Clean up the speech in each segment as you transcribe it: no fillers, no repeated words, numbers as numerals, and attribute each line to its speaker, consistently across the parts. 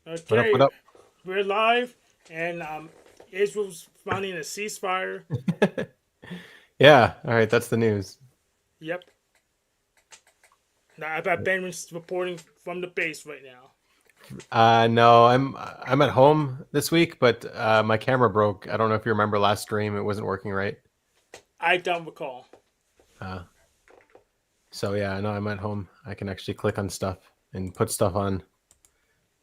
Speaker 1: What
Speaker 2: Okay,
Speaker 1: up?
Speaker 2: we're live, and Israel's finally in a ceasefire.
Speaker 1: Yeah, all right, that's the news.
Speaker 2: Yep. Now, I bet Benjamin's reporting from the base right now.
Speaker 1: No, I'm at home this week, but my camera broke. I don't know if you remember last stream; it wasn't working right.
Speaker 2: I don't recall.
Speaker 1: Uh, so yeah, no, I'm at home. I can actually click on stuff and put stuff on.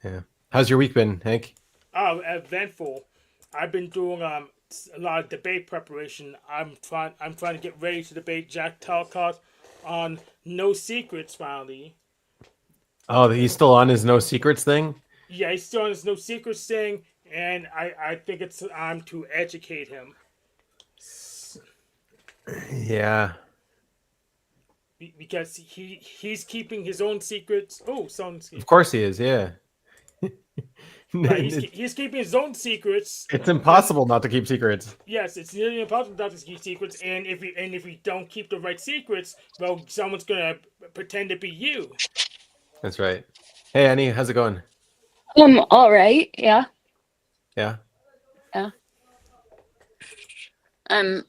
Speaker 1: Yeah. How's your week been, Hank?
Speaker 2: Oh, eventful. I've been doing a lot of debate preparation. I'm trying to get ready to debate Jack Talcott on No Secrets finally.
Speaker 1: Oh, he's still on his no secrets thing.
Speaker 2: Yeah, he's still on his No Secrets thing, and I think it's time to educate him.
Speaker 1: Yeah,
Speaker 2: Because he's keeping his own secrets. Oh, someone's
Speaker 1: of
Speaker 2: here.
Speaker 1: course he is. Yeah,
Speaker 2: Right,
Speaker 1: it's
Speaker 2: he's keeping his own secrets because
Speaker 1: impossible not to keep secrets.
Speaker 2: yes, it's nearly impossible not to keep secrets. And if you don't keep the right secrets, well, someone's gonna pretend to be you.
Speaker 1: That's right. Hey, Annie, how's it going?
Speaker 3: All right. Yeah.
Speaker 1: Yeah.
Speaker 3: Yeah. Um,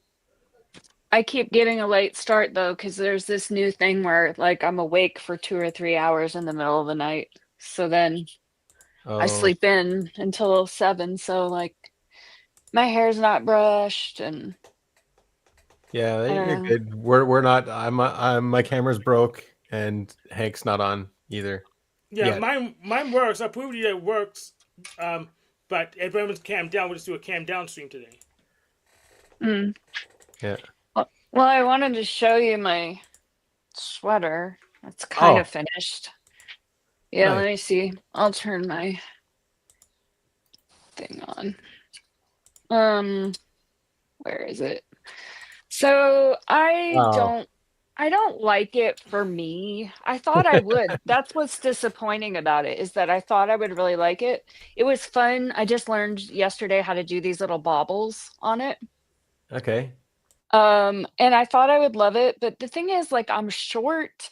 Speaker 3: I keep getting a late start though, because there's this new thing where like I'm awake for 2 or 3 hours in the middle of the night. So then I
Speaker 1: Oh,
Speaker 3: sleep in until 7. So like my hair's not brushed and
Speaker 1: yeah,
Speaker 3: I don't
Speaker 1: you're
Speaker 3: know.
Speaker 1: good. We're not. I'm my camera's broke and Hank's not on either
Speaker 2: Yeah,
Speaker 1: yet.
Speaker 2: mine works. I proved you that it works. Um, but if everyone's cam down, we'll just do a cam down stream today.
Speaker 3: Mm.
Speaker 1: Yeah.
Speaker 3: Well, I wanted to show you my sweater. It's kind
Speaker 1: Oh,
Speaker 3: of finished. Yeah,
Speaker 1: nice.
Speaker 3: let me see. I'll turn my thing on. Um, where is it? So
Speaker 1: Wow.
Speaker 3: I don't like it for me. I thought I would. That's what's disappointing about it is that I thought I would really like it. It was fun. I just learned yesterday how to do these little baubles on it.
Speaker 1: Okay.
Speaker 3: And I thought I would love it, but the thing is like I'm short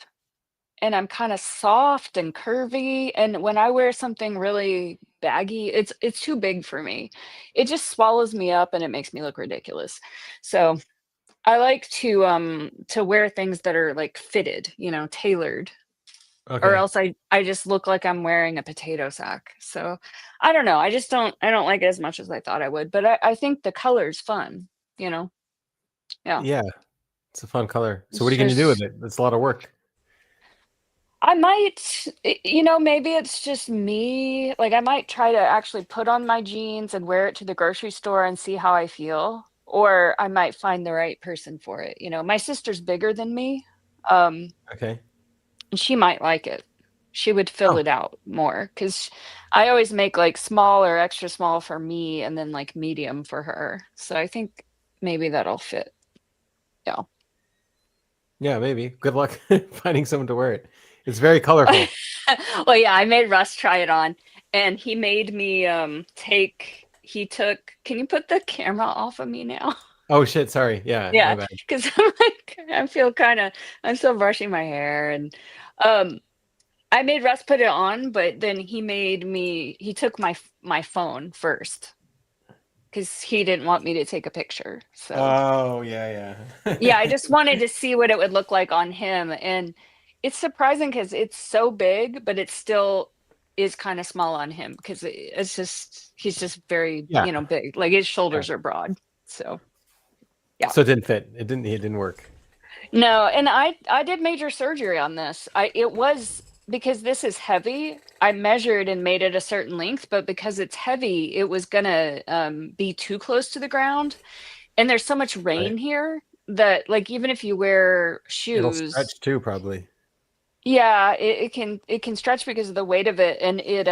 Speaker 3: and I'm kind of soft and curvy, and when I wear something really baggy, it's too big for me. It just swallows me up and it makes me look ridiculous. So I like to wear things that are like fitted, tailored, or
Speaker 1: Okay.
Speaker 3: else I just look like I'm wearing a potato sack. So I don't know. I don't like it as much as I thought I would, but I think the color's fun, you know. Yeah.
Speaker 1: Yeah, it's a fun color. So what
Speaker 3: It's
Speaker 1: are you gonna do with
Speaker 3: just
Speaker 1: it? It's a lot of work.
Speaker 3: I might, maybe it's just me. Like I might try to actually put on my jeans and wear it to the grocery store and see how I feel. Or I might find the right person for it. My sister's bigger than me. Um,
Speaker 1: Okay.
Speaker 3: and she might like it. She would fill
Speaker 1: Oh,
Speaker 3: it out more because I always make like small or extra small for me and then like medium for her. So I think maybe that'll fit. Yeah.
Speaker 1: yeah, maybe. Good luck finding someone to wear it. It's very colorful.
Speaker 3: Well, yeah, I made Russ try it on, and he made me he took can you put the camera off of me now?
Speaker 1: Oh shit, sorry. Yeah, my
Speaker 3: Yeah,
Speaker 1: bad.
Speaker 3: because I'm like I feel kind of I'm still brushing my hair, and um I made Russ put it on, but then he took my phone first because he didn't want me to take a picture. So
Speaker 1: Oh, yeah,
Speaker 3: yeah, I
Speaker 1: yeah.
Speaker 3: just wanted to see what it would look like on him, and it's surprising because it's so big, but it still is kind of small on him because it's just he's just very,
Speaker 1: Yeah,
Speaker 3: big. Like his
Speaker 1: yeah.
Speaker 3: shoulders are broad. So yeah.
Speaker 1: So it didn't fit. It didn't work.
Speaker 3: No, and I did major surgery on this. It was because this is heavy. I measured and made it a certain length, but because it's heavy, it was gonna be too close to the ground. And there's so much
Speaker 1: Right.
Speaker 3: rain here that like even if you wear
Speaker 1: It'll
Speaker 3: shoes,
Speaker 1: stretch too, probably.
Speaker 3: yeah, it can stretch because of the weight of it, and it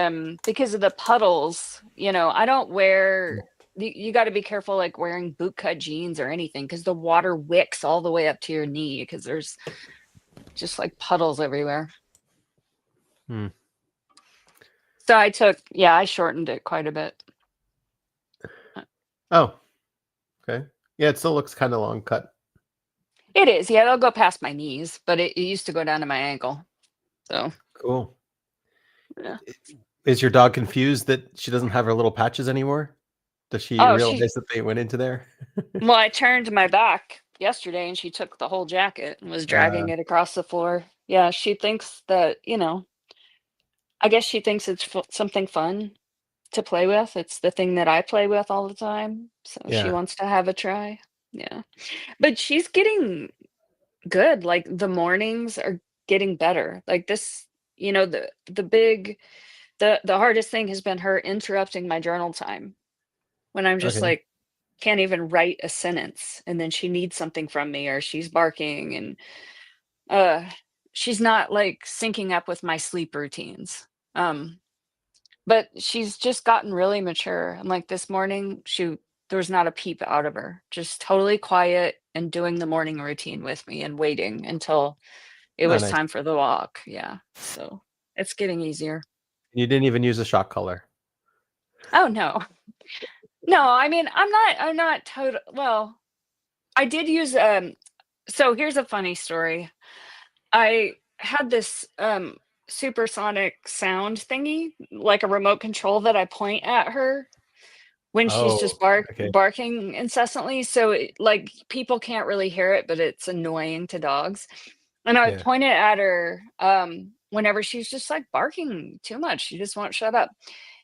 Speaker 3: because of the puddles. I don't wear. You got to be careful like wearing bootcut jeans or anything because the water wicks all the way up to your knee because there's just like puddles everywhere.
Speaker 1: Hmm.
Speaker 3: So I shortened it quite a bit. Uh,
Speaker 1: Oh, okay. Yeah, it still looks kind of long cut.
Speaker 3: It is, yeah, it'll go past my knees, but it used to go down to my ankle. So
Speaker 1: Cool.
Speaker 3: yeah.
Speaker 1: Is your dog confused that she doesn't have her little patches anymore? Does she
Speaker 3: Oh,
Speaker 1: realize that they went into there?
Speaker 3: well, I turned my back yesterday and she took the whole jacket and was dragging it across the floor. Yeah, she thinks that, I guess she thinks it's something fun to play with. It's the thing that I play with all the time. So she
Speaker 1: Yeah.
Speaker 3: wants to have a try. Yeah. But she's getting good. Like the mornings are getting better. Like this, the hardest thing has been her interrupting my journal time when I'm just
Speaker 1: Okay.
Speaker 3: like can't even write a sentence and then she needs something from me or she's barking and uh she's not like syncing up with my sleep routines. Um but she's just gotten really mature. And like this morning, there was not a peep out of her, just totally quiet and doing the morning routine with me and waiting until it
Speaker 1: Oh,
Speaker 3: was
Speaker 1: nice.
Speaker 3: time for the walk. Yeah. So it's getting easier.
Speaker 1: You didn't even use a shock collar.
Speaker 3: Oh no. No, I mean, I'm not total well, I did use so here's a funny story. I had this supersonic sound thingy, like a remote control that I point at her when she's
Speaker 1: Oh,
Speaker 3: just
Speaker 1: okay.
Speaker 3: barking incessantly, so like people can't really hear it, but it's annoying to dogs. And I would
Speaker 1: Yeah.
Speaker 3: point it at her whenever she's just like barking too much. She just won't shut up.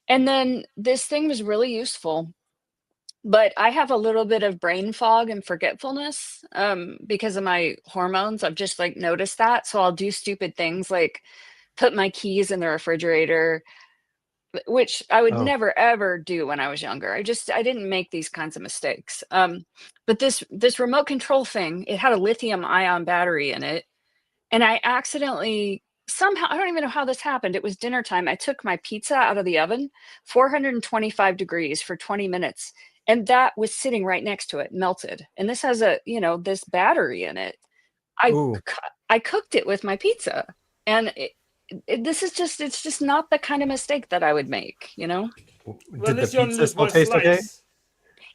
Speaker 3: And then this thing was really useful. But I have a little bit of brain fog and forgetfulness because of my hormones. I've just like noticed that. So I'll do stupid things like put my keys in the refrigerator, which I would
Speaker 1: Oh,
Speaker 3: never ever do when I was younger. I didn't make these kinds of mistakes. But this remote control thing, it had a lithium ion battery in it, and I accidentally somehow I don't even know how this happened. It was dinner time. I took my pizza out of the oven, 425 degrees for 20 minutes, and that was sitting right next to it, melted. And this has this battery in it. I
Speaker 1: ooh.
Speaker 3: I cooked it with my pizza, and this is just it's just not the kind of mistake that I would make,
Speaker 2: Well, at
Speaker 1: Did the
Speaker 2: least you only
Speaker 1: pizza
Speaker 2: lose
Speaker 1: still
Speaker 2: one
Speaker 1: taste okay?
Speaker 2: slice.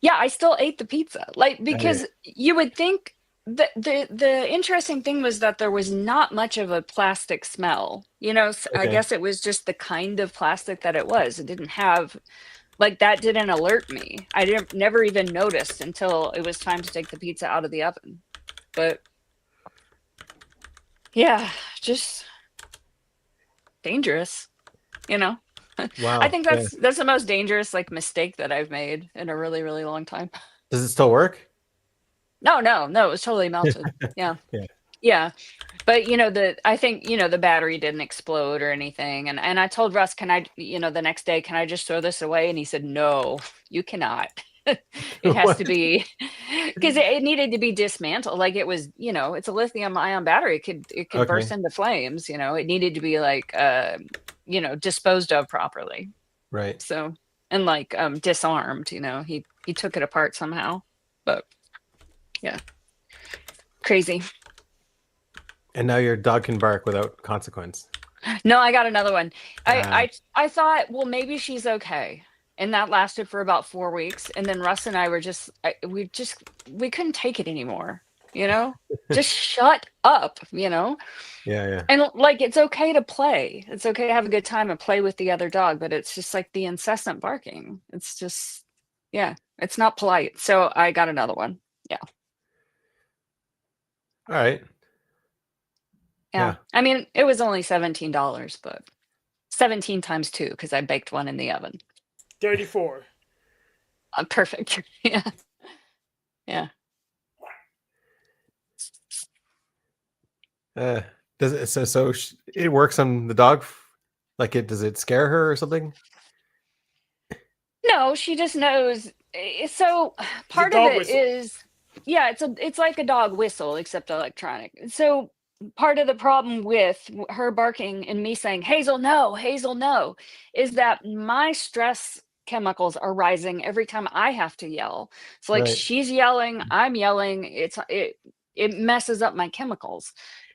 Speaker 3: Yeah, I still ate the pizza. Like
Speaker 1: Okay.
Speaker 3: because you would think the interesting thing was that there was not much of a plastic smell. I
Speaker 1: Okay.
Speaker 3: guess it was just the kind of plastic that it was. It didn't have like that didn't alert me. I didn't never even noticed until it was time to take the pizza out of the oven. But yeah, just dangerous, you know. I
Speaker 1: Wow.
Speaker 3: think
Speaker 1: Yeah.
Speaker 3: that's the most dangerous like mistake that I've made in a really, really long time.
Speaker 1: Does it still work?
Speaker 3: No, no, no, it was totally melted. Yeah.
Speaker 1: Yeah.
Speaker 3: Yeah. But I think, the battery didn't explode or anything. And I told Russ, can I, the next day, can I just throw this away? And he said, no, you cannot. It has
Speaker 1: What?
Speaker 3: to be because it needed to be dismantled. Like it was, it's a lithium ion battery. It could burst
Speaker 1: Okay.
Speaker 3: into flames, it needed to be like disposed of properly.
Speaker 1: Right.
Speaker 3: So and like disarmed, he took it apart somehow. But yeah, crazy.
Speaker 1: And now your dog can bark without consequence.
Speaker 3: No, I got another one.
Speaker 1: Ah,
Speaker 3: I thought, well, maybe she's okay, and that lasted for about 4 weeks, and then Russ and I were we couldn't take it anymore. Just shut up.
Speaker 1: yeah, yeah.
Speaker 3: And like it's okay to play. It's okay to have a good time and play with the other dog, but it's just like the incessant barking. It's just, yeah, it's not polite. So I got another one. Yeah.
Speaker 1: All right.
Speaker 3: Yeah.
Speaker 1: Yeah.
Speaker 3: I mean, it was only $17, but 17 times 2 because I baked one in the oven.
Speaker 2: 34.
Speaker 3: Perfect. Yeah. Yeah.
Speaker 1: Does it it works on the dog? Like does it scare her or something?
Speaker 3: No, she just knows. So
Speaker 2: It's a
Speaker 3: part of
Speaker 2: dog
Speaker 3: it
Speaker 2: whistle.
Speaker 3: is, yeah, it's like a dog whistle except electronic. So part of the problem with her barking and me saying Hazel no is that my stress chemicals are rising every time I have to yell. So like
Speaker 1: Right.
Speaker 3: she's yelling, I'm yelling, it messes up my chemicals.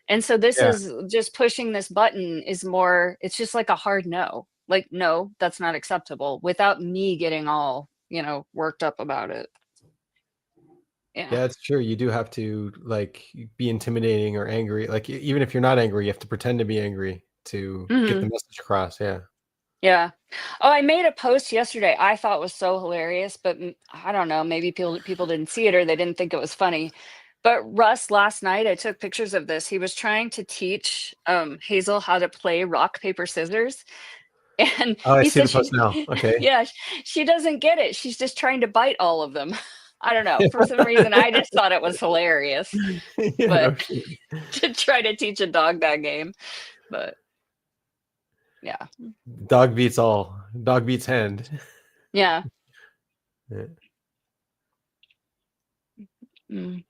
Speaker 3: And so this
Speaker 1: Yeah.
Speaker 3: is just pushing this button is more, it's just like a hard no. Like, no, that's not acceptable without me getting all, worked up about it. Yeah.
Speaker 1: Yeah, it's true. You do have to like be intimidating or angry. Like even if you're not angry, you have to pretend to be angry to get the
Speaker 3: Hmm.
Speaker 1: message across. Yeah.
Speaker 3: Yeah. Oh, I made a post yesterday I thought was so hilarious, but I don't know, maybe people didn't see it or they didn't think it was funny. But Russ, last night I took pictures of this. He was trying to teach Hazel how to play rock, paper, scissors. And
Speaker 1: Oh, I
Speaker 3: he
Speaker 1: see the
Speaker 3: said
Speaker 1: post now. Okay.
Speaker 3: yeah, she doesn't get it. She's just trying to bite all of them. I don't know. For some reason, I just thought it was hilarious,
Speaker 1: Yeah,
Speaker 3: but
Speaker 1: no shit.
Speaker 3: to try to teach a dog that game. But yeah,
Speaker 1: Dog beats all. Dog beats hand.
Speaker 3: yeah.
Speaker 1: Yeah.
Speaker 3: Mm.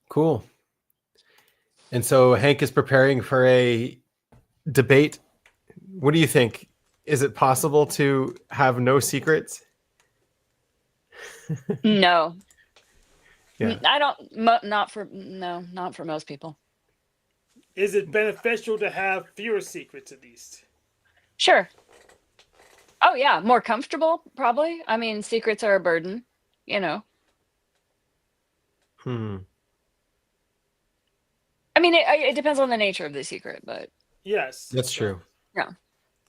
Speaker 1: Cool. And so Hank is preparing for a debate. What do you think? Is it possible to have no secrets?
Speaker 3: No,
Speaker 1: Yeah.
Speaker 3: I don't. Not for no, not for most people.
Speaker 2: Is it beneficial to have fewer secrets at least?
Speaker 3: Sure. Oh yeah, more comfortable probably. I mean, secrets are a burden, you know.
Speaker 1: Hmm.
Speaker 3: I mean, it depends on the nature of the secret, but
Speaker 2: Yes.
Speaker 1: That's true.
Speaker 3: yeah,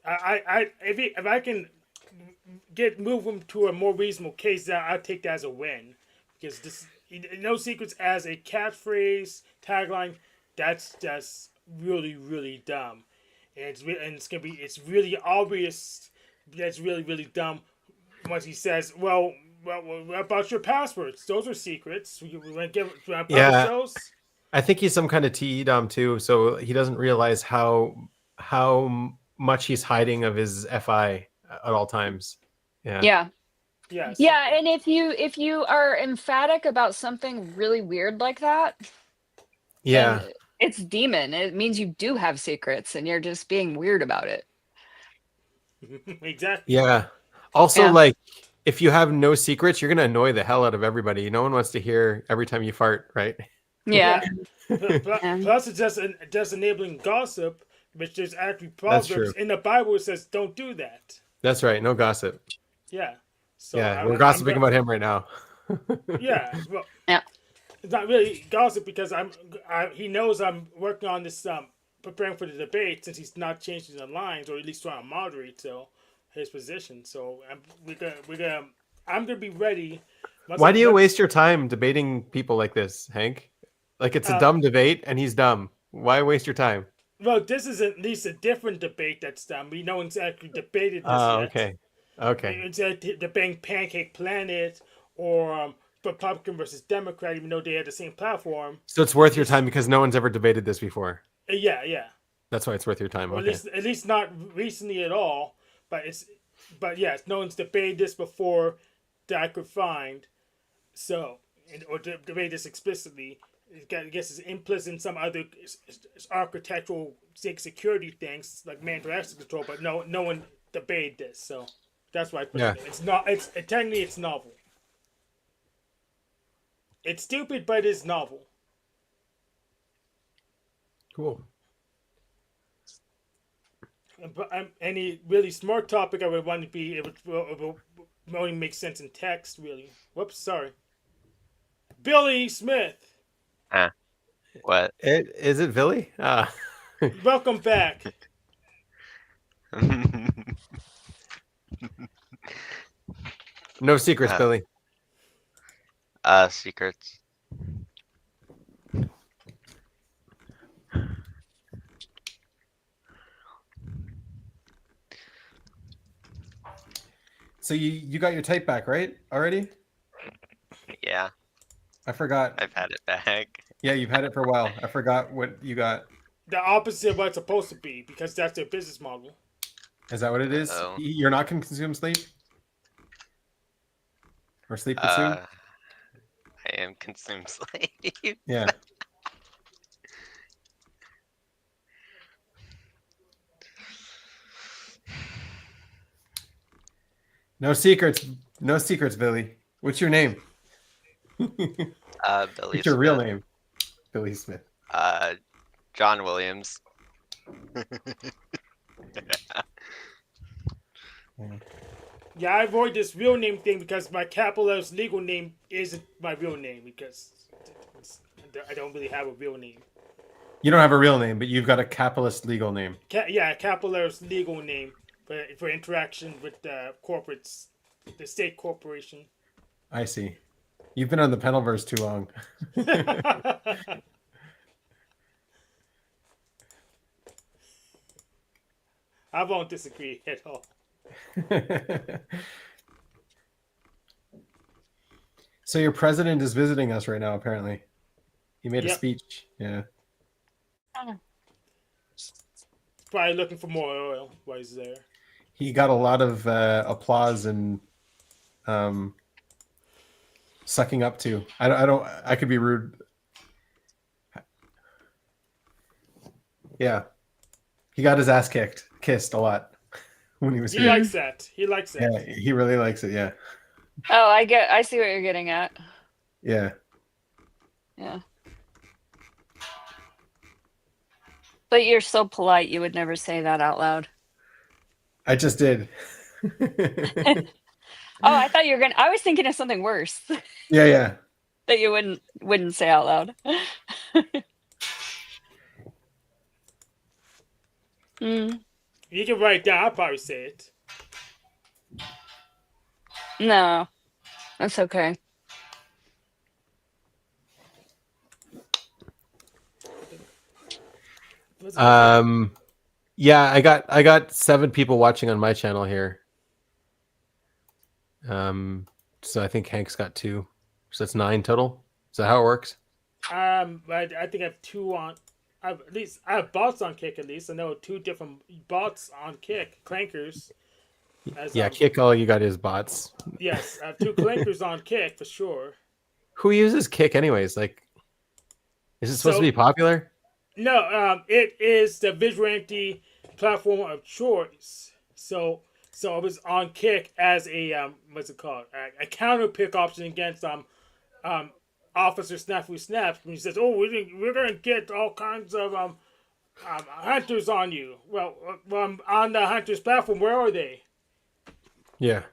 Speaker 2: If I can move him to a more reasonable case, that I take that as a win, because this no secrets as a catchphrase tagline, that's really dumb, and it's really obvious. That's really dumb. Once he says, well, what about your passwords? Those are secrets. We want to publish
Speaker 1: Yeah.
Speaker 2: those.
Speaker 1: I think he's some kind of TE dom too, so he doesn't realize how much he's hiding of his FI at all times. Yeah.
Speaker 3: yeah,
Speaker 2: Yes.
Speaker 3: yeah. And if you are emphatic about something really weird like that,
Speaker 1: Yeah.
Speaker 3: then it's demon. It means you do have secrets, and you're just being weird about it.
Speaker 2: Exactly.
Speaker 1: Yeah. Also,
Speaker 3: Yeah.
Speaker 1: like, if you have no secrets, you're gonna annoy the hell out of everybody. No one wants to hear every time you fart, right?
Speaker 3: Yeah. Yeah.
Speaker 2: Plus, it's just enabling gossip, which there's actually
Speaker 1: That's
Speaker 2: proverbs
Speaker 1: true.
Speaker 2: in the Bible. It says don't do that.
Speaker 1: That's right. No gossip.
Speaker 2: Yeah. So
Speaker 1: Yeah, we're gossiping about him right now.
Speaker 2: Yeah. Well,
Speaker 3: Yeah.
Speaker 2: it's not really gossip because he knows I'm working on this preparing for the debate since he's not changing the lines or at least trying to moderate so his position. So I'm gonna be ready.
Speaker 1: Why do you waste your time debating people like this, Hank? Like, it's a dumb debate, and he's dumb. Why waste your time?
Speaker 2: Well, this is at least a different debate that's done. No one's actually debated this
Speaker 1: Oh,
Speaker 2: yet.
Speaker 1: okay. Okay.
Speaker 2: It's debating Pancake Planet or Republican versus Democrat, even though they had the same platform.
Speaker 1: So it's worth your time because no one's ever debated this before.
Speaker 2: Yeah.
Speaker 1: That's why it's worth your time.
Speaker 2: Or
Speaker 1: Okay.
Speaker 2: at least not recently at all. But yes, no one's debated this before that I could find. So, or debate this explicitly. I guess it's implicit in some other architectural security things like management access control, but no one debated this. So that's why I put it. It's not. Technically it's novel. It's stupid, but it's novel.
Speaker 1: Cool.
Speaker 2: But any really smart topic I would want to be able to only make sense in text. Really. Whoops. Sorry. Billy Smith.
Speaker 4: What?
Speaker 1: Is it Billy?
Speaker 2: Welcome back.
Speaker 1: No secrets, Billy.
Speaker 4: Secrets.
Speaker 1: So you got your tape back, right? Already?
Speaker 4: Yeah,
Speaker 1: I forgot.
Speaker 4: I've had it back.
Speaker 1: Yeah, you've had it for a while. I forgot what you got.
Speaker 2: The opposite of what it's supposed to be because that's their business model.
Speaker 1: Is that what it is?
Speaker 4: Uh-oh.
Speaker 1: You're not going to consume sleep? Or sleep consume?
Speaker 4: I am consumed slave.
Speaker 1: Yeah. No secrets. No secrets, Billy. What's your name?
Speaker 4: Billy
Speaker 1: What's your real name? Billy Smith.
Speaker 4: John Williams.
Speaker 2: Yeah, I avoid this real name thing because my capital letters legal name isn't my real name because I don't really have a real name.
Speaker 1: You don't have a real name, but you've got a capitalist legal name.
Speaker 2: Capital letters legal name for interaction with corporates, the state corporation.
Speaker 1: I see. You've been on the Penalverse too long.
Speaker 2: I won't disagree at all.
Speaker 1: So your president is visiting us right now, apparently. He made a
Speaker 2: Yep.
Speaker 1: speech. Yeah.
Speaker 2: Probably looking for more oil while he's there.
Speaker 1: He got a lot of applause and sucking up to. I could be rude. Yeah. He got his ass kissed a lot when he was
Speaker 2: He
Speaker 1: here.
Speaker 2: likes that. He likes that.
Speaker 1: Yeah, he really likes it. Yeah.
Speaker 3: Oh, I see what you're getting at.
Speaker 1: Yeah.
Speaker 3: Yeah. But you're so polite, you would never say that out loud.
Speaker 1: I just did.
Speaker 3: Oh, I thought you were I was thinking of something worse
Speaker 1: Yeah.
Speaker 3: that you wouldn't say out loud. Mm,
Speaker 2: You can write it down. I'll probably say it.
Speaker 3: no, that's okay.
Speaker 1: Yeah, I got 7 people watching on my channel here. So I think Hank's got 2. So that's 9 total. Is that how it works?
Speaker 2: I think I have 2 on. I have bots on Kick at least. I know 2 different bots on Kick, clankers.
Speaker 1: Yeah, Kick, all you got is bots.
Speaker 2: Yes, I have 2 clankers on Kick for sure.
Speaker 1: Who uses Kick anyways? Like, is it supposed to be popular?
Speaker 2: No, it is the vigilante platform of choice. So it was on Kick as a what's it called? A counter pick option against Officer Snafu Snaps when he says, "Oh, we're gonna get all kinds of hunters on you." Well, on the hunters platform, where are they?
Speaker 1: Yeah.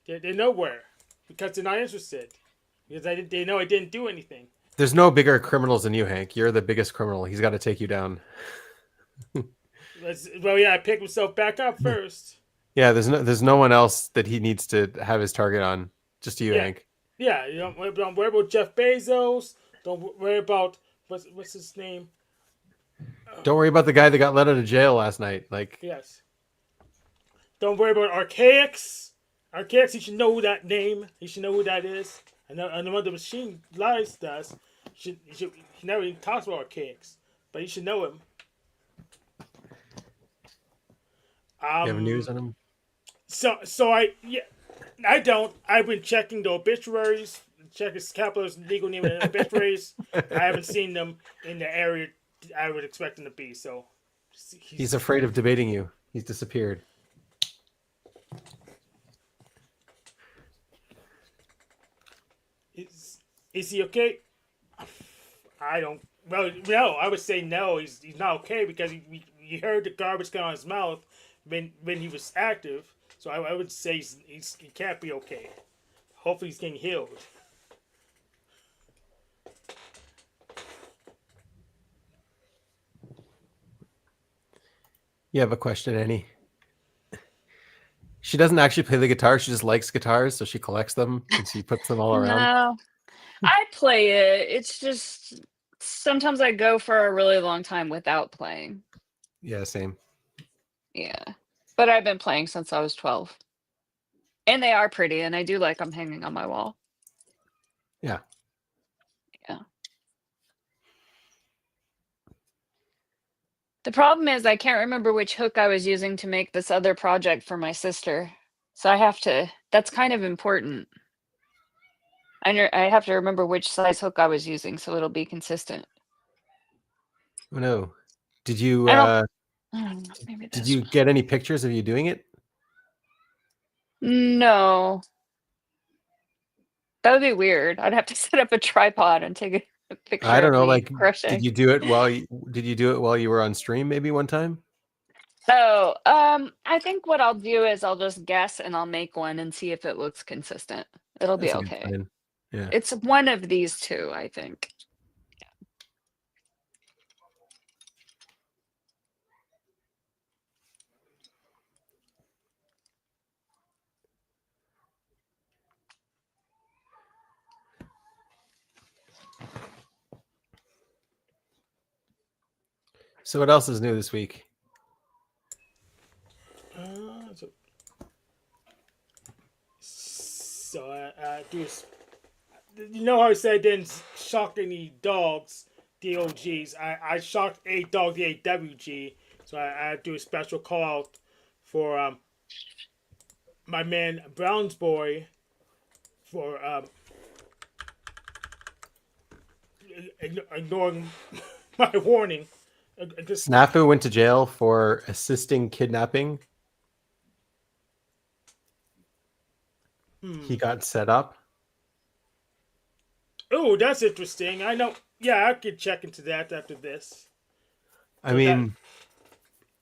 Speaker 2: They're nowhere because they're not interested because they know I didn't do anything.
Speaker 1: There's no bigger criminals than you, Hank. You're the biggest criminal. He's got to take you down.
Speaker 2: Well, yeah, I picked myself back up first.
Speaker 1: Yeah, there's no one else that he needs to have his target on. Just you,
Speaker 2: Yeah.
Speaker 1: Hank.
Speaker 2: Yeah, you don't worry about Jeff Bezos. Don't worry about what's his name.
Speaker 1: Don't worry about the guy that got let out of jail last night. Like,
Speaker 2: Yes. Don't worry about Archaics. Archaics, he should know that name. He should know who that is. I know what the machine lies does. He never even talks about Archaics, but you should know him.
Speaker 1: you have news on him?
Speaker 2: I don't. I've been checking the obituaries, check his capital's legal name and obituaries. I haven't seen them in the area I would expect him to be. So
Speaker 1: He's afraid of debating you. He's disappeared.
Speaker 2: Is he okay? I don't. Well, no. I would say no. He's not okay because you heard the garbage come out of his mouth when he was active. So I would say he can't be okay. Hopefully he's getting healed.
Speaker 1: You have a question, Annie? She doesn't actually play the guitar. She just likes guitars, so she collects them and she puts them all around.
Speaker 3: No, I play it. It's just sometimes I go for a really long time without playing.
Speaker 1: Yeah, same.
Speaker 3: Yeah, but I've been playing since I was 12. And they are pretty, and I do like them hanging on my wall.
Speaker 1: Yeah.
Speaker 3: Yeah. The problem is I can't remember which hook I was using to make this other project for my sister. So I have to, that's kind of important. I have to remember which size hook I was using so it'll be consistent.
Speaker 1: Oh no. Did you
Speaker 3: Maybe
Speaker 1: did
Speaker 3: this
Speaker 1: you
Speaker 3: one.
Speaker 1: get any pictures of you doing it?
Speaker 3: No. That would be weird. I'd have to set up a tripod and take a picture.
Speaker 1: I don't
Speaker 3: of
Speaker 1: know,
Speaker 3: me
Speaker 1: like
Speaker 3: crushing.
Speaker 1: did you do it while you were on stream maybe one time?
Speaker 3: So, I think what I'll do is I'll just guess and I'll make one and see if it looks consistent. It'll
Speaker 1: That's
Speaker 3: be
Speaker 1: a good
Speaker 3: okay.
Speaker 1: plan. Yeah.
Speaker 3: It's one of these two, I think.
Speaker 1: So what else is new this week?
Speaker 2: So I do. You know how I said I didn't shock any dogs, DOGs. I shocked a dog, the AWG. So I do a special call out for my man Brown's boy for ignoring my warning. Just
Speaker 1: Snafu went to jail for assisting kidnapping. He got set up.
Speaker 2: oh, that's interesting. I know. Yeah, I could check into that after this.
Speaker 1: I mean,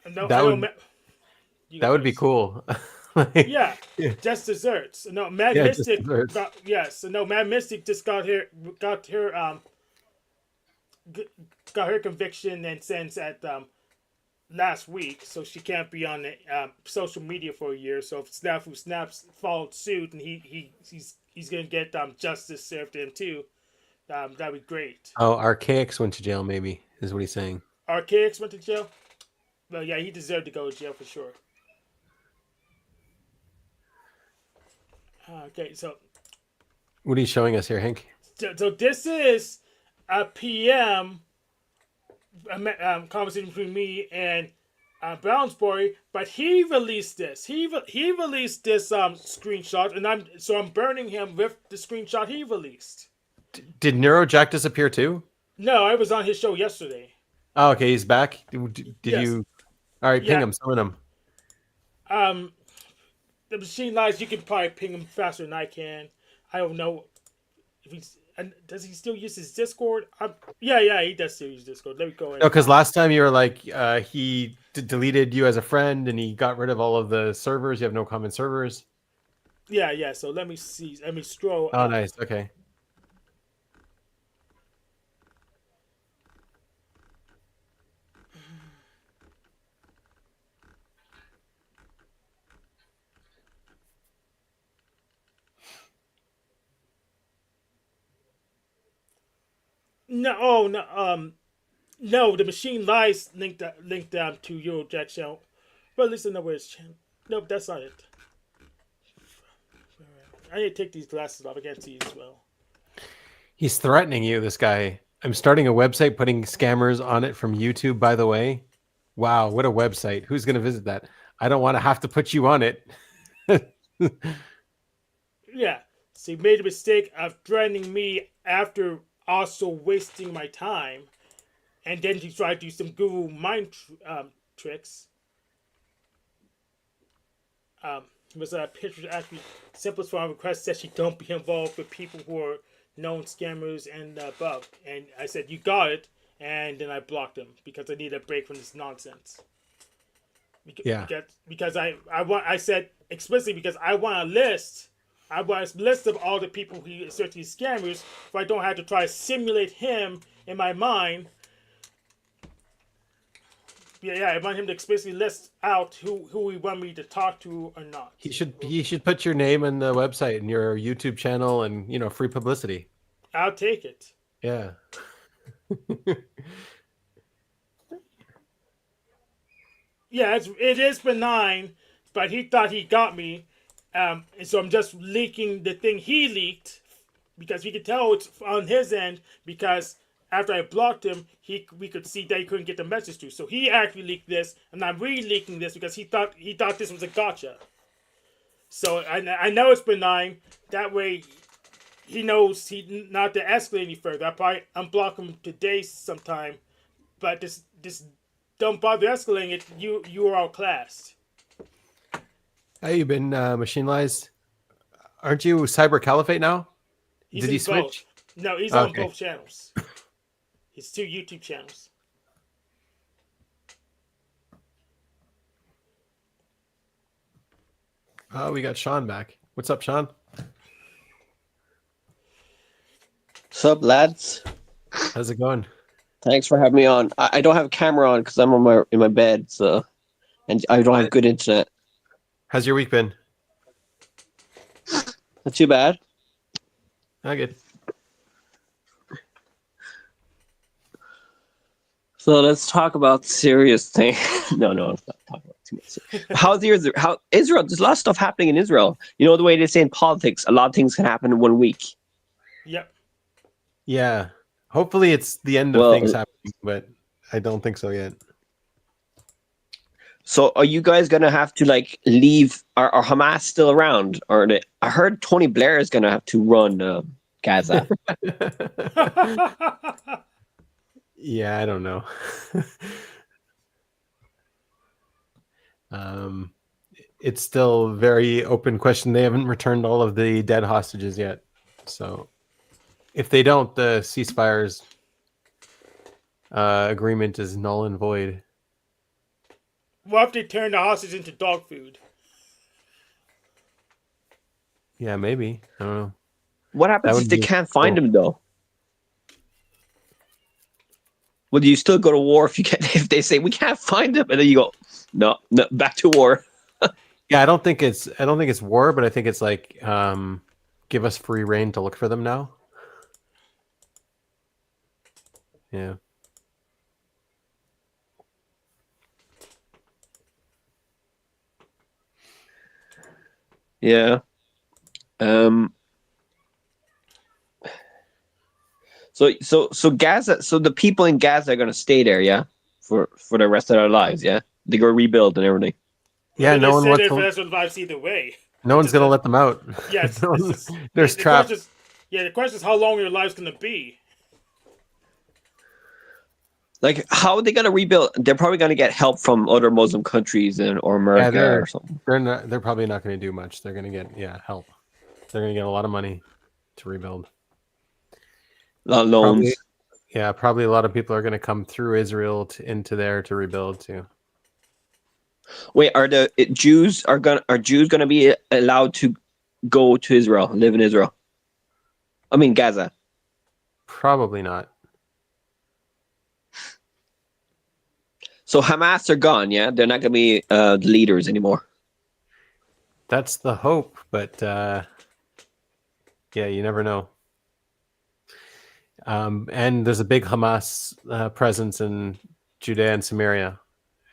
Speaker 2: No,
Speaker 1: that
Speaker 2: I
Speaker 1: would
Speaker 2: don't.
Speaker 1: that would be cool. Like,
Speaker 2: Yeah, just desserts. No, Mad
Speaker 1: Yeah, just
Speaker 2: Mystic.
Speaker 1: desserts.
Speaker 2: Yes, no, Mad Mystic just got her got her conviction and sentence at last week, so she can't be on the social media for a year. So if Snafu Snaps followed suit and he's gonna get justice served to him too, that'd be great.
Speaker 1: Oh, Archaics went to jail. Maybe is what he's saying.
Speaker 2: Archaics went to jail. Well, yeah, he deserved to go to jail for sure. Okay, so
Speaker 1: What are you showing us here, Hank?
Speaker 2: this is a PM conversation between me and Brown's boy, but he released this. He released this screenshot, and I'm burning him with the screenshot he released.
Speaker 1: Did Neurojack disappear too?
Speaker 2: No, I was on his show yesterday.
Speaker 1: Oh, okay, he's back. Did
Speaker 2: Yes.
Speaker 1: you? All right, ping
Speaker 2: Yeah.
Speaker 1: him, summon him.
Speaker 2: The machine lies. You can probably ping him faster than I can. I don't know if he's. And does he still use his Discord? Yeah, he does still use Discord. Let me go ahead.
Speaker 1: No, because last time you were like, he deleted you as a friend and he got rid of all of the servers. You have no common servers.
Speaker 2: Yeah. So let me see. Let me scroll.
Speaker 1: Oh, nice. Okay.
Speaker 2: No, the machine lies linked to Eurojack channel. But at least I know where his channel. Nope, that's not it. I need to take these glasses off. I can't see as well.
Speaker 1: He's threatening you, this guy. I'm starting a website putting scammers on it from YouTube, by the way. Wow, what a website. Who's going to visit that? I don't want to have to put you on it.
Speaker 2: Yeah. So he made a mistake of threatening me after also wasting my time. And then he tried to do some guru mind tricks. Was a picture actually simplest form of request said she don't be involved with people who are known scammers and above. And I said, you got it. And then I blocked him because I need a break from this nonsense.
Speaker 1: Yeah.
Speaker 2: Because I said explicitly because I want a list. I want a list of all the people who assert these scammers, so I don't have to try to simulate him in my mind. Yeah, I want him to explicitly list out who we want me to talk to or not.
Speaker 1: He should put your name on the website and your YouTube channel and, you know, free publicity.
Speaker 2: I'll take it.
Speaker 1: Yeah.
Speaker 2: Yeah, it is benign, but he thought he got me. And so I'm just leaking the thing he leaked because we could tell it's on his end because after I blocked him, we could see that he couldn't get the message through. So he actually leaked this, and I'm re-leaking this because he thought this was a gotcha. So I know it's benign. That way, he knows he not to escalate any further. I probably unblock him today sometime, but just don't bother escalating it. You are outclassed.
Speaker 1: How you been, Machine Lies? Aren't you Cyber Caliphate now?
Speaker 2: He's
Speaker 1: Did
Speaker 2: in
Speaker 1: he switch?
Speaker 2: both. No, he's on
Speaker 1: Okay.
Speaker 2: both channels. His 2 YouTube channels.
Speaker 1: Oh, we got Sean back. What's up, Sean?
Speaker 5: Sup, lads?
Speaker 1: How's it going?
Speaker 5: Thanks for having me on. I don't have a camera on because I'm in my bed, so and I don't have good internet.
Speaker 1: How's your week been?
Speaker 5: Not too bad.
Speaker 1: Oh, good.
Speaker 5: So let's talk about serious thing. No, let's not talk about too much. How's Israel? How Israel? There's a lot of stuff happening in Israel. You know the way they say in politics, a lot of things can happen in 1 week.
Speaker 2: Yep.
Speaker 1: Yeah. Hopefully it's the end of
Speaker 5: Well,
Speaker 1: things happening, but I don't think so yet.
Speaker 5: So are you guys gonna have to like leave? Are Hamas still around? I heard Tony Blair is gonna have to run Gaza.
Speaker 1: Yeah, I don't know. It's still a very open question. They haven't returned all of the dead hostages yet. So if they don't, the ceasefire's agreement is null and void.
Speaker 2: What if they turn the hostage into dog food?
Speaker 1: Yeah, maybe. I don't know.
Speaker 5: What happens
Speaker 1: That
Speaker 5: if
Speaker 1: would
Speaker 5: they
Speaker 1: be
Speaker 5: can't find
Speaker 1: cool.
Speaker 5: him though? Will you still go to war if they say we can't find him, and then you go, no, back to war?
Speaker 1: Yeah, I don't think it's war, but I think it's like give us free reign to look for them now. Yeah.
Speaker 5: Yeah. So Gaza. So the people in Gaza are gonna stay there, yeah, for the rest of their lives, yeah. They go rebuild and everything.
Speaker 1: Yeah,
Speaker 2: They
Speaker 1: no one
Speaker 2: say
Speaker 1: wants
Speaker 2: they're for the
Speaker 1: to,
Speaker 2: rest of their lives either way.
Speaker 1: no one's gonna let them out.
Speaker 2: Yes,
Speaker 1: No
Speaker 2: it's
Speaker 1: one-
Speaker 2: just,
Speaker 1: there's
Speaker 2: the
Speaker 1: trapped.
Speaker 2: question is, the question is how long your life's gonna be.
Speaker 5: Like, how are they gonna rebuild? They're probably gonna get help from other Muslim countries or America or something.
Speaker 1: They're probably not going to do much. They're going to get help. They're going to get a lot of money to rebuild.
Speaker 5: A lot of loans.
Speaker 1: Probably a lot of people are going to come through Israel into there to rebuild too.
Speaker 5: Wait, are Jews gonna be allowed to go to Israel, live in Israel? I mean Gaza.
Speaker 1: Probably not.
Speaker 5: So Hamas are gone, yeah? They're not gonna be the leaders anymore.
Speaker 1: That's the hope, but you never know. And there's a big Hamas presence in Judea and Samaria,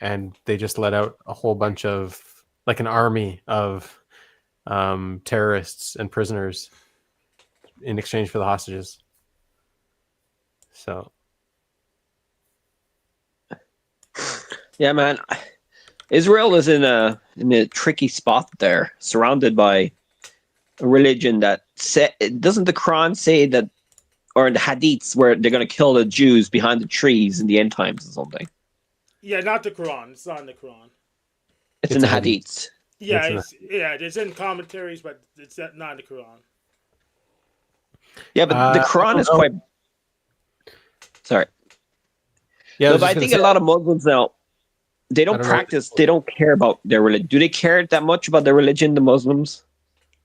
Speaker 1: and they just let out a whole bunch of, like, an army of terrorists and prisoners in exchange for the hostages. So
Speaker 5: Yeah, man. Israel is in a tricky spot there, surrounded by a religion that doesn't the Quran say that, or in the Hadiths where they're gonna kill the Jews behind the trees in the end times or something?
Speaker 2: Yeah, not the Quran. It's not in the Quran.
Speaker 5: It's in the
Speaker 1: Hadith.
Speaker 5: Hadiths.
Speaker 2: Yeah,
Speaker 1: It's
Speaker 2: it's in commentaries, but it's not in the Quran.
Speaker 5: Yeah, but the Quran is quite. Sorry.
Speaker 1: yeah,
Speaker 5: No, but I think a lot of Muslims now, they don't
Speaker 1: don't know.
Speaker 5: practice. They don't care about their religion. Do they care that much about their religion? The Muslims?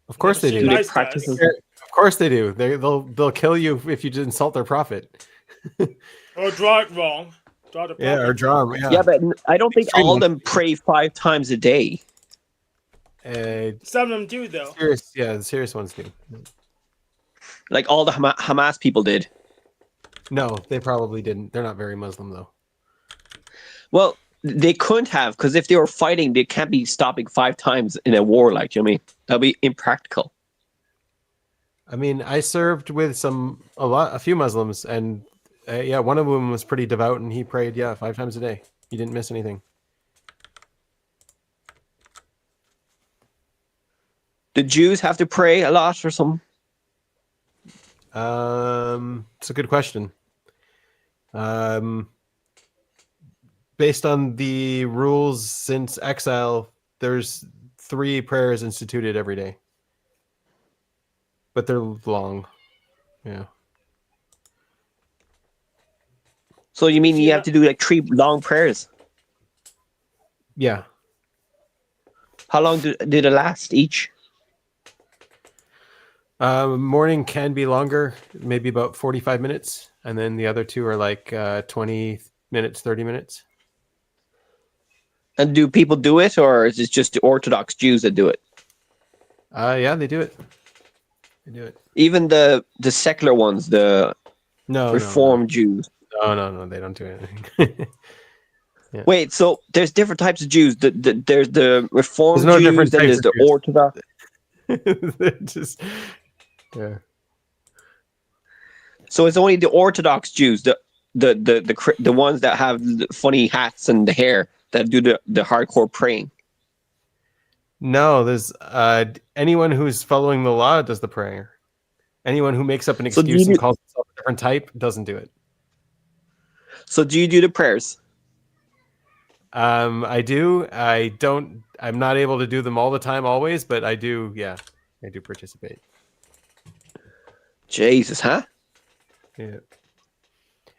Speaker 1: Of course they
Speaker 2: Never
Speaker 1: do.
Speaker 2: seen
Speaker 5: they
Speaker 2: Nice
Speaker 5: practice
Speaker 2: does.
Speaker 5: it?
Speaker 1: Of course they do. They'll kill you if you insult their prophet.
Speaker 2: Or draw it wrong. Draw the
Speaker 1: Yeah, or
Speaker 2: prophet
Speaker 1: draw
Speaker 2: wrong.
Speaker 1: them.
Speaker 5: Yeah, but I don't think all of
Speaker 1: Extremely.
Speaker 5: them pray 5 times a day.
Speaker 2: Some of them do, though.
Speaker 1: The serious ones do.
Speaker 5: Like all the Hamas people did.
Speaker 1: No, they probably didn't. They're not very Muslim though.
Speaker 5: Well, they couldn't have, because if they were fighting, they can't be stopping 5 times in a war. Like, you know what I mean? That'd be impractical.
Speaker 1: I mean, I served with a few Muslims, and one of them was pretty devout, and he prayed 5 times a day. He didn't miss anything.
Speaker 5: The Jews have to pray a lot or something?
Speaker 1: It's a good question. Based on the rules since exile, there's 3 prayers instituted every day, but they're long. Yeah.
Speaker 5: So you mean you have to do like 3 long prayers?
Speaker 1: Yeah.
Speaker 5: How long did it last each?
Speaker 1: Morning can be longer, maybe about 45 minutes, and then the other 2 are like 20 minutes, 30 minutes.
Speaker 5: And do people do it, or is it just the Orthodox Jews that do it?
Speaker 1: Yeah, they do it. They do it.
Speaker 5: Even the secular ones, the
Speaker 1: No,
Speaker 5: Reformed Jews.
Speaker 1: No, they don't do anything.
Speaker 5: Wait, so there's different types of Jews. There's the Reformed
Speaker 1: There's no
Speaker 5: Jews,
Speaker 1: different
Speaker 5: then
Speaker 1: types
Speaker 5: there's
Speaker 1: of
Speaker 5: the
Speaker 1: Jews.
Speaker 5: Orthodox.
Speaker 1: They're just yeah.
Speaker 5: So it's only the Orthodox Jews, the ones that have the funny hats and the hair that do the hardcore praying.
Speaker 1: No, there's anyone who's following the law does the prayer. Anyone who makes up an
Speaker 5: So do
Speaker 1: excuse
Speaker 5: you
Speaker 1: and
Speaker 5: do-
Speaker 1: calls himself a different type doesn't do it.
Speaker 5: So do you do the prayers?
Speaker 1: I do. I don't. I'm not able to do them all the time, always, but I do. Yeah, I do participate.
Speaker 5: Jesus, huh?
Speaker 1: Yeah.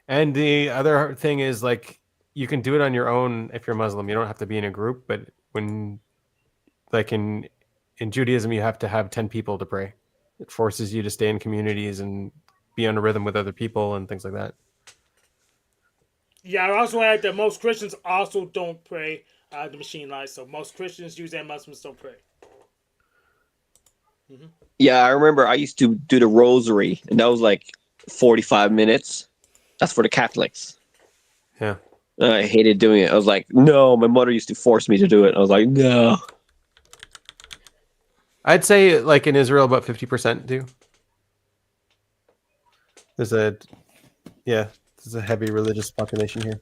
Speaker 1: And the other thing is, like, you can do it on your own if you're Muslim. You don't have to be in a group. But when, like in Judaism, you have to have 10 people to pray. It forces you to stay in communities and be on a rhythm with other people and things like that.
Speaker 2: Yeah, I also add that most Christians also don't pray the machine lights. So most Christians, Jews, and Muslims don't pray.
Speaker 5: Yeah, I remember I used to do the rosary, and that was like 45 minutes. That's for the Catholics.
Speaker 1: Yeah.
Speaker 5: I hated doing it. I was like, no, my mother used to force me to do it. I was like, no.
Speaker 1: I'd say, like, in Israel, about 50% do. There's a heavy religious population here.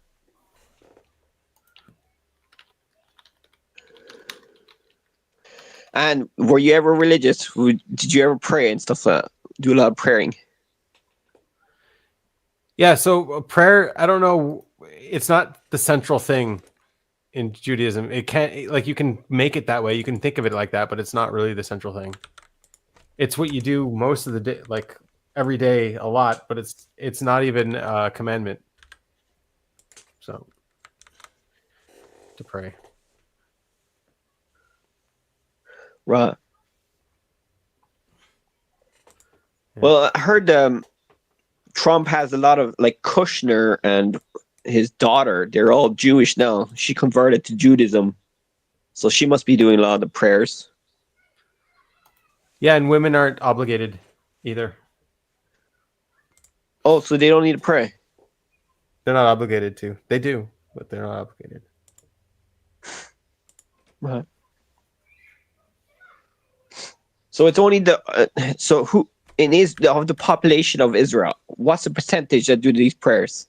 Speaker 5: And were you ever religious? Did you ever pray and stuff like that? Do a lot of praying?
Speaker 1: Yeah, so prayer, I don't know, it's not the central thing in Judaism. It can't, like, you can make it that way, you can think of it like that, but it's not really the central thing. It's what you do most of the day, like every day, a lot, but it's not even a commandment. So, to pray.
Speaker 5: Right.
Speaker 1: Yeah.
Speaker 5: Well, I heard Trump has a lot of, like, Kushner and his daughter, they're all Jewish now. She converted to Judaism. So she must be doing a lot of the prayers.
Speaker 1: Yeah, and women aren't obligated either.
Speaker 5: Oh, so they don't need to pray.
Speaker 1: They're not obligated to. They do, but they're not obligated.
Speaker 5: Right. So it's only so who in of the population of Israel, what's the percentage that do these prayers?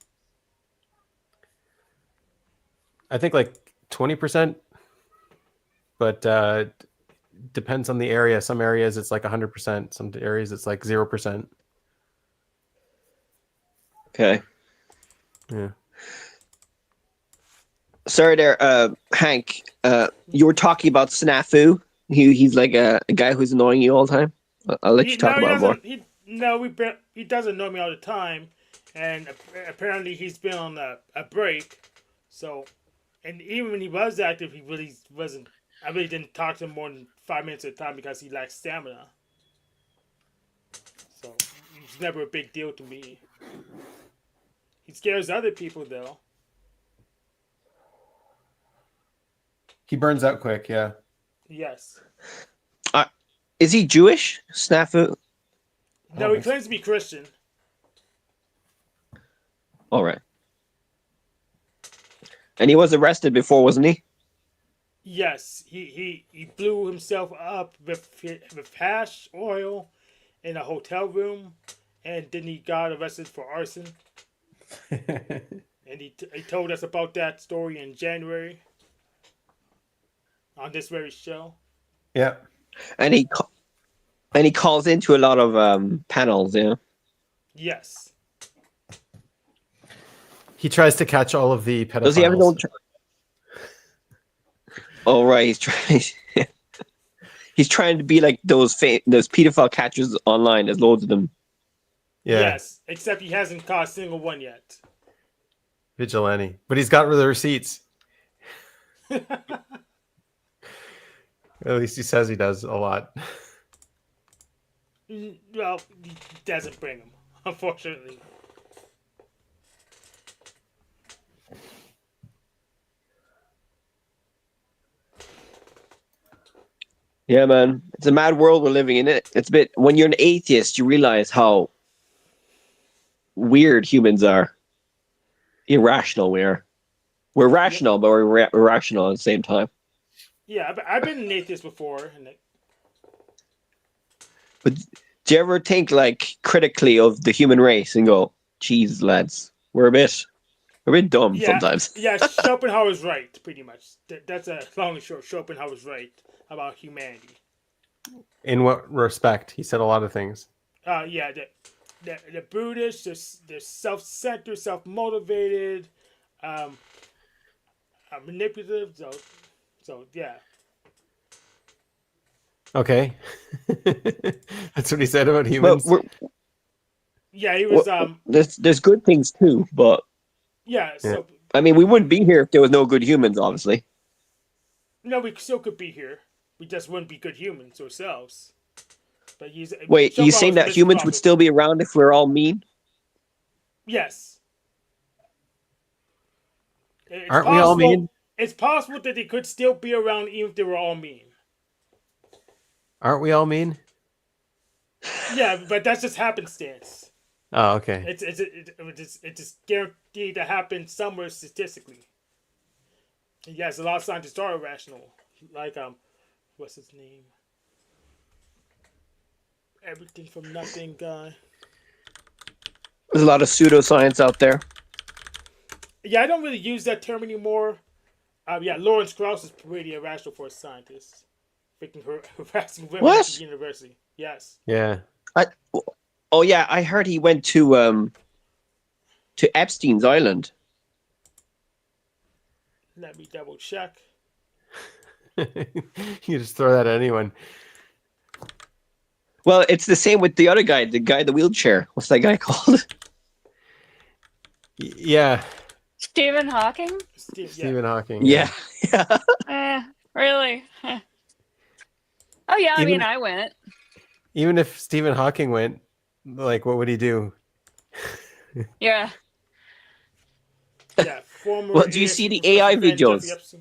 Speaker 1: I think like 20%, but depends on the area. Some areas it's like 100%. Some areas it's like 0%.
Speaker 5: Okay.
Speaker 1: Yeah.
Speaker 5: Sorry there, Hank. You were talking about Snafu. He's like a guy who's annoying you all the time. I'll let you talk about it more.
Speaker 2: He doesn't know me all the time, and apparently he's been on a break. So, and even when he was active, he really wasn't. I really didn't talk to him more than 5 minutes at a time because he lacked stamina. So it's never a big deal to me. He scares other people though.
Speaker 1: He burns out quick, yeah.
Speaker 2: Yes.
Speaker 5: Is he Jewish, Snafu?
Speaker 2: No, he claims to be Christian.
Speaker 5: All right. And he was arrested before, wasn't he?
Speaker 2: Yes, he blew himself up with hash oil in a hotel room, and then he got arrested for arson. And he told us about that story in January on this very show.
Speaker 1: Yeah.
Speaker 5: And he calls into a lot of panels, yeah.
Speaker 2: Yes.
Speaker 1: He tries to catch all of the pedophiles.
Speaker 5: Does he ever go? Oh right, he's trying. He's trying to be like those pedophile catchers online. There's loads of them.
Speaker 1: Yeah.
Speaker 2: Yes, except he hasn't caught a single one yet.
Speaker 1: Vigilante. But he's got the receipts. At least he says he does a lot.
Speaker 2: Well, he doesn't bring them, unfortunately.
Speaker 5: Yeah, man, it's a mad world we're living in. It's a bit. When you're an atheist, you realize how weird humans are. irrational we are. We're rational, but we're irrational at the same time.
Speaker 2: Yeah, I've been an atheist before, and
Speaker 5: But do you ever think like critically of the human race and go, "Geez, lads, we're a bit dumb sometimes."
Speaker 2: yeah, Schopenhauer's right, pretty much. That's a long and short. Schopenhauer's right about humanity.
Speaker 1: In what respect? He said a lot of things.
Speaker 2: Yeah, the Buddhists, they're self-centered, self-motivated, manipulative. So yeah.
Speaker 1: Okay. That's what he said about humans.
Speaker 5: But
Speaker 2: Yeah, he was.
Speaker 5: there's good things too, but
Speaker 2: Yeah. So
Speaker 5: I mean, we wouldn't be here if there was no good humans, obviously.
Speaker 2: no, we still could be here. We just wouldn't be good humans ourselves. But
Speaker 5: Wait, you saying that
Speaker 2: Schopenhauer's
Speaker 5: humans would still be around if we're all mean?
Speaker 2: Yes.
Speaker 1: Aren't we all mean?
Speaker 2: It's possible that they could still be around even if they were all mean.
Speaker 1: Aren't we all mean?
Speaker 2: Yeah, but that's just happenstance.
Speaker 1: Oh, okay.
Speaker 2: It's just guaranteed to happen somewhere statistically. And yes, a lot of scientists are irrational. Like what's his name? Everything from nothing guy.
Speaker 5: There's a lot of pseudoscience out there.
Speaker 2: Yeah, I don't really use that term anymore. Yeah, Lawrence Krauss is pretty irrational for a scientist. Freaking harassing women at the university. Yes.
Speaker 1: Yeah.
Speaker 5: Oh yeah, I heard he went to Epstein's Island.
Speaker 2: Let me double check.
Speaker 1: You just throw that at anyone.
Speaker 5: Well, it's the same with the other guy, the guy in the wheelchair. What's that guy called?
Speaker 1: Yeah.
Speaker 3: Stephen Hawking?
Speaker 1: Stephen Hawking.
Speaker 5: Yeah.
Speaker 3: Really? Oh yeah, I mean, I went.
Speaker 1: Even if Stephen Hawking went, like, what would he do?
Speaker 3: Yeah.
Speaker 2: Yeah.
Speaker 5: Well, do you see the AI videos?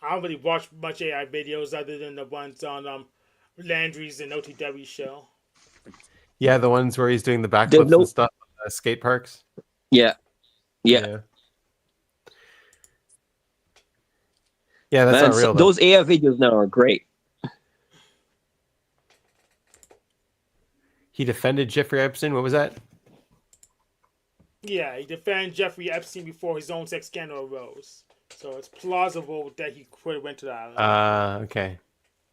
Speaker 2: I don't really watch much AI videos other than the ones on Landry's and OTW show.
Speaker 1: Yeah, the ones where he's doing the backflips and stuff, skate parks.
Speaker 5: Yeah,
Speaker 1: yeah. That's
Speaker 5: man,
Speaker 1: not real.
Speaker 5: Those AI videos now are great.
Speaker 1: He defended Jeffrey Epstein. What was that?
Speaker 2: Yeah, he defended Jeffrey Epstein before his own sex scandal arose. So it's plausible that he could have went to the island.
Speaker 1: Okay.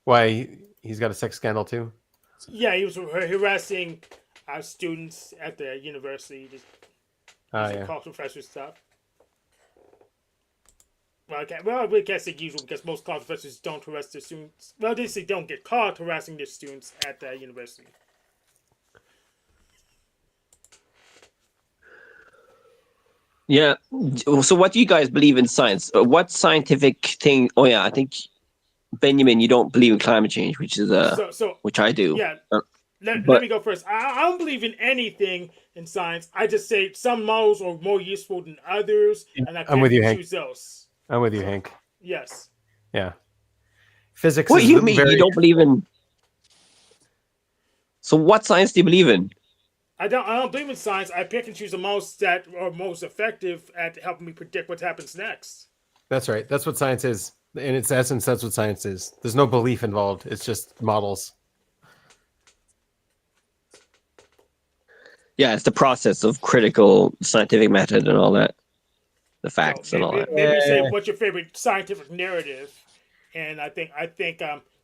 Speaker 1: Why? He's got a sex scandal too?
Speaker 2: Yeah, he was harassing students at the university. College professor stuff. Well, we can't say usual because most college professors don't harass their students. Well, they say don't get caught harassing their students at the university.
Speaker 5: Yeah. So what do you guys believe in science? What scientific thing? Oh yeah, I think Binyamin, you don't believe in climate change, which is which I do.
Speaker 2: Yeah. Let me go first. I don't believe in anything in science. I just say some models are more useful than others, and I can't choose those.
Speaker 1: I'm with you, Hank.
Speaker 2: Yes.
Speaker 1: Yeah. Physics.
Speaker 5: What do you mean you don't believe in? So what science do you believe in?
Speaker 2: I don't believe in science. I pick and choose the models that are most effective at helping me predict what happens next.
Speaker 1: That's right. That's what science is. In its essence, that's what science is. There's no belief involved. It's just models.
Speaker 5: Yeah, it's the process of critical scientific method and all that. The facts and all that.
Speaker 2: Maybe say what's your favorite scientific narrative? And I think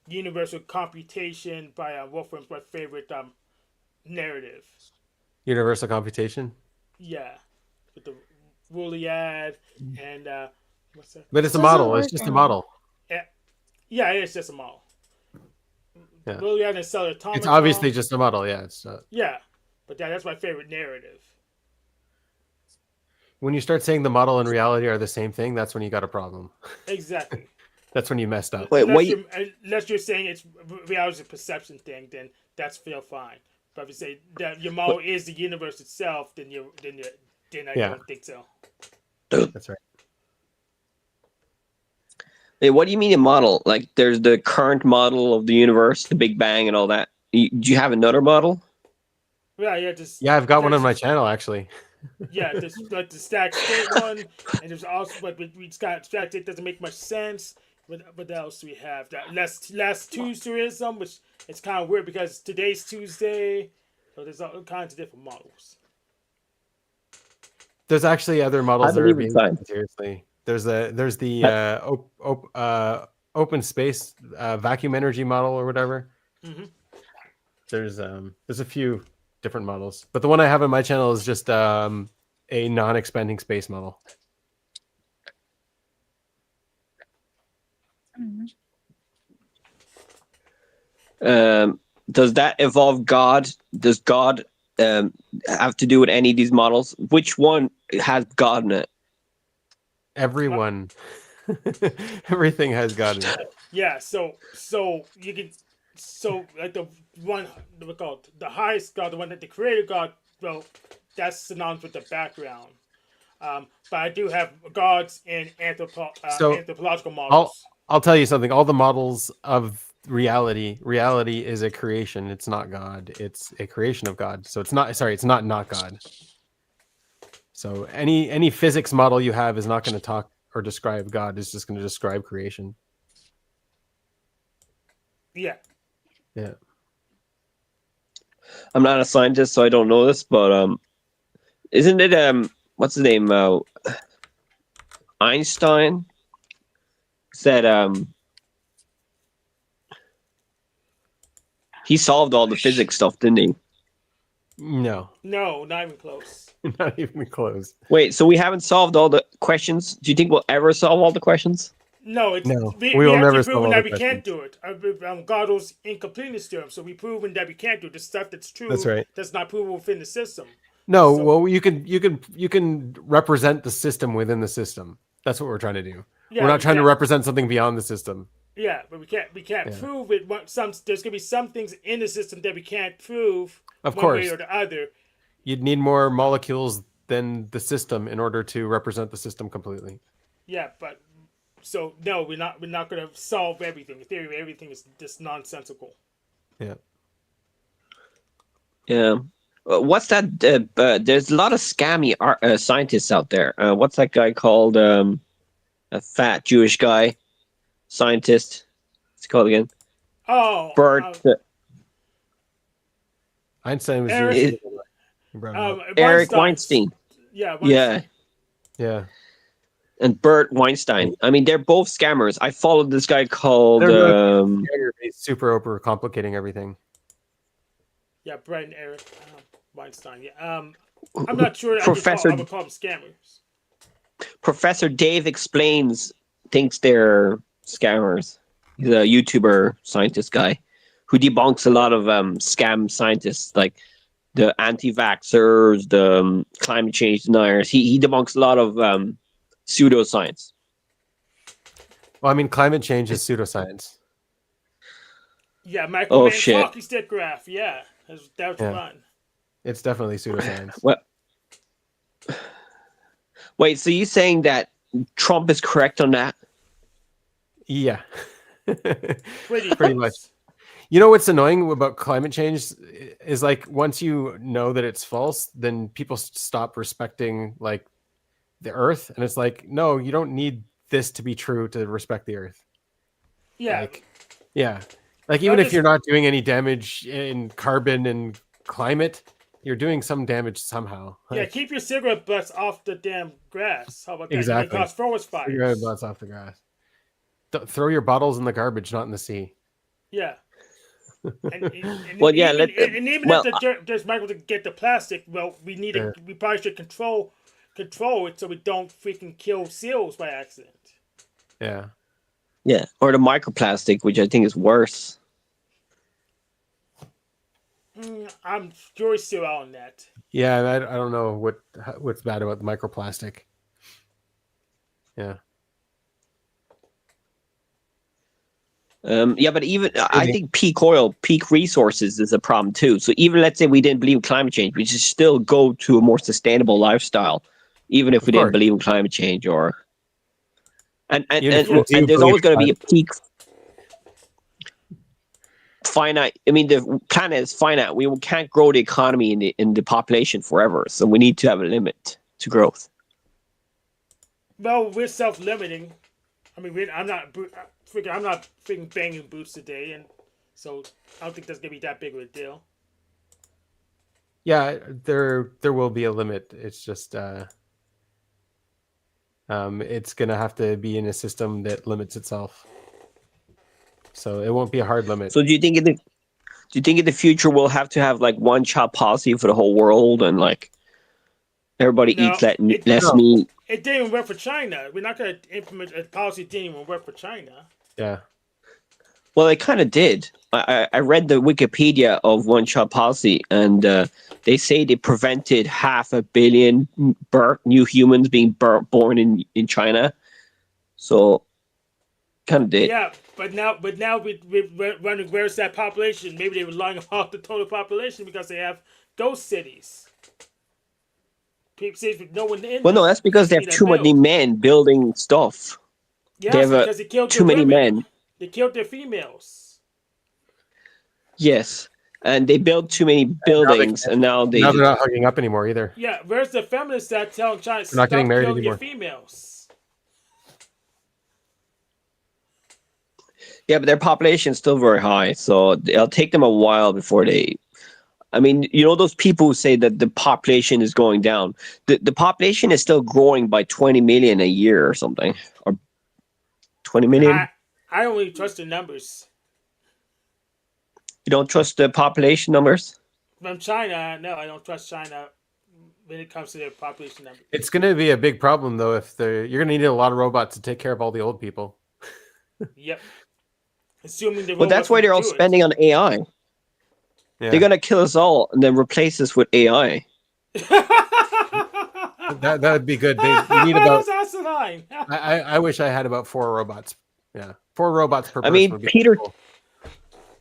Speaker 2: universal computation by Wolfram's my favorite narrative.
Speaker 1: Universal computation?
Speaker 2: Yeah. With the Woolleyad and what's that?
Speaker 1: But it's a model. It's just a model.
Speaker 2: Yeah, it's just a model.
Speaker 1: Yeah.
Speaker 2: Woolleyad and Cellular Automaton.
Speaker 1: It's obviously just a model, yeah.
Speaker 2: Yeah. But that's my favorite narrative.
Speaker 1: When you start saying the model and reality are the same thing, that's when you got a problem.
Speaker 2: Exactly.
Speaker 1: That's when you messed up.
Speaker 2: Unless you're saying it's reality perception thing, then that's still fine. But if you say that your model is the universe itself, then I don't think so.
Speaker 1: That's right.
Speaker 5: Hey, what do you mean a model? Like there's the current model of the universe, the Big Bang and all that. Do you have another model?
Speaker 2: Yeah,
Speaker 1: I've got one on my channel actually.
Speaker 2: Yeah, there's like the stack state one, and there's also but we just got stack state doesn't make much sense. What else do we have? That last Tuesdayism, which it's kind of weird because today's Tuesday, so there's all kinds of different models.
Speaker 1: There's actually other
Speaker 5: I
Speaker 1: models that are
Speaker 5: believe
Speaker 1: being
Speaker 5: it's fine.
Speaker 1: taken seriously. There's the open space vacuum energy model or whatever.
Speaker 2: Mm-hmm.
Speaker 1: There's a few different models, but the one I have on my channel is just a non-expanding space model.
Speaker 5: Does that involve God? Does God have to do with any of these models? Which one has God in it?
Speaker 1: Everyone, everything has God in it.
Speaker 2: Yeah, so you can like the one we call it, the highest God, the one that the creator God. Well, that's synonymous with the background. But I do have gods in
Speaker 1: So,
Speaker 2: anthropological models.
Speaker 1: I'll tell you something. All the models of reality is a creation. It's not God. It's a creation of God. So it's not God. So any physics model you have is not going to talk or describe God. It's just going to describe creation.
Speaker 2: Yeah.
Speaker 1: Yeah.
Speaker 5: I'm not a scientist, so I don't know this, but isn't it what's his name? Einstein said he solved all the physics stuff, didn't he?
Speaker 1: No,
Speaker 2: No, not even close.
Speaker 1: not even close.
Speaker 5: Wait, so we haven't solved all the questions? Do you think we'll ever solve all the questions?
Speaker 2: No, it's
Speaker 1: No,
Speaker 2: we
Speaker 1: we will
Speaker 2: have
Speaker 1: never
Speaker 2: to
Speaker 1: solve
Speaker 2: proven
Speaker 1: all
Speaker 2: that
Speaker 1: the
Speaker 2: we can't do it. Gödel's incompleteness theorem. So we've proven that we can't do it. The stuff that's true
Speaker 1: That's right.
Speaker 2: that's not proven within the system.
Speaker 1: No,
Speaker 2: So-
Speaker 1: well, you can represent the system within the system. That's what we're trying to do.
Speaker 2: Yeah,
Speaker 1: We're not trying to
Speaker 2: yeah.
Speaker 1: represent something beyond the system.
Speaker 2: Yeah, but we can't
Speaker 1: Yeah.
Speaker 2: prove it. There's gonna be some things in the system that we can't prove
Speaker 1: Of
Speaker 2: one way
Speaker 1: course.
Speaker 2: or the other.
Speaker 1: You'd need more molecules than the system in order to represent the system completely.
Speaker 2: Yeah, but so no, we're not gonna solve everything. In theory, everything is just nonsensical.
Speaker 1: Yeah.
Speaker 5: Yeah. What's that? There's a lot of scammy scientists out there. What's that guy called? A fat Jewish guy, scientist. What's he called again?
Speaker 2: Oh,
Speaker 5: Bert.
Speaker 1: Einstein was
Speaker 2: Eric-
Speaker 1: Jewish. You brought it up.
Speaker 5: Eric
Speaker 2: Weinstein.
Speaker 5: Weinstein.
Speaker 2: Yeah,
Speaker 5: Yeah.
Speaker 2: Weinstein.
Speaker 1: Yeah.
Speaker 5: And Bert Weinstein. I mean, they're both scammers. I followed this guy called.
Speaker 1: They're both He's super over complicating everything.
Speaker 2: Yeah, Brett and Eric Weinstein. Yeah. I'm not sure.
Speaker 5: Professor-
Speaker 2: I would call them scammers.
Speaker 5: Professor Dave Explains thinks they're scammers. He's a YouTuber scientist guy who debunks a lot of scam scientists, like the anti-vaxxers, the climate change deniers. He debunks a lot of pseudoscience.
Speaker 1: Well, I mean, climate change is pseudoscience.
Speaker 2: Yeah, Michael
Speaker 5: Oh,
Speaker 2: Mann's
Speaker 5: shit.
Speaker 2: hockey stick graph. Yeah, that was
Speaker 1: Yeah.
Speaker 2: fun.
Speaker 1: It's definitely pseudoscience.
Speaker 5: What? Wait, so you saying that Trump is correct on that?
Speaker 1: Yeah.
Speaker 2: Pretty
Speaker 1: Pretty much. You know what's annoying about climate change is like once you know that it's false, then people stop respecting like the earth, and it's like, no, you don't need this to be true to respect the earth.
Speaker 2: Yeah,
Speaker 1: Like, yeah. Like even
Speaker 2: That
Speaker 1: if
Speaker 2: is-
Speaker 1: you're not doing any damage in carbon and climate, you're doing some damage somehow.
Speaker 2: yeah.
Speaker 1: Like,
Speaker 2: Keep your cigarette butts off the damn grass. How about that?
Speaker 1: Exactly.
Speaker 2: It cause forest
Speaker 1: throw your
Speaker 2: fires.
Speaker 1: butts off the grass. Throw your bottles in the garbage, not in the sea.
Speaker 2: Yeah. And
Speaker 5: Well, yeah,
Speaker 2: even
Speaker 5: well,
Speaker 2: if there's Michael to get the plastic, well, we need
Speaker 1: Yeah.
Speaker 2: we probably should control it so we don't freaking kill seals by accident.
Speaker 1: Yeah.
Speaker 5: Yeah, or the microplastic, which I think is worse.
Speaker 2: I'm sure still out on that.
Speaker 1: Yeah, I don't know what's bad about the microplastic. Yeah.
Speaker 5: Yeah, but even I think peak oil, peak resources is a problem too. So even let's say we didn't believe in climate change, we should still go to a more sustainable lifestyle, even if we didn't
Speaker 1: course.
Speaker 5: believe in climate change. Or and
Speaker 1: Even if we do
Speaker 5: there's
Speaker 1: believe
Speaker 5: always
Speaker 1: in
Speaker 5: going to be a peak. finite. I mean, the planet is finite. We can't grow the economy in the population forever. So we need to have a limit to growth.
Speaker 2: Well, we're self-limiting. I mean, I'm not freaking banging boots today, and so I don't think that's gonna be that big of a deal.
Speaker 1: Yeah, there will be a limit. It's just it's gonna have to be in a system that limits itself. So it won't be a hard limit.
Speaker 5: So do you think in the future we'll have to have like one child policy for the whole world and like everybody
Speaker 2: No,
Speaker 5: eats less
Speaker 2: no.
Speaker 5: meat?
Speaker 2: It didn't even work for China. We're not gonna implement a policy that didn't even work for China.
Speaker 1: Yeah.
Speaker 5: Well, it kind of did. I read the Wikipedia of one child policy, and they say they prevented 500 million new humans being born in China. So, kind of did.
Speaker 2: Yeah, but now we're running. Where's that population? Maybe they were lying about the total population because they have ghost cities. Cities with no one in.
Speaker 5: Well, no, that's because they have too many men building stuff.
Speaker 2: Yes,
Speaker 5: they have
Speaker 2: because they killed
Speaker 5: too many
Speaker 2: women.
Speaker 5: men.
Speaker 2: They killed their females.
Speaker 5: Yes, and they built too many buildings, and now
Speaker 1: they're not hugging up anymore either.
Speaker 2: Yeah, where's the feminists that telling China
Speaker 1: They're not getting married
Speaker 2: killing
Speaker 1: anymore.
Speaker 2: your females?
Speaker 5: Yeah, but their population is still very high, so it'll take them a while before they. I mean, you know those people who say that the population is going down. The population is still growing by 20 million a year or something, or 20 million.
Speaker 2: I only trust the numbers.
Speaker 5: You don't trust the population numbers?
Speaker 2: From China, no, I don't trust China when it comes to their population numbers.
Speaker 1: It's going to be a big problem though if you're going to need a lot of robots to take care of all the old people.
Speaker 2: Yep. Assuming the
Speaker 5: Well, that's why they're all spending on AI.
Speaker 1: Yeah.
Speaker 5: They're gonna kill us all and then replace us with AI.
Speaker 1: That would be good. You need about.
Speaker 2: That's the line.
Speaker 1: I wish I had about 4 robots. Yeah, 4 robots per person.
Speaker 5: I mean,
Speaker 1: would be cool.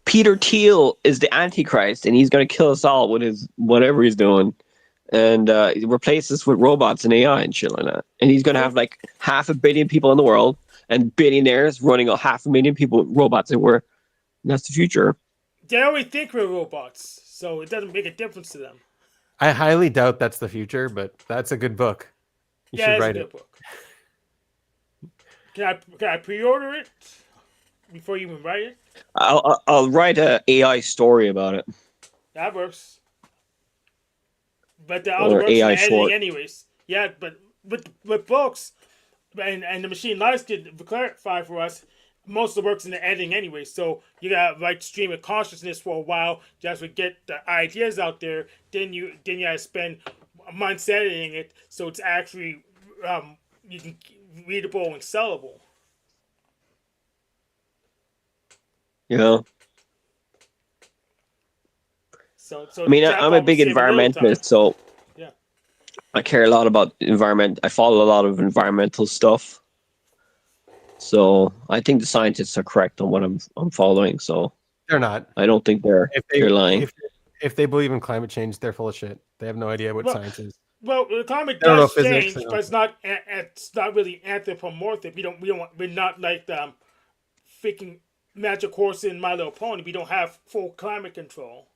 Speaker 5: Peter Thiel is the Antichrist, and he's gonna kill us all with his whatever he's doing, and replace us with robots and AI and shit like that. And he's gonna have like 500 million people in the world and billionaires running 500,000 people with robots. And that's the future.
Speaker 2: They already think we're robots, so it doesn't make a difference to them.
Speaker 1: I highly doubt that's the future, but that's a good book. You should write it.
Speaker 2: Book. Can I pre-order it before you even write it?
Speaker 5: I'll write an AI story about it.
Speaker 2: That works. But the other works
Speaker 5: AI
Speaker 2: in editing
Speaker 5: short.
Speaker 2: anyways. Yeah, but with books, and the machine lives did clarify for us. Most of the work's in the editing anyway, so you gotta like stream of consciousness for a while just to get the ideas out there. Then you gotta spend months editing it, so it's actually you can readable and sellable.
Speaker 5: Yeah.
Speaker 2: So
Speaker 5: I mean, I'm a big environmentalist, so
Speaker 2: yeah,
Speaker 5: I care a lot about environment. I follow a lot of environmental stuff. So I think the scientists are correct on what I'm following. So
Speaker 1: they're not.
Speaker 5: I don't think they're lying.
Speaker 1: If they believe in climate change, they're full of shit. They have no idea what science is.
Speaker 2: Well, the climate does change, but it's not really anthropomorphic. We're not like the freaking Magic Horse in My Little Pony. We don't have full climate control.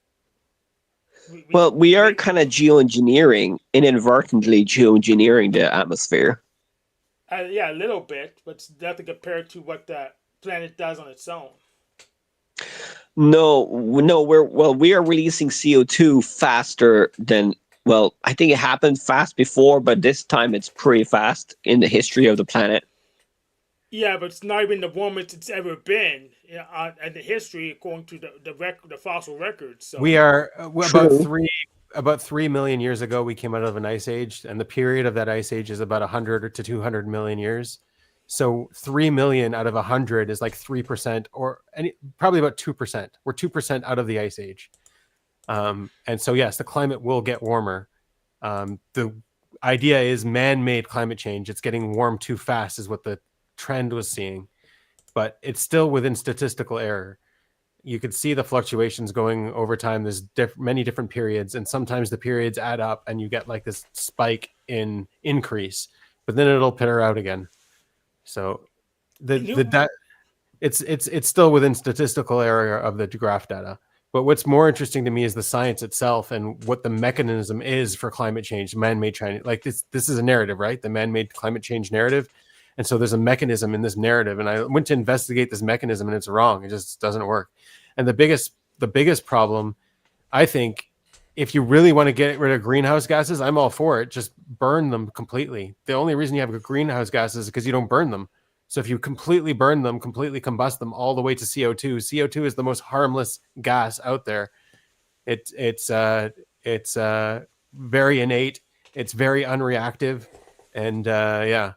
Speaker 5: We are kind of inadvertently geoengineering the atmosphere.
Speaker 2: Yeah, a little bit, but it's nothing compared to what the planet does on its own.
Speaker 5: No, we are releasing CO2 faster than. Well, I think it happened fast before, but this time it's pretty fast in the history of the planet.
Speaker 2: Yeah, but it's not even the warmest it's ever been in the history, according to the fossil records. So
Speaker 1: we are about 3 million years ago. We came out of an ice age, and the period of that ice age is about 100 to 200 million years. So 3 million out of 100 is like 3%, or probably about 2%. We're 2% out of the ice age. And so, yes, the climate will get warmer. The idea is man-made climate change. It's getting warm too fast is what the trend was seeing, but it's still within statistical error. You could see the fluctuations going over time. There's many different periods, and sometimes the periods add up and you get like this spike in increase, but then it'll peter out again. So it's still within statistical area of the graph data. But what's more interesting to me is the science itself and what the mechanism is for climate change, man-made China. Like this is a narrative, right? The man-made climate change narrative. And so there's a mechanism in this narrative. And I went to investigate this mechanism and it's wrong. It just doesn't work. And the biggest problem, I think, if you really want to get rid of greenhouse gases, I'm all for it. Just burn them completely. The only reason you have greenhouse gases is because you don't burn them. So if you completely burn them, completely combust them all the way to CO2, CO2 is the most harmless gas out there. It's very innate. It's very unreactive, and yeah.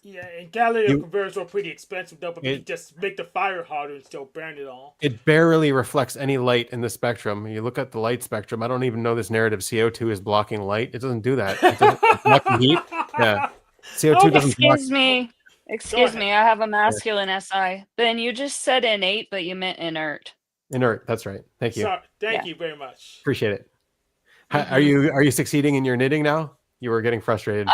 Speaker 2: Yeah, and catalytic converters are pretty expensive though, but you just make the fire hotter and still burn it all.
Speaker 1: It barely reflects any light in the spectrum. You look at the light spectrum. I don't even know this narrative. CO2 is blocking light. It doesn't do that. It doesn't block heat. Yeah, CO2 doesn't.
Speaker 3: Excuse me. I have a masculine SI. Ben, you just said innate, but you meant inert.
Speaker 1: Inert. That's right. Thank you.
Speaker 2: Sorry, thank you very much.
Speaker 1: Appreciate it. Are you succeeding in your knitting now? You were getting frustrated.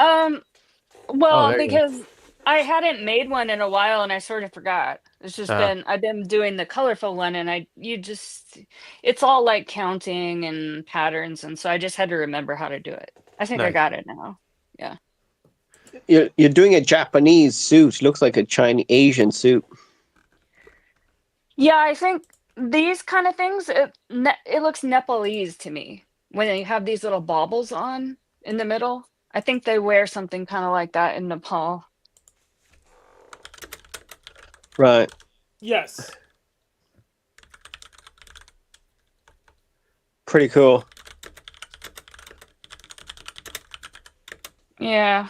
Speaker 3: Well, because I hadn't made one in a while and I sort of forgot. It's just I've been doing the colorful one and it's all like counting and patterns. And so I just had to remember how to do it. I think I got it now. Yeah.
Speaker 5: You're doing a Japanese suit. Looks like a Chinese Asian suit.
Speaker 3: Yeah, I think these kind of things, it looks Nepalese to me when they have these little baubles on in the middle. I think they wear something kind of like that in Nepal.
Speaker 5: Right.
Speaker 2: Yes.
Speaker 5: Pretty cool.
Speaker 3: Yeah.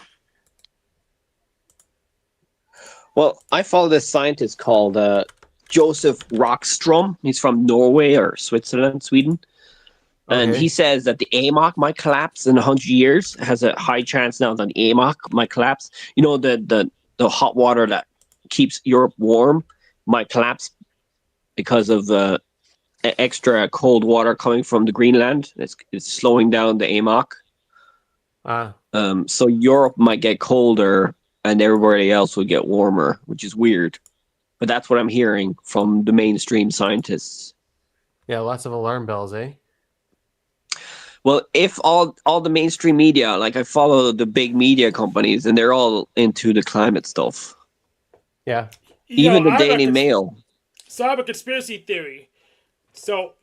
Speaker 5: Well, I follow this scientist called Joseph Rockstrom. He's from Norway or Sweden. And he says that the AMOC might collapse in 100 years. It has a high chance now that the AMOC might collapse. You know, the hot water that keeps Europe warm might collapse because of extra cold water coming from the Greenland. It's slowing down the AMOC. So Europe might get colder and everybody else would get warmer, which is weird. But that's what I'm hearing from the mainstream scientists.
Speaker 1: Yeah, lots of alarm bells, eh?
Speaker 5: Well, if all the mainstream media, like I follow the big media companies, and they're all into the climate stuff.
Speaker 1: Yeah.
Speaker 5: Even the Daily Mail.
Speaker 2: So I have a conspiracy theory. So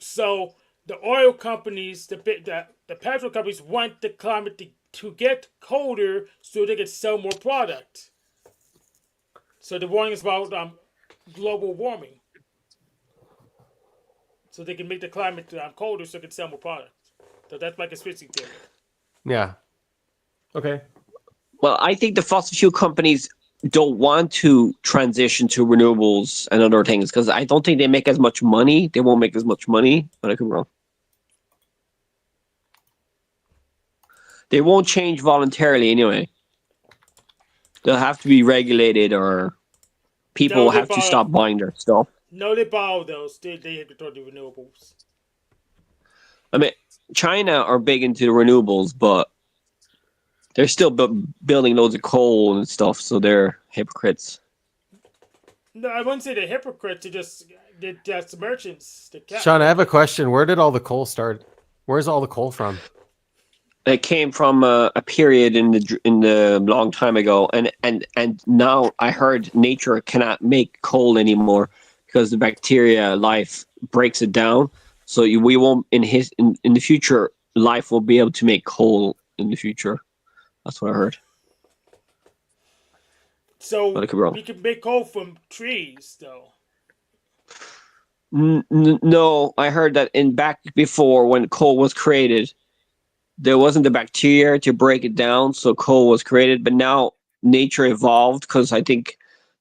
Speaker 2: the oil companies, the petrol companies want the climate to get colder so they can sell more product. So the warning is about global warming. So they can make the climate colder so they can sell more product. So that's my conspiracy theory.
Speaker 1: Yeah. Okay.
Speaker 5: Well, I think the fossil fuel companies don't want to transition to renewables and other things because I don't think they make as much money. They won't make as much money, but I could be wrong. They won't change voluntarily anyway. They'll have to be regulated or people will have to stop buying their stuff.
Speaker 2: No, they borrow those. They have to throw the renewables.
Speaker 5: I mean, China are big into the renewables, but they're still building loads of coal and stuff, so they're hypocrites.
Speaker 2: No, I wouldn't say they're hypocrites. They're just merchants.
Speaker 1: Sean, I have a question. Where did all the coal start? Where's all the coal from?
Speaker 5: It came from a period in the long time ago, and now I heard nature cannot make coal anymore because the bacteria life breaks it down. So we won't in the future life will be able to make coal in the future. That's what I heard.
Speaker 2: So we can make coal from trees, though.
Speaker 5: No, I heard that back before when coal was created, there wasn't the bacteria to break it down, so coal was created. But now nature evolved because I think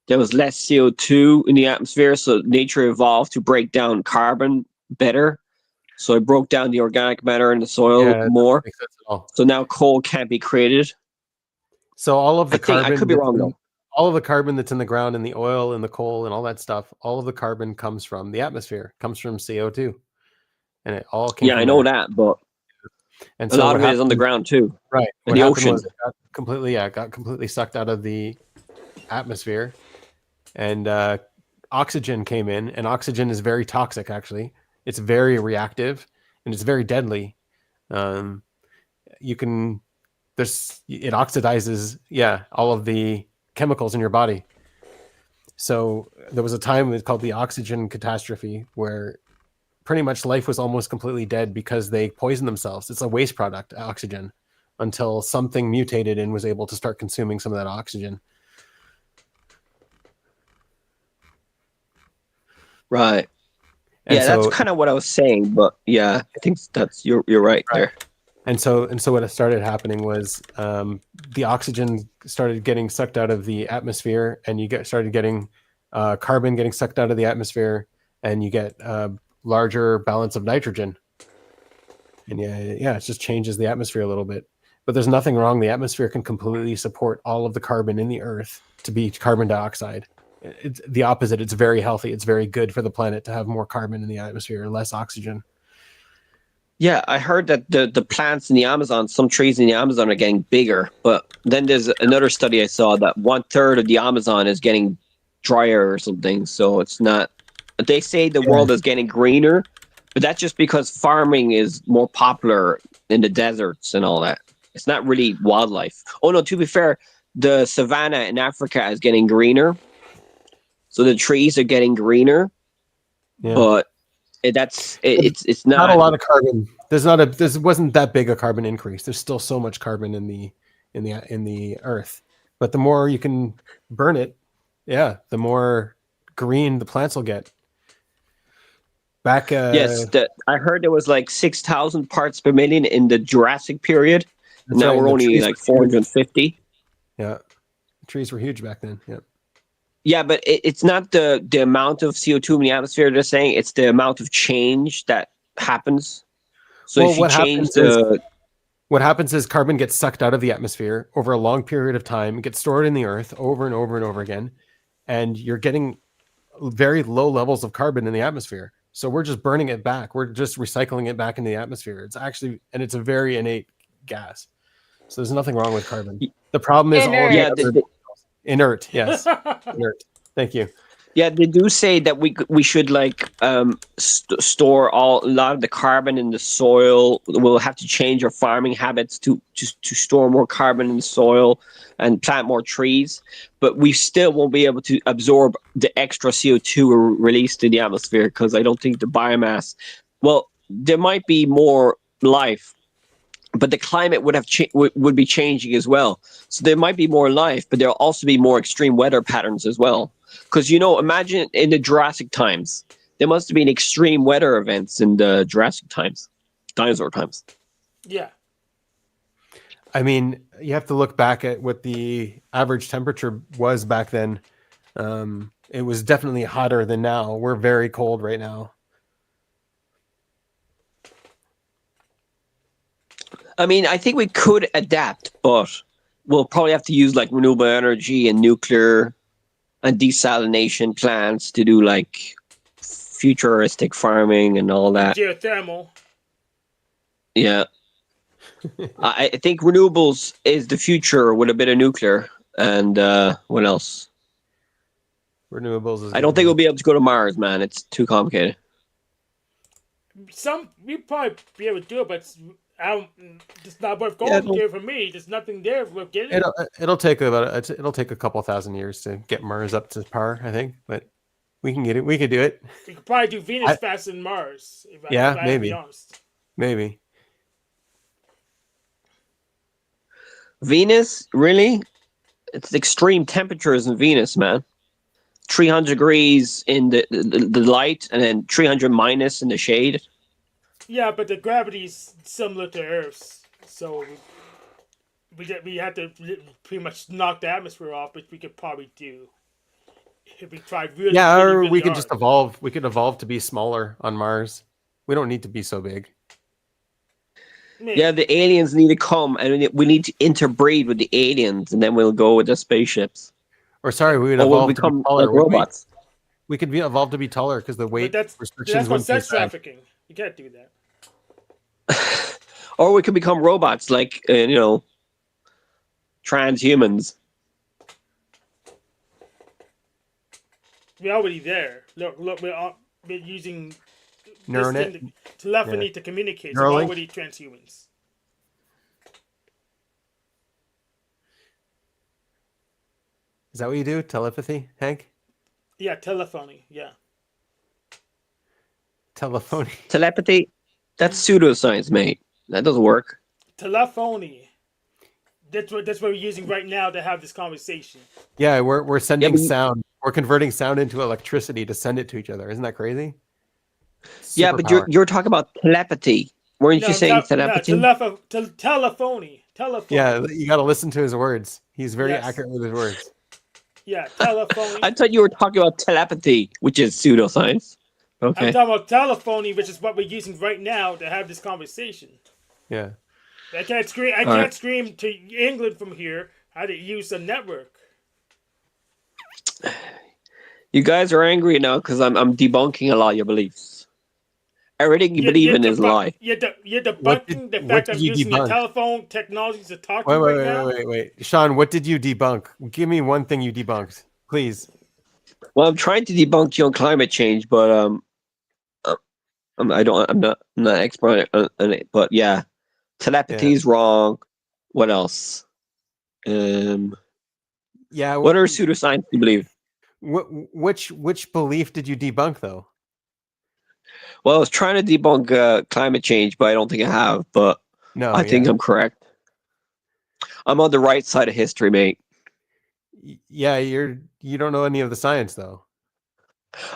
Speaker 5: there was less CO2 in the atmosphere, so nature evolved to break down carbon better. So it broke down the organic matter in the soil more. So now coal can't be created.
Speaker 1: So all of the carbon,
Speaker 5: I could be wrong though.
Speaker 1: All of the carbon that's in the ground and the oil and the coal and all that stuff, all of the carbon comes from the atmosphere, comes from CO2. And it all came from
Speaker 5: I know that, but a lot of it is on the ground too.
Speaker 1: Right.
Speaker 5: In the ocean.
Speaker 1: It got completely sucked out of the atmosphere and oxygen came in, and oxygen is very toxic. Actually, it's very reactive and it's very deadly. You can it oxidizes, all of the chemicals in your body. So there was a time it was called the oxygen catastrophe where pretty much life was almost completely dead because they poisoned themselves. It's a waste product, oxygen, until something mutated and was able to start consuming some of that oxygen.
Speaker 5: Right.
Speaker 1: And
Speaker 5: yeah,
Speaker 1: so,
Speaker 5: that's kind of what I was saying, but yeah, I think that's you're right there.
Speaker 1: And so what started happening was the oxygen started getting sucked out of the atmosphere, and you started getting carbon getting sucked out of the atmosphere, and you get larger balance of nitrogen. And it just changes the atmosphere a little bit. But there's nothing wrong. The atmosphere can completely support all of the carbon in the earth to be carbon dioxide. It's the opposite. It's very healthy. It's very good for the planet to have more carbon in the atmosphere, less oxygen.
Speaker 5: Yeah, I heard that the plants in the Amazon, some trees in the Amazon are getting bigger, but then there's another study I saw that 1/3 of the Amazon is getting drier or something. So it's not. They say the world is getting greener, but that's just because farming is more popular in the deserts and all that. It's not really wildlife. Oh no, to be fair, the savanna in Africa is getting greener, so the trees are getting greener, but it's not
Speaker 1: a lot of carbon. There wasn't that big a carbon increase. There's still so much carbon in the earth, but the more you can burn it, the more green the plants will get.
Speaker 5: Yes, I heard there was like 6,000 parts per million in the Jurassic period. Now we're only like 450.
Speaker 1: Yeah, the trees were huge back then. Yeah.
Speaker 5: Yeah, but it's not the amount of CO2 in the atmosphere they're saying, it's the amount of change that happens. So if you change
Speaker 1: what happens is carbon gets sucked out of the atmosphere over a long period of time, it gets stored in the earth over and over and over again, and you're getting very low levels of carbon in the atmosphere. So we're just burning it back. We're just recycling it back into the atmosphere. It's actually, and it's a very innate gas. So there's nothing wrong with carbon. The problem is inert. Yes. Inert. Thank you.
Speaker 5: Yeah, they do say that we should like store a lot of the carbon in the soil. We'll have to change our farming habits to store more carbon in the soil and plant more trees. But we still won't be able to absorb the extra CO2 released in the atmosphere because I don't think the biomass. Well, there might be more life, but the climate would be changing as well. So there might be more life, but there'll also be more extreme weather patterns as well. Because, imagine in the Jurassic times, there must have been extreme weather events in the Jurassic times, dinosaur times.
Speaker 2: Yeah.
Speaker 1: I mean, you have to look back at what the average temperature was back then. It was definitely hotter than now. We're very cold right now.
Speaker 5: I mean, I think we could adapt, but we'll probably have to use like renewable energy and nuclear and desalination plants to do like futuristic farming and all that.
Speaker 2: Geothermal.
Speaker 5: Yeah. I think renewables is the future with a bit of nuclear. And what else?
Speaker 1: Renewables is
Speaker 5: I don't think we'll be able to go to Mars, man. It's too complicated.
Speaker 2: We probably be able to do it, but it's not worth going there for me. There's nothing there worth getting.
Speaker 1: It'll take a couple thousand years to get Mars up to par, I think, but we can get it. We could do it.
Speaker 2: We could probably do Venus faster than Mars. If I have to be honest.
Speaker 1: Maybe.
Speaker 5: Venus, really? It's extreme temperatures in Venus, man. 300 degrees in the light, and then 300 minus in the shade.
Speaker 2: Yeah, but the gravity is similar to Earth's, so we have to pretty much knock the atmosphere off, which we could probably do if we tried really.
Speaker 1: Yeah,
Speaker 2: really,
Speaker 1: or
Speaker 2: really
Speaker 1: we could
Speaker 2: hard.
Speaker 1: just evolve. We could evolve to be smaller on Mars. We don't need to be so big.
Speaker 2: Maybe.
Speaker 5: Yeah, the aliens need to come, and we need to interbreed with the aliens, and then we'll go with the spaceships.
Speaker 1: Or sorry, we would
Speaker 5: Or we'll
Speaker 1: evolve to
Speaker 5: become
Speaker 1: be taller.
Speaker 5: like robots.
Speaker 1: We could evolve to be taller because the weight
Speaker 2: But
Speaker 1: restrictions
Speaker 2: that's
Speaker 1: wouldn't
Speaker 2: called
Speaker 1: be
Speaker 2: sex
Speaker 1: as bad.
Speaker 2: trafficking. You can't do that.
Speaker 5: Or we could become robots, like transhumans.
Speaker 2: we're already there. Look, we're using
Speaker 1: Neural
Speaker 2: this
Speaker 1: net.
Speaker 2: thing telephony
Speaker 1: Yeah.
Speaker 2: to communicate. So we're
Speaker 1: Neuralink?
Speaker 2: already transhumans.
Speaker 1: Is that what you do? Telepathy, Hank?
Speaker 2: Yeah, telephony. Yeah.
Speaker 1: Telephony.
Speaker 5: Telepathy, that's pseudoscience, mate. That doesn't work.
Speaker 2: Telephony. That's what we're using right now to have this conversation.
Speaker 1: Yeah, we're sending
Speaker 5: but
Speaker 1: sound. We're converting sound into electricity to send it to each other. Isn't that crazy?
Speaker 5: Yeah, but
Speaker 1: Superpower.
Speaker 5: you're talking about telepathy. Weren't you saying telepathy?
Speaker 2: Telephony. Telephony.
Speaker 1: Yeah, you got to listen to his words. He's very
Speaker 2: Yes.
Speaker 1: accurate with his words.
Speaker 2: Yeah, telephony.
Speaker 5: I thought you were talking about telepathy, which is pseudoscience.
Speaker 2: I'm
Speaker 5: Okay.
Speaker 2: talking about telephony, which is what we're using right now to have this conversation.
Speaker 1: Yeah.
Speaker 2: I can't scream. I
Speaker 5: All
Speaker 2: can't
Speaker 5: right.
Speaker 2: scream to England from here. I had to use the network.
Speaker 5: You guys are angry now because I'm debunking a lot of your beliefs. Everything you believe in is a lie.
Speaker 2: You're
Speaker 1: What
Speaker 2: debunking
Speaker 1: did-
Speaker 2: the
Speaker 1: what
Speaker 2: fact that
Speaker 1: did
Speaker 2: I'm
Speaker 1: you
Speaker 2: using the
Speaker 1: debunk?
Speaker 2: telephone technology to talk to
Speaker 1: Wait,
Speaker 2: you
Speaker 1: wait,
Speaker 2: right
Speaker 1: wait,
Speaker 2: now.
Speaker 1: wait. Sean, what did you debunk? Give me one thing you debunked, please.
Speaker 5: Well, I'm trying to debunk you on climate change, but I'm not an expert on it. But yeah, telepathy is wrong. What else?
Speaker 1: Yeah.
Speaker 5: What are pseudoscience do you believe?
Speaker 1: Which belief did you debunk though?
Speaker 5: Well, I was trying to debunk climate change, but I don't think I have. But
Speaker 1: No.
Speaker 5: I think I'm correct. I'm on the right side of history, mate.
Speaker 1: Yeah, you don't know any of the science though.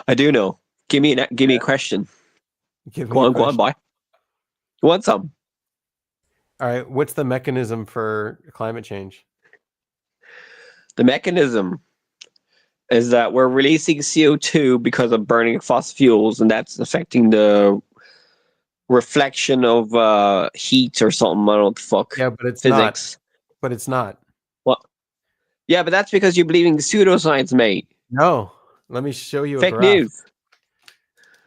Speaker 5: I do know. Give me a question.
Speaker 1: Give me
Speaker 5: Go
Speaker 1: a
Speaker 5: on,
Speaker 1: question.
Speaker 5: boy. You want some?
Speaker 1: All right. What's the mechanism for climate change?
Speaker 5: The mechanism is that we're releasing CO2 because of burning fossil fuels, and that's affecting the reflection of heat or something. I don't know what the fuck.
Speaker 1: Yeah, but it's
Speaker 5: Physics.
Speaker 1: not. But it's not.
Speaker 5: What? Yeah, but that's because you're believing pseudoscience, mate.
Speaker 1: No. Let me show you a
Speaker 5: Fake
Speaker 1: graph.
Speaker 5: news.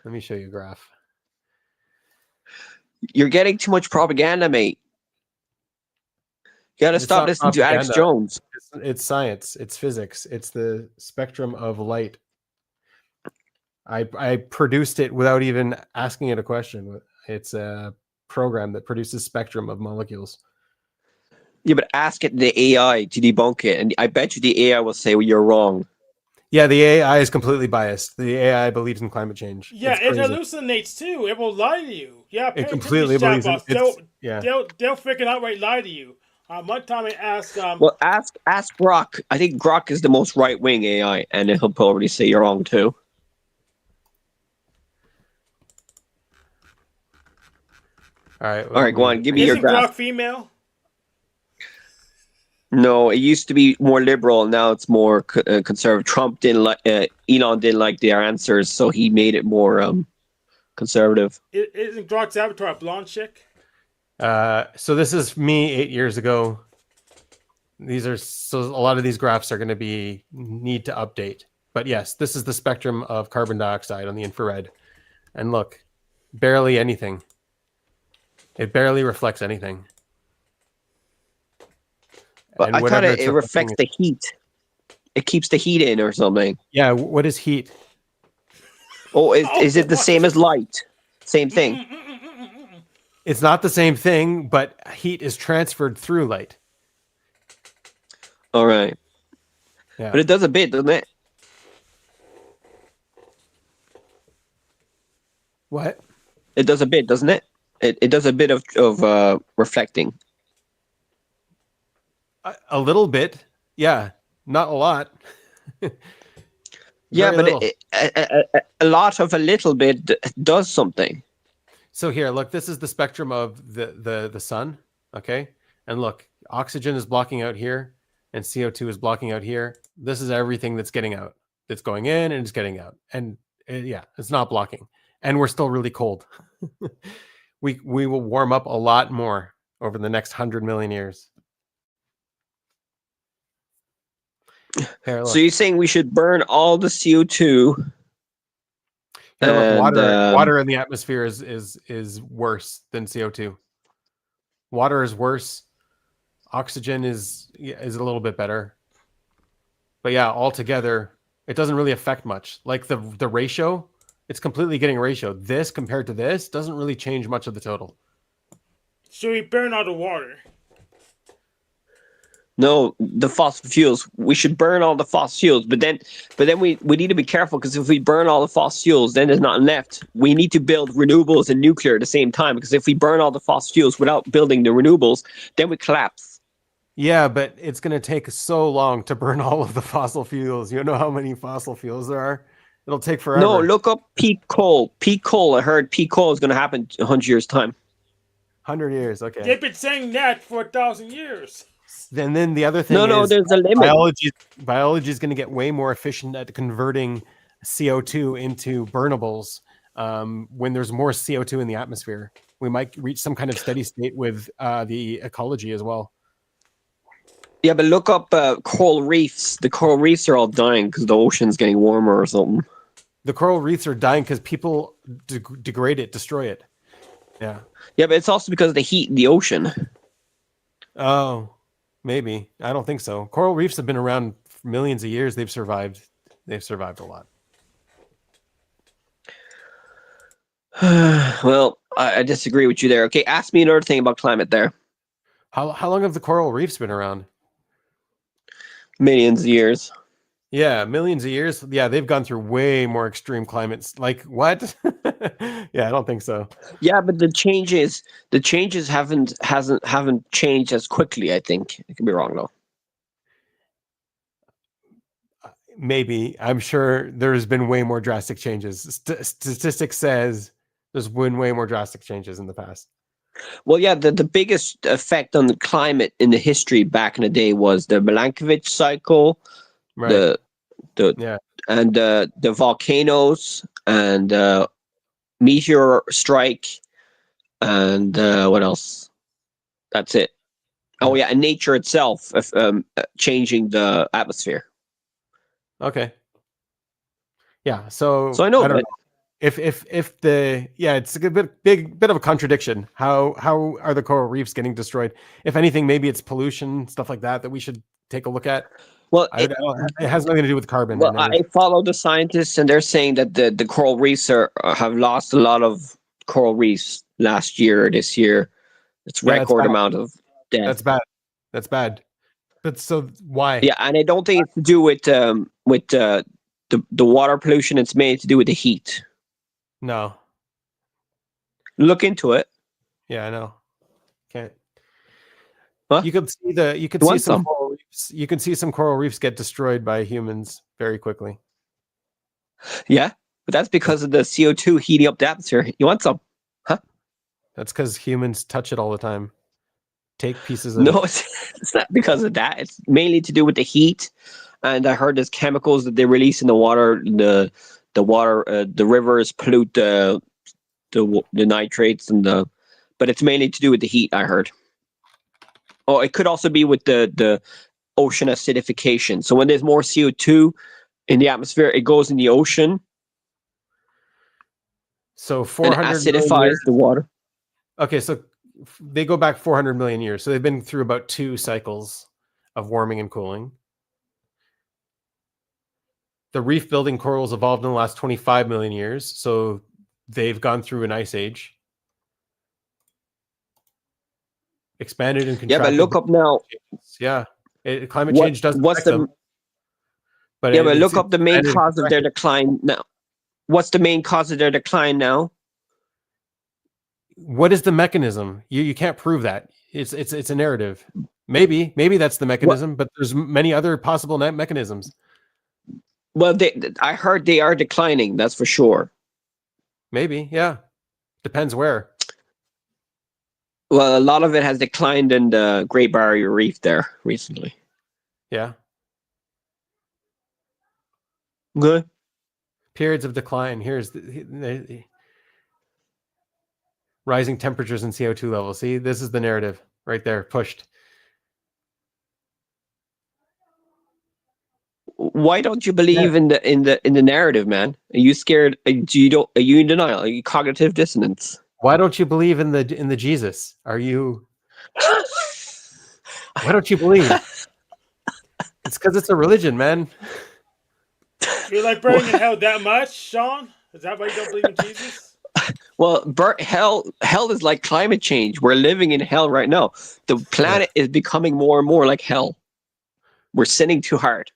Speaker 1: Let me show you a graph.
Speaker 5: You're getting too much propaganda, mate. You gotta
Speaker 1: It's
Speaker 5: stop
Speaker 1: not
Speaker 5: listening to Alex
Speaker 1: propaganda.
Speaker 5: Jones.
Speaker 1: It's science. It's physics. It's the spectrum of light. I produced it without even asking it a question. It's a program that produces spectrum of molecules.
Speaker 5: Yeah, but ask it the AI to debunk it, and I bet you the AI will say, well, you're wrong.
Speaker 1: Yeah, the AI is completely biased. The AI believes in climate change.
Speaker 2: Yeah,
Speaker 1: It's
Speaker 2: it
Speaker 1: crazy.
Speaker 2: hallucinates too. It will lie to you. Yeah, pay
Speaker 1: It
Speaker 2: attention to
Speaker 1: completely
Speaker 2: these
Speaker 1: believes in
Speaker 2: chatbots.
Speaker 1: it's, yeah.
Speaker 2: They'll freaking outright lie to you. One time I asked
Speaker 5: Well, ask Grok. I think Grok is the most right wing AI, and he'll probably say you're wrong too.
Speaker 1: All right.
Speaker 5: All right, go on. Give me your
Speaker 2: isn't
Speaker 5: graph.
Speaker 2: Grok female?
Speaker 5: No, it used to be more liberal. Now it's more conservative. Trump didn't like Elon didn't like their answers, so he made it more conservative.
Speaker 2: Isn't Grok's avatar a blonde chick?
Speaker 1: So this is me 8 years ago. So a lot of these graphs are going to need to update. But yes, this is the spectrum of carbon dioxide on the infrared. And look, barely anything. It barely reflects anything.
Speaker 5: But
Speaker 1: And
Speaker 5: I thought
Speaker 1: whatever
Speaker 5: it
Speaker 1: it's
Speaker 5: reflects the heat. It keeps the heat in or something.
Speaker 1: Yeah, what is heat?
Speaker 5: Oh, is it the same as light? Same thing.
Speaker 1: It's not the same thing, but heat is transferred through light.
Speaker 5: All right.
Speaker 1: Yeah.
Speaker 5: But it does a bit, doesn't it?
Speaker 1: What?
Speaker 5: It does a bit, doesn't it? It does a bit of reflecting.
Speaker 1: A little bit. Yeah. Not a lot.
Speaker 5: Yeah,
Speaker 1: Very
Speaker 5: but
Speaker 1: little.
Speaker 5: a lot of a little bit does something.
Speaker 1: So here, look, this is the spectrum of the sun, okay? And look, oxygen is blocking out here, and CO2 is blocking out here. This is everything that's getting out. It's going in and it's getting out. And yeah, it's not blocking. And we're still really cold. We will warm up a lot more over the next 100 million years. Here,
Speaker 5: So you're saying we should burn all the CO2?
Speaker 1: Here, look,
Speaker 5: And,
Speaker 1: water in the atmosphere is worse than CO2. Water is worse. Oxygen is a little bit better. But yeah, altogether, It doesn't really affect much. Like the ratio, it's completely getting ratio. This compared to this doesn't really change much of the total.
Speaker 2: So we burn all the water.
Speaker 5: No, the fossil fuels. We should burn all the fossil fuels, but then we need to be careful because if we burn all the fossil fuels, then there's nothing left. We need to build renewables and nuclear at the same time because if we burn all the fossil fuels without building the renewables, then we collapse.
Speaker 1: Yeah, but it's going to take so long to burn all of the fossil fuels. You know how many fossil fuels there are? It'll take forever.
Speaker 5: No, look up peak coal. Peak coal. I heard peak coal is going to happen in 100 years' time.
Speaker 1: 100 years, okay.
Speaker 2: They've been saying that for 1,000 years.
Speaker 1: And then the other thing
Speaker 5: No,
Speaker 1: is
Speaker 5: there's a limit.
Speaker 1: biology is going to get way more efficient at converting CO2 into burnables when there's more CO2 in the atmosphere. We might reach some kind of steady state with the ecology as well.
Speaker 5: Yeah, but look up coral reefs. The coral reefs are all dying because the ocean's getting warmer or something.
Speaker 1: The coral reefs are dying because people degrade it, destroy it. Yeah.
Speaker 5: Yeah, but it's also because of the heat in the ocean.
Speaker 1: Oh, maybe. I don't think so. Coral reefs have been around for millions of years. They've survived. They've survived a lot.
Speaker 5: Well, I disagree with you there. Okay, ask me another thing about climate there.
Speaker 1: How long have the coral reefs been around?
Speaker 5: Millions of years.
Speaker 1: Yeah, millions of years. Yeah, they've gone through way more extreme climates. Like what? Yeah, I don't think so.
Speaker 5: Yeah, but the changes haven't changed as quickly. I think I could be wrong though.
Speaker 1: Maybe. I'm sure there's been way more drastic changes. Statistics says there's been way more drastic changes in the past.
Speaker 5: Well, yeah, the biggest effect on the climate in the history back in the day was the Milankovitch cycle,
Speaker 1: Right.
Speaker 5: the volcanoes and meteor strike, and what else? That's it. Oh yeah, and nature itself changing the atmosphere.
Speaker 1: Okay. Yeah. So
Speaker 5: I know
Speaker 1: don't
Speaker 5: that.
Speaker 1: know. If the it's a big bit of a contradiction. How are the coral reefs getting destroyed? If anything, maybe it's pollution, stuff like that we should take a look at.
Speaker 5: Well,
Speaker 1: it has nothing to do with carbon.
Speaker 5: Well, I follow the scientists, and they're saying that the coral reefs have lost a lot of coral reefs last year or this year. It's record amount of death.
Speaker 1: That's bad. That's bad. But so why?
Speaker 5: Yeah, and I don't think it's to do with the water pollution. It's mainly to do with the heat.
Speaker 1: No.
Speaker 5: Look into it.
Speaker 1: Yeah, I know. Can't.
Speaker 5: What?
Speaker 1: You could see some coral reefs. You can see some coral reefs get destroyed by humans very quickly.
Speaker 5: Yeah, but that's because of the CO2 heating up the atmosphere. You want some? Huh?
Speaker 1: That's because humans touch it all the time. Take pieces of
Speaker 5: No, it's not because of that. It's mainly to do with the heat. And I heard there's chemicals that they release in the water. The rivers pollute the nitrates but it's mainly to do with the heat. I heard. Oh, it could also be with the ocean acidification. So when there's more CO2 in the atmosphere, it goes in the ocean.
Speaker 1: So 400
Speaker 5: and acidifies the water.
Speaker 1: Okay, so they go back 400 million years. So they've been through about 2 cycles of warming and cooling. The reef building corals evolved in the last 25 million years. So they've gone through an ice age. Expanded and contracted.
Speaker 5: Yeah, but look up now.
Speaker 1: Yeah, climate change doesn't affect them.
Speaker 5: But look up the main cause of their decline now. What's the main cause of their decline now?
Speaker 1: What is the mechanism? You can't prove that. It's a narrative. Maybe that's the mechanism, but there's many other possible mechanisms.
Speaker 5: Well, I heard they are declining. That's for sure.
Speaker 1: Maybe, yeah. Depends where.
Speaker 5: Well, a lot of it has declined in the Great Barrier Reef there recently.
Speaker 1: Yeah.
Speaker 5: Good.
Speaker 1: Periods of decline. Here's the rising temperatures and CO2 levels. See, this is the narrative right there, pushed.
Speaker 5: Why don't you believe in the narrative, man? Are you scared? Are you in denial? Are you cognitive dissonance?
Speaker 1: Why don't you believe in the Jesus? Are you? Why don't you believe? It's because it's a religion, man.
Speaker 2: You like burning in hell that much, Sean? Is that why you don't believe in Jesus?
Speaker 5: Well, hell is like climate change. We're living in hell right now. The planet is becoming more and more like hell. We're sinning too hard.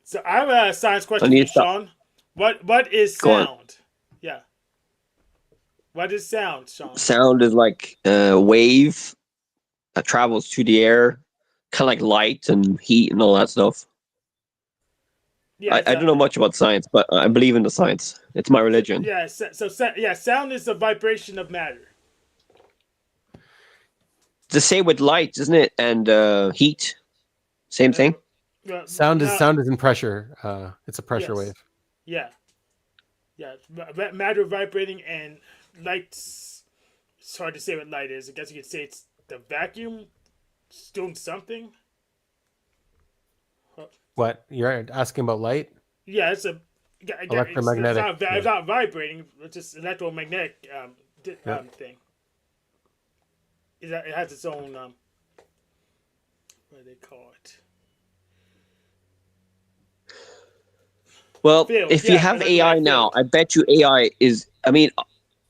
Speaker 2: So I have a science question for
Speaker 5: need
Speaker 2: you,
Speaker 5: to stop.
Speaker 2: Sean. What is
Speaker 5: Go on.
Speaker 2: sound? Yeah. What is sound, Sean?
Speaker 5: Sound is like a wave that travels through the air, kind of like light and heat and all that stuff.
Speaker 2: Yeah,
Speaker 5: I don't know much about science, but I believe in the science. It's my religion.
Speaker 2: Yeah, sound is the vibration of matter.
Speaker 5: The same with light, isn't it? And heat, same thing.
Speaker 1: Sound is in pressure. It's a pressure wave.
Speaker 2: Yeah. Matter vibrating and light's. It's hard to say what light is. I guess you could say it's the vacuum doing something.
Speaker 1: What? You're asking about light?
Speaker 2: Yeah, it's a
Speaker 1: electromagnetic.
Speaker 2: It's not vibrating. It's just electromagnetic thing. It has its own what do they call it?
Speaker 5: Well,
Speaker 2: Field.
Speaker 5: if you have AI now, I bet you AI is. I mean,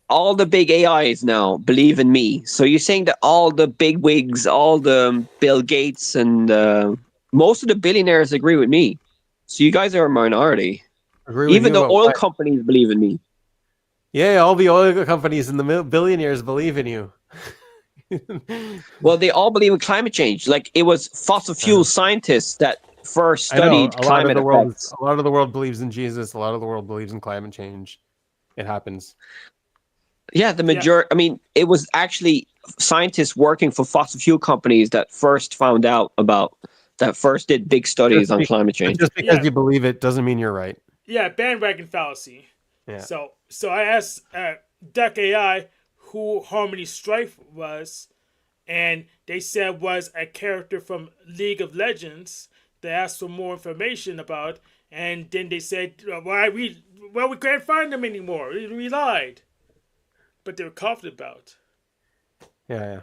Speaker 5: all the big AIs now believe in me. So you're saying that all the big wigs, all the Bill Gates, and most of the billionaires agree with me. So you guys are a minority. Even the oil companies believe in me.
Speaker 1: Yeah, all the oil companies and the billionaires believe in you.
Speaker 5: Well, they all believe in climate change. Like it was fossil fuel scientists that first studied climate effects.
Speaker 1: A lot of the world believes in Jesus. A lot of the world believes in climate change. It happens.
Speaker 5: Yeah, the majority. I mean, it was actually scientists working for fossil fuel companies that first found out about that. First did big studies on climate change.
Speaker 1: Just because you believe it doesn't mean you're right.
Speaker 2: Yeah, bandwagon fallacy.
Speaker 1: Yeah.
Speaker 2: So I asked Duck AI who Harmony Strife was, and they said was a character from League of Legends. They asked for more information about, and then they said, we can't find them anymore. We lied, but they were confident about.
Speaker 1: Yeah.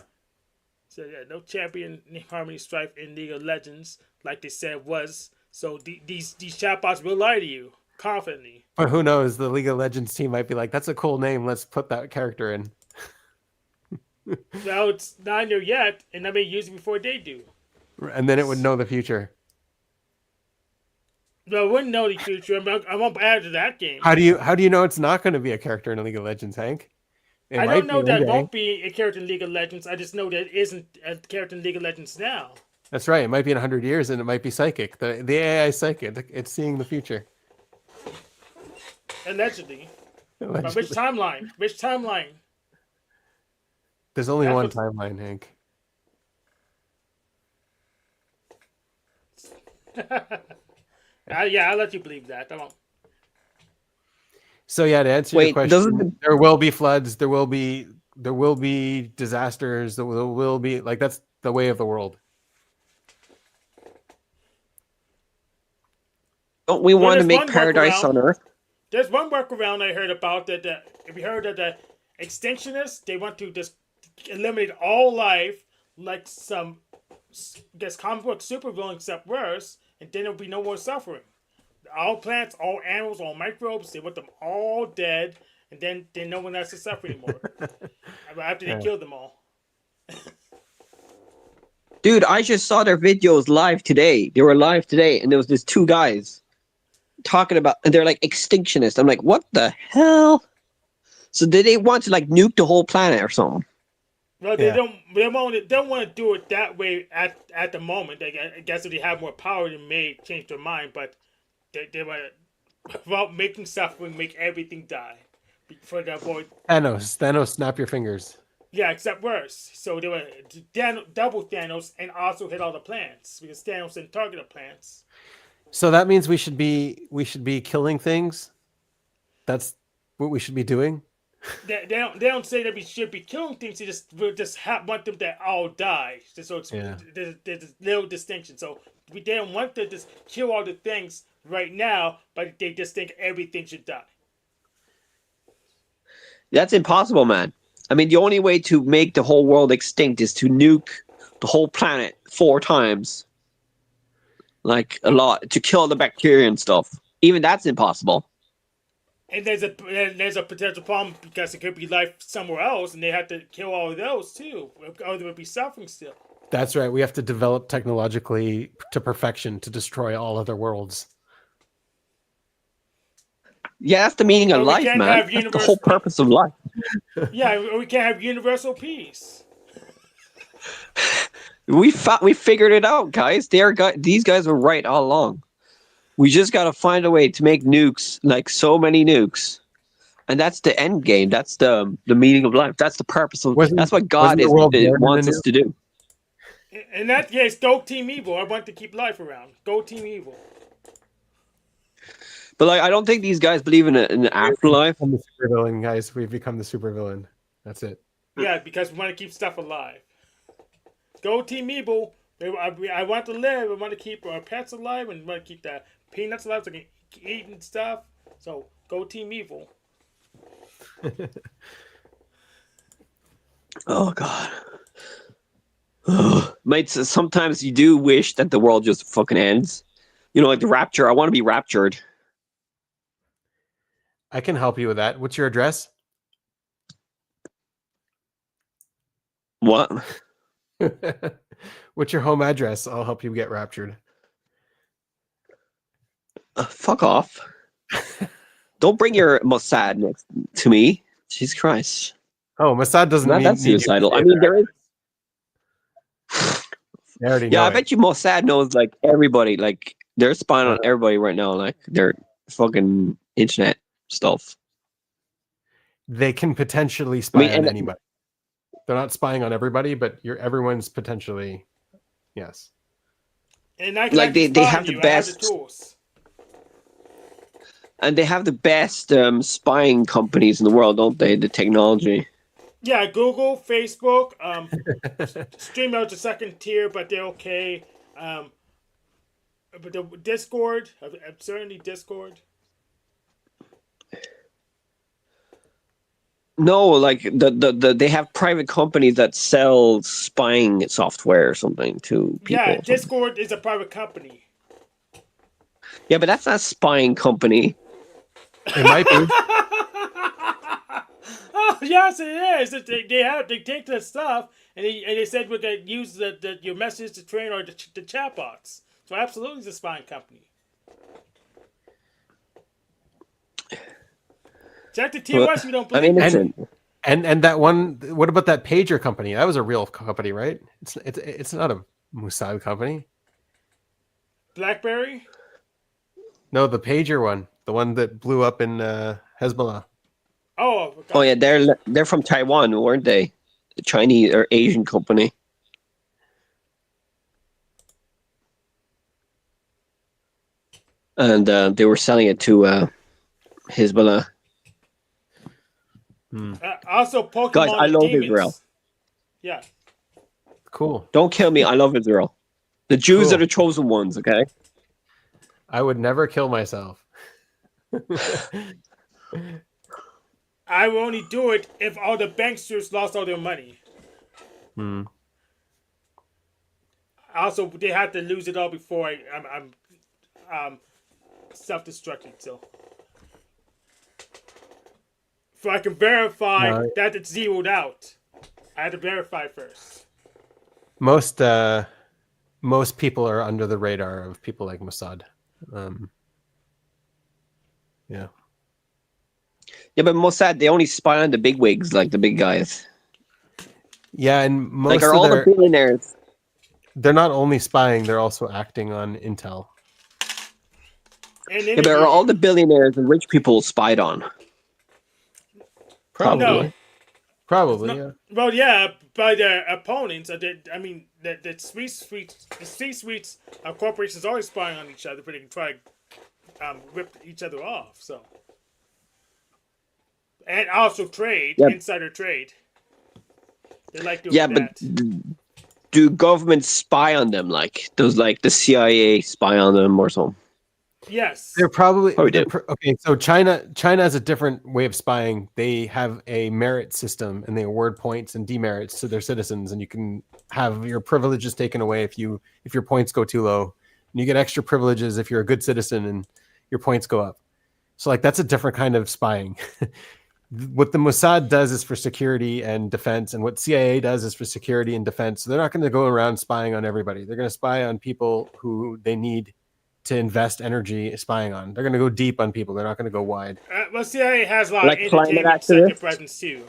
Speaker 2: So yeah, no champion named Harmony Strife in League of Legends, like they said was. So these chatbots will lie to you confidently.
Speaker 1: But who knows? The League of Legends team might be like, "That's a cool name. Let's put that character in."
Speaker 2: Well, it's not in there yet, and I may use it before they do.
Speaker 1: And then it would know the future.
Speaker 2: No, I wouldn't know the future. I won't add to that game.
Speaker 1: How do you know it's not going to be a character in League of Legends, Hank?
Speaker 2: I don't know that it won't be a character in League of Legends. I just know that it isn't a character in League of Legends now.
Speaker 1: That's right. It might be in 100 years, and it might be psychic. The AI is psychic. It's seeing the future.
Speaker 2: Allegedly. But which timeline? Which timeline?
Speaker 1: There's only one timeline, Hank.
Speaker 2: Yeah, I'll let you believe that. I won't.
Speaker 1: So yeah, to answer your question, there will be floods. There will be disasters. There will be that's the way of the world.
Speaker 5: Don't we want to make paradise on Earth?
Speaker 2: There's one workaround I heard about that. If you heard that the extinctionists, they want to just eliminate all life, like some, I guess, comic book supervillain, except worse, and then there'll be no more suffering. All plants, all animals, all microbes, they want them all dead, and then no one has to suffer anymore. After they kill them all.
Speaker 5: Dude, I just saw their videos live today. They were live today, and there was these two guys talking about, and they're like extinctionists. I'm like, what the hell? So did they want to nuke the whole planet or something?
Speaker 2: No, they don't. They don't want to do it that way at the moment. I guess if they have more power, they may change their mind. But they want to, without making suffering, make everything die for the avoid.
Speaker 1: Thanos, snap your fingers.
Speaker 2: Yeah, except worse. So they were double Thanos and also hit all the plants because Thanos didn't target the plants.
Speaker 1: So that means we should be killing things. That's what we should be doing.
Speaker 2: They don't say that we should be killing things. They just want them to all die. So it's there's a little distinction. So they don't want to just kill all the things right now, but they just think everything should die.
Speaker 5: That's impossible, man. I mean, the only way to make the whole world extinct is to nuke the whole planet 4 times. Like, a lot. To kill the bacteria and stuff. Even that's impossible.
Speaker 2: And there's a potential problem because it could be life somewhere else, and they have to kill all of those too, or they would be suffering still.
Speaker 1: That's right. We have to develop technologically to perfection to destroy all other worlds.
Speaker 5: Yeah, that's the meaning of
Speaker 2: But we
Speaker 5: life,
Speaker 2: can't
Speaker 5: man.
Speaker 2: have
Speaker 5: That's the
Speaker 2: universe-
Speaker 5: whole purpose of life.
Speaker 2: Yeah, we can't have universal peace.
Speaker 5: We figured it out, guys. These guys were right all along. We just got to find a way to make nukes, like so many nukes, and that's the end game. That's the meaning of life. That's the purpose of. That's what God
Speaker 1: wasn't the world born in
Speaker 5: wants
Speaker 1: a
Speaker 5: us to do.
Speaker 2: In that case, go Team Evil. I want to keep life around. Go Team Evil.
Speaker 5: But like, I don't think these guys believe in an afterlife.
Speaker 1: I'm the supervillain, guys. We've become the supervillain. That's it.
Speaker 2: Yeah, because we want to keep stuff alive. Go Team Evil. I want to live. I want to keep our pets alive, and want to keep the peanuts alive so they can eat and stuff. So go Team Evil.
Speaker 5: Oh God. Mate, sometimes you do wish that the world just fucking ends. You know, like the rapture. I want to be raptured.
Speaker 1: I can help you with that. What's your address?
Speaker 5: What?
Speaker 1: What's your home address? I'll help you get raptured.
Speaker 5: Fuck off. Don't bring your Mossad next to me. Jesus Christ.
Speaker 1: Oh, Mossad doesn't
Speaker 5: Not
Speaker 1: mean
Speaker 5: that suicidal. I mean, there is.
Speaker 1: They already
Speaker 5: Yeah,
Speaker 1: know
Speaker 5: I
Speaker 1: it.
Speaker 5: bet you Mossad knows like everybody. Like they're spying on everybody right now. Like they're fucking internet stuff.
Speaker 1: They can potentially spy on
Speaker 5: and-
Speaker 1: anybody. They're not spying on everybody, but everyone's potentially, yes.
Speaker 2: And I can
Speaker 5: Like, they
Speaker 2: spy on
Speaker 5: have the
Speaker 2: you. I have
Speaker 5: best-
Speaker 2: the tools.
Speaker 5: And they have the best spying companies in the world, don't they? The technology.
Speaker 2: Yeah, Google, Facebook, StreamYard's a second tier, but they're okay. But the Discord, certainly Discord.
Speaker 5: No, like they have private companies that sell spying software or something to people.
Speaker 2: Yeah,
Speaker 5: or something.
Speaker 2: Discord is a private company.
Speaker 5: Yeah, but that's not a spying company.
Speaker 1: It might be.
Speaker 2: Oh, yes, it is. They take the stuff and they said we're gonna use your message to train or the chatbots. So absolutely, it's a spying company. Check the TOS. You don't
Speaker 5: I
Speaker 2: believe
Speaker 5: mean,
Speaker 2: me.
Speaker 1: And that one. What about that pager company? That was a real company, right? It's not a Mossad company.
Speaker 2: BlackBerry.
Speaker 1: No, the pager one, the one that blew up in Hezbollah.
Speaker 2: Oh,
Speaker 5: oh yeah, they're from Taiwan, weren't they? The Chinese or Asian company. And they were selling it to Hezbollah.
Speaker 2: Also Pokemon.
Speaker 5: Guys, I love
Speaker 2: Demons.
Speaker 5: Israel.
Speaker 2: Yeah.
Speaker 1: Cool.
Speaker 5: Don't kill me. I love Israel. The Jews
Speaker 1: Cool.
Speaker 5: are the chosen ones. Okay.
Speaker 1: I would never kill myself.
Speaker 2: I will only do it if all the banksters lost all their money.
Speaker 1: Hmm.
Speaker 2: Also, they had to lose it all before I'm self-destructing. So I can verify
Speaker 1: No.
Speaker 2: that it's zeroed out. I had to verify first.
Speaker 1: Most people are under the radar of people like Mossad. Yeah.
Speaker 5: Yeah, but Mossad, they only spy on the big wigs, like the big guys.
Speaker 1: Yeah, and most
Speaker 5: Like, are
Speaker 1: of
Speaker 5: all
Speaker 1: their,
Speaker 5: the billionaires?
Speaker 1: they're not only spying, they're also acting on intel.
Speaker 2: And
Speaker 5: Yeah, but are all the billionaires and rich people spied on?
Speaker 1: Probably.
Speaker 2: No.
Speaker 1: Probably,
Speaker 2: No.
Speaker 1: yeah.
Speaker 2: Well, yeah, by their opponents. I mean, the C-suites of corporations are always spying on each other, but they can try to rip each other off. So, and also trade,
Speaker 5: Yep.
Speaker 2: insider trade. They like doing
Speaker 5: Yeah,
Speaker 2: that.
Speaker 5: but do governments spy on them? Like, does like the CIA spy on them or something?
Speaker 2: Yes.
Speaker 1: They're probably
Speaker 5: Probably
Speaker 1: they're
Speaker 5: do.
Speaker 1: okay. So China has a different way of spying. They have a merit system, and they award points and demerits to their citizens, and you can have your privileges taken away if your points go too low, and you get extra privileges if you're a good citizen and your points go up. So like that's a different kind of spying. What the Mossad does is for security and defense, and what CIA does is for security and defense. So they're not going to go around spying on everybody. They're going to spy on people who they need to invest energy spying on. They're going to go deep on people. They're not going to go wide.
Speaker 2: Well, CIA has a lot
Speaker 5: Like
Speaker 2: of
Speaker 5: climate
Speaker 2: entertainment sector
Speaker 5: activists?
Speaker 2: presence too.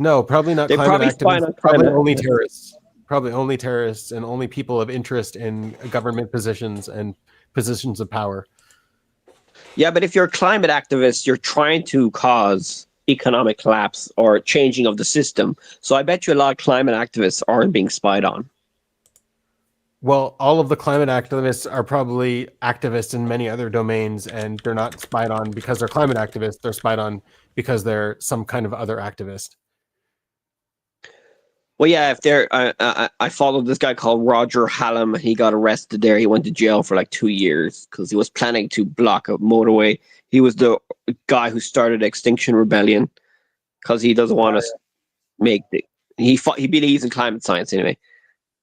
Speaker 1: No, probably not
Speaker 5: They
Speaker 1: climate
Speaker 5: probably spy
Speaker 1: activists.
Speaker 5: on
Speaker 1: Probably
Speaker 5: climate
Speaker 1: only
Speaker 5: activists.
Speaker 1: terrorists. Probably only terrorists and only people of interest in government positions and positions of power.
Speaker 5: Yeah, but if you're a climate activist, you're trying to cause economic collapse or changing of the system. So I bet you a lot of climate activists aren't being spied on.
Speaker 1: Well, all of the climate activists are probably activists in many other domains, and they're not spied on because they're climate activists. They're spied on because they're some kind of other activist.
Speaker 5: Well, yeah, if they're, I followed this guy called Roger Hallam. He got arrested there. He went to jail for like 2 years because he was planning to block a motorway. He was the guy who started Extinction Rebellion because he doesn't want us make the. He believes in climate science anyway,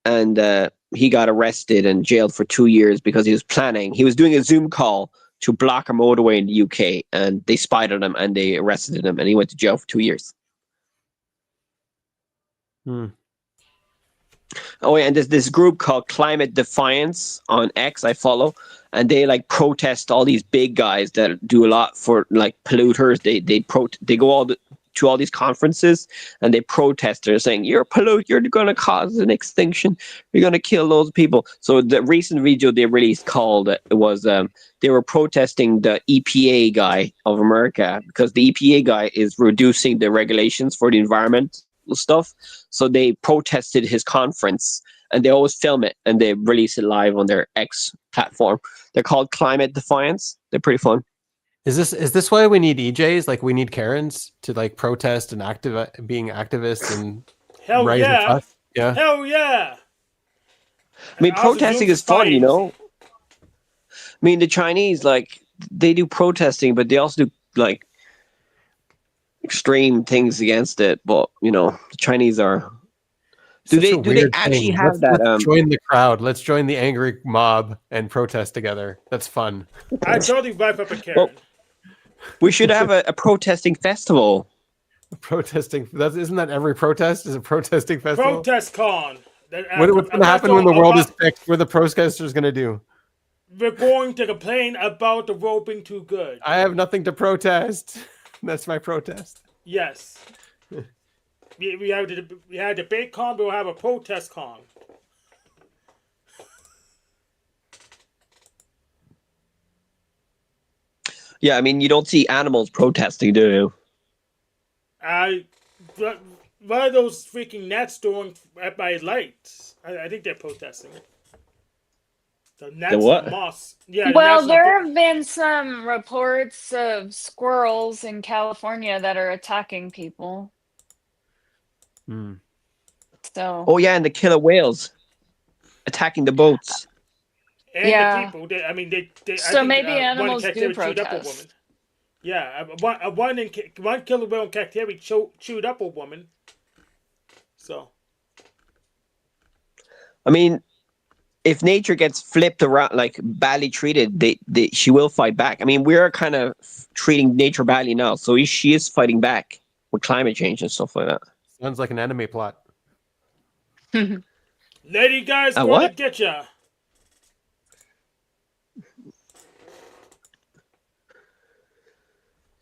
Speaker 5: and he got arrested and jailed for 2 years because he was planning. He was doing a Zoom call to block a motorway in the UK, and they spied on him and they arrested him, and he went to jail for 2 years.
Speaker 1: Hmm.
Speaker 5: Oh yeah, and there's this group called Climate Defiance on X I follow, and they like protest all these big guys that do a lot for like polluters. They go to all these conferences and they protest. They're saying you're you're going to cause an extinction. You're going to kill those people. So the recent video they released called they were protesting the EPA guy of America because the EPA guy is reducing the regulations for the environment stuff. So they protested his conference, and they always film it and they release it live on their X platform. They're called Climate Defiance. They're pretty fun.
Speaker 1: Is this why we need EJs? Like we need Karens to like protest and being activists and
Speaker 2: Hell
Speaker 1: raise a
Speaker 2: yeah.
Speaker 1: fuss? Yeah.
Speaker 2: Hell yeah.
Speaker 5: I mean,
Speaker 2: Also
Speaker 5: protesting
Speaker 2: doing
Speaker 5: is fun, you
Speaker 2: spying.
Speaker 5: know. I mean, the Chinese, like, they do protesting, but they also do like extreme things against it. But you know, the Chinese are. Do
Speaker 1: Such a
Speaker 5: they
Speaker 1: weird
Speaker 5: actually
Speaker 1: thing.
Speaker 5: have that?
Speaker 1: Let's join the crowd. Let's join the angry mob and protest together. That's fun.
Speaker 2: I totally wipe up a Karen.
Speaker 5: Well, we should have a protesting festival.
Speaker 1: Protesting. Isn't that every protest? Is a protesting festival?
Speaker 2: Protest con.
Speaker 1: What's going to happen when the world is fixed? What are the protesters going to do?
Speaker 2: We're going to complain about the road being too good.
Speaker 1: I have nothing to protest. That's my protest.
Speaker 2: Yes. we had a debate con, but we'll have a protest con.
Speaker 5: Yeah, I mean, you don't see animals protesting, do you?
Speaker 2: What are those freaking gnats doing at my lights? I think they're protesting. The gnats
Speaker 5: what?
Speaker 2: and moss. Yeah.
Speaker 3: Well, there have been some reports of squirrels in California that are attacking people.
Speaker 1: Hmm.
Speaker 3: So.
Speaker 5: Oh yeah, and the killer whales attacking the boats.
Speaker 2: And
Speaker 3: Yeah.
Speaker 2: the people. They
Speaker 3: So
Speaker 2: I think,
Speaker 3: maybe
Speaker 2: one in
Speaker 3: animals do
Speaker 2: captivity chewed up a woman.
Speaker 3: protest.
Speaker 2: Yeah, one killer whale in captivity chewed up a woman. So.
Speaker 5: I mean, if nature gets flipped around, like badly treated, she will fight back. I mean, we're kind of treating nature badly now, so she is fighting back with climate change and stuff like that.
Speaker 1: Sounds like an anime plot.
Speaker 2: Lady guys, gonna
Speaker 5: what?
Speaker 2: get ya.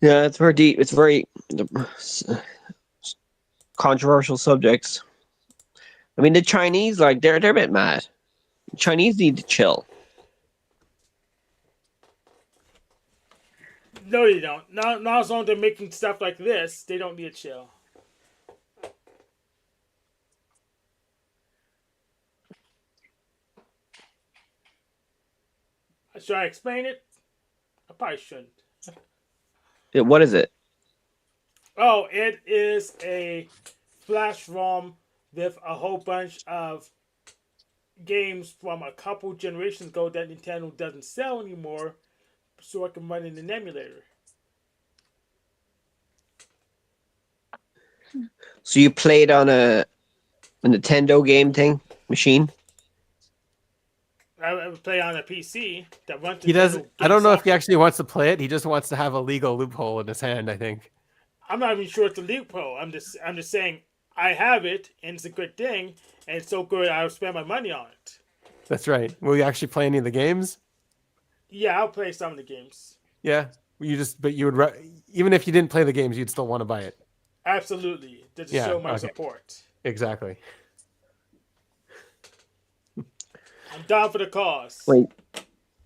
Speaker 5: Yeah, it's very deep. It's very controversial subjects. I mean, the Chinese, like, they're a bit mad. The Chinese need to chill.
Speaker 2: No, they don't. Not as long as they're making stuff like this, they don't need to chill. Should I explain it? I probably shouldn't.
Speaker 5: Yeah, what is it?
Speaker 2: Oh, it is a flash ROM with a whole bunch of games from a couple generations ago that Nintendo doesn't sell anymore. so I can run in an emulator.
Speaker 5: So you played on a Nintendo game thing machine?
Speaker 2: I would play on a PC that runs.
Speaker 1: He does.
Speaker 2: Nintendo
Speaker 1: I don't
Speaker 2: game
Speaker 1: know if he
Speaker 2: software.
Speaker 1: actually wants to play it. He just wants to have a legal loophole in his hand, I think.
Speaker 2: I'm not even sure it's a loophole. I'm just saying I have it and it's a good thing and it's so good I'll spend my money on it.
Speaker 1: That's right. Will you actually play any of the games?
Speaker 2: Yeah, I'll play some of the games.
Speaker 1: Yeah. But you would, even if you didn't play the games, you'd still want to buy it.
Speaker 2: Absolutely. To
Speaker 1: Yeah,
Speaker 2: show my
Speaker 1: okay.
Speaker 2: support.
Speaker 1: Exactly.
Speaker 2: I'm down for the cause.
Speaker 5: Wait.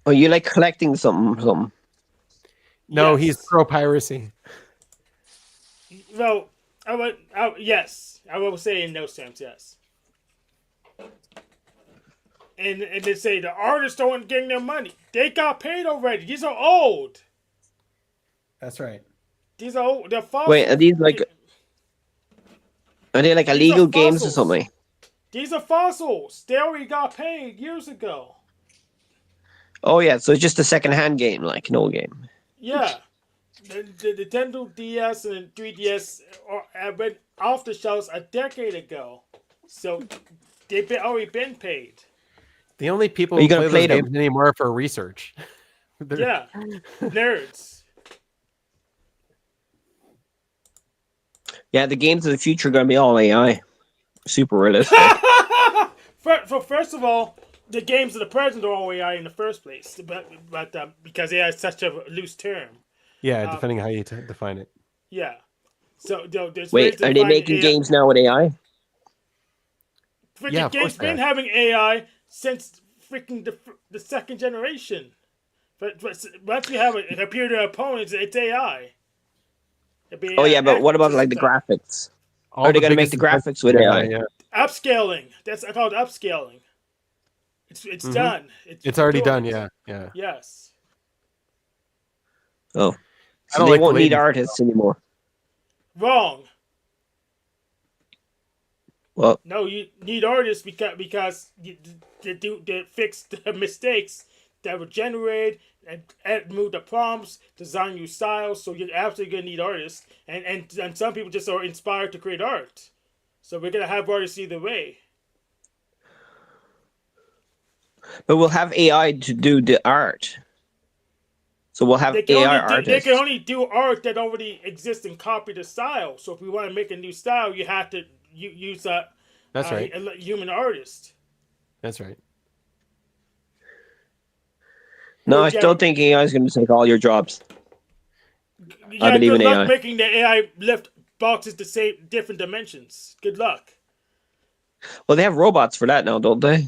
Speaker 5: Oh, you like collecting something?
Speaker 1: No,
Speaker 2: Yes.
Speaker 1: he's pro piracy.
Speaker 2: Well, yes. I will say in those terms, yes. And they say the artists don't getting their money. They got paid already. These are old.
Speaker 1: That's right.
Speaker 2: These are old. They're fossils.
Speaker 5: Wait, are they like illegal games or
Speaker 2: fossils.
Speaker 5: something?
Speaker 2: These are fossils. They already got paid years ago.
Speaker 5: Oh yeah, so it's just a second-hand game, like an old game.
Speaker 2: Yeah. The Nintendo DS and 3DS have been off the shelves a decade ago. So they've already been paid.
Speaker 1: The only people
Speaker 5: Are
Speaker 1: who
Speaker 5: you gonna
Speaker 1: play those
Speaker 5: play them?
Speaker 1: games anymore are for research. They're-
Speaker 2: Yeah. Nerds.
Speaker 5: Yeah, the games of the future are gonna be all AI, super realistic.
Speaker 2: First of all, the games of the present are all AI in the first place, but because AI is such a loose term.
Speaker 1: Yeah, depending how you define it.
Speaker 2: Yeah. So there's ways
Speaker 5: Wait,
Speaker 2: to
Speaker 5: are they
Speaker 2: define
Speaker 5: making
Speaker 2: AI.
Speaker 5: games now with AI?
Speaker 2: Freaking
Speaker 1: Yeah, of
Speaker 2: games
Speaker 1: course they
Speaker 2: been
Speaker 1: are.
Speaker 2: having AI since freaking the second generation. But once you have a computer opponents, it's AI.
Speaker 5: Oh yeah, but what about like the graphics?
Speaker 1: All
Speaker 5: Are they
Speaker 1: the
Speaker 5: gonna make the
Speaker 1: biggest
Speaker 5: graphics with
Speaker 1: yeah,
Speaker 5: AI?
Speaker 1: yeah.
Speaker 2: Upscaling? That's called upscaling. It's done.
Speaker 1: It's already
Speaker 2: doing
Speaker 1: done.
Speaker 2: it.
Speaker 1: Yeah, yeah.
Speaker 2: Yes.
Speaker 5: Oh,
Speaker 1: I
Speaker 5: so
Speaker 1: don't
Speaker 5: they
Speaker 1: like the
Speaker 5: won't need
Speaker 1: latency.
Speaker 5: artists anymore.
Speaker 2: Wrong.
Speaker 5: Well,
Speaker 2: No, you need artists because they fix the mistakes that were generated and move the prompts, design new styles. So you're absolutely gonna need artists, and some people just are inspired to create art. So we're gonna have artists either way.
Speaker 5: but we'll have AI to do the art. So we'll have
Speaker 2: They can
Speaker 5: AI
Speaker 2: only do, they
Speaker 5: artists.
Speaker 2: can only do art that already exists and copy the style. So if we want to make a new style, you have to use
Speaker 1: That's right.
Speaker 2: a human artist.
Speaker 1: That's right.
Speaker 5: No, I
Speaker 2: Yeah.
Speaker 5: still think AI is going to take all your jobs.
Speaker 2: Yeah,
Speaker 5: believe
Speaker 2: good
Speaker 5: in
Speaker 2: luck
Speaker 5: AI.
Speaker 2: making the AI lift boxes the same different dimensions. Good luck.
Speaker 5: Well, they have robots for that now, don't they?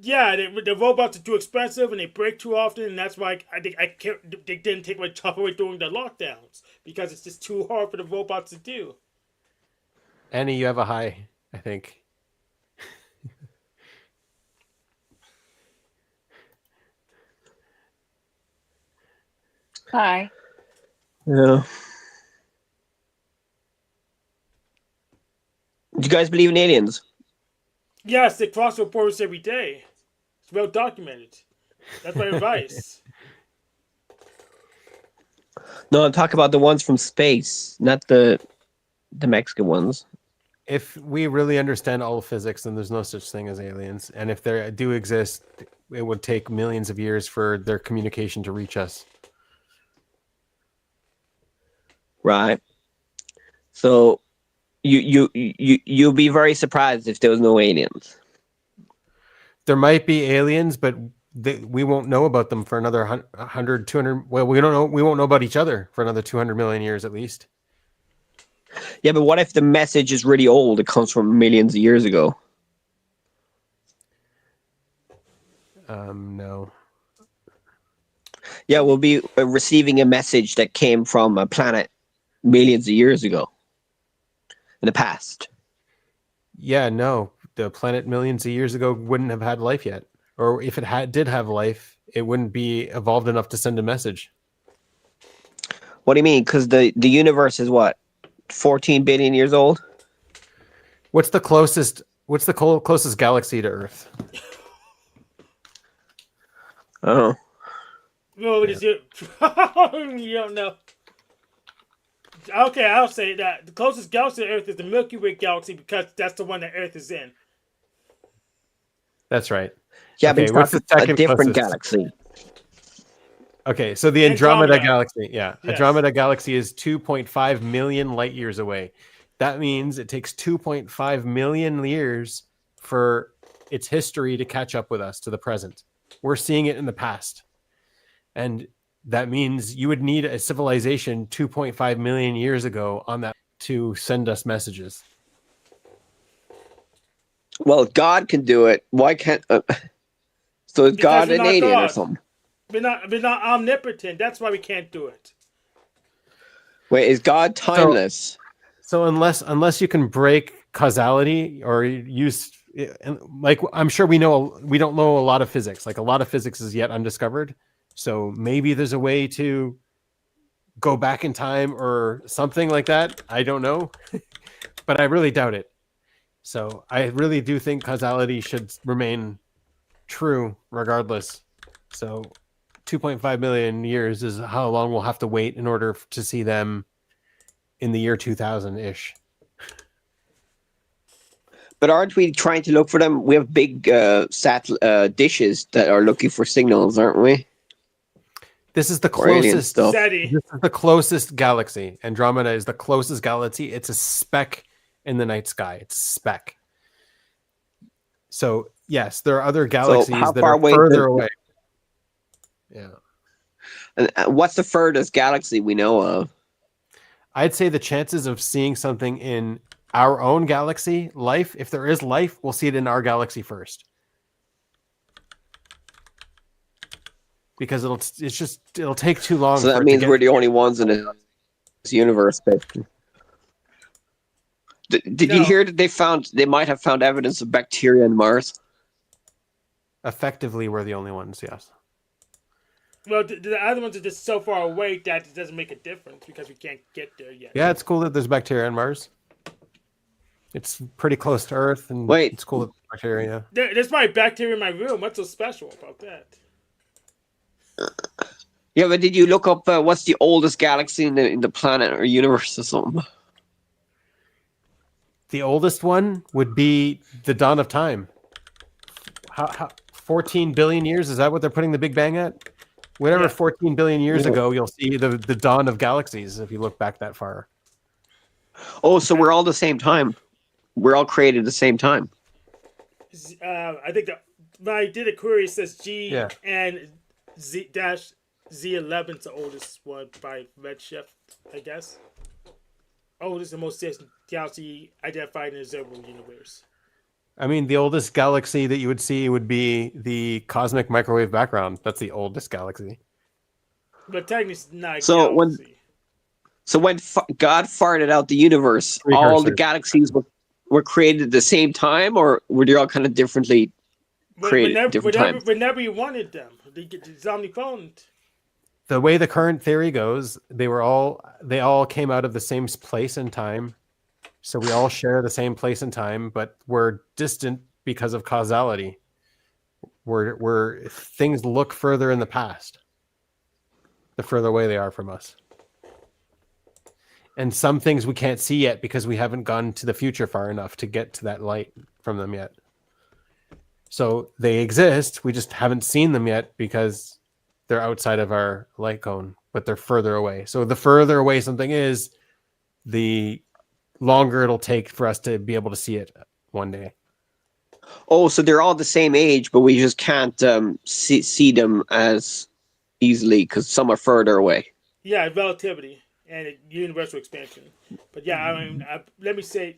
Speaker 2: Yeah, the robots are too expensive and they break too often, and that's why they didn't take my job away during the lockdowns because it's just too hard for the robots to do.
Speaker 1: Annie, you have a high, I think.
Speaker 3: Hi.
Speaker 5: Yeah. Do you guys believe in aliens?
Speaker 2: Yes, they cross reports every day. It's well documented. That's my advice.
Speaker 5: No, I'm talking about the ones from space, not the Mexican ones.
Speaker 1: If we really understand all of physics, then there's no such thing as aliens. And if they do exist, it would take millions of years for their communication to reach us.
Speaker 5: Right. So you'll be very surprised if there was no aliens.
Speaker 1: There might be aliens, but we won't know about them for another 100, 200. Well, we don't know. We won't know about each other for another 200 million years at least.
Speaker 5: Yeah, but what if the message is really old? It comes from millions of years ago.
Speaker 1: No.
Speaker 5: Yeah, we'll be receiving a message that came from a planet millions of years ago in the past.
Speaker 1: Yeah, no. The planet millions of years ago wouldn't have had life yet. Or if it did have life, it wouldn't be evolved enough to send a message.
Speaker 5: What do you mean? Because the universe is what, 14 billion years old?
Speaker 1: What's the closest closest galaxy to Earth?
Speaker 5: Oh,
Speaker 2: No, it is you. You don't know. Okay, I'll say that the closest galaxy to Earth is the Milky Way galaxy because that's the one that Earth is in.
Speaker 1: That's right.
Speaker 5: Yeah,
Speaker 1: Okay,
Speaker 5: but
Speaker 1: what's
Speaker 5: it's
Speaker 1: the
Speaker 5: a
Speaker 1: second
Speaker 5: different
Speaker 1: closest?
Speaker 5: galaxy.
Speaker 1: Okay, so the Andromeda
Speaker 2: Andromeda.
Speaker 1: galaxy, yeah,
Speaker 2: Yes.
Speaker 1: Andromeda galaxy is 2.5 million light years away. That means it takes 2.5 million years for its history to catch up with us to the present. We're seeing it in the past. And that means you would need a civilization 2.5 million years ago on that to send us messages.
Speaker 5: Well, God can do it. Why can't? So is
Speaker 2: Because
Speaker 5: God
Speaker 2: we're
Speaker 5: an
Speaker 2: not
Speaker 5: alien or
Speaker 2: God.
Speaker 5: something?
Speaker 2: We're not omnipotent. That's why we can't do it.
Speaker 5: Wait, is God timeless?
Speaker 1: So unless you can break causality or use, like, I'm sure we don't know a lot of physics. Like, a lot of physics is yet undiscovered. So maybe there's a way to go back in time or something like that. I don't know, but I really doubt it. So I really do think causality should remain true regardless. So 2.5 million years is how long we'll have to wait in order to see them in the year 2000-ish.
Speaker 5: But aren't we trying to look for them? We have big dishes that are looking for signals, aren't we?
Speaker 1: This is the
Speaker 5: Or alien
Speaker 1: closest.
Speaker 5: stuff.
Speaker 2: SETI.
Speaker 1: This is the closest galaxy. Andromeda is the closest galaxy. It's a speck in the night sky. It's a speck. So yes, there are other galaxies
Speaker 5: how
Speaker 1: that
Speaker 5: far
Speaker 1: are
Speaker 5: away
Speaker 1: further
Speaker 5: is-
Speaker 1: away. Yeah,
Speaker 5: And what's the furthest galaxy we know of?
Speaker 1: I'd say the chances of seeing something in our own galaxy, life, if there is life, we'll see it in our galaxy first. Because it'll take too long.
Speaker 5: So that
Speaker 1: for it
Speaker 5: means
Speaker 1: to
Speaker 5: we're
Speaker 1: get
Speaker 5: the only ones in this universe, basically. Did you
Speaker 2: No.
Speaker 5: hear that they might have found evidence of bacteria on Mars?
Speaker 1: effectively, we're the only ones. Yes.
Speaker 2: Well, the other ones are just so far away that it doesn't make a difference because we can't get there yet.
Speaker 1: Yeah, it's cool that there's bacteria on Mars. It's pretty close to Earth, and
Speaker 5: Wait.
Speaker 1: it's cool that there's bacteria.
Speaker 2: There's probably bacteria in my room. What's so special about that?
Speaker 5: Yeah, but did you look up what's the oldest galaxy in the planet or universe or something?
Speaker 1: The oldest one would be the dawn of time. How 14 billion years? Is that what they're putting the Big Bang at? Whatever,
Speaker 2: Yeah.
Speaker 1: 14 billion years
Speaker 5: Yeah.
Speaker 1: ago, you'll see the dawn of galaxies if you look back that far.
Speaker 5: Oh, so we're all the same time. We're all created at the same time.
Speaker 2: I think that when I did a query, it says G
Speaker 1: Yeah.
Speaker 2: and Z11 is the oldest one by Redshift, I guess. Oldest and most distant galaxy identified in the observable universe.
Speaker 1: I mean, the oldest galaxy that you would see would be the cosmic microwave background. That's the oldest galaxy.
Speaker 2: But technically, it's not a
Speaker 5: So when-
Speaker 2: galaxy.
Speaker 5: So when God farted out the universe, all the
Speaker 1: Precursor.
Speaker 5: galaxies were created at the same time, or were they all kind of differently created at different times?
Speaker 2: Whenever you wanted them, it's omnipotent.
Speaker 1: The way the current theory goes, they all came out of the same place and time. So we all share the same place and time, but we're distant because of causality. We're things look further in the past, the further away they are from us. And some things we can't see yet because we haven't gone to the future far enough to get to that light from them yet. So they exist, we just haven't seen them yet because they're outside of our light cone, but they're further away. So the further away something is, the longer it'll take for us to be able to see it one day.
Speaker 5: Oh, so they're all the same age, but we just can't see them as easily because some are further away.
Speaker 2: Yeah, relativity and universal expansion. But yeah, I mean, let me say,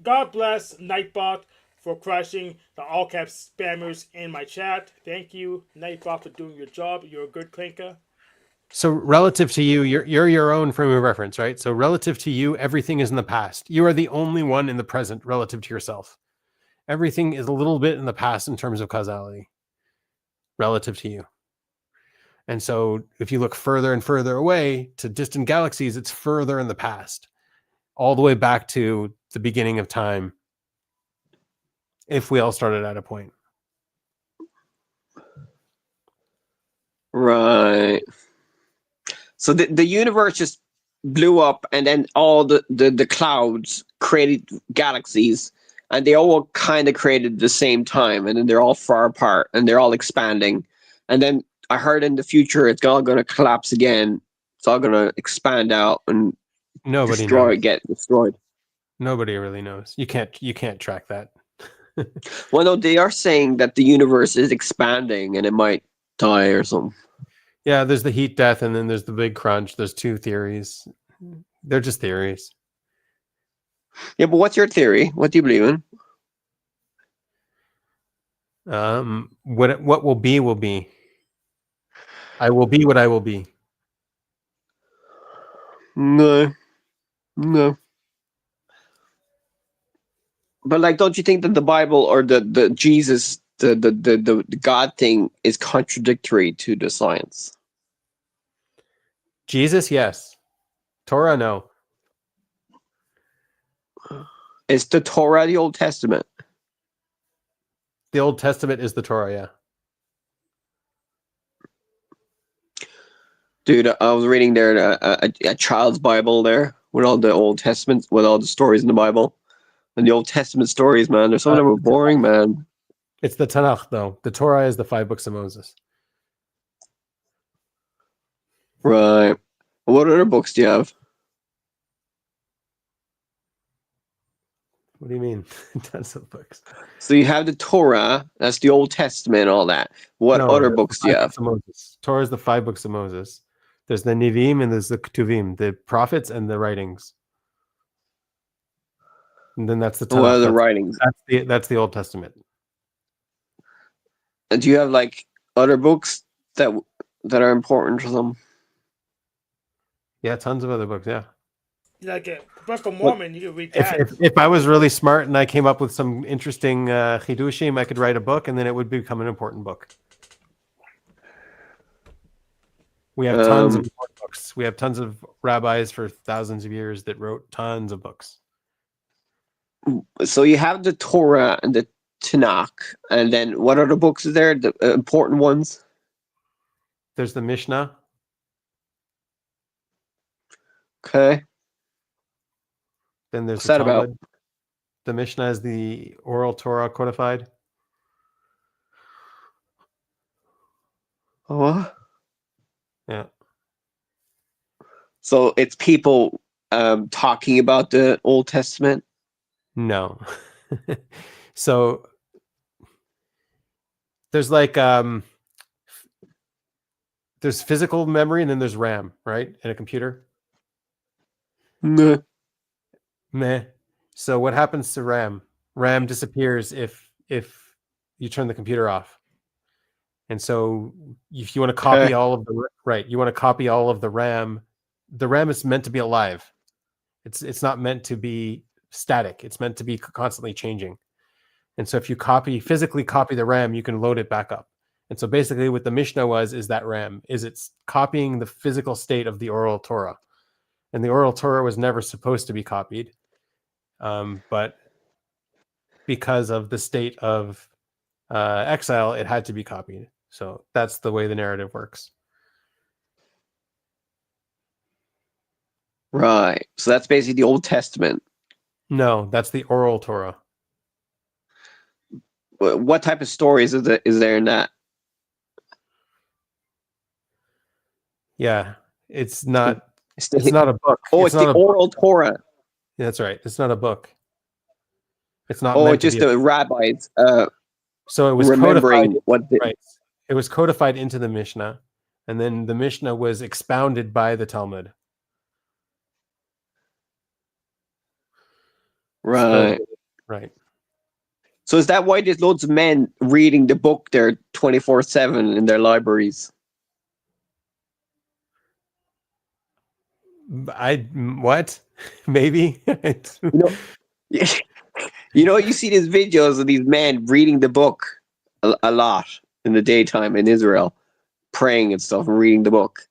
Speaker 2: God bless Nightbot for crushing the all caps spammers in my chat. Thank you, Nightbot, for doing your job. You're a good clinker.
Speaker 1: So relative to you, you're your own frame of reference, right? So relative to you, everything is in the past. You are the only one in the present relative to yourself. Everything is a little bit in the past in terms of causality relative to you. And so if you look further and further away to distant galaxies, it's further in the past, all the way back to the beginning of time, if we all started at a point.
Speaker 5: Right. So the universe just blew up, and then all the clouds created galaxies, and they all kind of created at the same time, and then they're all far apart, and they're all expanding. And then I heard in the future it's all going to collapse again. It's all going to expand out and
Speaker 1: Nobody knows.
Speaker 5: get destroyed.
Speaker 1: Nobody really knows. You can't track that.
Speaker 5: Well, no, they are saying that the universe is expanding and it might die or something.
Speaker 1: Yeah, there's the heat death, and then there's the big crunch. There's two theories. They're just theories.
Speaker 5: Yeah, but what's your theory? What do you believe in?
Speaker 1: What will be will be. I will be what I will be.
Speaker 5: No. But like, don't you think that the Bible or the Jesus, the God thing is contradictory to the science?
Speaker 1: Jesus, yes. Torah, no.
Speaker 5: Is the Torah the Old Testament?
Speaker 1: The Old Testament is the Torah, yeah.
Speaker 5: Dude, I was reading there a child's Bible there with all the Old Testaments, with all the stories in the Bible. And the Old Testament stories, man, there's some of them are boring, man.
Speaker 1: It's the Tanakh, though. The Torah is the 5 books of Moses.
Speaker 5: Right. What other books do you have?
Speaker 1: What do you mean? Tons of books.
Speaker 5: So you have the Torah, that's the Old Testament, all that. What
Speaker 1: No,
Speaker 5: other
Speaker 1: the
Speaker 5: books do
Speaker 1: 5
Speaker 5: you have?
Speaker 1: books of Moses. Torah is the 5 books of Moses. There's the Nevi'im and there's the Ketuvim, the prophets and the writings. And then that's the Tanakh.
Speaker 5: What are the writings?
Speaker 1: That's the Old Testament.
Speaker 5: And do you have like other books that are important to them?
Speaker 1: Yeah, tons of other books, yeah.
Speaker 2: Like a Book of Mormon, you can read
Speaker 1: If,
Speaker 2: that.
Speaker 1: if I was really smart and I came up with some interesting chidushim, I could write a book and then it would become an important book. We have tons of important books. We have tons of rabbis for thousands of years that wrote tons of books.
Speaker 5: So you have the Torah and the Tanakh, and then what other books are there? The important ones?
Speaker 1: There's the Mishnah.
Speaker 5: Okay.
Speaker 1: Then there's
Speaker 5: What's
Speaker 1: the
Speaker 5: that about?
Speaker 1: Talmud. The Mishnah is the oral Torah codified.
Speaker 5: What?
Speaker 1: Yeah.
Speaker 5: So it's people talking about the Old Testament?
Speaker 1: No. So there's like there's physical memory and then there's RAM, right? In a computer.
Speaker 5: No.
Speaker 1: Meh. So what happens to RAM? RAM disappears if you turn the computer off. And so if you want to copy
Speaker 5: Okay.
Speaker 1: all of the you want to copy all of the RAM. The RAM is meant to be alive. It's not meant to be static. It's meant to be constantly changing. And so if you physically copy the RAM, you can load it back up. And so basically what the Mishnah is that RAM is it's copying the physical state of the oral Torah. And the oral Torah was never supposed to be copied. But because of the state of exile, it had to be copied. So that's the way the narrative works.
Speaker 5: Right. So that's basically the Old Testament.
Speaker 1: No, that's the oral Torah.
Speaker 5: What type of stories is there in that?
Speaker 1: Yeah, it's not.
Speaker 5: It's
Speaker 1: It's not a book.
Speaker 5: Oh, it's
Speaker 1: not
Speaker 5: the
Speaker 1: a book.
Speaker 5: oral Torah.
Speaker 1: Yeah, that's right. It's not a book. It's not.
Speaker 5: Oh,
Speaker 1: meant
Speaker 5: it's just
Speaker 1: to be
Speaker 5: the rabbis
Speaker 1: so it was
Speaker 5: remembering
Speaker 1: codified.
Speaker 5: what the,
Speaker 1: Right. It was codified into the Mishnah, and then the Mishnah was expounded by the Talmud.
Speaker 5: right.
Speaker 1: So, right.
Speaker 5: So is that why there's loads of men reading the book there 24/7 in their libraries?
Speaker 1: What? Maybe.
Speaker 5: You see these videos of these men reading the book a lot in the daytime in Israel, praying and stuff and reading the book.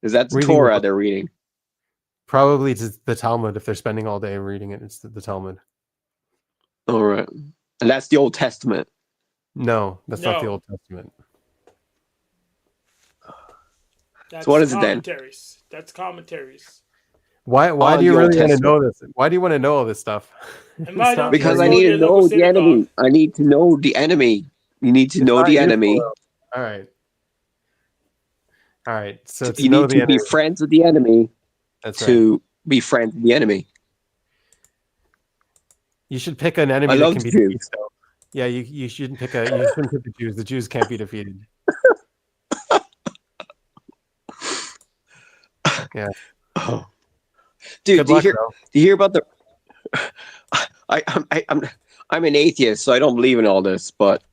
Speaker 5: Is that the
Speaker 1: Reading the
Speaker 5: Torah
Speaker 1: book.
Speaker 5: they're reading?
Speaker 1: Probably it's the Talmud. If they're spending all day reading it, it's the Talmud.
Speaker 5: All right. And that's the Old Testament.
Speaker 1: No, that's not the
Speaker 2: No.
Speaker 1: Old Testament.
Speaker 2: That's
Speaker 5: So what is it then?
Speaker 2: commentaries. That's commentaries.
Speaker 1: Why
Speaker 5: On
Speaker 1: do you
Speaker 5: the Old
Speaker 1: really want to
Speaker 5: Testament.
Speaker 1: know this? Why do you want to know all this stuff?
Speaker 2: And why
Speaker 1: It's
Speaker 2: don't
Speaker 1: not
Speaker 2: you
Speaker 5: Because
Speaker 2: just
Speaker 5: I
Speaker 1: very-
Speaker 2: go
Speaker 5: need
Speaker 2: to
Speaker 5: to
Speaker 2: your local
Speaker 5: know the
Speaker 2: synagogue?
Speaker 5: enemy. I need to know the enemy. You need to
Speaker 1: it's
Speaker 5: know
Speaker 1: not
Speaker 5: the
Speaker 1: useful,
Speaker 5: enemy.
Speaker 1: though. All right. All right. So to
Speaker 5: You
Speaker 1: know
Speaker 5: need
Speaker 1: the
Speaker 5: to be
Speaker 1: enemy.
Speaker 5: friends with the enemy
Speaker 1: That's right.
Speaker 5: to be friends with the enemy.
Speaker 1: You should pick an
Speaker 5: I
Speaker 1: enemy that
Speaker 5: love
Speaker 1: can
Speaker 5: the
Speaker 1: be
Speaker 5: Jews.
Speaker 1: defeated. Though. Yeah, you shouldn't pick the Jews. The Jews can't be defeated. Yeah.
Speaker 5: Oh. Dude,
Speaker 1: Good
Speaker 5: do you
Speaker 1: luck,
Speaker 5: hear?
Speaker 1: though.
Speaker 5: Do you hear about the? I'm an atheist, so I don't believe in all this. But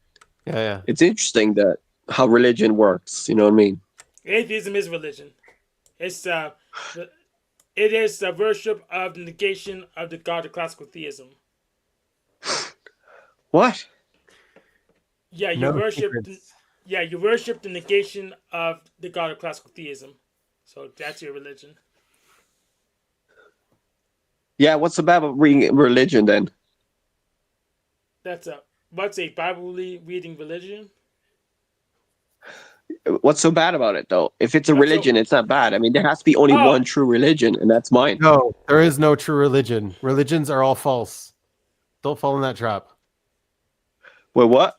Speaker 1: Yeah.
Speaker 5: it's interesting that how religion works. You know what I mean?
Speaker 2: Atheism is religion. It's it is the worship of the negation of the god of classical theism.
Speaker 5: What?
Speaker 2: Yeah, you
Speaker 1: No
Speaker 2: worship.
Speaker 1: secrets.
Speaker 2: You worship the negation of the god of classical theism. So that's your religion.
Speaker 5: Yeah. What's so bad about reading religion then?
Speaker 2: What's a Bible reading religion?
Speaker 5: What's so bad about it though? If it's a
Speaker 2: What's so-
Speaker 5: religion, it's not bad. I mean, there has to be only
Speaker 2: Oh.
Speaker 5: one true religion, and that's mine.
Speaker 1: No, there is no true religion. Religions are all false. Don't fall in that trap.
Speaker 5: Wait, what?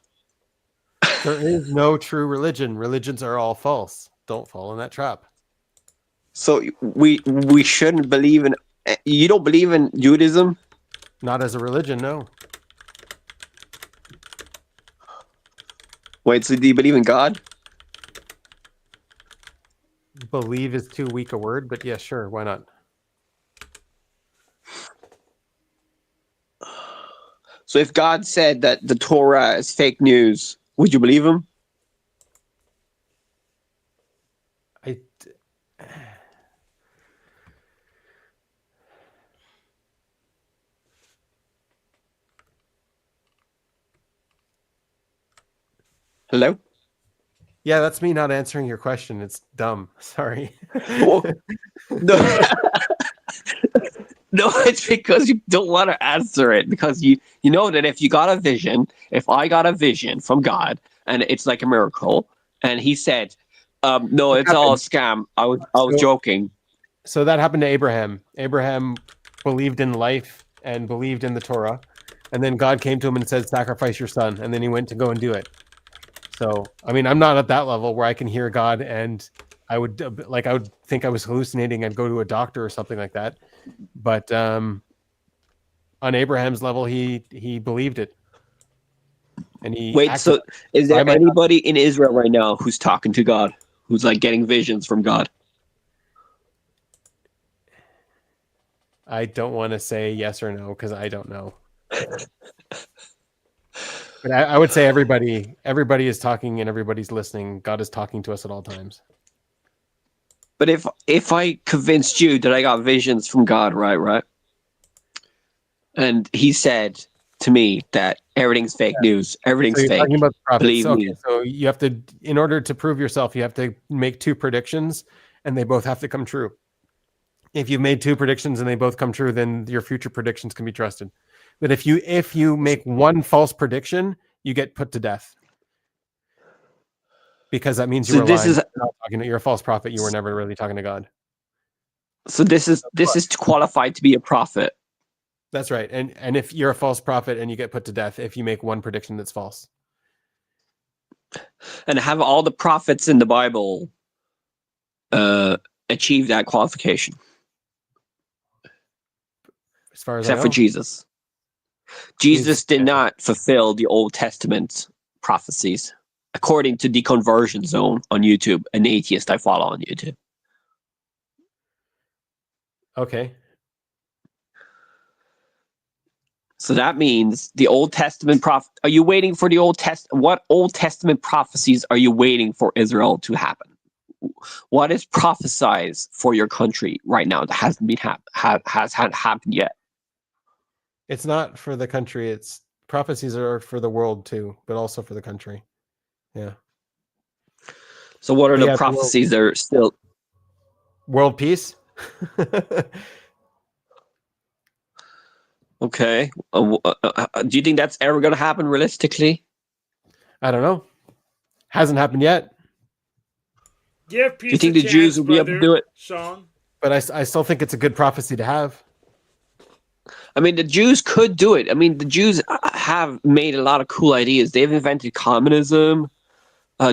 Speaker 1: There is no true religion. Religions are all false. Don't fall in that trap.
Speaker 5: So we shouldn't believe in. You don't believe in Judaism?
Speaker 1: Not as a religion, no.
Speaker 5: Wait, so do you believe in God?
Speaker 1: Believe is too weak a word, but yeah, sure, why not?
Speaker 5: So if God said that the Torah is fake news, would you believe him?
Speaker 1: I
Speaker 5: Hello?
Speaker 1: Yeah, that's me not answering your question. It's dumb. Sorry.
Speaker 5: Oh, no. No, it's because you don't want to answer it, because you know that if you got a vision, if I got a vision from God and it's like a miracle, and he said, no, it's all a scam. I was joking.
Speaker 1: So that happened to Abraham. Abraham believed in life and believed in the Torah. And then God came to him and said, sacrifice your son. And then he went to go and do it. So, I mean, I'm not at that level where I can hear God and I would think I was hallucinating. I'd go to a doctor or something like that. But on Abraham's level, he believed it. And he
Speaker 5: Wait, so is there
Speaker 1: I might-
Speaker 5: anybody in Israel right now who's talking to God, who's like getting visions from God?
Speaker 1: I don't want to say yes or no because I don't know. But I would say everybody is talking and everybody's listening. God is talking to us at all times.
Speaker 5: But if I convinced you that I got visions from God, right, and he said to me that everything's fake news, everything's
Speaker 1: So you're
Speaker 5: fake.
Speaker 1: talking about the prophets.
Speaker 5: Believe
Speaker 1: Okay,
Speaker 5: me.
Speaker 1: so you have to, in order to prove yourself, you have to make two predictions, and they both have to come true. If you've made two predictions and they both come true, then your future predictions can be trusted. But if you make one false prediction, you get put to death. Because that means you
Speaker 5: So
Speaker 1: were
Speaker 5: this
Speaker 1: lying.
Speaker 5: is
Speaker 1: You're not talking to, you're a false prophet. You were never really talking to God.
Speaker 5: so this is qualified to be a prophet.
Speaker 1: That's right. And if you're a false prophet and you get put to death if you make one prediction that's false.
Speaker 5: And have all the prophets in the Bible achieve that qualification,
Speaker 1: As far as
Speaker 5: except
Speaker 1: I
Speaker 5: for
Speaker 1: know.
Speaker 5: Jesus. Jesus did not fulfill the Old Testament prophecies, according to the Conversion Zone on YouTube, an atheist I follow on YouTube.
Speaker 1: Okay.
Speaker 5: So that means the Old Testament are you waiting for the what Old Testament prophecies are you waiting for Israel to happen? What is prophesied for your country right now that hasn't been hasn't happened yet?
Speaker 1: It's not for the country. It's prophecies are for the world too, but also for the country. Yeah.
Speaker 5: So what are
Speaker 1: Yeah,
Speaker 5: the
Speaker 1: the
Speaker 5: prophecies that are still
Speaker 1: World peace.
Speaker 5: okay? Do you think that's ever going to happen realistically?
Speaker 1: I don't know. Hasn't happened yet.
Speaker 2: Give
Speaker 5: Do you
Speaker 2: peace
Speaker 5: think
Speaker 2: a
Speaker 5: the Jews
Speaker 2: chance,
Speaker 5: will be able to
Speaker 2: brother
Speaker 5: do it?
Speaker 2: Sean.
Speaker 1: But I still think it's a good prophecy to have.
Speaker 5: I mean, the Jews could do it. I mean, the Jews have made a lot of cool ideas. They've invented communism.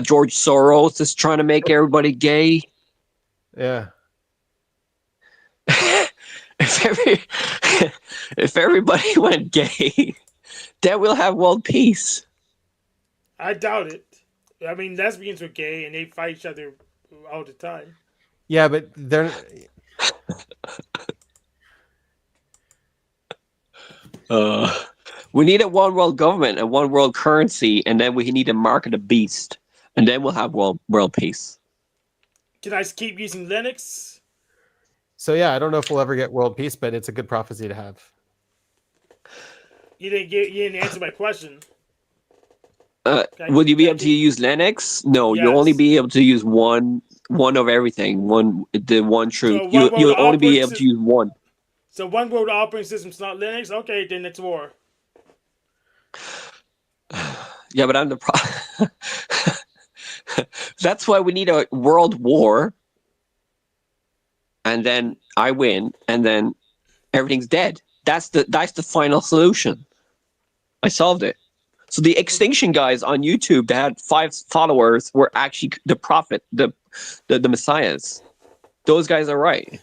Speaker 5: George Soros is trying to make everybody gay.
Speaker 1: Yeah.
Speaker 5: if if everybody went gay, then we'll have world peace.
Speaker 2: I doubt it. I mean, lesbians are gay and they fight each other all the time.
Speaker 1: Yeah, but they're
Speaker 5: We need a one world government, a one world currency, and then we need to market a beast, and then we'll have world peace.
Speaker 2: Can I keep using Linux?
Speaker 1: so yeah, I don't know if we'll ever get world peace, but it's a good prophecy to have.
Speaker 2: You didn't answer my question.
Speaker 5: Would you be able to use Linux? No,
Speaker 2: Yes.
Speaker 5: you'll only be able to use one of everything, the one truth.
Speaker 2: So one world
Speaker 5: You'll only be
Speaker 2: operating
Speaker 5: able to use one.
Speaker 2: So one world operating system's not Linux? Okay, then it's war.
Speaker 5: Yeah, but I'm the That's why we need a world war, and then I win, and then everything's dead. That's the final solution. I solved it. So the extinction guys on YouTube that had 5 followers were actually the prophet, the messiahs. Those guys are right.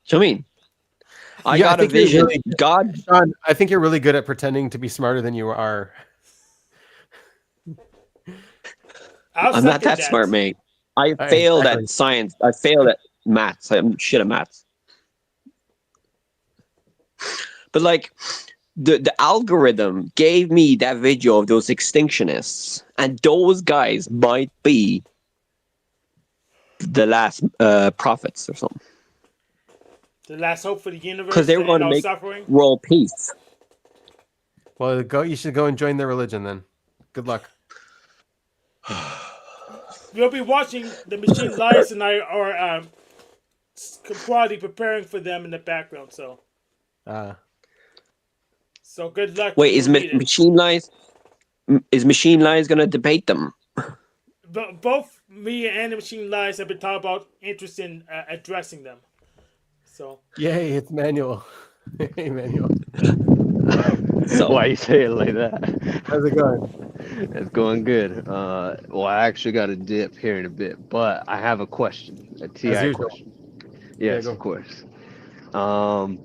Speaker 5: So I mean, I
Speaker 1: Yeah, I
Speaker 5: got a
Speaker 1: think you're
Speaker 5: vision.
Speaker 1: really-
Speaker 5: God,
Speaker 1: Sean, I think you're really good at pretending to be smarter than you are.
Speaker 5: I'm not that smart, mate. I failed
Speaker 1: exactly.
Speaker 5: at science. I failed at maths. I'm shit at maths. But like, the algorithm gave me that video of those extinctionists, and those guys might be the last prophets or something.
Speaker 2: The last hope for the universe.
Speaker 5: Because they were going to
Speaker 2: all
Speaker 5: make
Speaker 2: suffering.
Speaker 5: world peace.
Speaker 1: Well, you should go and join their religion then. Good luck.
Speaker 2: We'll be watching the machine lights, and I are quality preparing for them in the background. So good luck.
Speaker 5: Wait, is Machine Lies going to debate them?
Speaker 2: Both me and the machine lies have been talking about interest in addressing them. So
Speaker 1: yay, it's Manuel. Hey, Manuel.
Speaker 5: So
Speaker 6: Why you say it like that?
Speaker 1: How's it going?
Speaker 6: It's going good. Well, I actually got a dip here in a bit, but I have a question, a TI
Speaker 1: As usual.
Speaker 6: question. Yes,
Speaker 1: go.
Speaker 6: of course.
Speaker 1: How's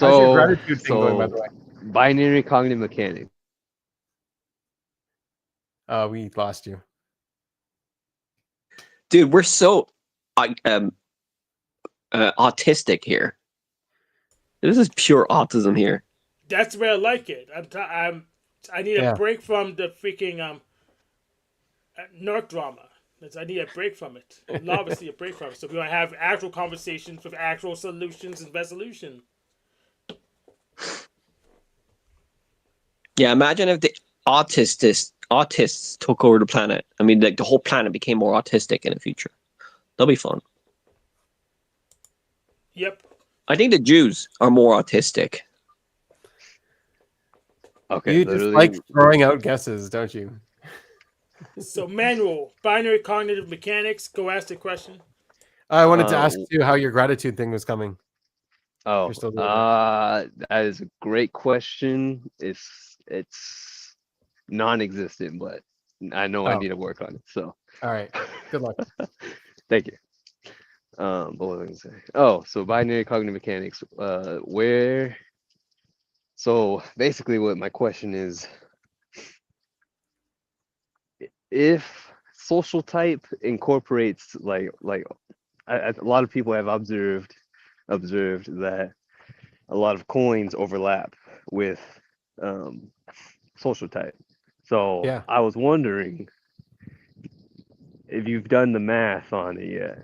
Speaker 1: your gratitude thing going, by the way?
Speaker 6: Binary cognitive mechanics.
Speaker 1: We lost you.
Speaker 5: dude, we're so autistic here. This is pure autism here.
Speaker 2: that's where I like it. I need a break from the freaking North drama. I need a break from it. Obviously, a break from it. So we're gonna have actual conversations with actual solutions and resolution.
Speaker 5: Yeah, imagine if the autists took over the planet. I mean, like the whole planet became more autistic in the future. That'll be fun.
Speaker 2: Yep.
Speaker 5: I think the Jews are more autistic.
Speaker 6: Okay,
Speaker 1: You just like throwing out guesses, don't you?
Speaker 2: So, Manuel, binary cognitive mechanics. Go ask the question.
Speaker 1: I wanted to ask you how your gratitude thing was coming.
Speaker 6: Oh,
Speaker 1: You're still doing it.
Speaker 6: that is a great question. It's non-existent, but I know I need to work on it. So,
Speaker 1: all right, good luck.
Speaker 6: Thank you. What was I gonna say? Oh, so binary cognitive mechanics. Where? So basically, what my question is, if social type incorporates a lot of people have observed that a lot of coins overlap with social type. So
Speaker 1: Yeah.
Speaker 6: I was wondering if you've done the math on it yet.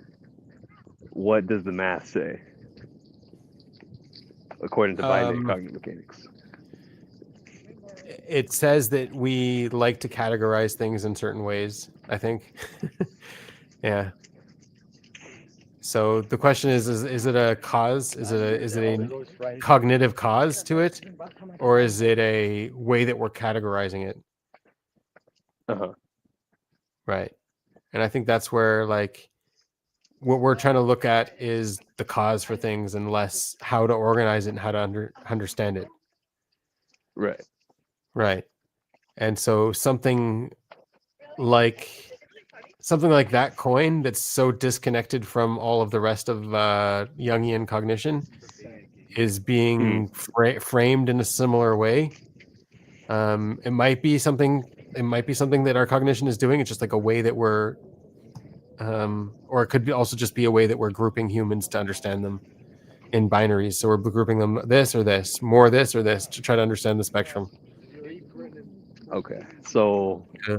Speaker 6: What does the math say according to binary cognitive mechanics?
Speaker 1: It says that we like to categorize things in certain ways, I think. Yeah. So the question is it a cause? Is it a cognitive cause to it, or is it a way that we're categorizing it?
Speaker 6: Uh-huh.
Speaker 1: Right. And I think that's where like what we're trying to look at is the cause for things and less how to organize it and how to understand it.
Speaker 6: Right.
Speaker 1: Right. And so something like that coin that's so disconnected from all of the rest of Jungian cognition is being framed in a similar way. It might be something that our cognition is doing. It's just like a way that we're or it could be also just be a way that we're grouping humans to understand them in binaries. So we're grouping them this or this, more this or this to try to understand the spectrum.
Speaker 6: Okay. So
Speaker 1: Yeah.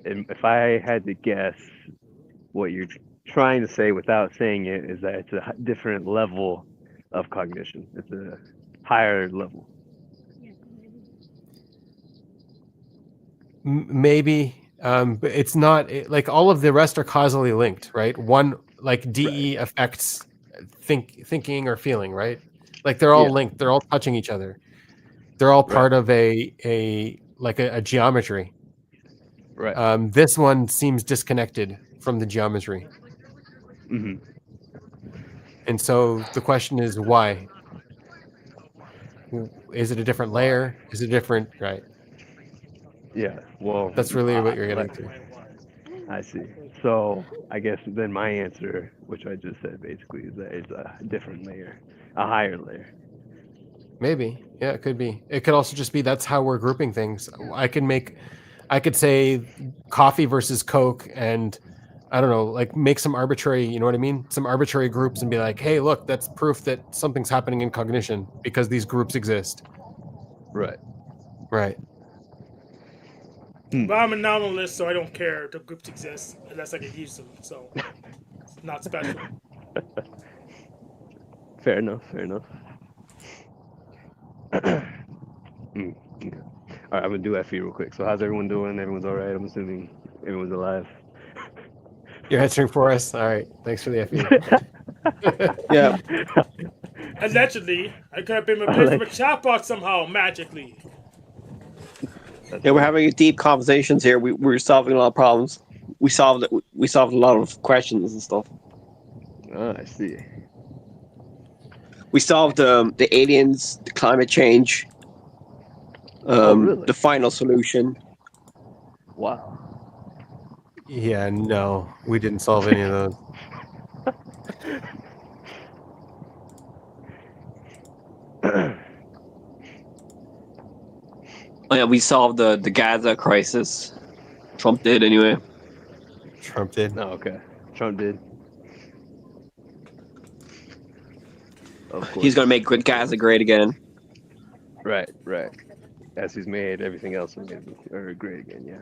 Speaker 6: if I had to guess, what you're trying to say without saying it is that it's a different level of cognition. It's a higher level.
Speaker 1: Maybe, but it's not like all of the rest are causally linked, right? One like DE affects thinking or feeling, right? Like they're all linked. They're all touching each other. They're all part of a geometry.
Speaker 6: Right.
Speaker 1: This one seems disconnected from the geometry.
Speaker 6: Hmm.
Speaker 1: And so the question is why? Is it a different layer? Is it different? Right.
Speaker 6: Yeah. Well,
Speaker 1: That's really what you're getting to.
Speaker 6: I see. So I guess then my answer, which I just said basically, is that it's a different layer, a higher layer.
Speaker 1: Maybe. Yeah, it could be. It could also just be that's how we're grouping things. I could say coffee versus Coke and I don't know, like make some arbitrary, you know what I mean? Some arbitrary groups and be like, hey, look, that's proof that something's happening in cognition because these groups exist.
Speaker 6: Right.
Speaker 1: Right.
Speaker 2: But I'm a nominalist, so I don't care if the groups exist unless I can use them. So it's not special.
Speaker 6: Fair enough. Fair enough. Okay. All right, I'm gonna do FE real quick. So how's everyone doing? Everyone's all right. I'm assuming everyone's alive.
Speaker 1: You're answering for us. All right. Thanks for the FE.
Speaker 5: Yeah.
Speaker 2: Allegedly, I could have been replaced with a chatbot somehow magically.
Speaker 5: Yeah, we're having deep conversations here. We're solving a lot of problems. We solved a lot of questions and stuff.
Speaker 6: Oh, I see.
Speaker 5: We solved the aliens, the climate change,
Speaker 6: Really?
Speaker 5: the final solution.
Speaker 6: Wow.
Speaker 1: Yeah, no, we didn't solve any of those.
Speaker 5: Oh, yeah, we solved the Gaza crisis. Trump did anyway.
Speaker 1: Trump did.
Speaker 6: Oh, okay. Trump did. Of course.
Speaker 5: He's gonna make Gaza great again.
Speaker 6: Right. As he's made everything else great again. Yeah.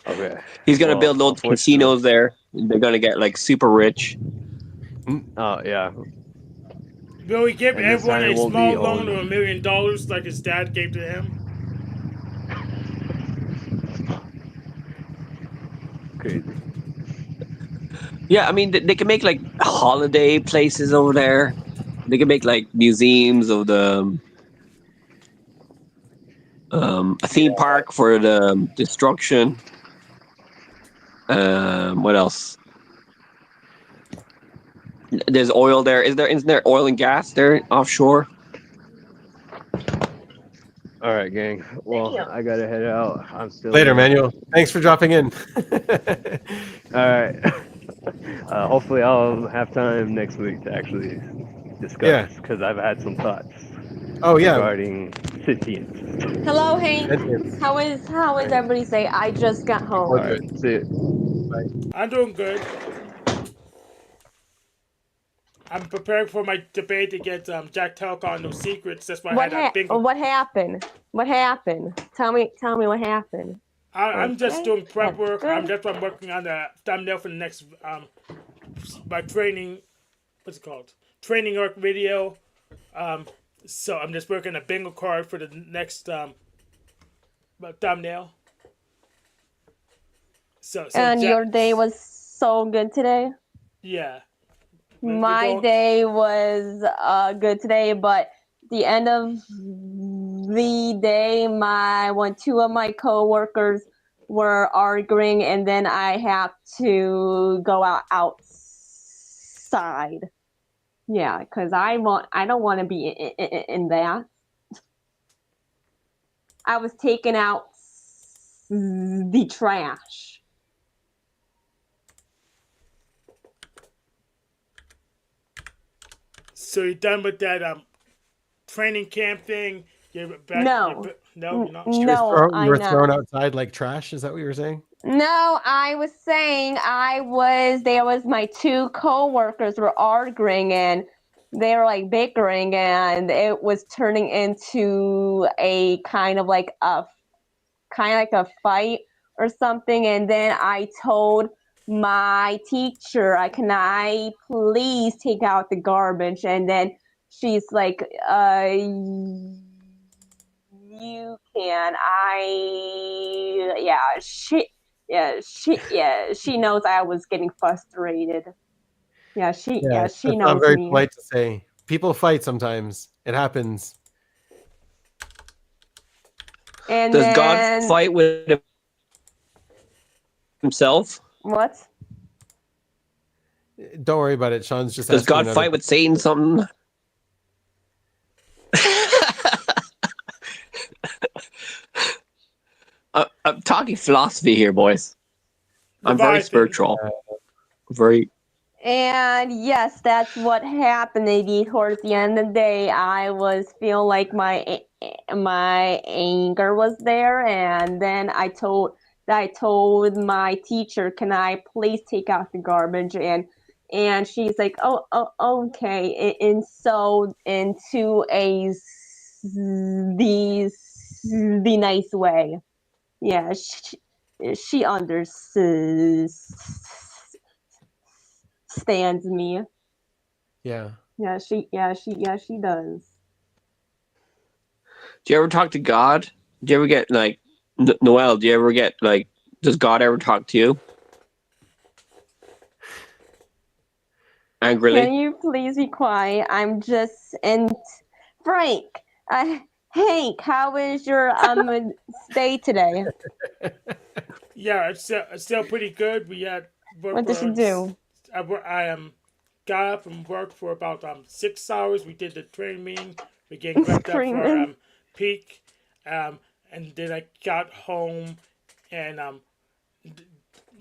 Speaker 6: Okay.
Speaker 5: He's gonna build loads of casinos there. They're gonna get like super rich.
Speaker 6: Oh yeah.
Speaker 2: Will he give
Speaker 6: And this
Speaker 2: everyone
Speaker 6: time
Speaker 2: a
Speaker 6: it won't
Speaker 2: small
Speaker 6: be
Speaker 2: loan of
Speaker 6: owned.
Speaker 2: $1 million like his dad gave to him?
Speaker 6: Crazy.
Speaker 5: Yeah, I mean they can make like holiday places over there. They can make like museums of the a theme park for the destruction. What else? There's oil there. Isn't there oil and gas there offshore?
Speaker 6: All right, gang. Well, I gotta head out. I'm still
Speaker 1: Later,
Speaker 6: here.
Speaker 1: Manuel. Thanks for dropping in.
Speaker 6: All right. Hopefully, I'll have time next week to actually
Speaker 1: Yeah.
Speaker 6: discuss because I've had some thoughts
Speaker 1: Oh yeah.
Speaker 6: regarding sentience.
Speaker 7: Hello, Hank.
Speaker 1: Sentience.
Speaker 7: How is everybody say? I just got home.
Speaker 6: All right. See it.
Speaker 2: I'm doing good. I'm preparing for my debate against Jack Telco on No Secrets. That's why I had that bingo.
Speaker 7: What happened? What happened? Tell me what happened.
Speaker 2: I'm just
Speaker 7: Okay,
Speaker 2: doing prep
Speaker 7: that's
Speaker 2: work.
Speaker 7: good.
Speaker 2: I'm working on the thumbnail for the next my training. What's it called? Training arc video. So I'm just working a bingo card for the next thumbnail. So
Speaker 7: And your day
Speaker 2: Jack-
Speaker 7: was so good today.
Speaker 2: yeah. We're
Speaker 7: My
Speaker 2: going-
Speaker 7: day was good today, but the end of the day, two of my coworkers were arguing, and then I have to go outside. Yeah, because I don't want to be in that. I was taking out the trash.
Speaker 2: So you're done with that training camp thing?
Speaker 7: No.
Speaker 2: No, you're not.
Speaker 7: No,
Speaker 1: You were
Speaker 7: I'm not.
Speaker 1: thrown outside like trash. Is that what you were saying?
Speaker 7: No, I was saying there was my two coworkers were arguing and they were like bickering and it was turning into a kind of like a fight or something. And then I told my teacher, can I please take out the garbage? And then she's like, you can. She knows I was getting frustrated. She
Speaker 1: That's not
Speaker 7: knows
Speaker 1: very
Speaker 7: me.
Speaker 1: polite to say. People fight sometimes. It happens.
Speaker 7: And
Speaker 5: Does
Speaker 7: then,
Speaker 5: God fight with himself?
Speaker 7: what?
Speaker 1: Don't worry about it. Sean's just
Speaker 5: Does
Speaker 1: asking
Speaker 5: God
Speaker 1: another-
Speaker 5: fight with Satan something? I'm talking philosophy here, boys. I'm very
Speaker 2: Leviathan.
Speaker 5: spiritual. Very.
Speaker 7: And yes, that's what happened. Maybe towards the end of the day, I was feeling like my anger was there, and then I told my teacher, "Can I please take out the garbage?" And she's like, "Oh, okay." And so into the nice way. Yeah, she understands me.
Speaker 1: Yeah.
Speaker 7: Yeah, she does.
Speaker 5: Do you ever talk to God? Do you ever get like Noel? Do you ever get like? Does God ever talk to you? Angrily?
Speaker 7: Can you please be quiet? I'm just Frank. Hank, how is your day today?
Speaker 2: Yeah, it's still pretty good. We had work
Speaker 7: What did
Speaker 2: for-
Speaker 7: you do?
Speaker 2: I got up from work for about 6 hours. We did the training meeting. We getting prepped up for
Speaker 7: Screaming.
Speaker 2: peak, and then I got home and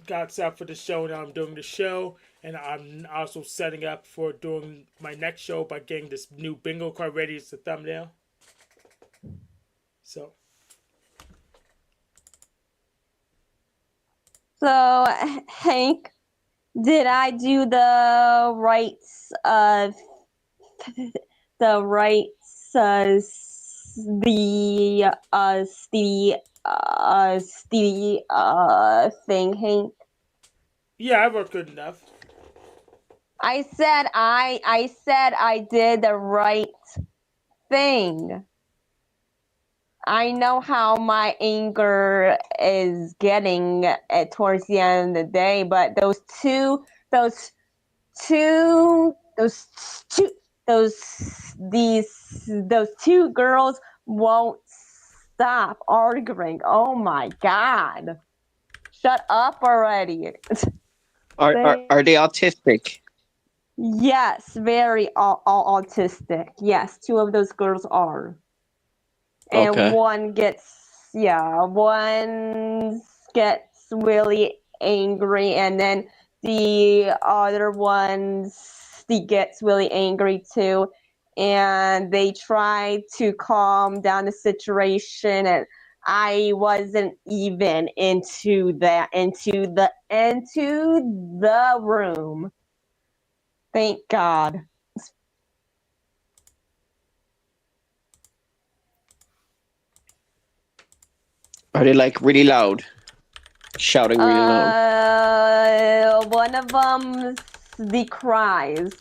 Speaker 2: got set up for the show. Now I'm doing the show, and I'm also setting up for doing my next show by getting this new bingo card ready as the thumbnail. So
Speaker 7: So, Hank, did I do the rights the rights thing, Hank?
Speaker 2: yeah, I worked good enough.
Speaker 7: I said I did the right thing. I know how my anger is getting towards the end of the day, but those two girls won't stop arguing. Oh my God. Shut up already.
Speaker 5: Are they autistic?
Speaker 7: Yes, very autistic. Yes, two of those girls are. And
Speaker 5: Okay.
Speaker 7: one gets really angry, and then the other ones gets really angry too. And they try to calm down the situation, and I wasn't even into the room. Thank God.
Speaker 5: Are they like really loud? Shouting really loud?
Speaker 7: One of them cries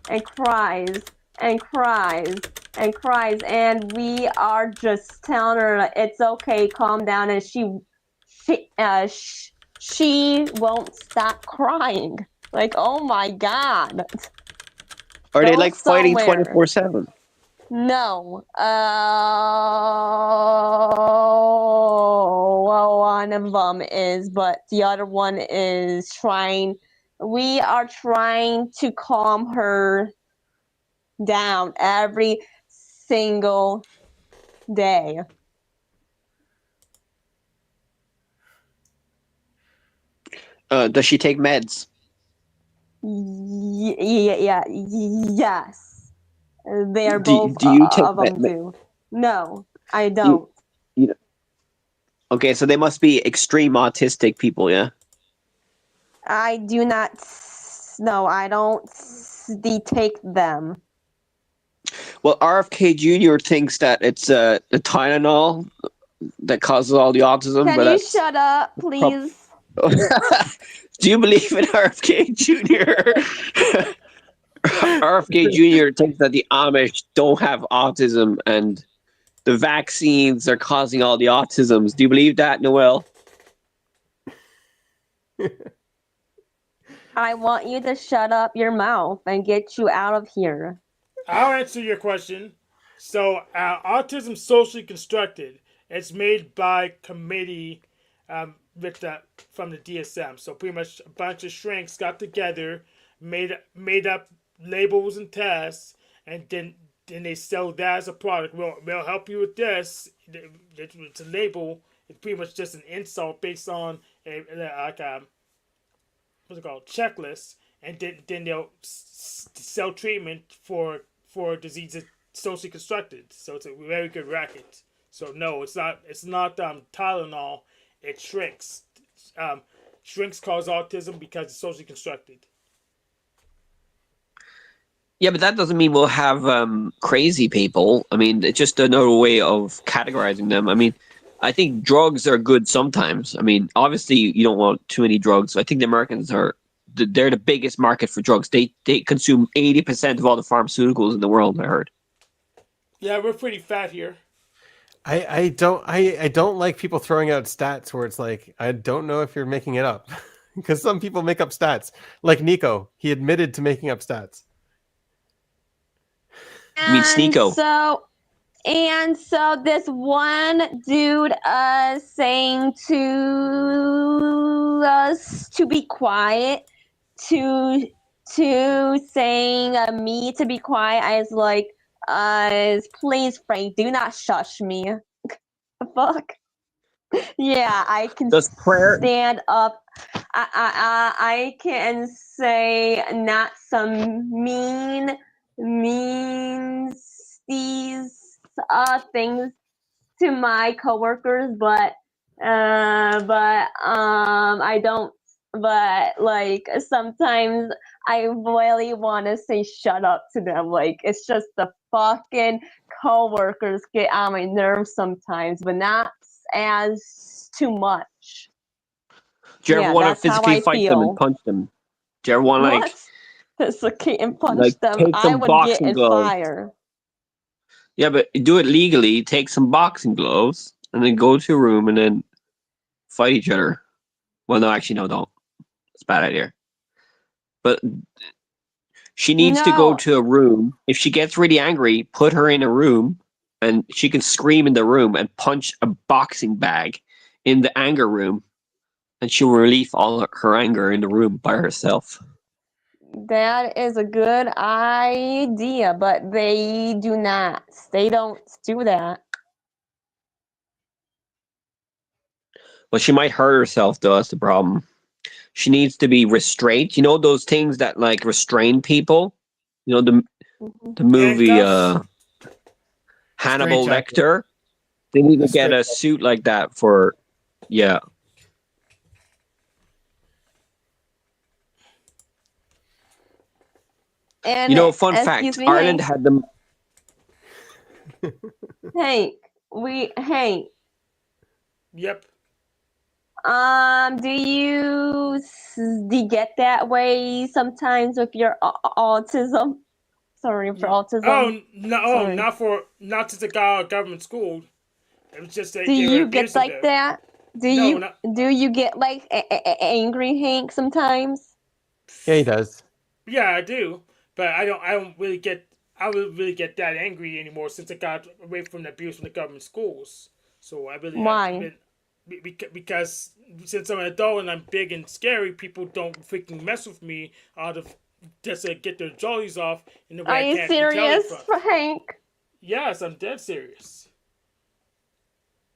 Speaker 7: and cries and cries and cries, and we are just telling her it's okay, calm down, and she she won't stop crying. Like, oh my god.
Speaker 5: Are they
Speaker 7: Go
Speaker 5: like fighting
Speaker 7: somewhere.
Speaker 5: 24/7?
Speaker 7: No. Well, one of them is, but the other one is trying. We are trying to calm her down every single day.
Speaker 5: Does she take meds?
Speaker 7: Yes. They're
Speaker 5: Do,
Speaker 7: both
Speaker 5: do you take
Speaker 7: of them do. No, I don't.
Speaker 5: you Okay, so they must be extreme autistic people, yeah?
Speaker 7: I do not. No, I don't detect them.
Speaker 5: Well, RFK Jr. thinks that it's the Tylenol that causes all the autism,
Speaker 7: Can
Speaker 5: but
Speaker 7: you
Speaker 5: that's
Speaker 7: shut up, please?
Speaker 5: Do you believe in RFK Jr.? RFK Jr. thinks that the Amish don't have autism and the vaccines are causing all the autisms. Do you believe that, Noel?
Speaker 7: I want you to shut up your mouth and get you out of here.
Speaker 2: I'll answer your question. So, autism socially constructed. It's made by committee with from the DSM. So pretty much a bunch of shrinks got together, made up labels and tests, and then they sell that as a product. We'll help you with this. It's a label. It's pretty much just an insult based on like what's it called, checklist, and then they'll sell treatment for diseases socially constructed. So it's a very good racket. So no, it's not. It's not Tylenol. It shrinks. Shrinks cause autism because it's socially constructed.
Speaker 5: Yeah, but that doesn't mean we'll have crazy people. I mean, it's just another way of categorizing them. I mean, I think drugs are good sometimes. I mean, obviously you don't want too many drugs. I think the Americans they're the biggest market for drugs. They consume 80% of all the pharmaceuticals in the world, I heard.
Speaker 2: Yeah, we're pretty fat here.
Speaker 1: I don't like people throwing out stats where it's like, I don't know if you're making it up. Because some people make up stats. Like Nico, he admitted to making up stats.
Speaker 5: You mean Sneeko?
Speaker 7: So this one dude saying to us to be quiet, to saying me to be quiet. I was like, please, Frank, do not shush me. Fuck. Yeah, I can
Speaker 5: Does prayer
Speaker 7: stand up. I can say not some mean these things to my coworkers, but I don't. But like sometimes I really want to say shut up to them. Like it's just the fucking coworkers get on my nerves sometimes, but not as too much.
Speaker 5: do you ever
Speaker 7: Yeah,
Speaker 5: want to
Speaker 7: that's how
Speaker 5: physically
Speaker 7: I
Speaker 5: fight them and
Speaker 7: feel.
Speaker 5: punch them? Do you ever want to
Speaker 7: What? Dislocate and punch
Speaker 5: like
Speaker 7: them.
Speaker 5: take
Speaker 7: I
Speaker 5: some
Speaker 7: would get
Speaker 5: boxing
Speaker 7: in
Speaker 5: gloves?
Speaker 7: fire.
Speaker 5: Yeah, but do it legally. Take some boxing gloves and then go to a room and then fight each other. Well, no, actually, no, don't. It's a bad idea. But she needs to go
Speaker 7: No,
Speaker 5: to a room. If she gets really angry, put her in a room and she can scream in the room and punch a boxing bag in the anger room and she'll relieve all her anger in the room by herself.
Speaker 7: that is a good idea, but they do not. They don't do that.
Speaker 5: But she might hurt herself, though. That's the problem. She needs to be restrained. You know those things that like restrain people? You know the movie
Speaker 2: Handcuffs.
Speaker 5: Hannibal
Speaker 1: Straitjacket.
Speaker 5: Lecter? They need to get a
Speaker 1: Straight-
Speaker 5: suit like that for, yeah.
Speaker 7: And
Speaker 5: You know, fun
Speaker 7: excuse
Speaker 5: fact,
Speaker 7: me,
Speaker 5: Ireland
Speaker 7: Hank.
Speaker 5: had them.
Speaker 7: Hank, Hank.
Speaker 2: Yep.
Speaker 7: Do you get that way sometimes with your autism? Sorry for autism.
Speaker 2: Oh no! Oh,
Speaker 7: Sorry.
Speaker 2: not since it got out of government school. It was just
Speaker 7: Do
Speaker 2: they were
Speaker 7: you get
Speaker 2: abusive
Speaker 7: like
Speaker 2: there.
Speaker 7: that? Do
Speaker 2: No,
Speaker 7: you
Speaker 2: not.
Speaker 7: do you get like angry, Hank, sometimes?
Speaker 1: Yeah, he does.
Speaker 2: Yeah, I do, but I don't really get. I don't really get that angry anymore since I got away from the abuse from the government schools. So I really have
Speaker 7: Why?
Speaker 2: been because since I'm an adult and I'm big and scary, people don't freaking mess with me out of just to get their jollies off in the way
Speaker 7: Are
Speaker 2: I
Speaker 7: you
Speaker 2: can't
Speaker 7: serious,
Speaker 2: retaliate from.
Speaker 7: Hank?
Speaker 2: Yes, I'm dead serious.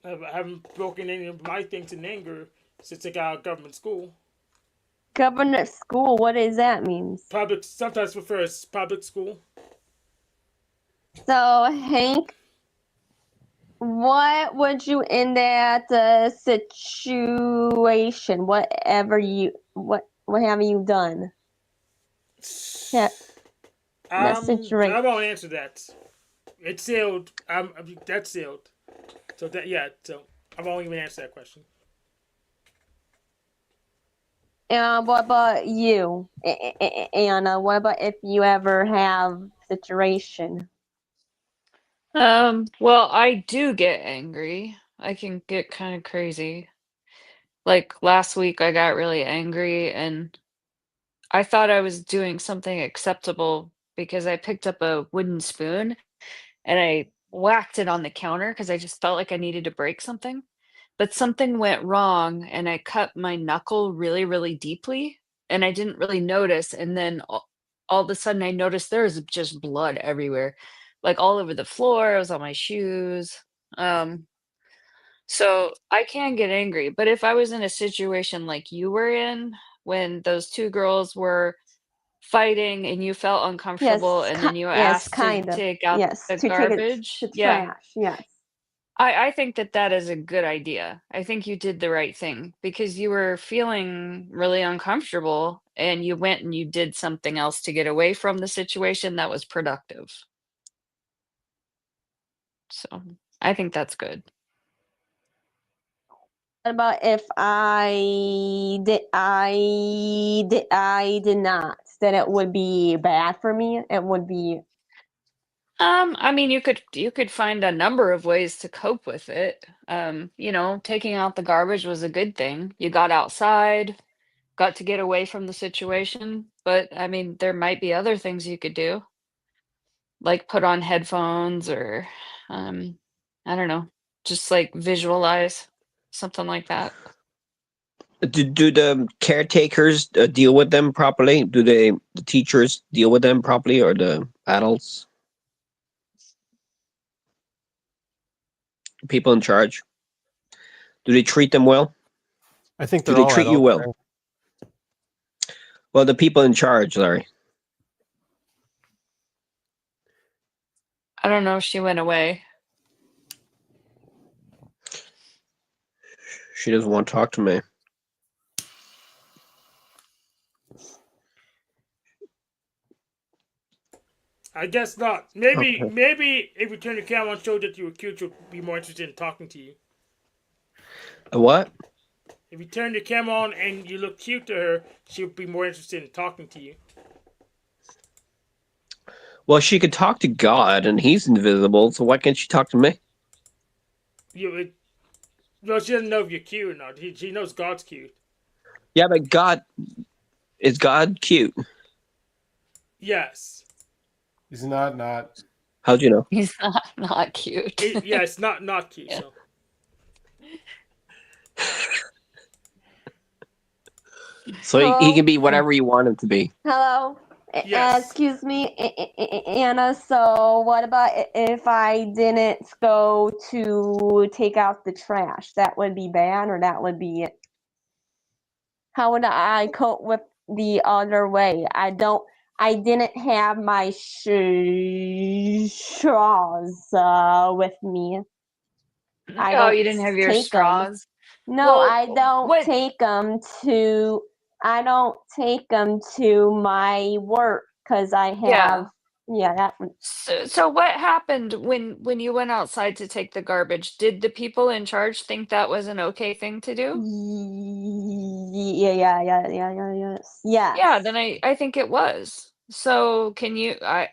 Speaker 2: I haven't broken any of my things in anger since I got out of government school.
Speaker 7: Government school, what does that mean?
Speaker 2: Public sometimes prefer public school.
Speaker 7: So, Hank, what would you in that situation? What have you done? Yeah, that
Speaker 2: I
Speaker 7: situation.
Speaker 2: won't answer that. It's sealed. That's sealed. So that yeah. So I won't even answer that question.
Speaker 7: What about you, Anna? What about if you ever have situation?
Speaker 3: Well, I do get angry. I can get kind of crazy. Like last week, I got really angry and I thought I was doing something acceptable because I picked up a wooden spoon and I whacked it on the counter because I just felt like I needed to break something. But something went wrong and I cut my knuckle really, really deeply and I didn't really notice. And then all of a sudden, I noticed there was just blood everywhere, like all over the floor. It was on my shoes. Um, so I can get angry. But if I was in a situation like you were in, when those two girls were fighting and you felt uncomfortable and then you
Speaker 7: Yes,
Speaker 3: asked to
Speaker 7: kind of.
Speaker 3: take out
Speaker 7: Yes,
Speaker 3: the
Speaker 7: to take it
Speaker 3: garbage,
Speaker 7: to
Speaker 3: yeah,
Speaker 7: trash. Yes.
Speaker 3: I think that that is a good idea. I think you did the right thing because you were feeling really uncomfortable and you went and you did something else to get away from the situation that was productive. So I think that's good.
Speaker 7: What about if I did not? Then it would be bad for me. It would be.
Speaker 3: I mean, you could find a number of ways to cope with it. Taking out the garbage was a good thing. You got outside, got to get away from the situation, but I mean, there might be other things you could do, like put on headphones or um I don't know, just like visualize something like that.
Speaker 5: Do the caretakers deal with them properly? Do the teachers deal with them properly, or the adults, people in charge? Do they treat them well?
Speaker 1: I think
Speaker 5: Do
Speaker 1: they're
Speaker 5: they
Speaker 1: all
Speaker 5: treat you
Speaker 1: adults.
Speaker 5: well?
Speaker 1: Right?
Speaker 5: Well, the people in charge, Larry.
Speaker 3: I don't know if she went away.
Speaker 5: She doesn't want to talk to me.
Speaker 2: I guess not. Maybe if you turn the camera and show that you were cute, she'll be more interested in talking to you.
Speaker 5: A what?
Speaker 2: If you turn the camera on and you look cute to her, she'll be more interested in talking to you.
Speaker 5: Well, she could talk to God, and He's invisible. So why can't she talk to me?
Speaker 2: Well, she doesn't know if you're cute or not. She knows God's cute.
Speaker 5: Yeah, but God is God cute?
Speaker 2: Yes.
Speaker 1: He's not.
Speaker 5: How'd you know?
Speaker 3: He's not cute.
Speaker 2: It's not cute.
Speaker 3: Yeah.
Speaker 2: So
Speaker 5: So he can be whatever you want him to be.
Speaker 7: Hello.
Speaker 2: Yes.
Speaker 7: Excuse me, Anna. So, what about if I didn't go to take out the trash? That would be bad, or that would be. How would I cope with the other way? I didn't have my straws with me. I
Speaker 3: Oh,
Speaker 7: don't
Speaker 3: you didn't have your
Speaker 7: take them.
Speaker 3: straws?
Speaker 7: No,
Speaker 3: Well,
Speaker 7: I don't
Speaker 3: what
Speaker 7: take them to. I don't take them to my work because I
Speaker 3: yeah.
Speaker 7: have. Yeah, that.
Speaker 3: So what happened when you went outside to take the garbage? Did the people in charge think that was an okay thing to do?
Speaker 7: Yes.
Speaker 3: Yeah,
Speaker 7: Yes.
Speaker 3: then I think it was. So can you I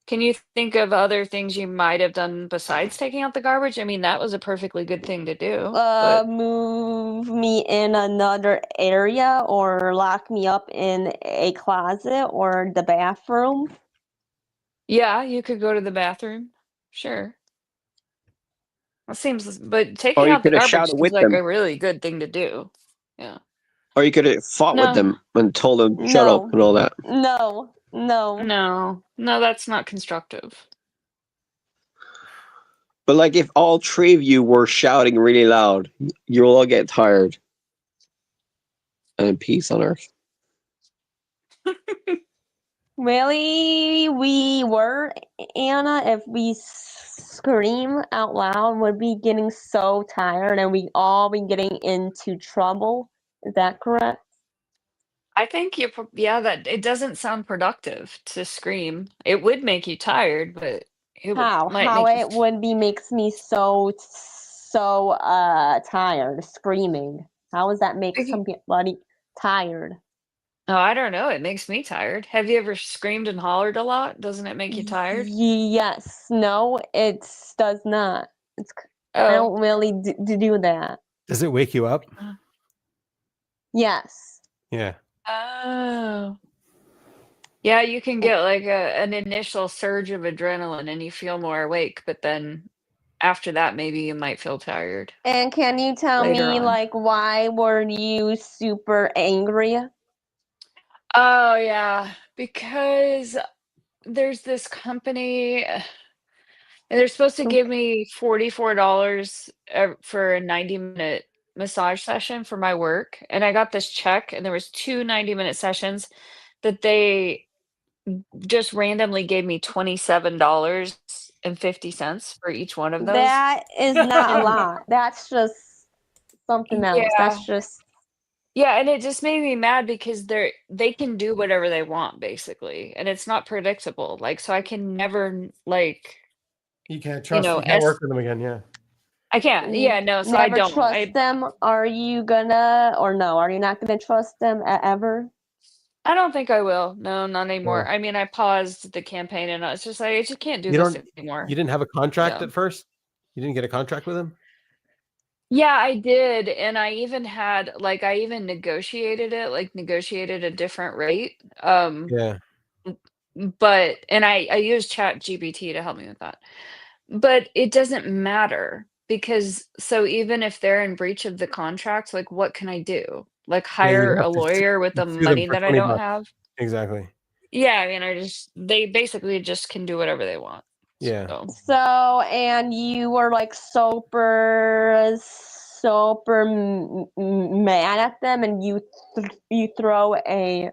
Speaker 3: Can you think of other things you might have done besides taking out the garbage? I mean, that was a perfectly good thing to do. But
Speaker 7: Move me in another area or lock me up in a closet or the bathroom.
Speaker 3: yeah, you could go to the bathroom. Sure. That seems, but taking
Speaker 5: Or you
Speaker 3: out the
Speaker 5: could have
Speaker 3: garbage
Speaker 5: shouted
Speaker 3: seems
Speaker 5: with
Speaker 3: like
Speaker 5: them.
Speaker 3: a really good thing to do. Yeah.
Speaker 5: Or you could have fought with
Speaker 3: No,
Speaker 5: them and told them shut up
Speaker 7: No,
Speaker 5: and all that.
Speaker 7: no, no.
Speaker 3: no, that's not constructive.
Speaker 5: But like if all three of you were shouting really loud, you'll all get tired. And peace on earth.
Speaker 7: Really, we were, Anna, if we scream out loud, would be getting so tired and we all be getting into trouble. Is that correct?
Speaker 3: I think yeah, that it doesn't sound productive to scream. It would make you tired, but it might
Speaker 7: How
Speaker 3: make you.
Speaker 7: it would be makes me so tired screaming. How does that make somebody tired?
Speaker 3: Oh, I don't know. It makes me tired. Have you ever screamed and hollered a lot? Doesn't it make you tired?
Speaker 7: Yes. No, it does not. I
Speaker 3: Oh.
Speaker 7: don't really do that.
Speaker 1: Does it wake you up?
Speaker 7: Yes.
Speaker 1: Yeah.
Speaker 3: Oh. Yeah, you can get like an initial surge of adrenaline and you feel more awake, but then after that, maybe you might feel tired
Speaker 7: And can you tell
Speaker 3: later
Speaker 7: me,
Speaker 3: on.
Speaker 7: like, why were you super angry?
Speaker 3: Oh, yeah, because there's this company, and they're supposed to give me $44 for a 90-minute massage session for my work, and I got this check, and there was 2 90-minute sessions that they just randomly gave me $27.50 for each one of those.
Speaker 7: That is not a
Speaker 3: And
Speaker 7: lot. That's just something else.
Speaker 3: yeah.
Speaker 7: That's just
Speaker 3: Yeah, and it just made me mad because they can do whatever they want basically, and it's not predictable. Like, so I can never like,
Speaker 1: You can't
Speaker 3: you
Speaker 1: trust.
Speaker 3: know,
Speaker 1: You can't work with them again. Yeah.
Speaker 3: I can't. Yeah, no, so I
Speaker 7: never
Speaker 3: don't.
Speaker 7: trust them. Are you gonna, or no? Are you not gonna trust them ever?
Speaker 3: I don't think I will. No, not
Speaker 1: Oh.
Speaker 3: anymore. I mean, I paused the campaign and it's just like I just can't do
Speaker 1: You
Speaker 3: this
Speaker 1: don't.
Speaker 3: anymore.
Speaker 1: You didn't have a contract
Speaker 3: Yeah.
Speaker 1: at first. You didn't get a contract with them.
Speaker 3: Yeah, I did, and I even had like I even negotiated it, like negotiated a different rate.
Speaker 1: Yeah.
Speaker 3: But and I used ChatGPT to help me with that. But it doesn't matter because so even if they're in breach of the contract, like what can I do? Like
Speaker 1: Yeah. You'd
Speaker 3: hire
Speaker 1: have
Speaker 3: a
Speaker 1: to
Speaker 3: lawyer with the
Speaker 1: sue them
Speaker 3: money
Speaker 1: for
Speaker 3: that I
Speaker 1: 20
Speaker 3: don't
Speaker 1: bucks.
Speaker 3: have?
Speaker 1: Exactly.
Speaker 3: Yeah, I mean, they basically just can do whatever they want.
Speaker 1: Yeah.
Speaker 7: So, and you were like super mad at them, and you throw a.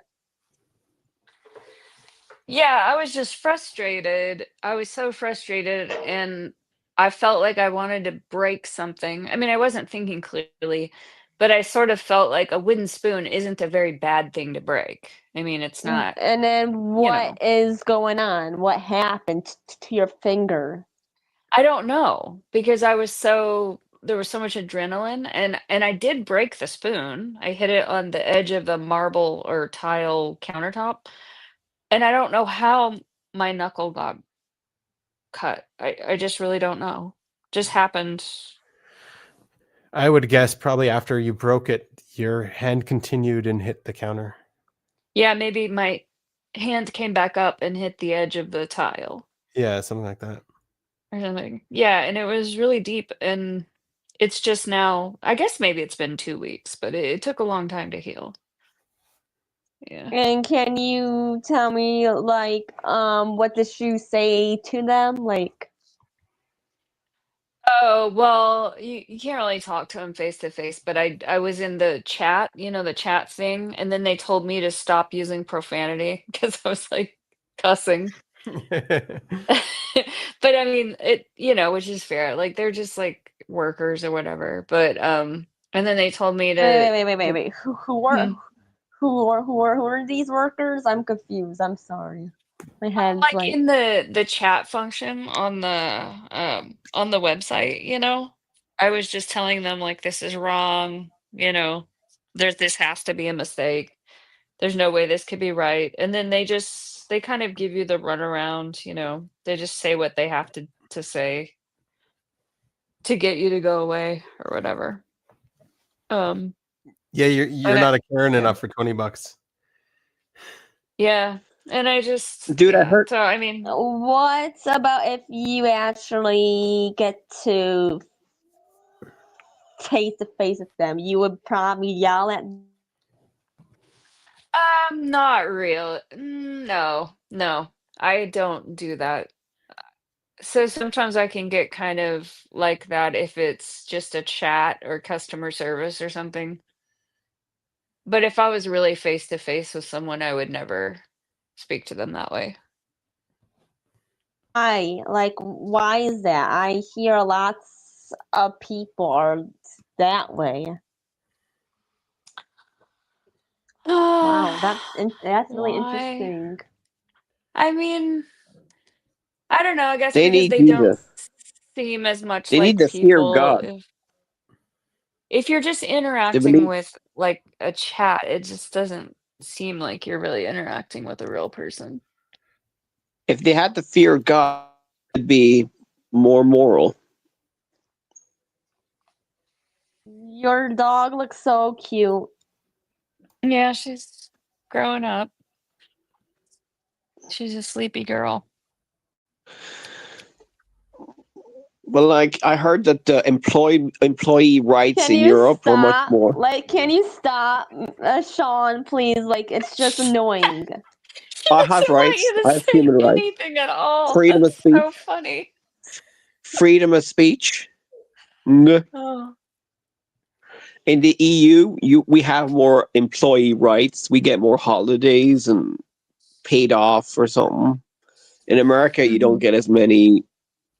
Speaker 3: Yeah, I was just frustrated. I was so frustrated and I felt like I wanted to break something. I mean, I wasn't thinking clearly, but I sort of felt like a wooden spoon isn't a very bad thing to break. I mean, it's not,
Speaker 7: And then
Speaker 3: you know.
Speaker 7: what is going on? What happened to your finger?
Speaker 3: I don't know because there was so much adrenaline and I did break the spoon. I hit it on the edge of a marble or tile countertop, and I don't know how my knuckle got cut. I just really don't know. Just happened.
Speaker 1: I would guess probably after you broke it, your hand continued and hit the counter.
Speaker 3: Yeah, maybe my hand came back up and hit the edge of the tile
Speaker 1: Yeah, something like that.
Speaker 3: or something. Yeah, and it was really deep and it's just now, I guess maybe it's been 2 weeks, but it took a long time to heal. Yeah.
Speaker 7: And can you tell me, like, what did you say to them? Like,
Speaker 3: Oh, well, you can't really talk to him face to face, but I was in the chat, you know, the chat thing, and then they told me to stop using profanity because I was like cussing. But I mean, you know, which is fair. Like they're just like workers or whatever. But and then they told me to
Speaker 7: wait. Who
Speaker 3: Hmm.
Speaker 7: are these workers? I'm confused. I'm sorry. My head's
Speaker 3: Like
Speaker 7: like.
Speaker 3: in the chat function on the website, you know, I was just telling them like this is wrong, you know, this has to be a mistake. There's no way this could be right. And then they just they kind of give you the runaround, you know. They just say what they have to say to get you to go away or whatever.
Speaker 1: Yeah, you're
Speaker 3: And
Speaker 1: not a Karen
Speaker 3: yeah.
Speaker 1: enough for $20.
Speaker 3: Yeah, and I just
Speaker 5: Dude, I
Speaker 3: yeah.
Speaker 5: heard
Speaker 3: So I mean,
Speaker 7: What about if you actually get to face to face with them? You would probably yell at.
Speaker 3: not real. No, I don't do that. So sometimes I can get kind of like that if it's just a chat or customer service or something. But if I was really face to face with someone, I would never speak to them that way.
Speaker 7: Why? Like, why is that? I hear lots of people are that way. Wow, that's really
Speaker 3: Why?
Speaker 7: interesting.
Speaker 3: I mean, I don't know. I guess
Speaker 5: they
Speaker 3: because
Speaker 5: need
Speaker 3: they don't
Speaker 5: Jesus.
Speaker 3: seem as much
Speaker 5: They need
Speaker 3: like
Speaker 5: the fear of
Speaker 3: people.
Speaker 5: God.
Speaker 3: If you're just
Speaker 5: They
Speaker 3: interacting
Speaker 5: believe
Speaker 3: with like a chat, it just doesn't seem like you're really interacting with a real person.
Speaker 5: if they had the fear of God, it'd be more moral.
Speaker 7: Your dog looks so cute.
Speaker 3: Yeah, she's growing up. She's a sleepy girl.
Speaker 5: Well, like I heard that the employee rights
Speaker 7: Can
Speaker 5: in
Speaker 7: you
Speaker 5: Europe were much
Speaker 7: stop?
Speaker 5: more.
Speaker 7: Like, can you stop, Sean, please? Like, it's just annoying.
Speaker 3: She
Speaker 5: I have
Speaker 3: doesn't want
Speaker 5: rights.
Speaker 3: you to
Speaker 5: I have
Speaker 3: say
Speaker 5: human rights.
Speaker 3: anything at all.
Speaker 5: Freedom of
Speaker 3: That's
Speaker 5: speech.
Speaker 3: so funny.
Speaker 5: Freedom of speech. Ng.
Speaker 3: Oh.
Speaker 5: In the EU, we have more employee rights. We get more holidays and paid off or something. In America, you don't
Speaker 3: Mhm.
Speaker 5: get as many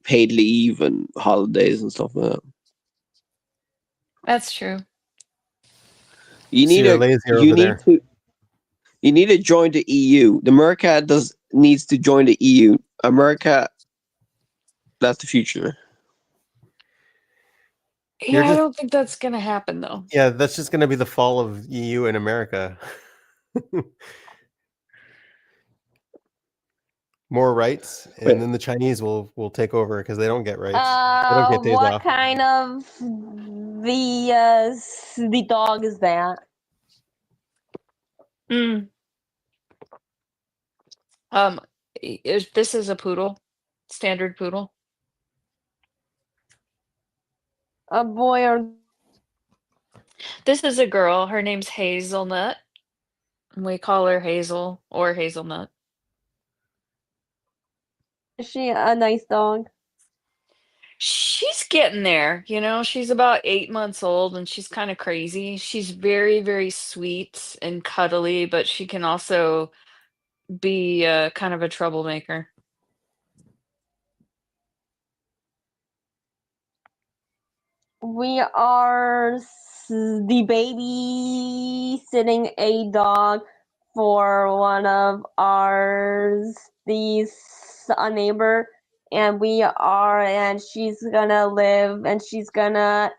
Speaker 5: paid leave and holidays and stuff like that.
Speaker 3: That's true.
Speaker 5: You
Speaker 1: So
Speaker 5: need
Speaker 1: you're
Speaker 5: a
Speaker 1: lazier
Speaker 5: you
Speaker 1: over
Speaker 5: need
Speaker 1: there.
Speaker 5: to you need to join the EU. The America needs to join the EU. America, that's the future.
Speaker 1: You're
Speaker 3: Yeah, I
Speaker 1: just
Speaker 3: don't think that's gonna happen though.
Speaker 1: Yeah, that's just going to be the fall of EU in America. More rights,
Speaker 5: But
Speaker 1: and then the Chinese will take over because they don't get rights. They don't get days
Speaker 7: What
Speaker 1: off.
Speaker 7: kind of the dog is that?
Speaker 3: Mm. This is a poodle, standard poodle.
Speaker 7: A boy or
Speaker 3: This is a girl. Her name's Hazelnut. We call her Hazel or Hazelnut.
Speaker 7: is she a nice dog?
Speaker 3: She's getting there, you know. She's about 8 months old and she's kind of crazy. She's very, very sweet and cuddly, but she can also be kind of a troublemaker.
Speaker 7: We are the babysitting a dog for one of ours, a neighbor, and she's gonna live, and she's gonna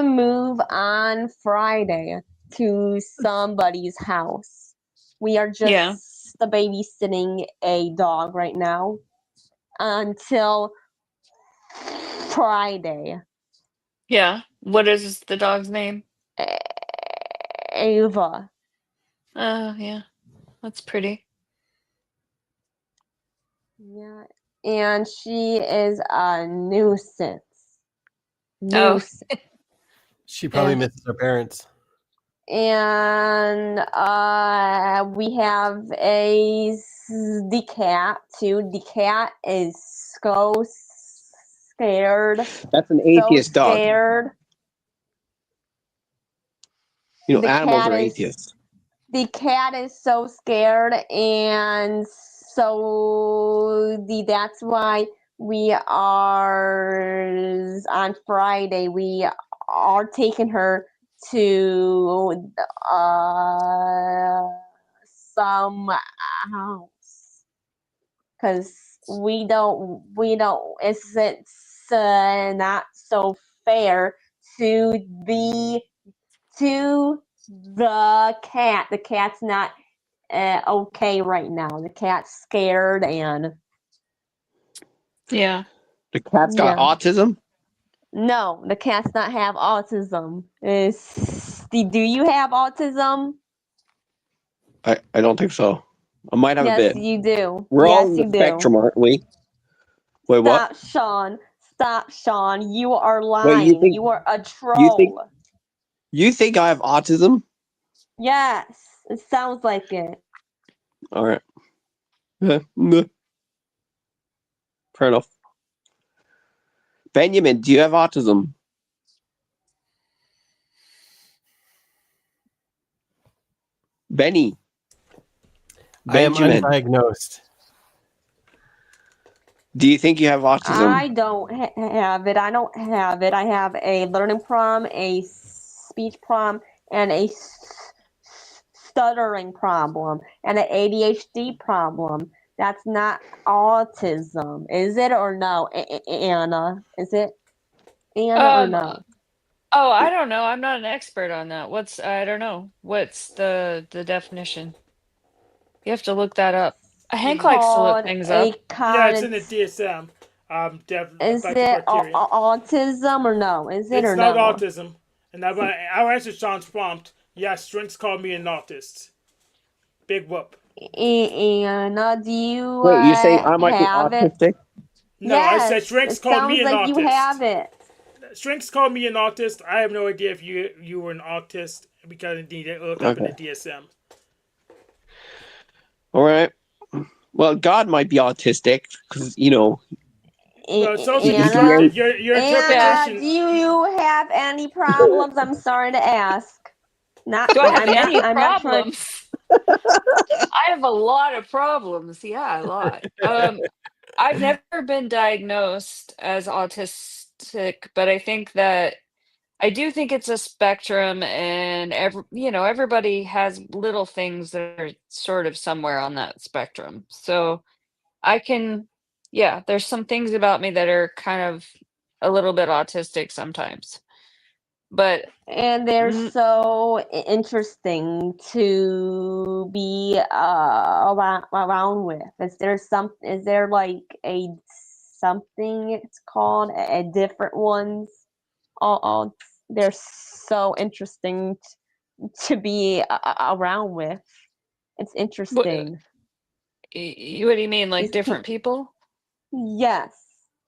Speaker 7: move on Friday to somebody's house. We are
Speaker 3: Yeah.
Speaker 7: just babysitting a dog right now until Friday.
Speaker 3: Yeah. What is the dog's name?
Speaker 7: Ava.
Speaker 3: Oh, yeah. That's pretty.
Speaker 7: Yeah. And she is a nuisance.
Speaker 3: Oh,
Speaker 1: She probably
Speaker 3: yeah.
Speaker 1: misses her parents.
Speaker 7: And we have the cat too. The cat is so scared.
Speaker 5: that's an
Speaker 7: So
Speaker 5: atheist dog.
Speaker 7: scared.
Speaker 5: You know,
Speaker 7: The
Speaker 5: animals
Speaker 7: cat
Speaker 5: are
Speaker 7: is
Speaker 5: atheists.
Speaker 7: the cat is so scared, and so that's why we are on Friday. We are taking her to some house because it's not so fair to the to the cat. The cat's not okay right now. The cat's scared and
Speaker 3: Yeah.
Speaker 5: The cat's got
Speaker 7: yeah.
Speaker 5: autism.
Speaker 7: No, the cat's not have autism. Do you have autism?
Speaker 5: I don't think so. I might have a
Speaker 7: Yes,
Speaker 5: bit.
Speaker 7: you do.
Speaker 5: We're all
Speaker 7: Yes,
Speaker 5: on
Speaker 7: you
Speaker 5: the
Speaker 7: do.
Speaker 5: spectrum, aren't we? Wait, what?
Speaker 7: Stop, Sean. Stop, Sean. You are
Speaker 5: Wait, you
Speaker 7: lying.
Speaker 5: think
Speaker 7: You are a
Speaker 5: you think
Speaker 7: troll.
Speaker 5: you think I have autism?
Speaker 7: Yes, it sounds like it.
Speaker 5: All right. Meh. Fair enough. Benjamin, do you have autism? Benny.
Speaker 1: I am
Speaker 5: Benjamin,
Speaker 1: undiagnosed.
Speaker 5: do you think you have autism?
Speaker 7: I don't have it. I don't have it. I have a learning problem, a speech problem, and a stuttering problem, and an ADHD problem. That's not autism, is it or no, Anna? Is it Anna or
Speaker 3: Um.
Speaker 7: no?
Speaker 3: Oh, I don't know. I'm not an expert on that. I don't know. What's the definition? You have to look that up. Hank likes to look
Speaker 7: Called
Speaker 3: things
Speaker 7: a
Speaker 3: up.
Speaker 2: Yeah, it's in the
Speaker 7: cognitive.
Speaker 2: DSM.
Speaker 7: Is
Speaker 2: By the
Speaker 7: it
Speaker 2: criteria.
Speaker 7: autism or no? Is it
Speaker 2: It's
Speaker 7: or
Speaker 2: not
Speaker 7: no?
Speaker 2: autism. And I'll answer Sean's prompt. Yes, strengths call me an autist. Big whoop.
Speaker 7: Anna, do you
Speaker 5: Wait, you say I might be
Speaker 7: have it?
Speaker 5: autistic?
Speaker 2: No, I said
Speaker 7: Yes,
Speaker 2: strengths
Speaker 7: it
Speaker 2: call me
Speaker 7: sounds
Speaker 2: an
Speaker 7: like you
Speaker 2: autist.
Speaker 7: have it.
Speaker 2: Strengths call me an autist. I have no idea if you were an autist because I need to look up in the
Speaker 5: Okay.
Speaker 2: DSM.
Speaker 5: All right. Well, God might be autistic because
Speaker 2: Well, it's also
Speaker 7: Anna,
Speaker 5: very.
Speaker 2: constructed. Your
Speaker 7: Anna,
Speaker 2: interpretation.
Speaker 7: do you have any problems? I'm sorry to ask. Not,
Speaker 3: Do I have
Speaker 7: I'm not.
Speaker 3: any
Speaker 7: I'm not trying.
Speaker 3: problems? I have a lot of problems. Yeah, a lot. I've never been diagnosed as autistic, but I do think it's a spectrum, and everybody has little things that are sort of somewhere on that spectrum. So I can, yeah, there's some things about me that are kind of a little bit autistic sometimes. But
Speaker 7: And they're
Speaker 3: mm,
Speaker 7: so interesting to be around with. Is there like a something it's called a different ones? All they're so interesting to be around with. It's
Speaker 3: what,
Speaker 7: interesting.
Speaker 3: what do you mean, like
Speaker 7: These
Speaker 3: different people?
Speaker 7: yes,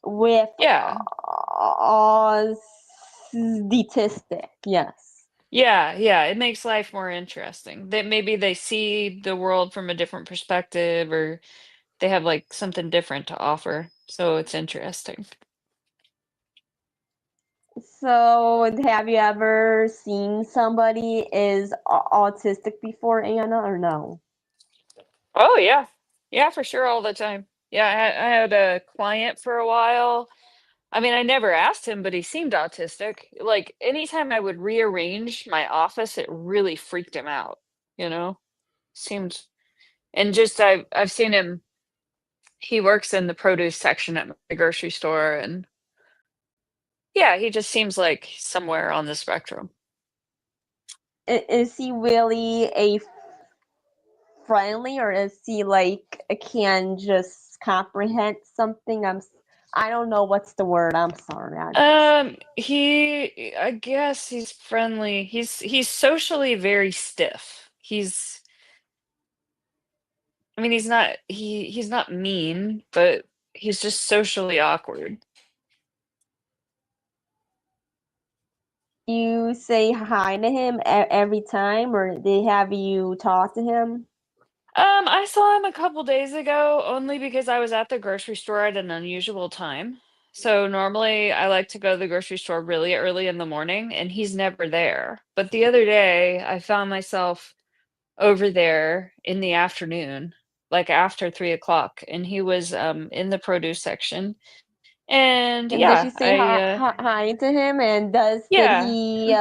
Speaker 7: with
Speaker 3: Yeah.
Speaker 7: autistic. Yes.
Speaker 3: Yeah, yeah, it makes life more interesting. That maybe they see the world from a different perspective, or they have like something different to offer. So it's interesting.
Speaker 7: So, have you ever seen somebody is autistic before, Anna, or no?
Speaker 3: Oh yeah. Yeah, for sure all the time. Yeah, I had a client for a while. I mean, I never asked him, but he seemed autistic. Like anytime I would rearrange my office, it really freaked him out, you know? Seemed and just I've seen him. He works in the produce section at my grocery store, and yeah, he just seems like somewhere on the spectrum.
Speaker 7: Is he really a friendly, or is he like can just comprehend something? I don't know what's the word. I'm sorry.
Speaker 3: I guess he's friendly. He's socially very stiff. I mean, he's not mean, but he's just socially awkward.
Speaker 7: You say hi to him every time, or they have you talk to him?
Speaker 3: I saw him a couple days ago only because I was at the grocery store at an unusual time. So normally I like to go to the grocery store really early in the morning, and he's never there. But the other day I found myself over there in the afternoon, like after 3 o'clock, and he was in the produce section. And
Speaker 7: And did you
Speaker 3: yeah,
Speaker 7: say hi to him? And did
Speaker 3: yeah.
Speaker 7: he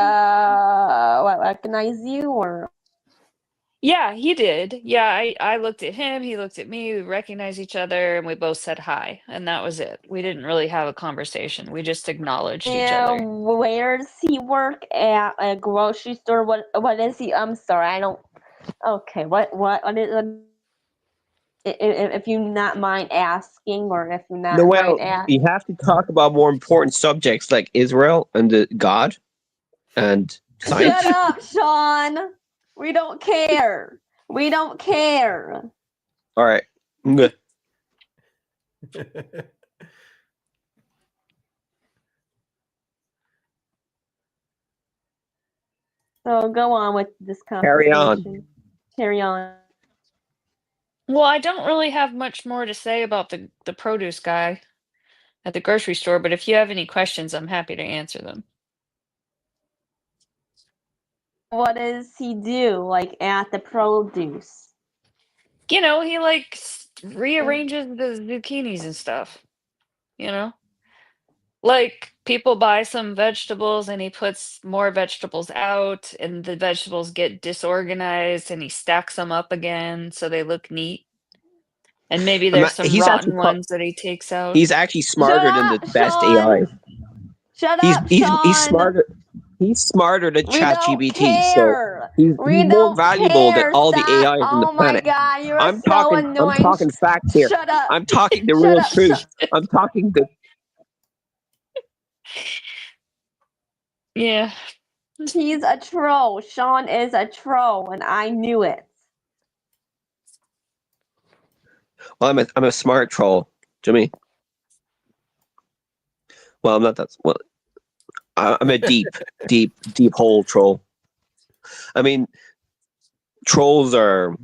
Speaker 7: recognize you or?
Speaker 3: Yeah, he did. Yeah, I looked at him, he looked at me, we recognized each other, and we both said hi, and that was it. We didn't really have a conversation. We just acknowledged each
Speaker 7: Yeah,
Speaker 3: other.
Speaker 7: where does he work at? A grocery store? What is he? I'm sorry, I don't. Okay, what is? If you not mind asking, or if you not mind
Speaker 5: Noel,
Speaker 7: ask.
Speaker 5: you have to talk about more important subjects like Israel and the God and
Speaker 7: Shut
Speaker 5: science.
Speaker 7: up, Sean. We don't care. We don't care.
Speaker 5: All right. Mwah.
Speaker 7: So go on with this
Speaker 5: Carry on.
Speaker 7: conversation. Carry on.
Speaker 3: Well, I don't really have much more to say about the produce guy at the grocery store, but if you have any questions, I'm happy to answer them.
Speaker 7: What does he do, like at the produce?
Speaker 3: You know, he like rearranges the zucchinis and stuff, you know? Like people buy some vegetables and he puts more vegetables out and the vegetables get disorganized and he stacks them up again so they look neat. And maybe there's some
Speaker 5: He's actually
Speaker 3: rotten ones that he takes out.
Speaker 5: he's actually
Speaker 7: Shut
Speaker 5: smarter than the
Speaker 7: up,
Speaker 5: best
Speaker 7: Sean.
Speaker 5: AI.
Speaker 7: Shut
Speaker 5: He's
Speaker 7: up,
Speaker 5: he's he's
Speaker 7: Sean.
Speaker 5: smarter. He's smarter than
Speaker 7: We don't
Speaker 5: ChatGPT. So
Speaker 7: care.
Speaker 5: he's
Speaker 7: We
Speaker 5: more
Speaker 7: don't
Speaker 5: valuable than
Speaker 7: care.
Speaker 5: all the
Speaker 7: Stop.
Speaker 5: AIs on the
Speaker 7: Oh my
Speaker 5: planet.
Speaker 7: god, you're
Speaker 5: I'm
Speaker 7: so
Speaker 5: talking. I'm
Speaker 7: annoying.
Speaker 5: talking facts here.
Speaker 7: Shut up.
Speaker 5: I'm talking the
Speaker 7: Shut
Speaker 5: real
Speaker 7: up,
Speaker 5: truth. I'm talking the.
Speaker 3: Yeah.
Speaker 7: He's a troll. Sean is a troll, and I knew it.
Speaker 5: Well, I'm a smart troll, Jimmy. Well, I'm not that. Well, I'm a deep hole troll. I mean, trolls are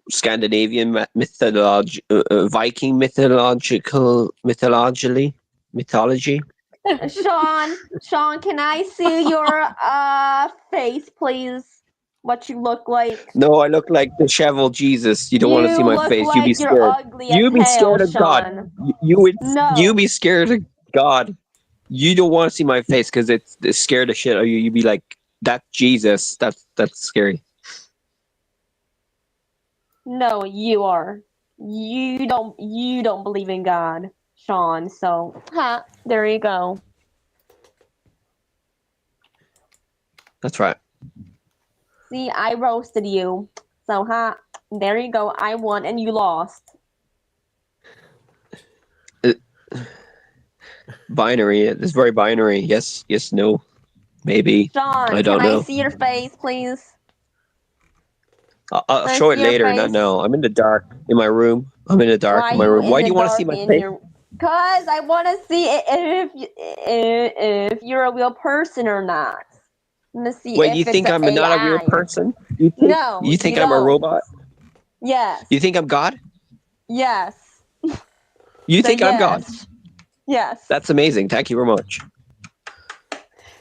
Speaker 5: Scandinavian Viking mythology.
Speaker 7: Sean, can I see your face, please? What you look like?
Speaker 5: No, I look like disheveled Jesus. You don't want to see
Speaker 7: You
Speaker 5: my
Speaker 7: look
Speaker 5: face. You'd be
Speaker 7: like you're
Speaker 5: scared.
Speaker 7: ugly as
Speaker 5: You'd be
Speaker 7: hell,
Speaker 5: scared of God.
Speaker 7: Sean.
Speaker 5: You would.
Speaker 7: No.
Speaker 5: You'd be scared of God. You don't want to see my face because it's scared the shit out of you. You'd be like, "That's Jesus. That's scary."
Speaker 7: No, you are. You don't believe in God, Sean. So, there you go.
Speaker 5: That's right.
Speaker 7: See, I roasted you. So, there you go. I won and you lost.
Speaker 5: Binary. It's very binary. Yes, no, maybe.
Speaker 7: Sean,
Speaker 5: I don't
Speaker 7: can
Speaker 5: know.
Speaker 7: I see your face, please?
Speaker 5: I'll
Speaker 7: Can I
Speaker 5: show it
Speaker 7: see your
Speaker 5: later. Not
Speaker 7: face?
Speaker 5: now. I'm in the dark in my room. I'm in the dark
Speaker 7: Why
Speaker 5: in my
Speaker 7: you
Speaker 5: room.
Speaker 7: in
Speaker 5: Why
Speaker 7: the
Speaker 5: do you want to see
Speaker 7: dark
Speaker 5: my
Speaker 7: in
Speaker 5: face?
Speaker 7: your? Cause I want to see if you're a real person or not. I'm gonna see
Speaker 5: Wait,
Speaker 7: if
Speaker 5: you
Speaker 7: it's
Speaker 5: think
Speaker 7: an
Speaker 5: I'm
Speaker 7: AI.
Speaker 5: not a real person? You think,
Speaker 7: No,
Speaker 5: you think
Speaker 7: you
Speaker 5: I'm a
Speaker 7: don't.
Speaker 5: robot?
Speaker 7: Yes.
Speaker 5: You think I'm God?
Speaker 7: Yes.
Speaker 5: You
Speaker 7: So
Speaker 5: think I'm God?
Speaker 7: yes. Yes.
Speaker 5: That's amazing. Thank you very much.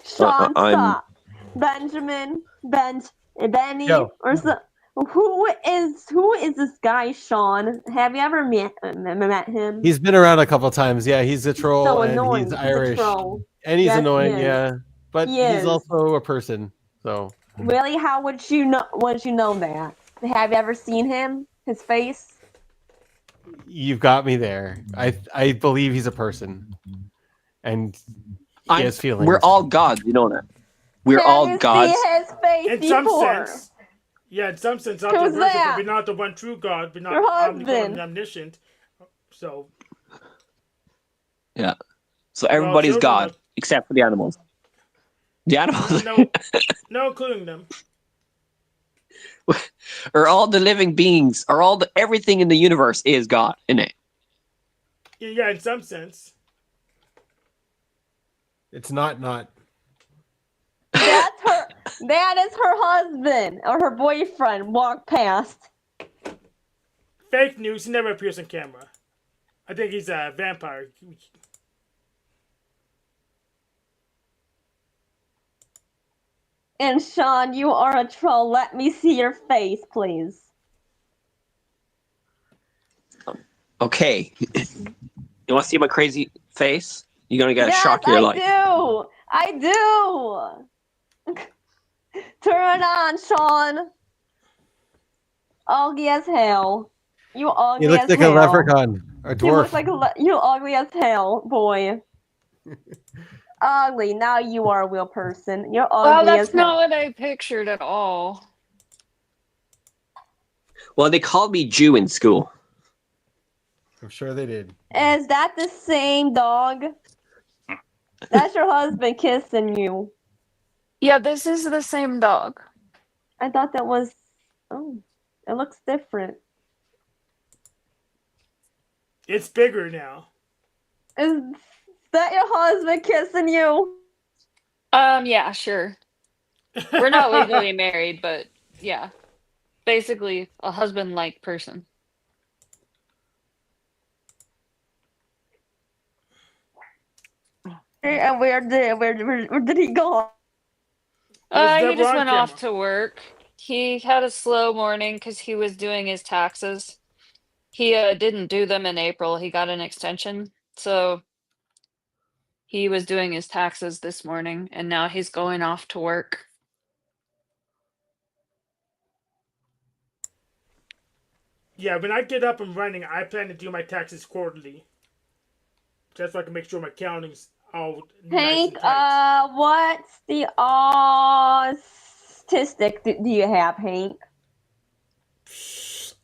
Speaker 7: Sean,
Speaker 5: I'm
Speaker 7: stop. Benjamin, Benny,
Speaker 1: Yo.
Speaker 7: or so, who is this guy, Sean? Have you ever met him?
Speaker 1: He's been around a couple times. Yeah, he's a troll
Speaker 7: so
Speaker 1: and
Speaker 7: annoying.
Speaker 1: he's
Speaker 7: He's
Speaker 1: Irish.
Speaker 7: a troll.
Speaker 1: And he's
Speaker 7: Yes, he
Speaker 1: annoying,
Speaker 7: is.
Speaker 1: yeah. But
Speaker 7: He
Speaker 1: he's
Speaker 7: is.
Speaker 1: also a person. So
Speaker 7: Really? How would you know? Would you know that? Have you ever seen him? His face?
Speaker 1: you've got me there. I believe he's a person. And he has feelings.
Speaker 5: we're all gods, you know that. We're
Speaker 7: Have
Speaker 5: all
Speaker 7: you
Speaker 5: gods.
Speaker 7: seen his face
Speaker 2: In
Speaker 7: before?
Speaker 2: some sense, yeah, in some sense, not to
Speaker 7: Who's
Speaker 2: worship,
Speaker 7: that?
Speaker 2: but we're not the one true God, we're not
Speaker 7: Your
Speaker 2: omnipotent
Speaker 7: husband.
Speaker 2: and omniscient. So
Speaker 5: Yeah. So everybody's
Speaker 2: children
Speaker 5: God except for the animals. The animals
Speaker 2: no, including them.
Speaker 5: are all the living beings, are all the everything in the universe is God, isn't it?
Speaker 2: Yeah, in some sense.
Speaker 1: It's not.
Speaker 7: That's her. That is her husband or her boyfriend. Walk past.
Speaker 2: Fake news. He never appears on camera. I think he's a vampire.
Speaker 7: And Sean, you are a troll. Let me see your face, please.
Speaker 5: Okay. You want to see my crazy face? You're gonna get a
Speaker 7: Yes,
Speaker 5: shock of your life.
Speaker 7: I do. Turn it on, Sean. ugly as hell. You
Speaker 1: He
Speaker 7: ugly
Speaker 1: looks
Speaker 7: as
Speaker 1: like a
Speaker 7: hell.
Speaker 1: leprechaun, a
Speaker 7: You look
Speaker 1: dwarf.
Speaker 7: like you ugly as hell, boy. Ugly. Now you are a real person. You're
Speaker 3: Well,
Speaker 7: ugly as
Speaker 3: that's
Speaker 7: hell.
Speaker 3: not what I pictured at all.
Speaker 5: Well, they called me Jew in school.
Speaker 1: I'm sure they did.
Speaker 7: Is that the same dog? That's your husband kissing you.
Speaker 3: Yeah, this is the same dog.
Speaker 7: I thought that was. Oh, it looks different.
Speaker 2: It's bigger now.
Speaker 7: Is that your husband kissing you?
Speaker 3: Yeah, sure. We're not legally married, but yeah. Basically a husband-like person.
Speaker 7: And where did he go?
Speaker 2: It's
Speaker 3: He
Speaker 2: never
Speaker 3: just
Speaker 2: on
Speaker 3: went off
Speaker 2: camera.
Speaker 3: to work. He had a slow morning because he was doing his taxes. He didn't do them in April. He got an extension. So he was doing his taxes this morning and now he's going off to work.
Speaker 2: Yeah, when I get up and running, I plan to do my taxes quarterly. Just so I can make sure my accounting's all nice
Speaker 7: Hank,
Speaker 2: and tight.
Speaker 7: what's the statistic do you have, Hank?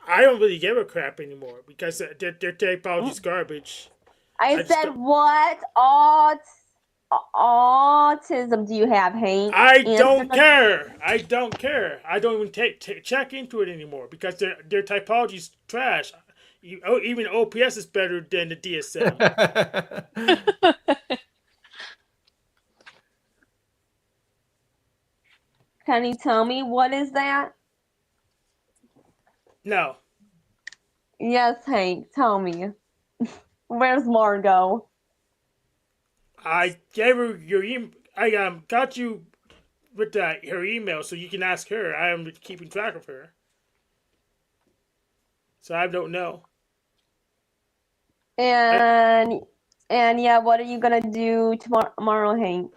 Speaker 2: I don't really give a crap anymore because their technology's garbage.
Speaker 7: I
Speaker 2: I just
Speaker 7: said, what autism do you have, Hank?
Speaker 2: I
Speaker 7: Answer
Speaker 2: don't
Speaker 7: the.
Speaker 2: care. I don't care. I don't even check into it anymore because their typology's trash. Even OPS is better than the DSM.
Speaker 7: Can you tell me what is that?
Speaker 2: No,
Speaker 7: Yes, Hank, tell me. Where's Margot?
Speaker 2: I gave her your email. I got you with her email so you can ask her. I am keeping track of her, so I don't know. I,
Speaker 7: And and yeah, what are you gonna do tomorrow, Hank?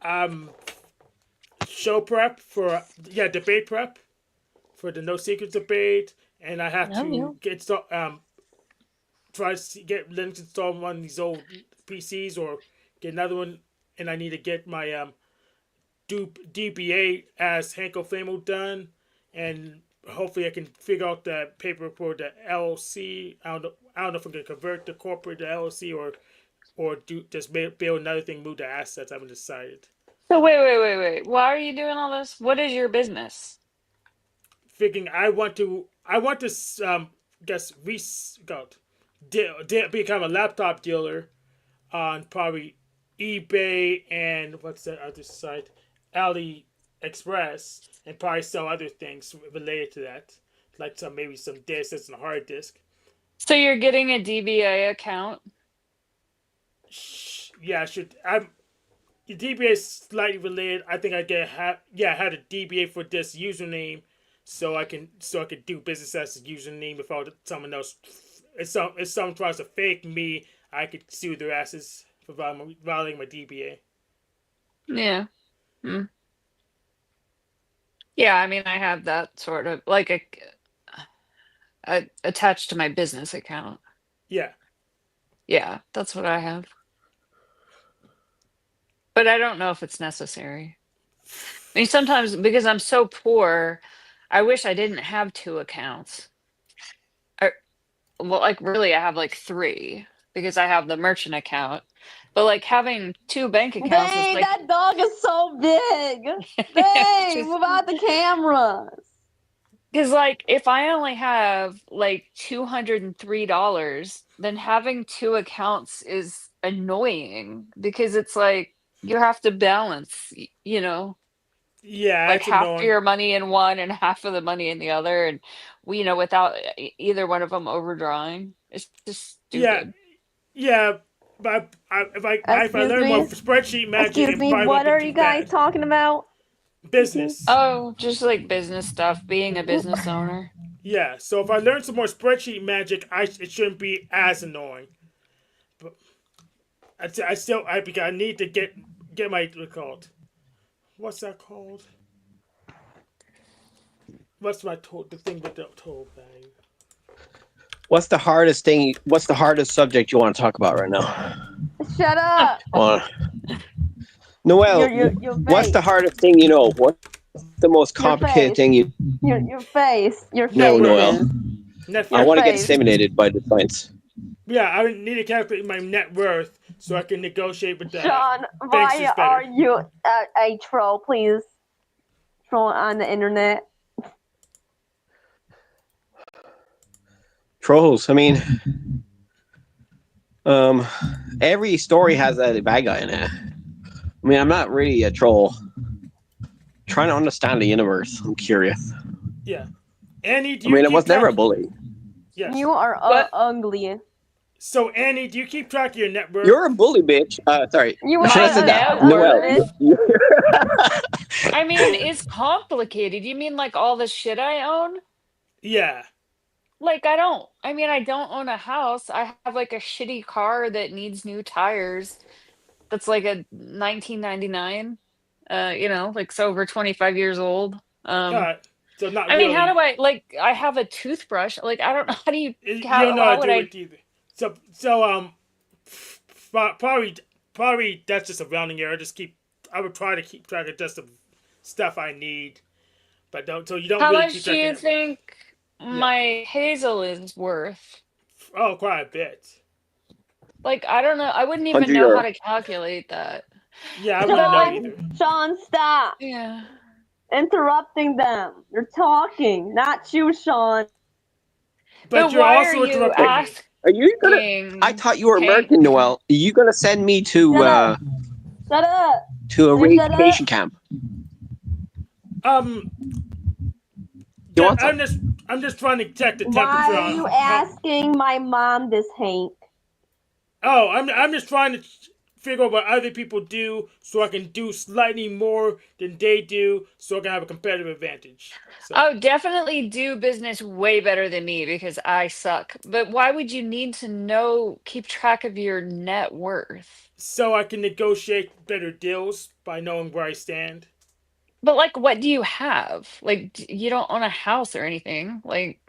Speaker 2: um, show prep for debate prep for the No Secrets debate, and I have to try to get Linux installed on one of these old PCs or get another one, and I need to get my DBA as Hank Oflameo done, and hopefully I can figure out the paperwork for the LLC. I don't know if I'm gonna convert the corporate to LLC or do just build another thing, move the assets. I haven't decided.
Speaker 3: So wait. Why are you doing all this? What is your business?
Speaker 2: Thinking I want to guess become a laptop dealer on probably eBay and what's that other site, AliExpress, and probably sell other things related to that, like maybe some discs and a hard disk.
Speaker 3: So you're getting a DBA account?
Speaker 2: Yeah, I should. I'm the DBA is slightly related. I think I I had a DBA for this username, so I can do business as a username without someone else. If someone tries to fake me, I could sue their asses for violating my DBA.
Speaker 3: Yeah. Hmm. Yeah, I mean I have that sort of like attached to my business account.
Speaker 2: Yeah,
Speaker 3: Yeah, that's what I have. But I don't know if it's necessary. I mean, sometimes because I'm so poor, I wish I didn't have two accounts. I, well, like really, I have like three because I have the merchant account. But like having two bank accounts is
Speaker 7: Dang,
Speaker 3: like
Speaker 7: that dog is so big.
Speaker 3: it's
Speaker 7: Dang,
Speaker 3: just
Speaker 7: move out the cameras.
Speaker 3: because like if I only have like $203, then having two accounts is annoying because it's like you have to balance,
Speaker 2: yeah,
Speaker 3: like
Speaker 2: it's
Speaker 3: half of
Speaker 2: annoying.
Speaker 3: your money in one and half of the money in the other, and without either one of them overdrawing. It's just
Speaker 2: Yeah,
Speaker 3: stupid.
Speaker 2: yeah, but if I
Speaker 7: Excuse
Speaker 2: learn more
Speaker 7: me.
Speaker 2: spreadsheet magic,
Speaker 7: Excuse
Speaker 2: it
Speaker 7: me.
Speaker 2: probably won't
Speaker 7: What
Speaker 2: be
Speaker 7: are
Speaker 2: too
Speaker 7: you guys
Speaker 2: bad.
Speaker 7: talking about?
Speaker 2: Business.
Speaker 3: Oh, just like business stuff, being a business owner.
Speaker 2: Yeah, so if I learn some more spreadsheet magic, it shouldn't be as annoying. But because I need to get my what's it called? What's that called? what's my the thing with the total value?
Speaker 5: What's the hardest subject you want to talk about right now?
Speaker 7: Shut up.
Speaker 5: Noel,
Speaker 7: Your
Speaker 5: what's the
Speaker 7: face.
Speaker 5: hardest thing you know? What's the most
Speaker 7: Your
Speaker 5: complicated
Speaker 7: face.
Speaker 5: thing you
Speaker 7: Your face. Your
Speaker 5: know,
Speaker 7: face.
Speaker 5: Noel?
Speaker 7: is-
Speaker 2: Net
Speaker 5: I
Speaker 7: Your
Speaker 5: want to get
Speaker 7: face.
Speaker 5: stimulated by the science.
Speaker 2: Yeah, I would need to calculate my net worth so I can negotiate with the
Speaker 7: Sean,
Speaker 2: banks
Speaker 7: why
Speaker 2: is better.
Speaker 7: are you a troll? Please. Troll on the internet.
Speaker 5: Trolls. I mean, every story has a bad guy in it. I mean, I'm not really a troll. Trying to understand the universe. I'm curious.
Speaker 2: Yeah. Annie, do
Speaker 5: I
Speaker 2: you
Speaker 5: mean, I
Speaker 2: keep
Speaker 5: was never a
Speaker 2: track?
Speaker 5: bully.
Speaker 2: Yes.
Speaker 7: You are
Speaker 3: What?
Speaker 7: ugly.
Speaker 2: So Annie, do you keep track of your net worth?
Speaker 5: You're a bully, bitch. Sorry.
Speaker 7: You
Speaker 5: I should have
Speaker 7: are
Speaker 5: said that.
Speaker 3: net
Speaker 5: Noel.
Speaker 3: worth?
Speaker 5: you-
Speaker 3: I mean, it's complicated. You mean like all the shit I own?
Speaker 2: Yeah.
Speaker 3: Like I don't own a house. I have like a shitty car that needs new tires. That's like a 1999. Like it's over 25 years old.
Speaker 2: So not
Speaker 3: I mean, how
Speaker 2: really.
Speaker 3: do I have a toothbrush. Like I don't know how do you
Speaker 2: You don't know how
Speaker 3: how
Speaker 2: to
Speaker 3: would
Speaker 2: do
Speaker 3: I
Speaker 2: it either. So probably that's just a rounding error. I would try to keep track of just the stuff I need, but don't. So you don't
Speaker 3: how
Speaker 2: really
Speaker 3: much
Speaker 2: keep
Speaker 3: do
Speaker 2: track of
Speaker 3: you
Speaker 2: net worth.
Speaker 3: think my hazel is worth?
Speaker 2: Oh, quite a bit.
Speaker 3: Like I don't know. I wouldn't even know how to calculate that.
Speaker 2: Yeah, I wouldn't know either.
Speaker 7: Sean, stop
Speaker 3: Yeah.
Speaker 7: interrupting them. You're talking, not you, Sean.
Speaker 2: But you're
Speaker 3: why
Speaker 2: also
Speaker 3: are you
Speaker 2: interrupting me.
Speaker 3: asking?
Speaker 5: Are you gonna? I thought you were American, Noel. Are you gonna send me to
Speaker 7: Shut up. Shut up.
Speaker 5: to a
Speaker 7: Will you shut
Speaker 5: re-education
Speaker 7: up?
Speaker 5: camp? You want some?
Speaker 2: I'm just trying to check the
Speaker 7: Why
Speaker 2: temperature
Speaker 7: are
Speaker 2: on.
Speaker 7: you asking my mom this, Hank?
Speaker 2: Oh, I'm just trying to figure out what other people do so I can do slightly more than they do so I can have a competitive advantage. So,
Speaker 3: Oh, definitely do business way better than me because I suck. But why would you need to keep track of your net worth?
Speaker 2: so I can negotiate better deals by knowing where I stand.
Speaker 3: But like, what do you have? Like, you don't own a house or anything. Like,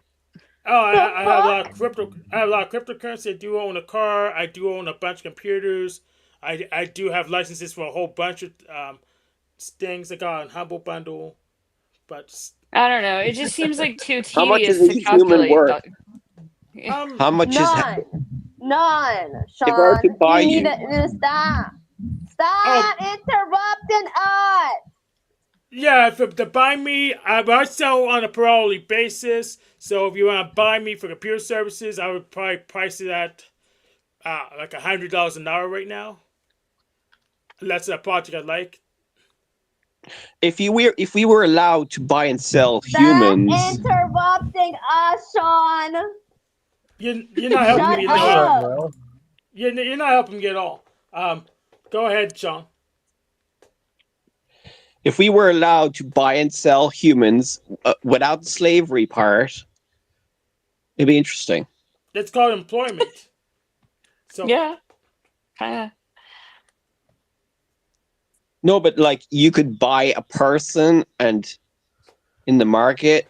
Speaker 2: Oh, I have a lot of crypto. I have a lot of cryptocurrency. I do own a car. I do own a bunch of computers. I do have licenses for a whole bunch of things. I got on Humble Bundle, but
Speaker 3: I don't know. It just seems like too
Speaker 5: How much is
Speaker 3: tedious to
Speaker 5: a human
Speaker 3: calculate.
Speaker 5: worth? How much is?
Speaker 7: None,
Speaker 5: If I were
Speaker 7: Sean.
Speaker 5: to buy
Speaker 7: You
Speaker 5: you,
Speaker 7: need to stop. Stop interrupting us.
Speaker 2: yeah, to buy me, I sell on a per hourly basis. So if you want to buy me for computer services, I would probably price it at like $100 an hour right now. That's a project I like.
Speaker 5: if we were allowed to buy and sell
Speaker 7: Stop
Speaker 5: humans,
Speaker 7: interrupting us, Sean.
Speaker 2: You're not helping me.
Speaker 7: Shut up.
Speaker 2: You're not helping me at all. Go ahead, Sean.
Speaker 5: if we were allowed to buy and sell humans without the slavery part, it'd be interesting.
Speaker 2: That's called employment. So
Speaker 3: Yeah, kind of.
Speaker 5: No, but like you could buy a person and in the market.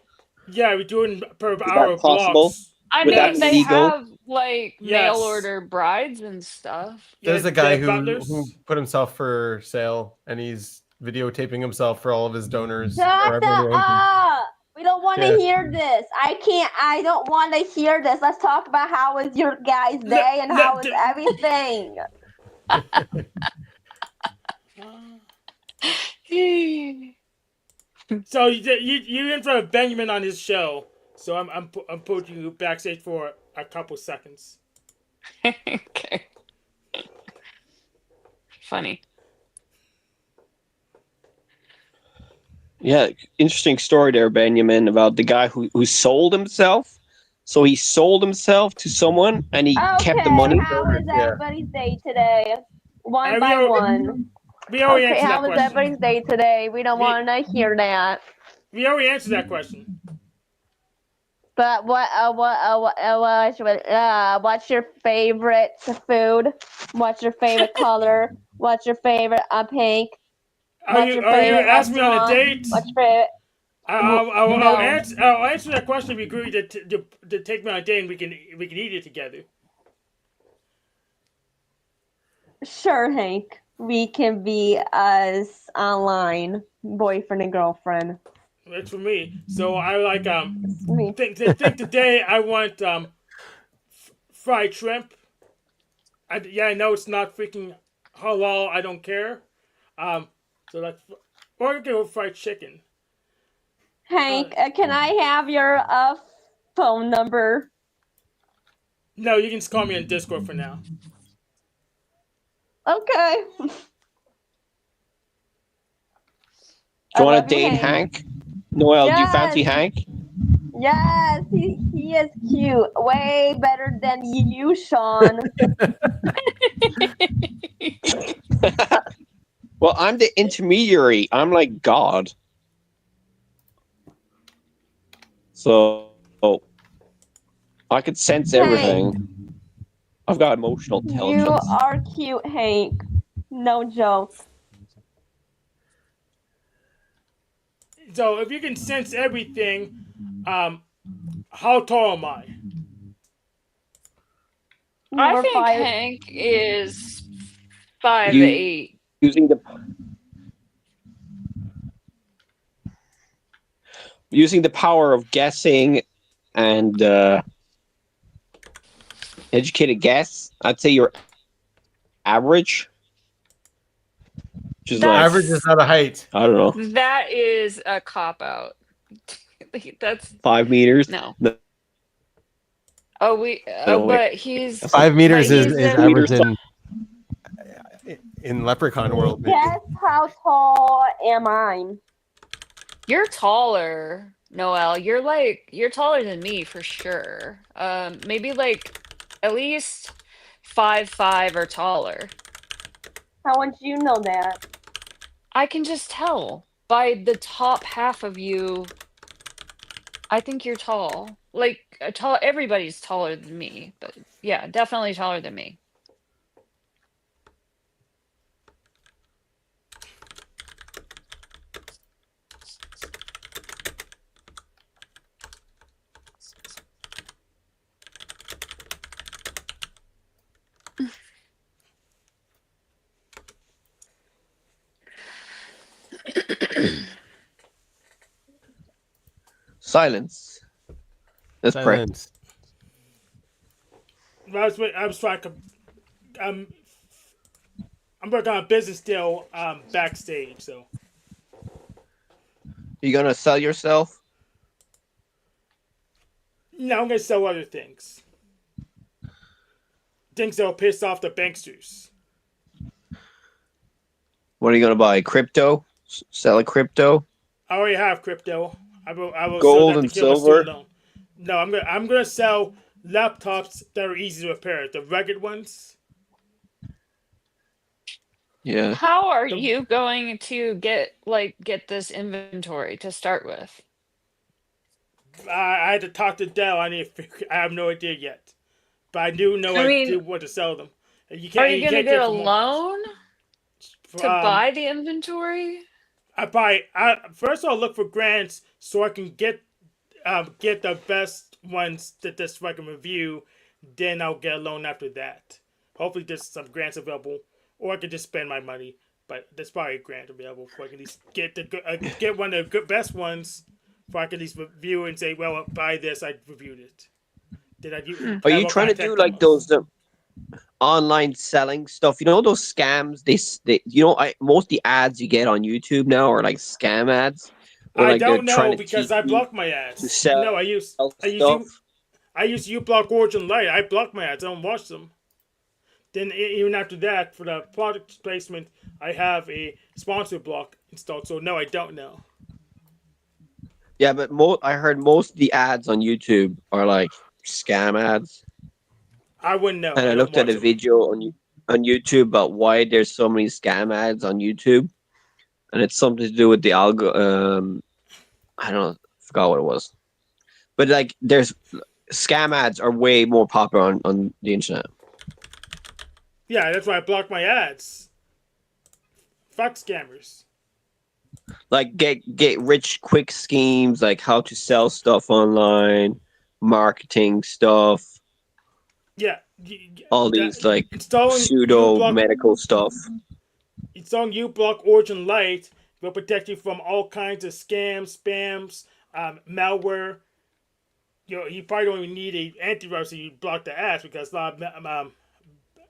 Speaker 2: yeah, we're doing per
Speaker 5: Is
Speaker 2: hour
Speaker 5: that possible?
Speaker 2: blocks.
Speaker 3: I
Speaker 5: Would that
Speaker 3: mean,
Speaker 5: be
Speaker 3: they
Speaker 5: legal?
Speaker 3: have like
Speaker 2: Yes.
Speaker 3: mail order brides and stuff.
Speaker 1: There's
Speaker 2: Yeah,
Speaker 1: a guy
Speaker 2: Dave
Speaker 1: who
Speaker 2: Butlers.
Speaker 1: put himself for sale, and he's videotaping himself for all of his donors. or
Speaker 7: Shut
Speaker 1: everyone who owns him.
Speaker 7: up. We don't want to
Speaker 1: Yeah.
Speaker 7: hear this. I don't want to hear this. Let's talk about how was your guys' day and how was everything.
Speaker 2: So you in front of Binyamin on his show. So I'm putting you backstage for a couple seconds.
Speaker 3: Okay. Funny.
Speaker 5: Yeah, interesting story there, Binyamin, about the guy who sold himself. So he sold himself to someone and he kept the money.
Speaker 7: How was everybody's day today? One by one.
Speaker 2: We already answered
Speaker 7: how
Speaker 2: that
Speaker 7: was
Speaker 2: question.
Speaker 7: everybody's day today? We don't want to hear that.
Speaker 2: We already answered that question.
Speaker 7: But what's your favorite food? What's your favorite color? What's your favorite pink?
Speaker 2: Are you asking me on a date?
Speaker 7: What's your favorite?
Speaker 2: I'll
Speaker 7: No.
Speaker 2: answer that question if you agree to take me on a date and we can eat it together.
Speaker 7: Sure, Hank. We can be us online, boyfriend and girlfriend.
Speaker 2: That's for me. So I like
Speaker 7: Me.
Speaker 2: think today I want fried shrimp. I know it's not freaking halal. I don't care. So like, or we can go fried chicken.
Speaker 7: Hank, can I have your phone number?
Speaker 2: No, you can just call me on Discord for now.
Speaker 7: Okay.
Speaker 5: Do
Speaker 7: I
Speaker 5: you want
Speaker 7: love
Speaker 5: to
Speaker 7: you,
Speaker 5: date
Speaker 7: Hank.
Speaker 5: Hank? Noel, do you
Speaker 7: Yes.
Speaker 5: fancy Hank?
Speaker 7: Yes, he is cute. Way better than you, Sean.
Speaker 5: Well, I'm the intermediary. I'm like God. So I could sense
Speaker 7: Hank.
Speaker 5: everything. I've got emotional
Speaker 7: You
Speaker 5: intelligence.
Speaker 7: are cute, Hank. No joke.
Speaker 2: So if you can sense everything, how tall am I?
Speaker 3: I
Speaker 7: You're
Speaker 3: think
Speaker 7: 5.
Speaker 3: Hank is 5'8".
Speaker 5: Using the power of guessing and educated guess, I'd say you're average. Which is like,
Speaker 1: Average is not a height.
Speaker 5: I don't know,
Speaker 3: That is a cop out. That's
Speaker 5: 5 meters.
Speaker 3: no.
Speaker 5: No,
Speaker 3: Oh,
Speaker 5: wait.
Speaker 3: but he's
Speaker 1: 5 meters
Speaker 3: but
Speaker 1: is,
Speaker 3: he's
Speaker 1: is
Speaker 3: in-
Speaker 1: average in Leprechaun world. Maybe.
Speaker 7: Guess how tall am I?
Speaker 3: You're taller, Noel. You're taller than me for sure. Maybe like at least 5'5" or taller.
Speaker 7: How would you know that?
Speaker 3: I can just tell by the top half of you. I think you're tall. Like tall. Everybody's taller than me, but yeah, definitely taller than me.
Speaker 5: silence. Let's pray.
Speaker 1: Silence.
Speaker 2: I was trying to, I'm working on a business deal backstage. So
Speaker 5: You gonna sell yourself?
Speaker 2: no, I'm gonna sell other things. Things that'll piss off the banksters.
Speaker 5: What are you gonna buy? Crypto? Sell a crypto?
Speaker 2: I already have crypto. I will
Speaker 5: Gold
Speaker 2: sell that
Speaker 5: and
Speaker 2: to kill my
Speaker 5: silver?
Speaker 2: student loan. No, I'm gonna sell laptops that are easy to repair. The rugged ones.
Speaker 5: Yeah.
Speaker 3: How are
Speaker 2: The-
Speaker 3: you going to get this inventory to start with?
Speaker 2: I had to talk to Dell. I have no idea yet, but I do know
Speaker 3: I mean,
Speaker 2: do want to sell them. You
Speaker 3: Are you going to
Speaker 2: can't
Speaker 3: get a
Speaker 2: from one-
Speaker 3: loan to buy the inventory?
Speaker 2: First I'll look for grants so I can get the best ones that this I can review. Then I'll get a loan after that. Hopefully there's some grants available, or I can just spend my money. But there's probably a grant available so I can at least get one of the best ones, so I can at least review and say, well, buy this. I reviewed it. Did I?
Speaker 5: Are you trying to do like those online selling stuff? You know those scams? They most of the ads you get on YouTube now are like scam ads. Or
Speaker 2: I
Speaker 5: like they're
Speaker 2: don't
Speaker 5: trying
Speaker 2: know
Speaker 5: to
Speaker 2: because
Speaker 5: teach
Speaker 2: I
Speaker 5: you
Speaker 2: block my ads.
Speaker 5: to sell
Speaker 2: No, I use
Speaker 5: stuff.
Speaker 2: I use uBlock Origin Lite. I block my ads. I don't watch them. Then even after that, for the product placement, I have a sponsor block installed. So no, I don't know.
Speaker 5: Yeah, but I heard most of the ads on YouTube are like scam ads.
Speaker 2: I wouldn't know.
Speaker 5: And I looked at a video on YouTube about why there's so many scam ads on YouTube, and it's something to do with the algo. I don't know, forgot what it was, but like there's scam ads are way more popular on the internet.
Speaker 2: Yeah, that's why I block my ads. Fuck scammers.
Speaker 5: like get rich quick schemes, like how to sell stuff online, marketing stuff,
Speaker 2: Yeah,
Speaker 5: all these like
Speaker 2: installing
Speaker 5: pseudo medical stuff.
Speaker 2: Installing uBlock Origin Lite will protect you from all kinds of scams, spams, malware. You probably don't even need a antivirus so you block the ads because a lot of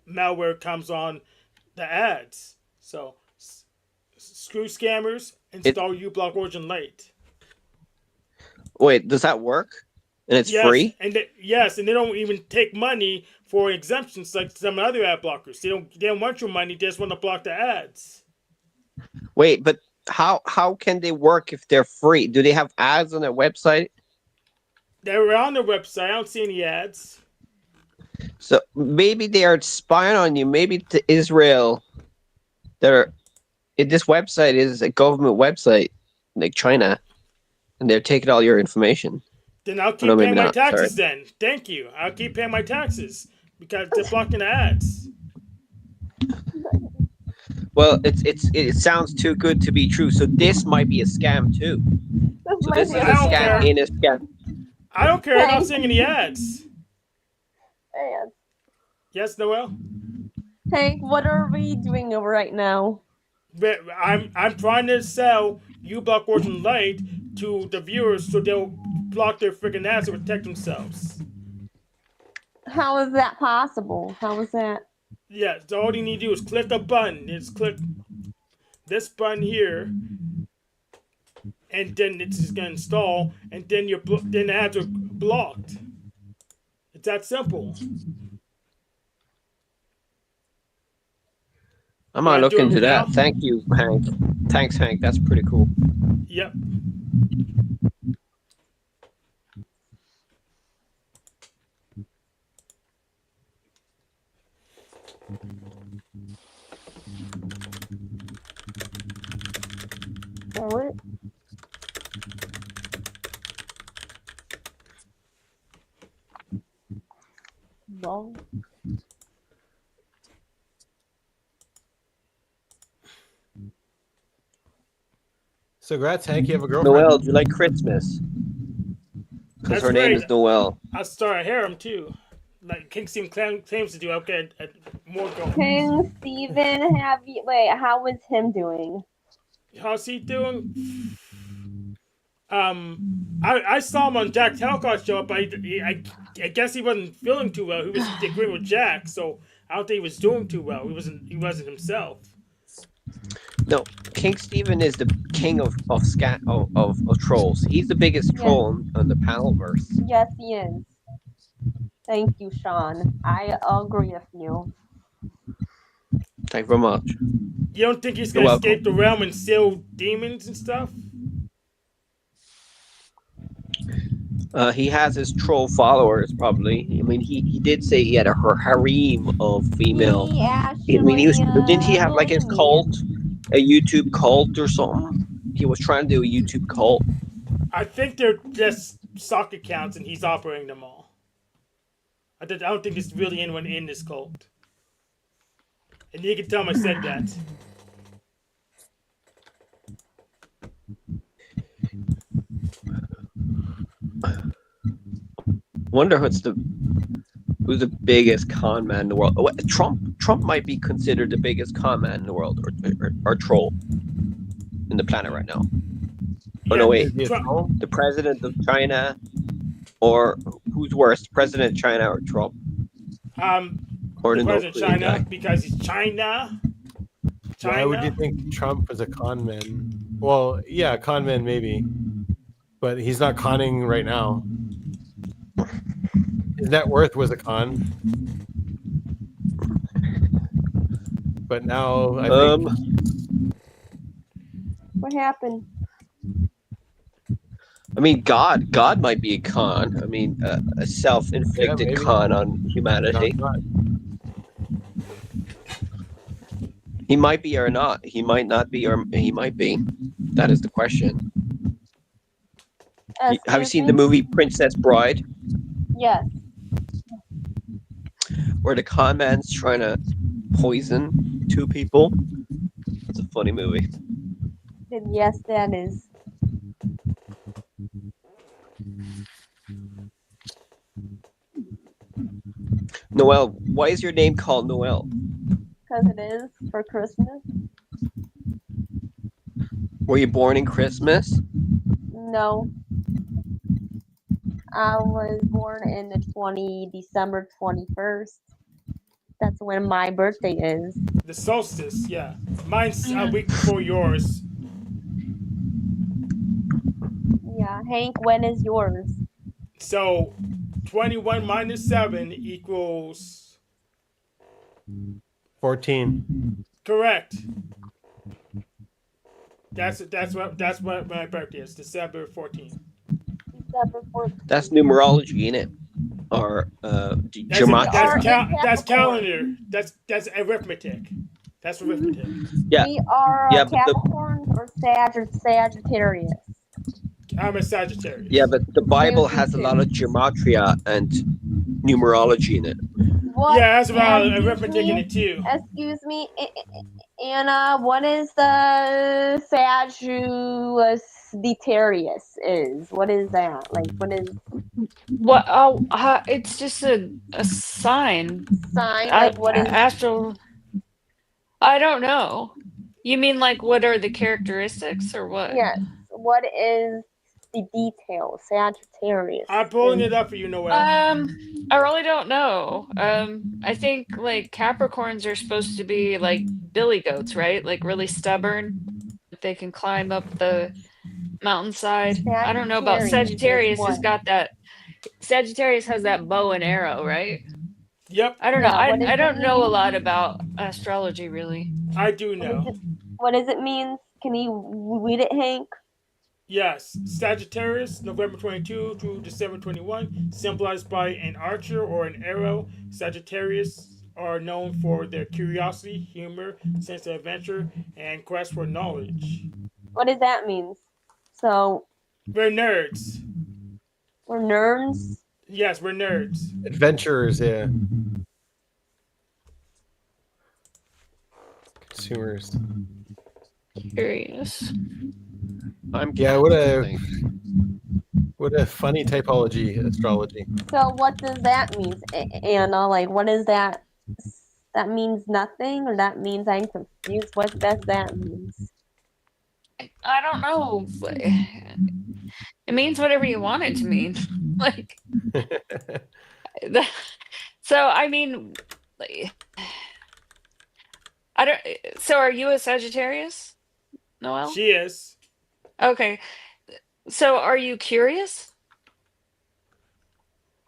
Speaker 2: malware comes on the ads. So screw scammers. Install uBlock Origin Lite.
Speaker 5: Wait, does that work? And it's free?
Speaker 2: And they don't even take money for exemptions like some other ad blockers. They don't want your money. They just want to block the ads.
Speaker 5: Wait, but how can they work if they're free? Do they have ads on their website?
Speaker 2: They're on their website. I don't see any ads.
Speaker 5: So maybe they are spying on you. Maybe to Israel, this website is a government website, like China, and they're taking all your information.
Speaker 2: Then I'll keep paying my taxes. Then thank you. I'll keep paying my taxes because they're blocking the ads.
Speaker 5: Well, it sounds too good to be true. So this might be a scam too. So this is a scam in a scam.
Speaker 2: I don't care. I'm not seeing any ads.
Speaker 7: Ads.
Speaker 2: Yes, Noel?
Speaker 7: Hank, what are we doing right now?
Speaker 2: I'm trying to sell uBlock Origin Lite to the viewers so they'll block their freaking ads to protect themselves.
Speaker 7: How is that possible? How is that?
Speaker 2: Yeah, so all you need to do is click a button. Just click this button here, and then it's just gonna install, and then then the ads are blocked. It's that simple.
Speaker 5: I'm gonna look into that. Thank you, Hank. Thanks, Hank. That's pretty cool.
Speaker 2: Yep.
Speaker 7: What? No.
Speaker 1: So congrats, Hank. You have a girlfriend.
Speaker 5: Noel, do you like Christmas? Because her name is Noel.
Speaker 2: I'll start a harem too. Like King Steven claims to do. Okay, more going.
Speaker 7: King Steven, how is him doing?
Speaker 2: How's he doing? I saw him on Jack Talcott's show, but I guess he wasn't feeling too well. He was agreeing with Jack, so I don't think he was doing too well. He wasn't himself.
Speaker 5: No, King Steven is the king of trolls. He's the biggest troll on the Panelverse.
Speaker 7: Yes, he is. Thank you, Sean. I agree with you.
Speaker 5: Thank you very much.
Speaker 2: You don't think he's gonna escape the realm and steal demons and stuff?
Speaker 5: He has his troll followers, probably. I mean, he did say he had a harem of female. Didn't he have like his cult, a YouTube cult or something? He was trying to do a YouTube cult.
Speaker 2: I think they're just stock accounts, and he's operating them all. I don't think there's really anyone in this cult. And you can tell him I said that.
Speaker 5: Wonder who's the biggest con man in the world. Trump might be considered the biggest con man in the world, or troll in the planet right now. Oh no, wait, the president of China, or who's worse, president of China or Trump?
Speaker 2: Or the president of China guy? Because he's China.
Speaker 1: Why would you think Trump is a con man? Well, yeah, con man maybe, but he's not conning right now. His net worth was a con, but now I think.
Speaker 7: What happened?
Speaker 5: I mean, God might be a con. I mean, a self-inflicted con on humanity. He might be or not. He might not be or he might be. That is the question. Have you seen the movie Princess Bride?
Speaker 7: Yes.
Speaker 5: Where the con man's trying to poison two people. It's a funny movie.
Speaker 7: Then yes, that is.
Speaker 5: Noel, why is your name called Noel?
Speaker 7: Because it is for Christmas.
Speaker 5: Were you born in Christmas?
Speaker 7: No. I was born in December 21st. That's when my birthday is.
Speaker 2: The solstice, yeah. Mine's a week before yours.
Speaker 7: Yeah, Hank, when is yours?
Speaker 2: So 21 minus 7 equals
Speaker 1: 14.
Speaker 2: correct. That's what my birthday is, December 14th.
Speaker 7: December 14th.
Speaker 5: That's numerology, innit? Or gematria.
Speaker 2: That's calendar. That's arithmetic. That's arithmetic.
Speaker 5: Yeah.
Speaker 7: We are
Speaker 5: Yeah, but the-
Speaker 7: Capricorns or Sagittarius.
Speaker 2: I'm a Sagittarius.
Speaker 5: Yeah, but the Bible
Speaker 7: Me
Speaker 5: has a
Speaker 7: too.
Speaker 5: lot of gematria and numerology in it.
Speaker 7: What?
Speaker 2: Yeah, that's about
Speaker 7: Excuse
Speaker 2: arithmetic in
Speaker 7: me?
Speaker 2: it too.
Speaker 7: Excuse me, Anna. What is the Sagittarius is? What is that? Like, what is
Speaker 3: What? Oh, it's just a sign.
Speaker 7: sign? Like, what is?
Speaker 3: Astral? I don't know. You mean like what are the characteristics or what?
Speaker 7: Yes. What is the detail? Sagittarius.
Speaker 2: I'm pulling it up for you, Noel.
Speaker 3: I really don't know. I think like Capricorns are supposed to be like billy goats, right? Like really stubborn. They can climb up the mountainside. I don't know about
Speaker 7: Sagittarius is
Speaker 3: Sagittarius. Has
Speaker 7: what?
Speaker 3: got that. Sagittarius has that bow and arrow, right?
Speaker 2: Yep,
Speaker 3: I don't know.
Speaker 7: Yeah, what does
Speaker 3: I
Speaker 7: it
Speaker 3: don't know a
Speaker 7: mean?
Speaker 3: lot about astrology, really.
Speaker 2: I do know.
Speaker 7: What does it mean? Can you read it, Hank?
Speaker 2: Yes, Sagittarius, November 22 to December 21, symbolized by an archer or an arrow. Sagittarius are known for their curiosity, humor, sense of adventure, and quest for knowledge.
Speaker 7: What does that mean? So
Speaker 2: We're nerds.
Speaker 7: we're nerds.
Speaker 2: Yes, we're nerds.
Speaker 1: Adventurers, yeah. Consumers.
Speaker 3: Curious.
Speaker 5: I'm
Speaker 1: Yeah,
Speaker 5: Catholic,
Speaker 1: what a funny typology astrology.
Speaker 7: So what does that mean, Anna? Like, what is that? That means nothing, or that means I'm confused. What does that mean?
Speaker 3: I don't know. It means whatever you want it to mean. Like, so I mean, like, I don't. So are you a Sagittarius, Noel?
Speaker 2: She is.
Speaker 3: Okay. So are you curious?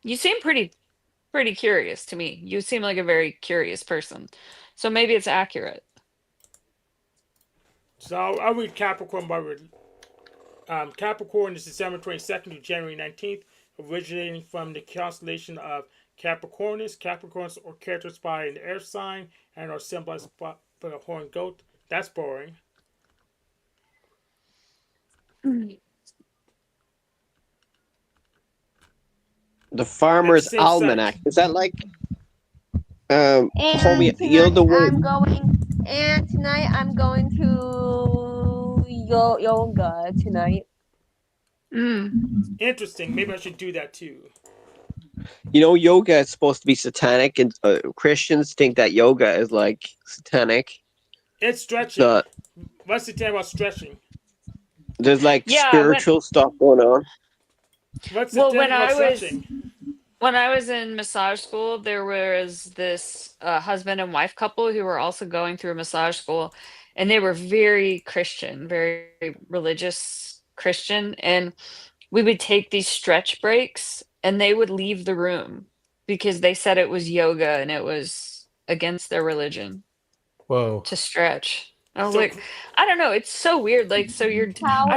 Speaker 3: You seem pretty curious to me. You seem like a very curious person. So maybe it's accurate.
Speaker 2: So I'll read Capricorn by Capricorn is December 22nd to January 19th, originating from the constellation of Capricornus. Capricorns are characterized by an air sign and are symbolized by a horned goat. That's boring.
Speaker 5: The Farmer's
Speaker 2: Same
Speaker 5: Almanac.
Speaker 2: sign.
Speaker 5: Is that like
Speaker 7: And
Speaker 5: tonight
Speaker 7: I'm going to yoga tonight.
Speaker 2: Interesting. Maybe I should do that too.
Speaker 5: You know, yoga is supposed to be satanic, and Christians think that yoga is like satanic.
Speaker 2: It's stretching.
Speaker 5: So
Speaker 2: What's the thing about stretching?
Speaker 5: there's like
Speaker 3: Yeah,
Speaker 5: spiritual stuff going on.
Speaker 2: What's the
Speaker 3: Well,
Speaker 2: thing
Speaker 3: when
Speaker 2: about
Speaker 3: I was
Speaker 2: stretching?
Speaker 3: when I was in massage school, there was this husband and wife couple who were also going through massage school, and they were very Christian, very religious Christian, and we would take these stretch breaks, and they would leave the room because they said it was yoga and it was against their religion
Speaker 1: Whoa.
Speaker 3: to stretch. I was
Speaker 2: So-
Speaker 3: like, I don't know, it's so weird. Like, so
Speaker 7: How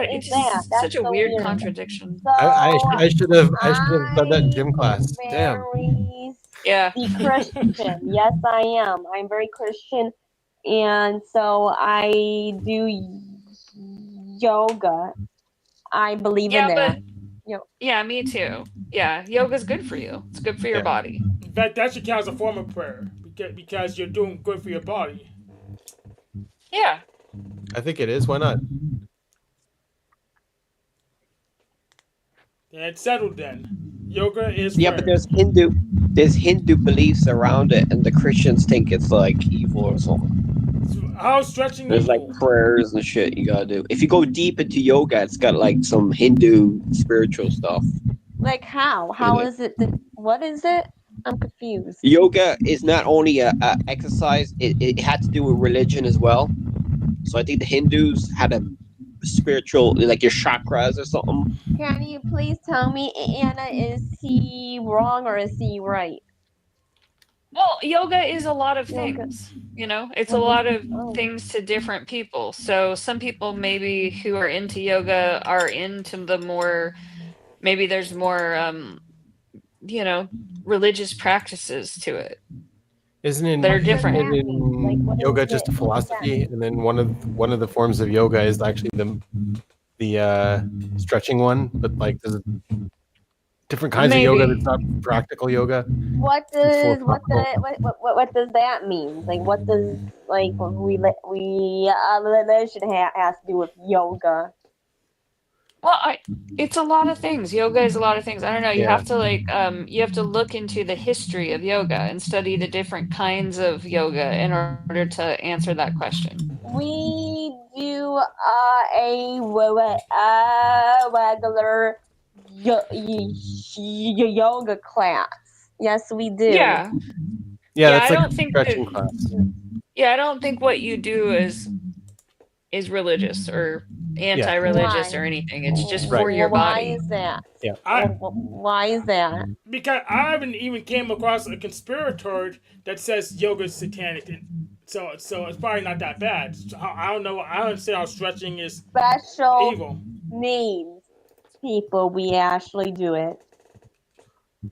Speaker 3: it's
Speaker 7: is that?
Speaker 3: just
Speaker 7: That's
Speaker 3: such a
Speaker 7: so
Speaker 3: weird
Speaker 7: weird.
Speaker 3: contradiction.
Speaker 7: So
Speaker 1: I should have done that in gym class.
Speaker 7: I'm
Speaker 1: Damn.
Speaker 7: very
Speaker 3: Yeah.
Speaker 7: Christian. Yes, I am. I'm very Christian, and so I do yoga. I believe in
Speaker 3: Yeah,
Speaker 7: that.
Speaker 3: Yeah, me too. Yeah, yoga's good for you. It's good for your
Speaker 1: Yeah.
Speaker 3: body.
Speaker 2: In fact, that should count as a form of prayer because you're doing good for your body.
Speaker 3: Yeah.
Speaker 1: I think it is. Why not?
Speaker 2: Then it's settled then. Yoga is
Speaker 5: Yeah, but
Speaker 2: first.
Speaker 5: there's Hindu beliefs around it, and the Christians think it's like evil or something.
Speaker 2: So how's stretching
Speaker 5: There's like
Speaker 2: evil?
Speaker 5: prayers and shit you gotta do. If you go deep into yoga, it's got like some Hindu spiritual stuff.
Speaker 7: Like how? How is it? What is it? I'm confused.
Speaker 5: Yoga is not only a exercise; it had to do with religion as well. So I think the Hindus had a spiritual, like your chakras or something.
Speaker 7: Can you please tell me, Anna, is he wrong or is he right?
Speaker 3: Well, yoga is a lot of
Speaker 7: Yoga.
Speaker 3: things. You know, it's a lot of
Speaker 7: Oh.
Speaker 3: things to different people. So some people maybe who are into yoga are into the more, maybe there's more, you know, religious practices to it.
Speaker 1: Isn't
Speaker 3: That are
Speaker 7: What does
Speaker 3: different.
Speaker 7: that mean? Like, what
Speaker 1: yoga
Speaker 7: is
Speaker 1: just a
Speaker 7: it? What does that
Speaker 1: philosophy?
Speaker 7: mean?
Speaker 1: And then one of the forms of yoga is actually the stretching one, but like there's different kinds of yoga that's
Speaker 3: Maybe.
Speaker 1: not practical yoga.
Speaker 7: What
Speaker 1: It's
Speaker 7: does
Speaker 1: philosophical.
Speaker 7: what does that mean? Like, what does like religion has to do with yoga?
Speaker 3: Well, it's a lot of things. Yoga is a lot of things. I don't know. You
Speaker 1: Yeah.
Speaker 3: have to like you have to look into the history of yoga and study the different kinds of yoga in order to answer that question.
Speaker 7: We do a regular yoga class. Yes, we do.
Speaker 3: Yeah.
Speaker 1: Yeah,
Speaker 3: Yeah,
Speaker 1: that's
Speaker 3: I
Speaker 1: like
Speaker 3: don't
Speaker 1: a
Speaker 3: think
Speaker 1: stretching
Speaker 3: that
Speaker 1: class.
Speaker 3: yeah, I don't think what you do is religious or anti-religious
Speaker 7: Why?
Speaker 3: or anything. It's just
Speaker 1: Right.
Speaker 3: for your
Speaker 7: Why
Speaker 3: body.
Speaker 7: is that?
Speaker 1: Yeah.
Speaker 2: I
Speaker 7: Why is that?
Speaker 2: because I haven't even came across a conspirator that says yoga is satanic, and so it's probably not that bad. So I don't know. I don't understand how stretching is
Speaker 7: Special
Speaker 2: evil.
Speaker 7: needs people, we actually do it.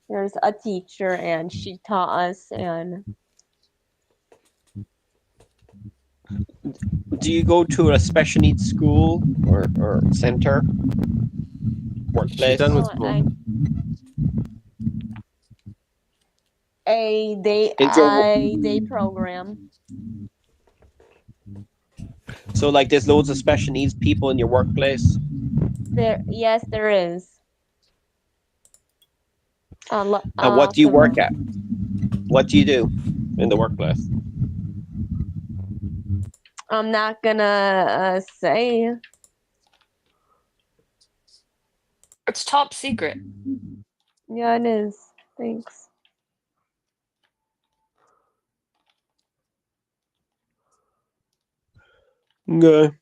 Speaker 7: There's a teacher and she taught us, and
Speaker 5: Do you go to a special needs school or center? Workplace?
Speaker 1: done with
Speaker 7: oh,
Speaker 1: school.
Speaker 7: a day program.
Speaker 5: So like there's loads of special needs people in your workplace.
Speaker 7: Yes, there is.
Speaker 5: And what do you work at? What do you do in the workplace?
Speaker 7: I'm not gonna say.
Speaker 3: It's top secret.
Speaker 7: Yeah, it is. Thanks.
Speaker 5: Okay.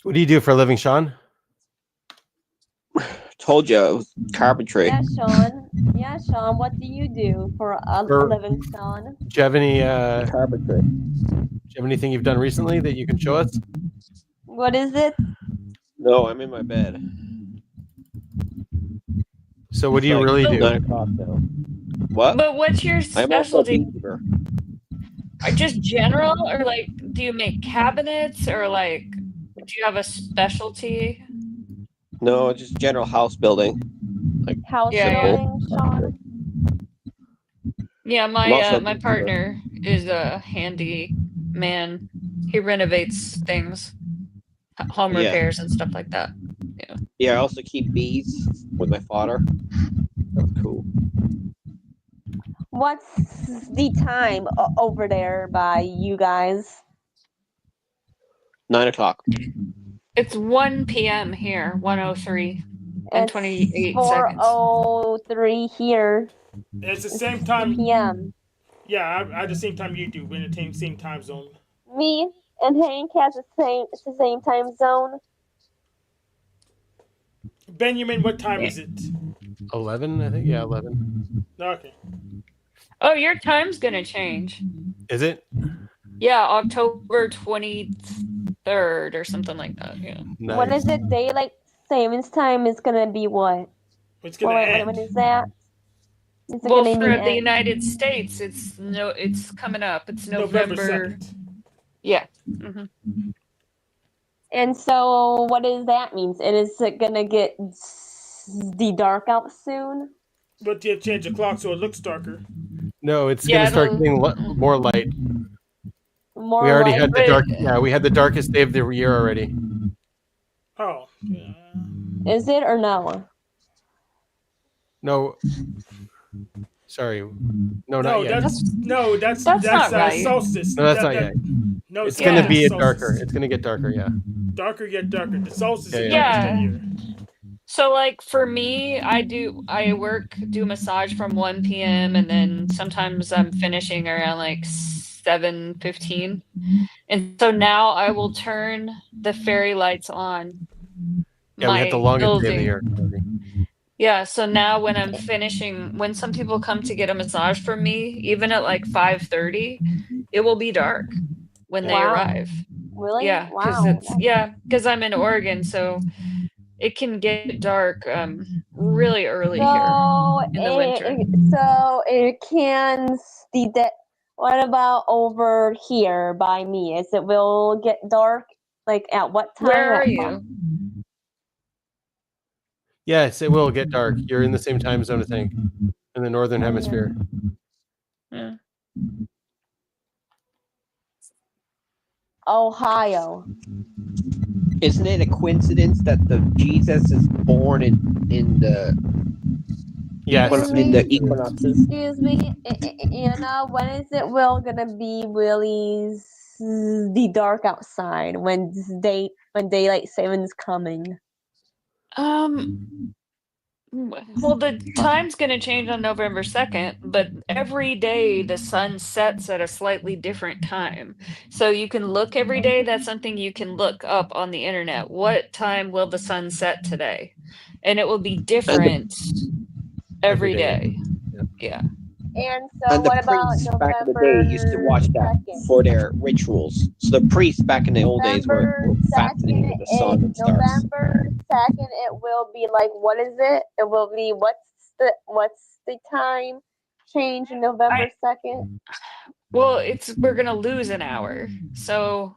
Speaker 1: What do you do for a living, Sean?
Speaker 5: Told you it was carpentry.
Speaker 7: Yeah, Sean. Yeah, Sean. What do you do for a living, Sean?
Speaker 1: Do you have any
Speaker 5: Carpentry.
Speaker 1: do you have anything you've done recently that you can show us?
Speaker 7: What is it?
Speaker 5: No, I'm in my bed.
Speaker 1: So what do you
Speaker 5: It's
Speaker 1: really
Speaker 5: like
Speaker 1: do?
Speaker 5: 9 o'clock now. What?
Speaker 3: But what's your
Speaker 5: I'm also a
Speaker 3: specialty?
Speaker 5: beekeeper.
Speaker 3: Just general, or like do you make cabinets, or like do you have a specialty?
Speaker 5: No, just general house building. Like
Speaker 7: House
Speaker 3: Yeah,
Speaker 7: building, Sean?
Speaker 3: Yeah,
Speaker 5: I'm also a
Speaker 3: my
Speaker 5: beekeeper.
Speaker 3: partner is a handy man. He renovates things, home
Speaker 5: Yeah.
Speaker 3: repairs and stuff like that.
Speaker 5: Yeah, I also keep bees with my father. That's cool.
Speaker 7: What's the time over there by you guys?
Speaker 5: 9 o'clock.
Speaker 3: It's 1 p.m. here, 1:03 and
Speaker 7: It's
Speaker 3: 28 seconds.
Speaker 7: 4:03 here.
Speaker 2: It's the same time.
Speaker 7: PM.
Speaker 2: Yeah, I the same time you do. We're in the same time zone.
Speaker 7: Me and Hank has it's the same time zone.
Speaker 2: Benjamin, what time is it?
Speaker 1: 11, I think. Yeah, 11.
Speaker 2: Okay.
Speaker 3: Oh, your time's gonna change.
Speaker 1: Is it?
Speaker 3: Yeah, October 23rd or something like that. Yeah.
Speaker 1: Nice.
Speaker 7: What is it? Daylight savings time is gonna be what?
Speaker 2: It's gonna end.
Speaker 7: When is that? Is it
Speaker 3: Well,
Speaker 7: gonna
Speaker 3: for
Speaker 7: be
Speaker 3: the
Speaker 7: end?
Speaker 3: United States, it's coming up. It's
Speaker 2: November
Speaker 3: November.
Speaker 2: 2nd.
Speaker 3: Yeah. hmm
Speaker 7: And so, what does that mean? And is it gonna get the dark out soon?
Speaker 2: But you have to change the clock so it looks darker.
Speaker 1: No, it's
Speaker 3: Yeah,
Speaker 1: gonna start
Speaker 3: it'll-
Speaker 1: getting more light.
Speaker 7: More
Speaker 1: We already
Speaker 7: light.
Speaker 1: had the
Speaker 3: But-
Speaker 1: dark. Yeah, we had the darkest day of the year already.
Speaker 2: Oh.
Speaker 7: Is it or no?
Speaker 1: No, sorry, no, not
Speaker 2: No,
Speaker 1: yet.
Speaker 2: that's
Speaker 3: That's not right.
Speaker 2: solstice.
Speaker 1: No, that's not yet.
Speaker 2: No,
Speaker 1: It's
Speaker 3: Yeah.
Speaker 1: gonna be
Speaker 2: solstice.
Speaker 1: darker. It's gonna get darker. Yeah.
Speaker 2: Darker get darker. The solstice is
Speaker 1: Yeah,
Speaker 2: the darkest
Speaker 3: yeah.
Speaker 2: day of the year.
Speaker 3: So like for me, I do massage from 1 p.m. and then sometimes I'm finishing around like 7:15. And so now I will turn the fairy lights on.
Speaker 1: Yeah, we had the longest day of the year.
Speaker 3: Yeah, so now when I'm finishing, when some people come to get a massage from me, even at like 5:30, it will be dark when they
Speaker 7: Wow.
Speaker 3: arrive.
Speaker 7: Really?
Speaker 3: Yeah,
Speaker 7: Wow.
Speaker 3: because I'm in Oregon, so it can get dark really early here
Speaker 7: So
Speaker 3: in the winter.
Speaker 7: so it can see that. What about over here by me? Is it will get dark? Like at what time?
Speaker 3: Where are
Speaker 7: At
Speaker 3: you?
Speaker 1: Yes, it will get dark. You're in the same time zone, I think, in the northern hemisphere.
Speaker 3: Yeah.
Speaker 7: Ohio.
Speaker 5: Isn't it a coincidence that the Jesus is born in the
Speaker 1: Yes.
Speaker 5: in the equinoxes?
Speaker 7: Excuse me. When is it will gonna be really the dark outside when daylight savings coming?
Speaker 3: Well, the time's going to change on November 2nd, but every day the sun sets at a slightly different time. So you can look every day. That's something you can look up on the internet. What time will the sun set today? And it will be different every day. Yeah.
Speaker 7: And so
Speaker 5: And the
Speaker 7: what about
Speaker 5: priests back in the
Speaker 7: November
Speaker 5: day used to watch that
Speaker 7: 2nd?
Speaker 5: for their rituals. So the priests back in the old days were fascinated with the sun and stars.
Speaker 7: November 2nd, it will be like, what is it? It will be, what's the time change in November 2nd?
Speaker 3: Well, we're going to lose an hour. So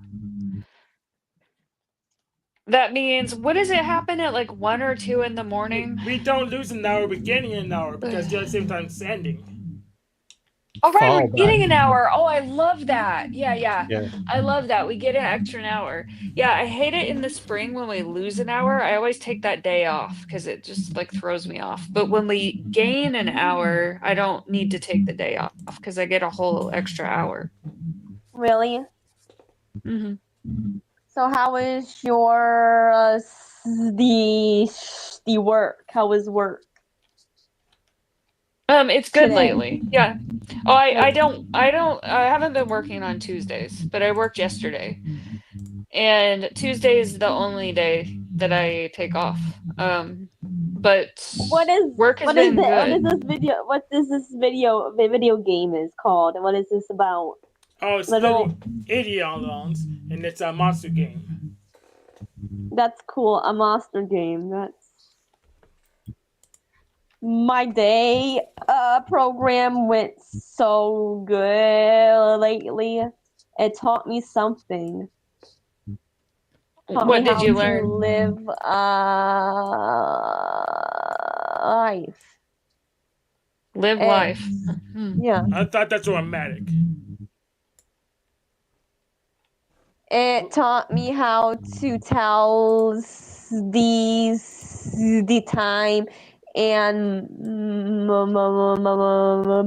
Speaker 3: that means, what does it happen at like 1 or 2 in the morning?
Speaker 2: We don't lose an hour, we're getting an hour because the same time it's ending.
Speaker 3: All right,
Speaker 1: Fall
Speaker 3: we're
Speaker 1: back.
Speaker 3: getting an hour. Oh, I love that. Yeah.
Speaker 1: Yeah.
Speaker 3: I love that. We get an extra hour. Yeah, I hate it in the spring when we lose an hour. I always take that day off because it just like throws me off. But when we gain an hour, I don't need to take the day off because I get a whole extra hour.
Speaker 7: Really?
Speaker 3: Mm-hmm.
Speaker 7: So how is your the work? How is work?
Speaker 3: It's good
Speaker 7: Today.
Speaker 3: lately. Yeah. Oh, I haven't been working on Tuesdays, but I worked yesterday. And Tuesday is the only day that I take off. But work has been good.
Speaker 7: What is this video game is called? And what is this about?
Speaker 2: Oh, it's Little Idioms, and it's a monster game.
Speaker 7: That's cool. A monster game. That's my day program went so good lately. It taught me something.
Speaker 3: What did you
Speaker 7: To
Speaker 3: learn?
Speaker 7: live life.
Speaker 3: Live life.
Speaker 7: Yeah.
Speaker 2: I thought that's romantic.
Speaker 7: It taught me how to tell the time and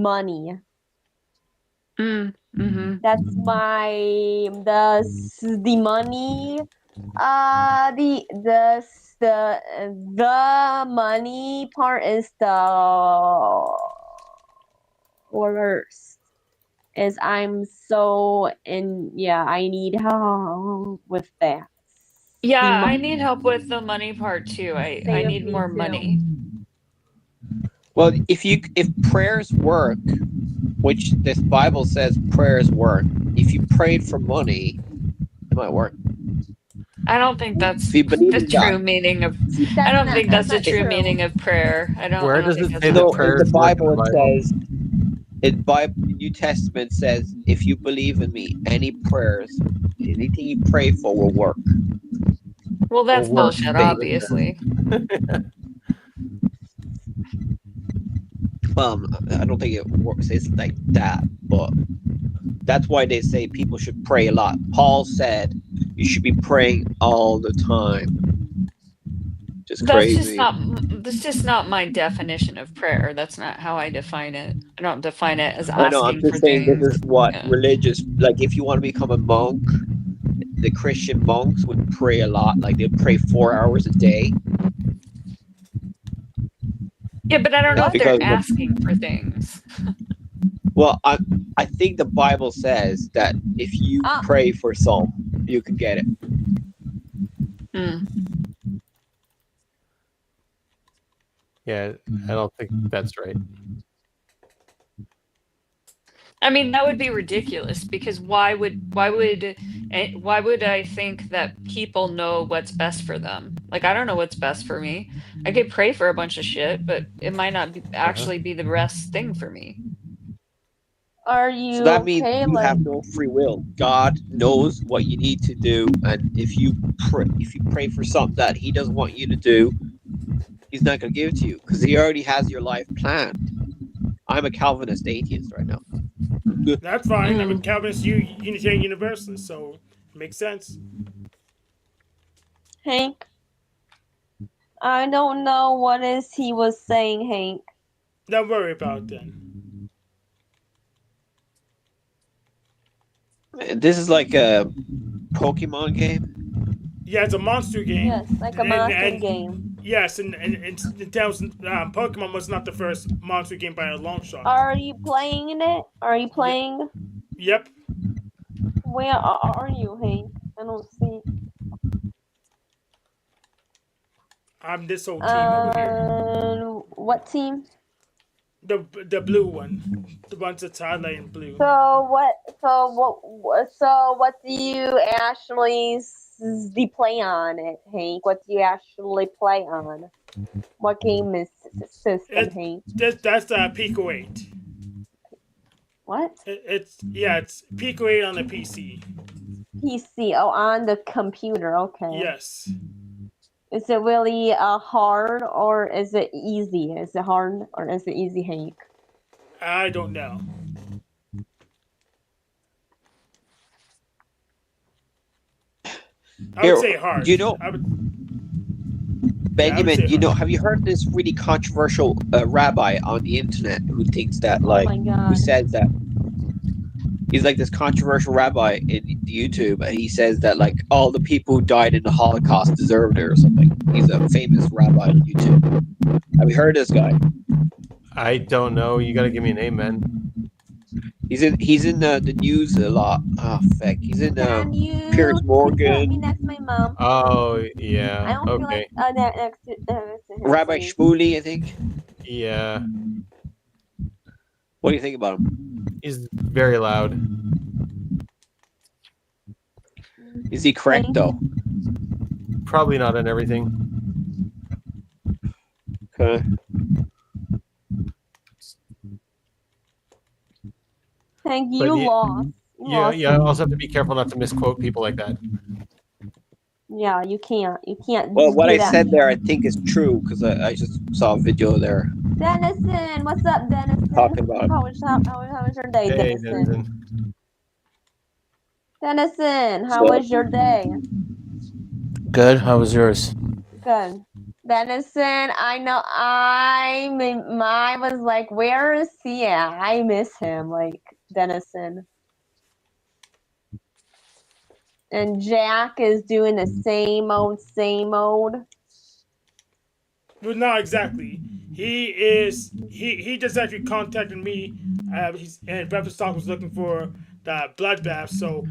Speaker 7: money.
Speaker 3: Mm-hmm.
Speaker 7: That's the money. The money part is the worst. Is I'm so I need help with that.
Speaker 3: Yeah, I need help with the money part too. I need more money.
Speaker 5: Well, if prayers work, which this Bible says prayers work, if you prayed for money, it might work.
Speaker 3: I don't think that's
Speaker 5: If you believe
Speaker 3: the
Speaker 5: in God.
Speaker 3: true meaning of. I don't think that's the true meaning of prayer. I don't.
Speaker 1: Where
Speaker 3: I don't
Speaker 1: does
Speaker 3: think
Speaker 1: it
Speaker 3: that's
Speaker 1: say
Speaker 3: what-
Speaker 1: that
Speaker 5: No, in
Speaker 1: prayers
Speaker 5: the
Speaker 1: work in
Speaker 5: Bible
Speaker 1: the
Speaker 5: it says, the New Testament says, if you believe in me, any prayers, anything you pray for will work.
Speaker 3: Well, that's
Speaker 1: Will work.
Speaker 3: bullshit, obviously.
Speaker 5: Well, I don't think it works. It's like that, but that's why they say people should pray a lot. Paul said you should be praying all the time. Just crazy.
Speaker 3: That's just not my definition of prayer. That's not how I define it. I don't define it as
Speaker 5: I know. I'm
Speaker 3: asking for
Speaker 5: just saying this
Speaker 3: things.
Speaker 5: is what
Speaker 3: Yeah.
Speaker 5: religious. Like, if you want to become a monk, the Christian monks would pray a lot. Like, they'd pray 4 hours a day.
Speaker 3: Yeah, but I don't know if they're
Speaker 5: Because
Speaker 3: asking for things.
Speaker 5: well, I think the Bible says that if you
Speaker 7: Ah.
Speaker 5: pray for some, you can get it.
Speaker 3: Hmm.
Speaker 1: Yeah, I don't think that's right.
Speaker 3: I mean, that would be ridiculous because why would I think that people know what's best for them? Like, I don't know what's best for me. I could pray for a bunch of shit, but it might not actually be the best thing for me.
Speaker 7: Are you
Speaker 5: So that means
Speaker 7: okay?
Speaker 5: you
Speaker 7: Like,
Speaker 5: have no free will. God knows what you need to do, and if you pray for something that He doesn't want you to do, He's not going to give it to you because He already has your life planned. I'm a Calvinist atheist right now.
Speaker 2: That's fine. I'm a Calvinist Unitarian Universalist, so it makes sense.
Speaker 7: Hank, I don't know what is he was saying, Hank.
Speaker 2: Don't worry about it then.
Speaker 5: This is like a Pokemon game.
Speaker 2: Yeah, it's a monster game.
Speaker 7: Yes, like a monster game.
Speaker 2: Yes, and it tells Pokemon was not the first monster game by a long shot.
Speaker 7: Are you playing it? Are you playing?
Speaker 2: Yep.
Speaker 7: Where are you, Hank? I don't see.
Speaker 2: I'm this whole team over here.
Speaker 7: What team?
Speaker 2: The blue one. The ones that's highlighted blue.
Speaker 7: So what do you actually play on it, Hank? What do you actually play on? What game is system, Hank?
Speaker 2: That's Pico 8.
Speaker 7: What?
Speaker 2: It's Pico 8 on the PC.
Speaker 7: PC. Oh, on the computer. Okay.
Speaker 2: Yes.
Speaker 7: Is it really hard or is it easy? Is it hard or is it easy, Hank?
Speaker 2: I don't know. I would say hard.
Speaker 5: You know, Benjamin, have you heard this really controversial rabbi on the internet who thinks that, like, who says that he's like this controversial rabbi in YouTube, and he says that like all the people who died in the Holocaust deserved it or something. He's a famous rabbi on YouTube. Have you heard of this guy?
Speaker 1: I don't know. You got to give me a name, man.
Speaker 5: He's in the news a lot. Oh, fuck. He's in Piers Morgan.
Speaker 7: That's my mom.
Speaker 1: Oh, yeah.
Speaker 7: I don't
Speaker 1: Okay.
Speaker 7: feel like next to
Speaker 5: Rabbi Shmuley, I think.
Speaker 1: Yeah.
Speaker 5: What do you think about him?
Speaker 1: He's very loud.
Speaker 5: Is he correct though?
Speaker 1: Probably not on everything.
Speaker 5: Okay.
Speaker 7: Thank you, lost.
Speaker 1: Yeah, you also have to be careful not to misquote people like that.
Speaker 7: Yeah, you can't. You can't.
Speaker 5: Well, what I
Speaker 7: that.
Speaker 5: said there, I think is true because I just saw a video there.
Speaker 7: Dennison, what's up, Dennison?
Speaker 5: Talking about
Speaker 7: how was your day,
Speaker 1: Hey,
Speaker 7: Dennison? Dennison, how was your day?
Speaker 8: Good. How was yours?
Speaker 7: Good. Dennison, I know I was like, where is he at? I miss him, like Dennison. And Jack is doing the same old.
Speaker 2: Well, not exactly. He just actually contacted me. And Breakfast Talk was looking for the bloodbath, so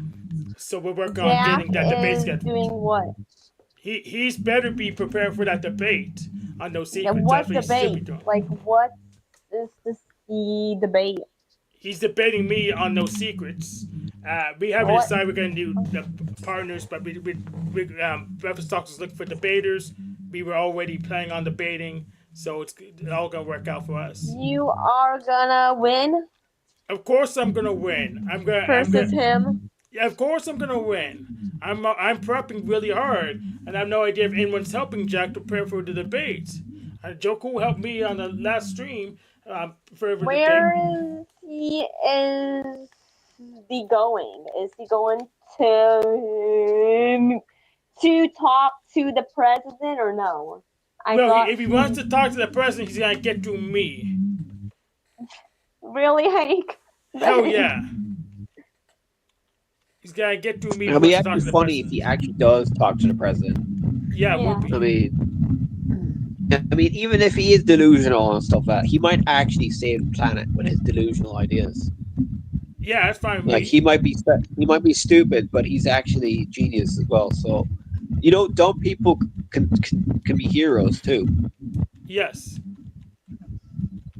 Speaker 2: we're working on getting that debate scheduled.
Speaker 7: Doing what?
Speaker 2: He's better be prepared for that debate on those secrets.
Speaker 7: Yeah, what debate? Like, what is the debate?
Speaker 2: He's debating me on those secrets. We haven't decided we're going to do the partners, but Breakfast Talk was looking for debaters. We were already planning on debating, so it's all going to work out for us.
Speaker 7: You are gonna win?
Speaker 2: Of course I'm going to win.
Speaker 7: Versus him?
Speaker 2: Yeah, of course I'm going to win. I'm prepping really hard, and I have no idea if anyone's helping Jack prepare for the debate. Joe Cool helped me on the last stream. further
Speaker 7: Where
Speaker 2: debate.
Speaker 7: is he going? Is he going to talk to the president or no? I
Speaker 2: Well,
Speaker 7: thought
Speaker 2: if he wants to talk to the president, he's gonna get through me.
Speaker 7: really, Hank.
Speaker 2: Hell yeah. He's gotta get through me. If he
Speaker 5: It'll be
Speaker 2: wants to talk
Speaker 5: actually
Speaker 2: to the
Speaker 5: funny if he
Speaker 2: president.
Speaker 5: actually does talk to the president.
Speaker 2: Yeah, it would
Speaker 7: Yeah.
Speaker 2: be.
Speaker 5: I mean, even if he is delusional and stuff like that, he might actually save the planet with his delusional ideas.
Speaker 2: Yeah, that's fine with
Speaker 5: Like
Speaker 2: me.
Speaker 5: he might be stupid, but he's actually genius as well. So, dumb people can be heroes too.
Speaker 2: Yes.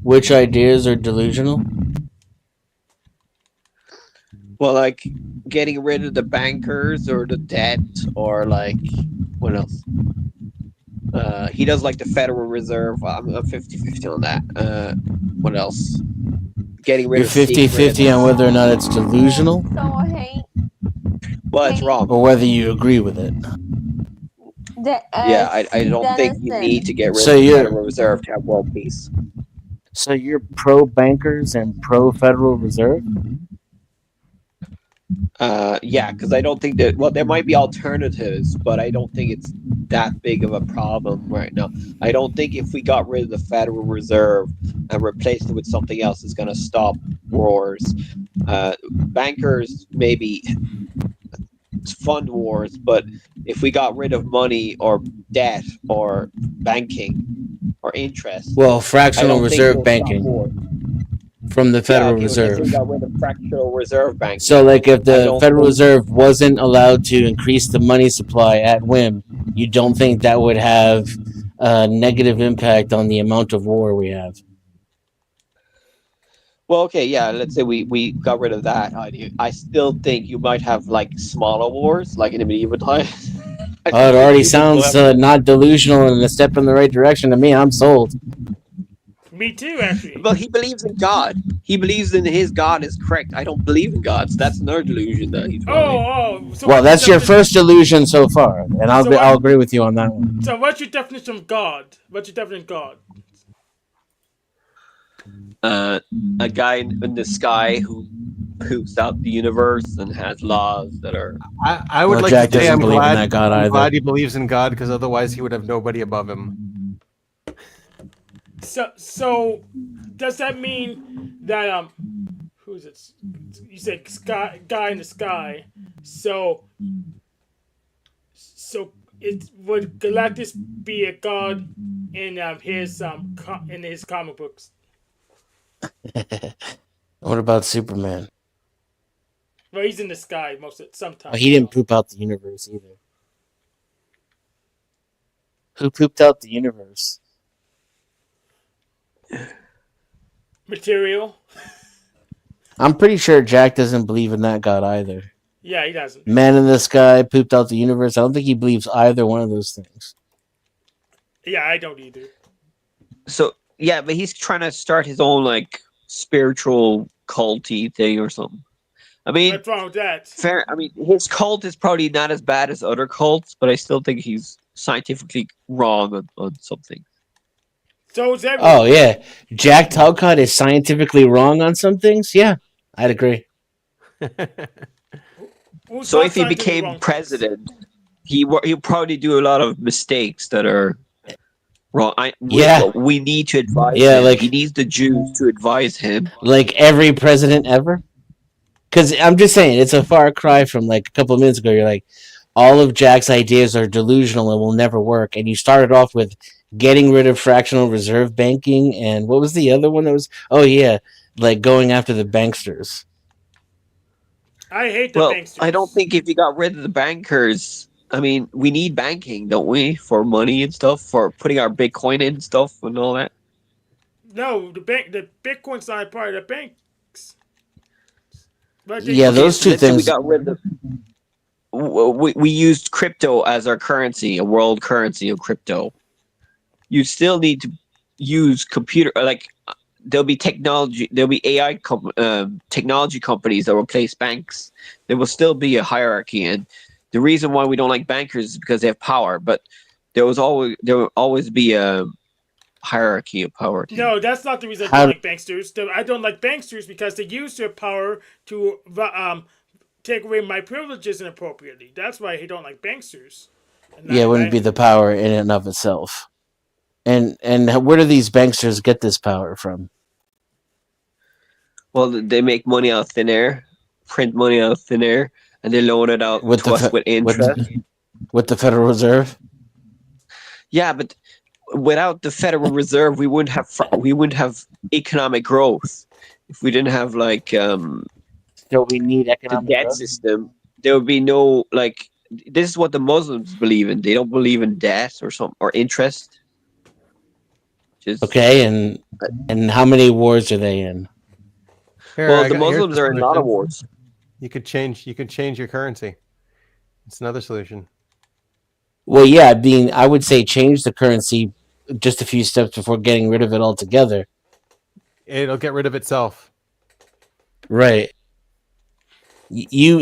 Speaker 8: Which ideas are delusional?
Speaker 5: Well, like getting rid of the bankers or the debt, or like what else? He does like the Federal Reserve. I'm 50-50 on that. What else? Getting rid
Speaker 8: You're
Speaker 5: of
Speaker 8: 50-50 on whether or not it's delusional,
Speaker 7: So Hank,
Speaker 5: Well, it's wrong.
Speaker 8: or whether you agree with it.
Speaker 5: Yeah, I don't think you
Speaker 7: Denison.
Speaker 5: need to get rid
Speaker 8: So
Speaker 5: of the
Speaker 8: you're-
Speaker 5: Federal Reserve to have world peace.
Speaker 8: So you're pro bankers and pro Federal Reserve?
Speaker 5: Yeah, because I don't think that. Well, there might be alternatives, but I don't think it's that big of a problem right now. I don't think if we got rid of the Federal Reserve and replaced it with something else, it's going to stop wars. Bankers maybe fund wars, but if we got rid of money or debt or banking or interest,
Speaker 8: Well,
Speaker 5: I
Speaker 8: fractional
Speaker 5: don't think
Speaker 8: reserve
Speaker 5: it'll stop
Speaker 8: banking
Speaker 5: wars.
Speaker 8: from the Federal
Speaker 5: Let's say
Speaker 8: Reserve.
Speaker 5: we got rid of fractional reserve banking.
Speaker 8: So, like, if
Speaker 5: I
Speaker 8: the
Speaker 5: don't
Speaker 8: Federal
Speaker 5: think-
Speaker 8: Reserve wasn't allowed to increase the money supply at whim, you don't think that would have a negative impact on the amount of war we have?
Speaker 5: Well, okay, yeah, let's say we got rid of that idea. I still think you might have, like, smaller wars, like in the medieval times.
Speaker 8: It already sounds not delusional and a step in the right direction to me. I'm sold.
Speaker 2: Me too, actually.
Speaker 5: But he believes in God. He believes in his God is correct. I don't believe in God, so that's another delusion that he's running.
Speaker 2: So
Speaker 8: Well,
Speaker 2: what's
Speaker 8: that's
Speaker 2: your
Speaker 8: your first illusion so far, and I'll
Speaker 2: So what-
Speaker 8: I'll agree with you on that one.
Speaker 2: So what's your definition of God? What's your definition of God?
Speaker 5: A guy in the sky who poops out the universe and has laws that are...
Speaker 1: I would
Speaker 8: Well,
Speaker 1: like
Speaker 8: Jack
Speaker 1: to say
Speaker 8: doesn't
Speaker 1: I'm
Speaker 8: believe in
Speaker 1: glad,
Speaker 8: that God
Speaker 1: I'm
Speaker 8: either.
Speaker 1: glad he believes in God, because otherwise he would have nobody above him.
Speaker 2: So does that mean that who is it? You said sky guy in the sky. So would Galactus be a god in his comic books?
Speaker 8: What about Superman?
Speaker 2: Well, he's in the sky most of sometimes.
Speaker 8: Well, he didn't poop out the universe either. Who pooped out the universe?
Speaker 2: Material.
Speaker 8: I'm pretty sure Jack doesn't believe in that God either.
Speaker 2: Yeah, he doesn't.
Speaker 8: Man in the sky pooped out the universe. I don't think he believes either one of those things.
Speaker 2: Yeah, I don't either.
Speaker 5: So, yeah, but he's trying to start his own, like, spiritual culty thing or something. I mean,
Speaker 2: What's wrong with that?
Speaker 5: fair. I mean, his cult is probably not as bad as other cults, but I still think he's scientifically wrong on something.
Speaker 2: So is everyone.
Speaker 8: Oh, yeah. Jack Talcott is scientifically wrong on some things? Yeah, I'd agree.
Speaker 2: Who's
Speaker 5: So
Speaker 2: not
Speaker 5: if he
Speaker 2: scientifically
Speaker 5: became
Speaker 2: wrong?
Speaker 5: president, he'll probably do a lot of mistakes that are wrong.
Speaker 8: Yeah.
Speaker 5: We need to advise
Speaker 8: Yeah,
Speaker 5: him.
Speaker 8: like-
Speaker 5: He needs the Jews to advise him.
Speaker 8: Like every president ever? Because I'm just saying, it's a far cry from like a couple of minutes ago. You're like, all of Jack's ideas are delusional and will never work. And you started off with getting rid of fractional reserve banking. And what was the other one that was? Oh, yeah. Like going after the banksters.
Speaker 2: I hate the
Speaker 5: Well,
Speaker 2: banksters.
Speaker 5: I don't think if you got rid of the bankers, I mean, we need banking, don't we, for money and stuff, for putting our Bitcoin in and stuff and all that.
Speaker 2: No, the Bitcoin's not a part of the banks. But
Speaker 8: Yeah, those two
Speaker 5: let's say
Speaker 8: things.
Speaker 5: we got rid of. We used crypto as our currency, a world currency of crypto. You still need to use computer, like there'll be AI technology companies that replace banks. There will still be a hierarchy, and the reason why we don't like bankers is because they have power. But there will always be hierarchy of power.
Speaker 2: No, that's not the reason I
Speaker 8: How-
Speaker 2: don't like banksters. I don't like banksters because they use their power to take away my privileges inappropriately. That's why I don't like banksters.
Speaker 8: Yeah, it wouldn't be the power in and of itself. And where do these banksters get this power from?
Speaker 5: Well, they make money out of thin air, print money out of thin air, and they loan it out
Speaker 8: With
Speaker 5: to us with interest.
Speaker 8: With the Federal Reserve?
Speaker 5: Yeah, but without the Federal Reserve, we wouldn't have economic growth. If we didn't have like
Speaker 8: So we need
Speaker 5: the
Speaker 8: economic
Speaker 5: debt
Speaker 8: growth?
Speaker 5: system, there would be no like. This is what the Muslims believe in. They don't believe in debt or interest. Just,
Speaker 8: Okay, and how many wars are they in?
Speaker 1: Here,
Speaker 5: well,
Speaker 1: I
Speaker 5: the
Speaker 1: got- here's
Speaker 5: Muslims are in a lot of
Speaker 1: solution.
Speaker 5: wars.
Speaker 1: You could change your currency. It's another solution.
Speaker 8: Well, yeah, I would say change the currency just a few steps before getting rid of it altogether.
Speaker 1: It'll get rid of itself.
Speaker 8: Right.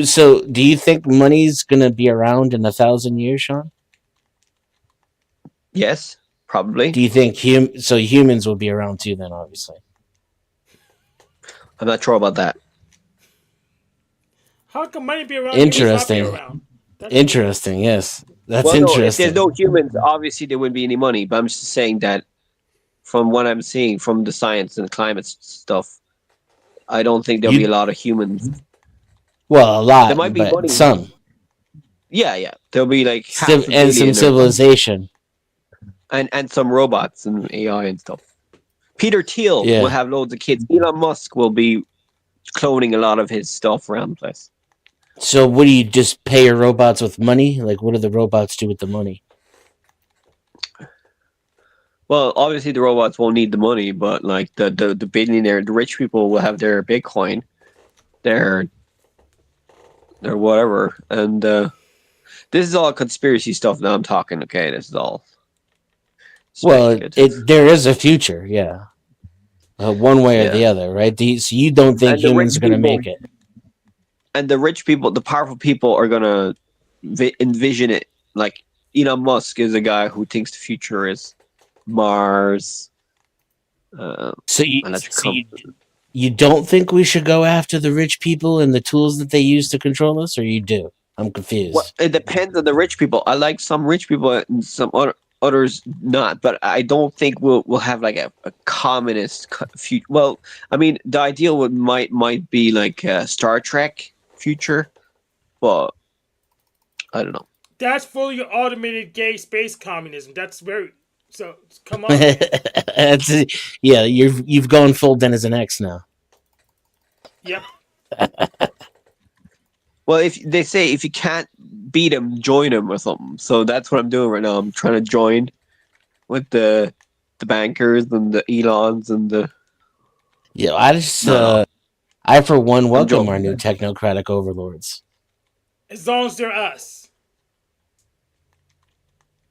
Speaker 8: So do you think money's gonna be around in 1,000 years, Sean?
Speaker 5: Yes, probably.
Speaker 8: Do you think humans will be around too then, obviously?
Speaker 5: I'm not sure about that.
Speaker 2: How can money be around?
Speaker 8: Interesting.
Speaker 2: If it's not be around? That's
Speaker 8: Interesting, yes. That's
Speaker 5: Well, no, if
Speaker 8: interesting.
Speaker 5: there's no humans, obviously there wouldn't be any money. But I'm just saying that from what I'm seeing from the science and the climate stuff, I don't think there'll be a lot of humans.
Speaker 8: Well, a lot,
Speaker 5: There might be
Speaker 8: but
Speaker 5: money.
Speaker 8: some.
Speaker 5: Yeah. There'll be like half
Speaker 8: And
Speaker 5: a billion
Speaker 8: some
Speaker 5: or-
Speaker 8: civilization.
Speaker 5: and some robots and AI and stuff. Peter Thiel
Speaker 8: Yeah.
Speaker 5: will have loads of kids. Elon Musk will be cloning a lot of his stuff around the place.
Speaker 8: So what do you just pay your robots with money? Like what do the robots do with the money?
Speaker 5: Well, obviously the robots won't need the money, but like the billionaire, the rich people will have their Bitcoin, their whatever, and this is all conspiracy stuff. Now I'm talking. Okay, this is all.
Speaker 8: Well,
Speaker 5: speculative.
Speaker 8: there is a future, yeah. One way or the other, right? So you don't think
Speaker 5: And the
Speaker 8: humans are
Speaker 5: rich
Speaker 8: going to
Speaker 5: people-
Speaker 8: make it?
Speaker 5: And the rich people, the powerful people, are gonna envision it. Like Elon Musk is a guy who thinks the future is Mars.
Speaker 8: So
Speaker 5: electric
Speaker 8: you don't think we should go after the rich people and the tools that they use to control us, or you do? I'm confused.
Speaker 5: Well, it depends on the rich people. I like some rich people and some others not, but I don't think we'll have like a communist future. Well, I mean, the ideal might be like a Star Trek future, but I don't know.
Speaker 2: That's fully automated gay space communism. That's very so. Come on.
Speaker 8: That's yeah, you've gone full Denizen X now.
Speaker 2: Yep.
Speaker 5: Well, if they say if you can't beat them, join them or something. So that's what I'm doing right now. I'm trying to join with the bankers and the Elons and the.
Speaker 8: Yeah, I just
Speaker 5: No.
Speaker 8: I for one welcome
Speaker 5: joking.
Speaker 8: our new technocratic overlords.
Speaker 2: As long as they're us.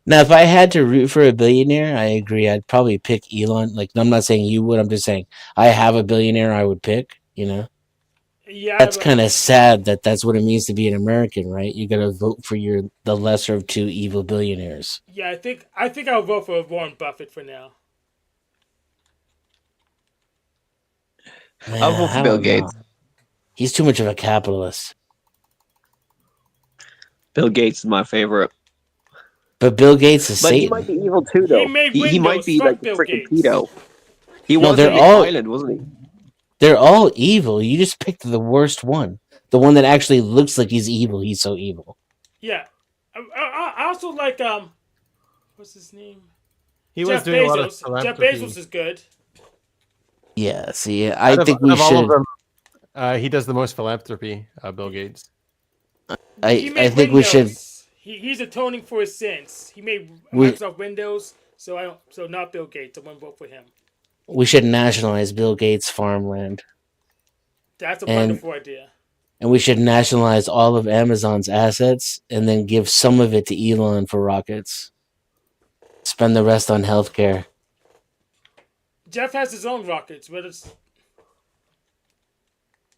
Speaker 8: Now, if I had to root for a billionaire, I agree. I'd probably pick Elon. Like, I'm not saying you would. I'm just saying I have a billionaire I would pick. You know,
Speaker 2: Yeah.
Speaker 8: that's
Speaker 2: but-
Speaker 8: kind of sad that that's what it means to be an American, right? You got to vote for the lesser of two evil billionaires.
Speaker 2: Yeah, I think I'll vote for Warren Buffett for now.
Speaker 5: I'll vote for
Speaker 8: I
Speaker 5: Bill
Speaker 8: don't know.
Speaker 5: Gates.
Speaker 8: He's too much of a capitalist.
Speaker 5: Bill Gates is my favorite.
Speaker 8: But Bill Gates is
Speaker 5: But he
Speaker 8: Satan.
Speaker 5: might be evil too, though.
Speaker 2: He made
Speaker 5: He might
Speaker 2: Windows.
Speaker 5: be
Speaker 2: Fuck
Speaker 5: like a
Speaker 2: Bill
Speaker 5: freaking
Speaker 2: Gates.
Speaker 5: pedo. He
Speaker 8: No,
Speaker 5: was
Speaker 8: they're
Speaker 5: on the
Speaker 8: all-
Speaker 5: island, wasn't he?
Speaker 8: They're all evil. You just picked the worst one. The one that actually looks like he's evil. He's so evil.
Speaker 2: Yeah. I also like what's his name?
Speaker 1: He was
Speaker 2: Jeff
Speaker 1: doing a lot of
Speaker 2: Bezos. Jeff
Speaker 1: philanthropy.
Speaker 2: Bezos is good.
Speaker 8: Yeah, see,
Speaker 1: Out
Speaker 8: I
Speaker 1: of-
Speaker 8: think
Speaker 1: out
Speaker 8: we
Speaker 1: of all of
Speaker 8: should.
Speaker 1: them, he does the most philanthropy. Bill Gates.
Speaker 2: He
Speaker 8: I
Speaker 2: made
Speaker 8: think we should.
Speaker 2: Windows. He's atoning for his sins. He made
Speaker 8: We-
Speaker 2: Microsoft Windows, so not Bill Gates. I won't vote for him.
Speaker 8: We should nationalize Bill Gates' farmland,
Speaker 2: That's a
Speaker 8: And-
Speaker 2: wonderful idea.
Speaker 8: and we should nationalize all of Amazon's assets, and then give some of it to Elon for rockets. Spend the rest on healthcare.
Speaker 2: Jeff has his own rockets, but it's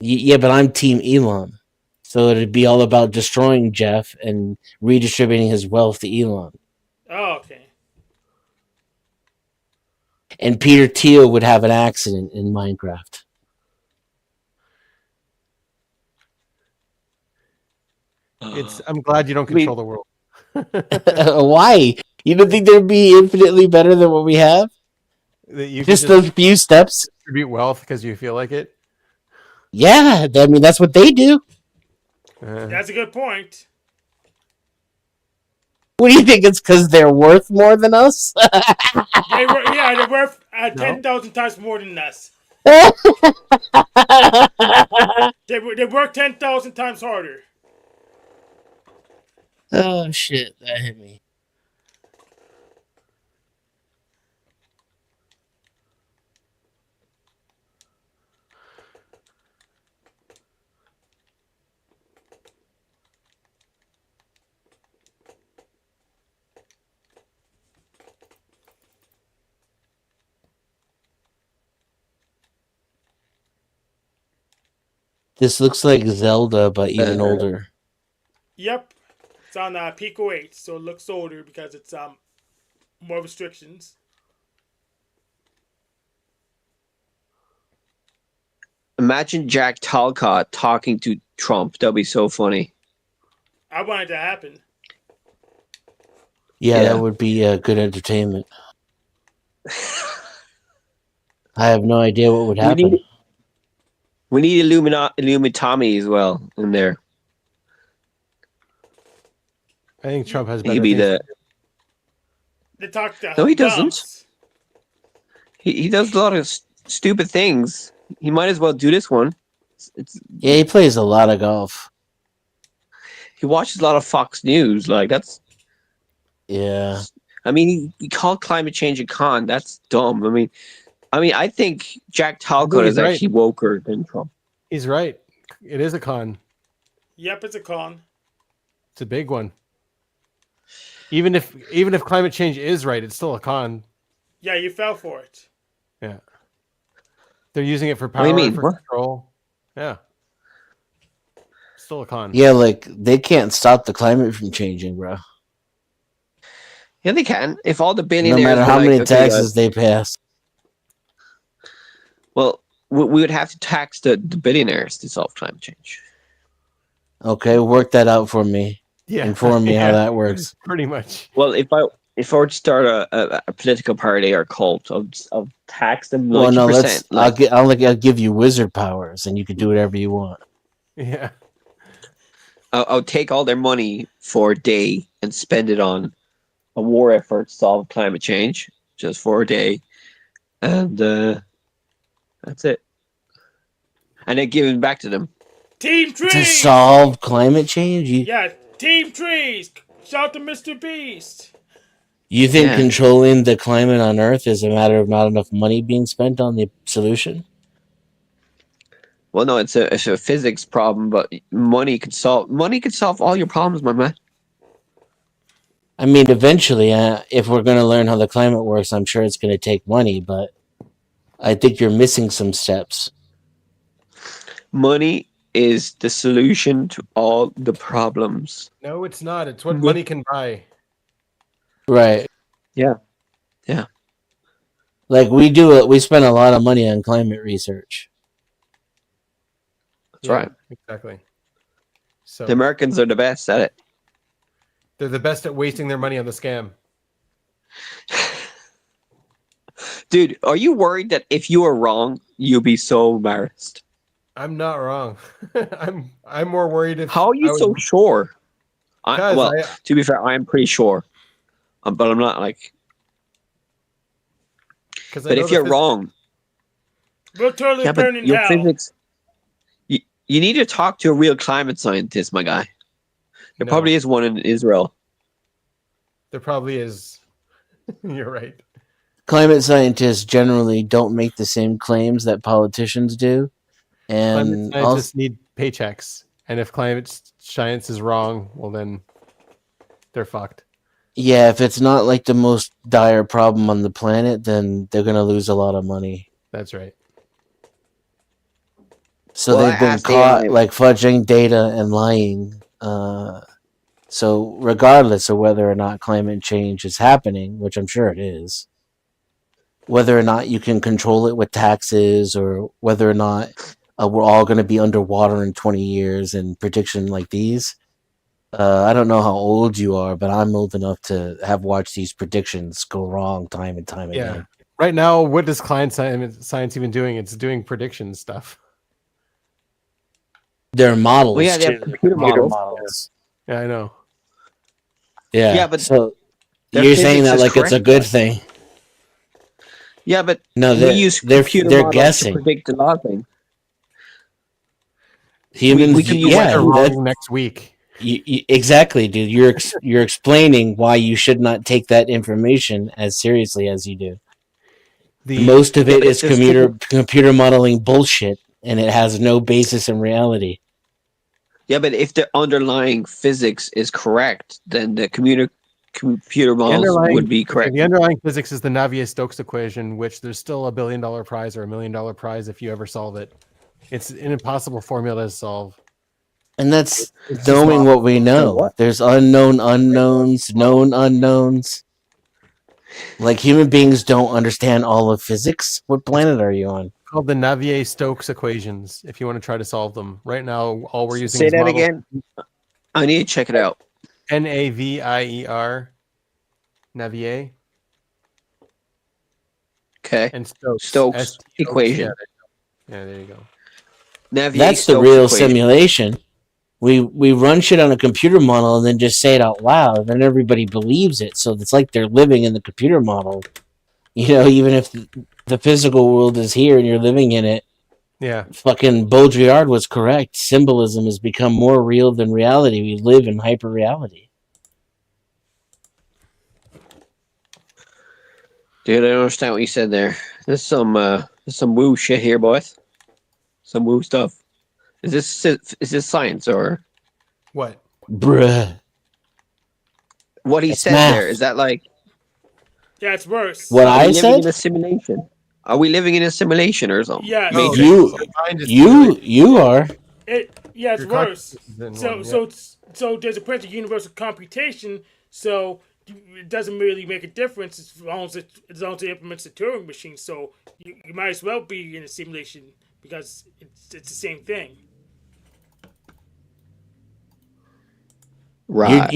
Speaker 8: Yeah, but I'm Team Elon, so it'd be all about destroying Jeff and redistributing his wealth to Elon.
Speaker 2: oh okay.
Speaker 8: and Peter Thiel would have an accident in Minecraft.
Speaker 1: I'm glad you don't control the world.
Speaker 8: Why? You don't think there'd be infinitely better than what we have?
Speaker 1: That you can
Speaker 8: Just those few steps?
Speaker 1: distribute wealth because you feel like it.
Speaker 8: Yeah, I mean, that's what they do.
Speaker 2: That's a good point.
Speaker 8: What do you think? It's because they're worth more than us?
Speaker 2: They're worth 10,000 times more than us. They work 10,000 times harder.
Speaker 8: Oh, shit. That hit me. This looks like Zelda, but even older.
Speaker 2: Yep. It's on Pico 8, so it looks older because it's more restrictions.
Speaker 5: Imagine Jack Talcott talking to Trump. That'd be so funny.
Speaker 2: I want it to happen.
Speaker 8: Yeah,
Speaker 5: Yeah.
Speaker 8: that would be good entertainment. I have no idea what would happen.
Speaker 5: We need Illuminati as well in there.
Speaker 1: I think Trump has
Speaker 5: He
Speaker 1: better
Speaker 5: could be
Speaker 1: things
Speaker 5: the.
Speaker 1: to do.
Speaker 2: They talk to
Speaker 5: No, he
Speaker 2: dumps.
Speaker 5: doesn't. He does a lot of stupid things. He might as well do this one.
Speaker 8: Yeah, he plays a lot of golf.
Speaker 5: He watches a lot of Fox News. Like that's.
Speaker 8: Yeah.
Speaker 5: I mean, he called climate change a con. That's dumb. I think Jack Talcott
Speaker 1: he's
Speaker 5: is
Speaker 1: right.
Speaker 5: actually woker than Trump.
Speaker 1: He's right. It is a con.
Speaker 2: Yep, it's a con.
Speaker 1: It's a big one. Even if climate change is right, it's still a con.
Speaker 2: Yeah, you fell for it.
Speaker 1: Yeah. They're using it for
Speaker 5: What
Speaker 1: power
Speaker 5: do you mean?
Speaker 1: and for control. Yeah. Still a con.
Speaker 8: Yeah, like, they can't stop the climate from changing, bro.
Speaker 5: Yeah, they can. If all the
Speaker 8: No
Speaker 5: billionaires.
Speaker 8: matter
Speaker 5: were
Speaker 8: how
Speaker 5: like,
Speaker 8: many
Speaker 5: okay,
Speaker 8: taxes they pass.
Speaker 5: well, we would have to tax the billionaires to solve climate change.
Speaker 8: Okay, work that out for me.
Speaker 1: Yeah.
Speaker 8: Inform me how that works.
Speaker 1: Pretty much.
Speaker 5: Well, if I were to start a political party or cult, I'll tax them 90%.
Speaker 8: Well, no, I'll give you wizard powers, and you can do whatever you want.
Speaker 1: Yeah.
Speaker 5: I'll take all their money for a day and spend it on a war effort to solve climate change, just for a day, and that's it. And then give it back to them.
Speaker 2: Team Trees!
Speaker 8: To solve climate change?
Speaker 2: Yeah, Team Trees! Shout to Mr. Beast!
Speaker 8: You think
Speaker 5: Yeah.
Speaker 8: controlling the climate on Earth is a matter of not enough money being spent on the solution?
Speaker 5: Well, no, it's a physics problem, but money could solve all your problems, my man.
Speaker 8: I mean, eventually, if we're going to learn how the climate works, I'm sure it's going to take money, but I think you're missing some steps.
Speaker 5: Money is the solution to all the problems.
Speaker 1: No, it's not. It's what money can buy.
Speaker 8: Right.
Speaker 5: Yeah.
Speaker 8: Like, we spend a lot of money on climate research.
Speaker 5: That's right.
Speaker 1: Exactly. So
Speaker 5: The Americans are the best at it.
Speaker 1: they're the best at wasting their money on the scam.
Speaker 5: Dude, are you worried that if you are wrong, you'll be so embarrassed?
Speaker 1: I'm not wrong. I'm more worried if
Speaker 5: How are you
Speaker 1: I
Speaker 5: so
Speaker 1: was-
Speaker 5: sure?
Speaker 1: Because
Speaker 5: To be fair, I am pretty sure, but I'm not like.
Speaker 1: 'cause I
Speaker 5: But
Speaker 1: know
Speaker 5: if
Speaker 1: the
Speaker 5: you're
Speaker 1: phys-
Speaker 5: wrong,
Speaker 2: We'll totally
Speaker 5: yeah,
Speaker 2: burn
Speaker 5: but
Speaker 2: in
Speaker 5: your
Speaker 2: hell.
Speaker 5: physics. You need to talk to a real climate scientist, my guy. There
Speaker 1: No,
Speaker 5: probably is one in Israel.
Speaker 1: there probably is. You're right.
Speaker 8: Climate scientists generally don't make the same claims that politicians do.
Speaker 1: Climate
Speaker 8: And
Speaker 1: scientists need paychecks, and if climate science is wrong, well then they're fucked.
Speaker 8: yeah, if it's not like the most dire problem on the planet, then they're going to lose a lot of money.
Speaker 1: That's right.
Speaker 8: So
Speaker 5: Well, I
Speaker 8: they've been
Speaker 5: asked
Speaker 8: caught
Speaker 5: AI.
Speaker 8: like fudging data and lying. So regardless of whether or not climate change is happening, which I'm sure it is, whether or not you can control it with taxes, or whether or not we're all going to be underwater in 20 years, and prediction like these. I don't know how old you are, but I'm old enough to have watched these predictions go wrong time and time
Speaker 1: Yeah.
Speaker 8: again.
Speaker 1: Right now, what is client science even doing? It's doing prediction stuff.
Speaker 8: They're models.
Speaker 5: Well, yeah, they have
Speaker 8: too.
Speaker 5: computer models.
Speaker 1: Yeah, I know.
Speaker 8: Yeah,
Speaker 5: Yeah, but
Speaker 8: so
Speaker 5: their
Speaker 8: you're saying
Speaker 5: physics
Speaker 8: that
Speaker 5: is
Speaker 8: like it's a
Speaker 5: correct,
Speaker 8: good
Speaker 5: but-
Speaker 8: thing.
Speaker 5: Yeah, but
Speaker 8: No,
Speaker 5: we
Speaker 8: they're
Speaker 5: use
Speaker 8: they're
Speaker 5: computer
Speaker 8: they're
Speaker 5: models
Speaker 8: guessing.
Speaker 5: to predict a lot of things.
Speaker 8: Humans,
Speaker 5: we can use
Speaker 1: What they're
Speaker 8: that,
Speaker 1: wrong next week.
Speaker 8: exactly, dude. You're explaining why you should not take that information as seriously as you do. Most of it is
Speaker 5: there's
Speaker 8: computer modeling bullshit, and it has no basis in reality.
Speaker 5: Yeah, but if the underlying physics is correct, then the computer models would be correct.
Speaker 1: The underlying physics is the Navier-Stokes equation, which there's still $1 billion prize or $1 million prize if you ever solve it. It's an impossible formula to solve.
Speaker 8: And that's
Speaker 1: It's just
Speaker 8: knowing
Speaker 1: not-
Speaker 8: what we know.
Speaker 5: what?
Speaker 8: There's unknown unknowns, known unknowns. Like human beings don't understand all of physics. What planet are you on?
Speaker 1: called the Navier-Stokes equations. If you want to try to solve them, right now all we're using
Speaker 5: Say
Speaker 1: is
Speaker 5: that
Speaker 1: model
Speaker 5: again. I need to check it out.
Speaker 1: Navier, Navier,
Speaker 5: Okay.
Speaker 1: and Stokes.
Speaker 5: Stokes
Speaker 1: S-T-O-K-S.
Speaker 5: equation.
Speaker 1: Yeah, there you go.
Speaker 5: Navier
Speaker 8: That's the
Speaker 5: Stokes
Speaker 8: real
Speaker 5: equation.
Speaker 8: simulation. We run shit on a computer model and then just say it out loud, and then everybody believes it. So it's like they're living in the computer model. You know, even if the physical world is here and you're living in it.
Speaker 1: Yeah.
Speaker 8: Fucking Baudrillard was correct. Symbolism has become more real than reality. We live in hyper reality.
Speaker 5: Dude, I don't understand what you said there. There's some woo shit here, boys. Some woo stuff. Is this science or
Speaker 1: What?
Speaker 8: Bruh.
Speaker 5: what he
Speaker 8: It's
Speaker 5: said
Speaker 8: math.
Speaker 5: there? Is that like
Speaker 2: Yeah, it's worse.
Speaker 8: What
Speaker 5: are
Speaker 8: I
Speaker 5: we living
Speaker 8: said?
Speaker 5: in a simulation? Are we living in a simulation or something?
Speaker 2: Yeah,
Speaker 1: No,
Speaker 5: Matrix.
Speaker 8: You-
Speaker 1: mind is
Speaker 8: You are.
Speaker 2: yeah, it's
Speaker 1: Your
Speaker 2: worse.
Speaker 1: consciousness is in
Speaker 2: So
Speaker 1: one,
Speaker 2: so so there's a principle of universal computation. So it doesn't really make a difference as long as it implements the Turing machine. So you might as well be in a simulation because it's the same thing.
Speaker 5: Right.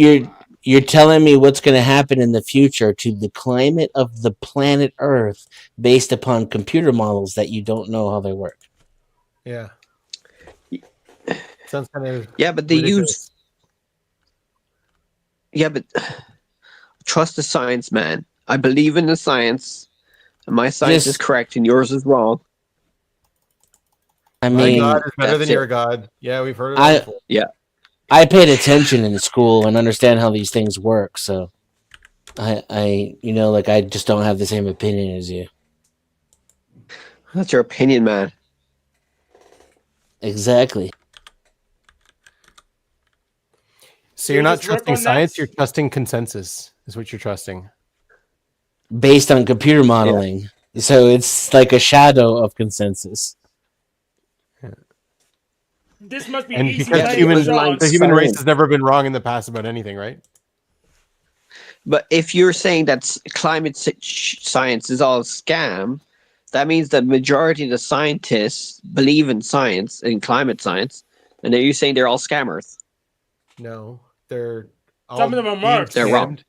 Speaker 8: You're telling me what's going to happen in the future to the climate of the planet Earth based upon computer models that you don't know how they work.
Speaker 1: Yeah. Sounds kind of
Speaker 5: Yeah, but they
Speaker 1: ridiculous.
Speaker 5: but trust the science, man. I believe in the science. And my science is
Speaker 8: Just-
Speaker 5: correct and yours is wrong.
Speaker 8: I
Speaker 1: My
Speaker 8: mein,
Speaker 1: God is better
Speaker 5: that's
Speaker 1: than
Speaker 5: it.
Speaker 1: your God. Yeah, we've heard it
Speaker 8: I-
Speaker 1: before.
Speaker 8: I paid attention in school and understand how these things work, so I I just don't have the same opinion as you.
Speaker 5: That's your opinion, man.
Speaker 8: Exactly.
Speaker 1: So you're
Speaker 2: You
Speaker 1: not
Speaker 2: just work
Speaker 1: trusting
Speaker 2: on that?
Speaker 1: science, you're trusting consensus, is what you're trusting.
Speaker 8: Based on computer modeling. So it's like a shadow of consensus.
Speaker 2: This must be
Speaker 1: And
Speaker 2: easy.
Speaker 1: because
Speaker 2: money
Speaker 5: human-
Speaker 2: for Sean.
Speaker 1: the human race
Speaker 5: Science.
Speaker 1: has never been wrong in the past about anything, right?
Speaker 5: But if you're saying that climate science is all a scam, that means the majority of the scientists believe in science, in climate science, and then you're saying they're all scammers.
Speaker 1: No. They're all
Speaker 2: Some of them are
Speaker 1: being
Speaker 2: marks.
Speaker 5: They're wrong.
Speaker 1: scammed,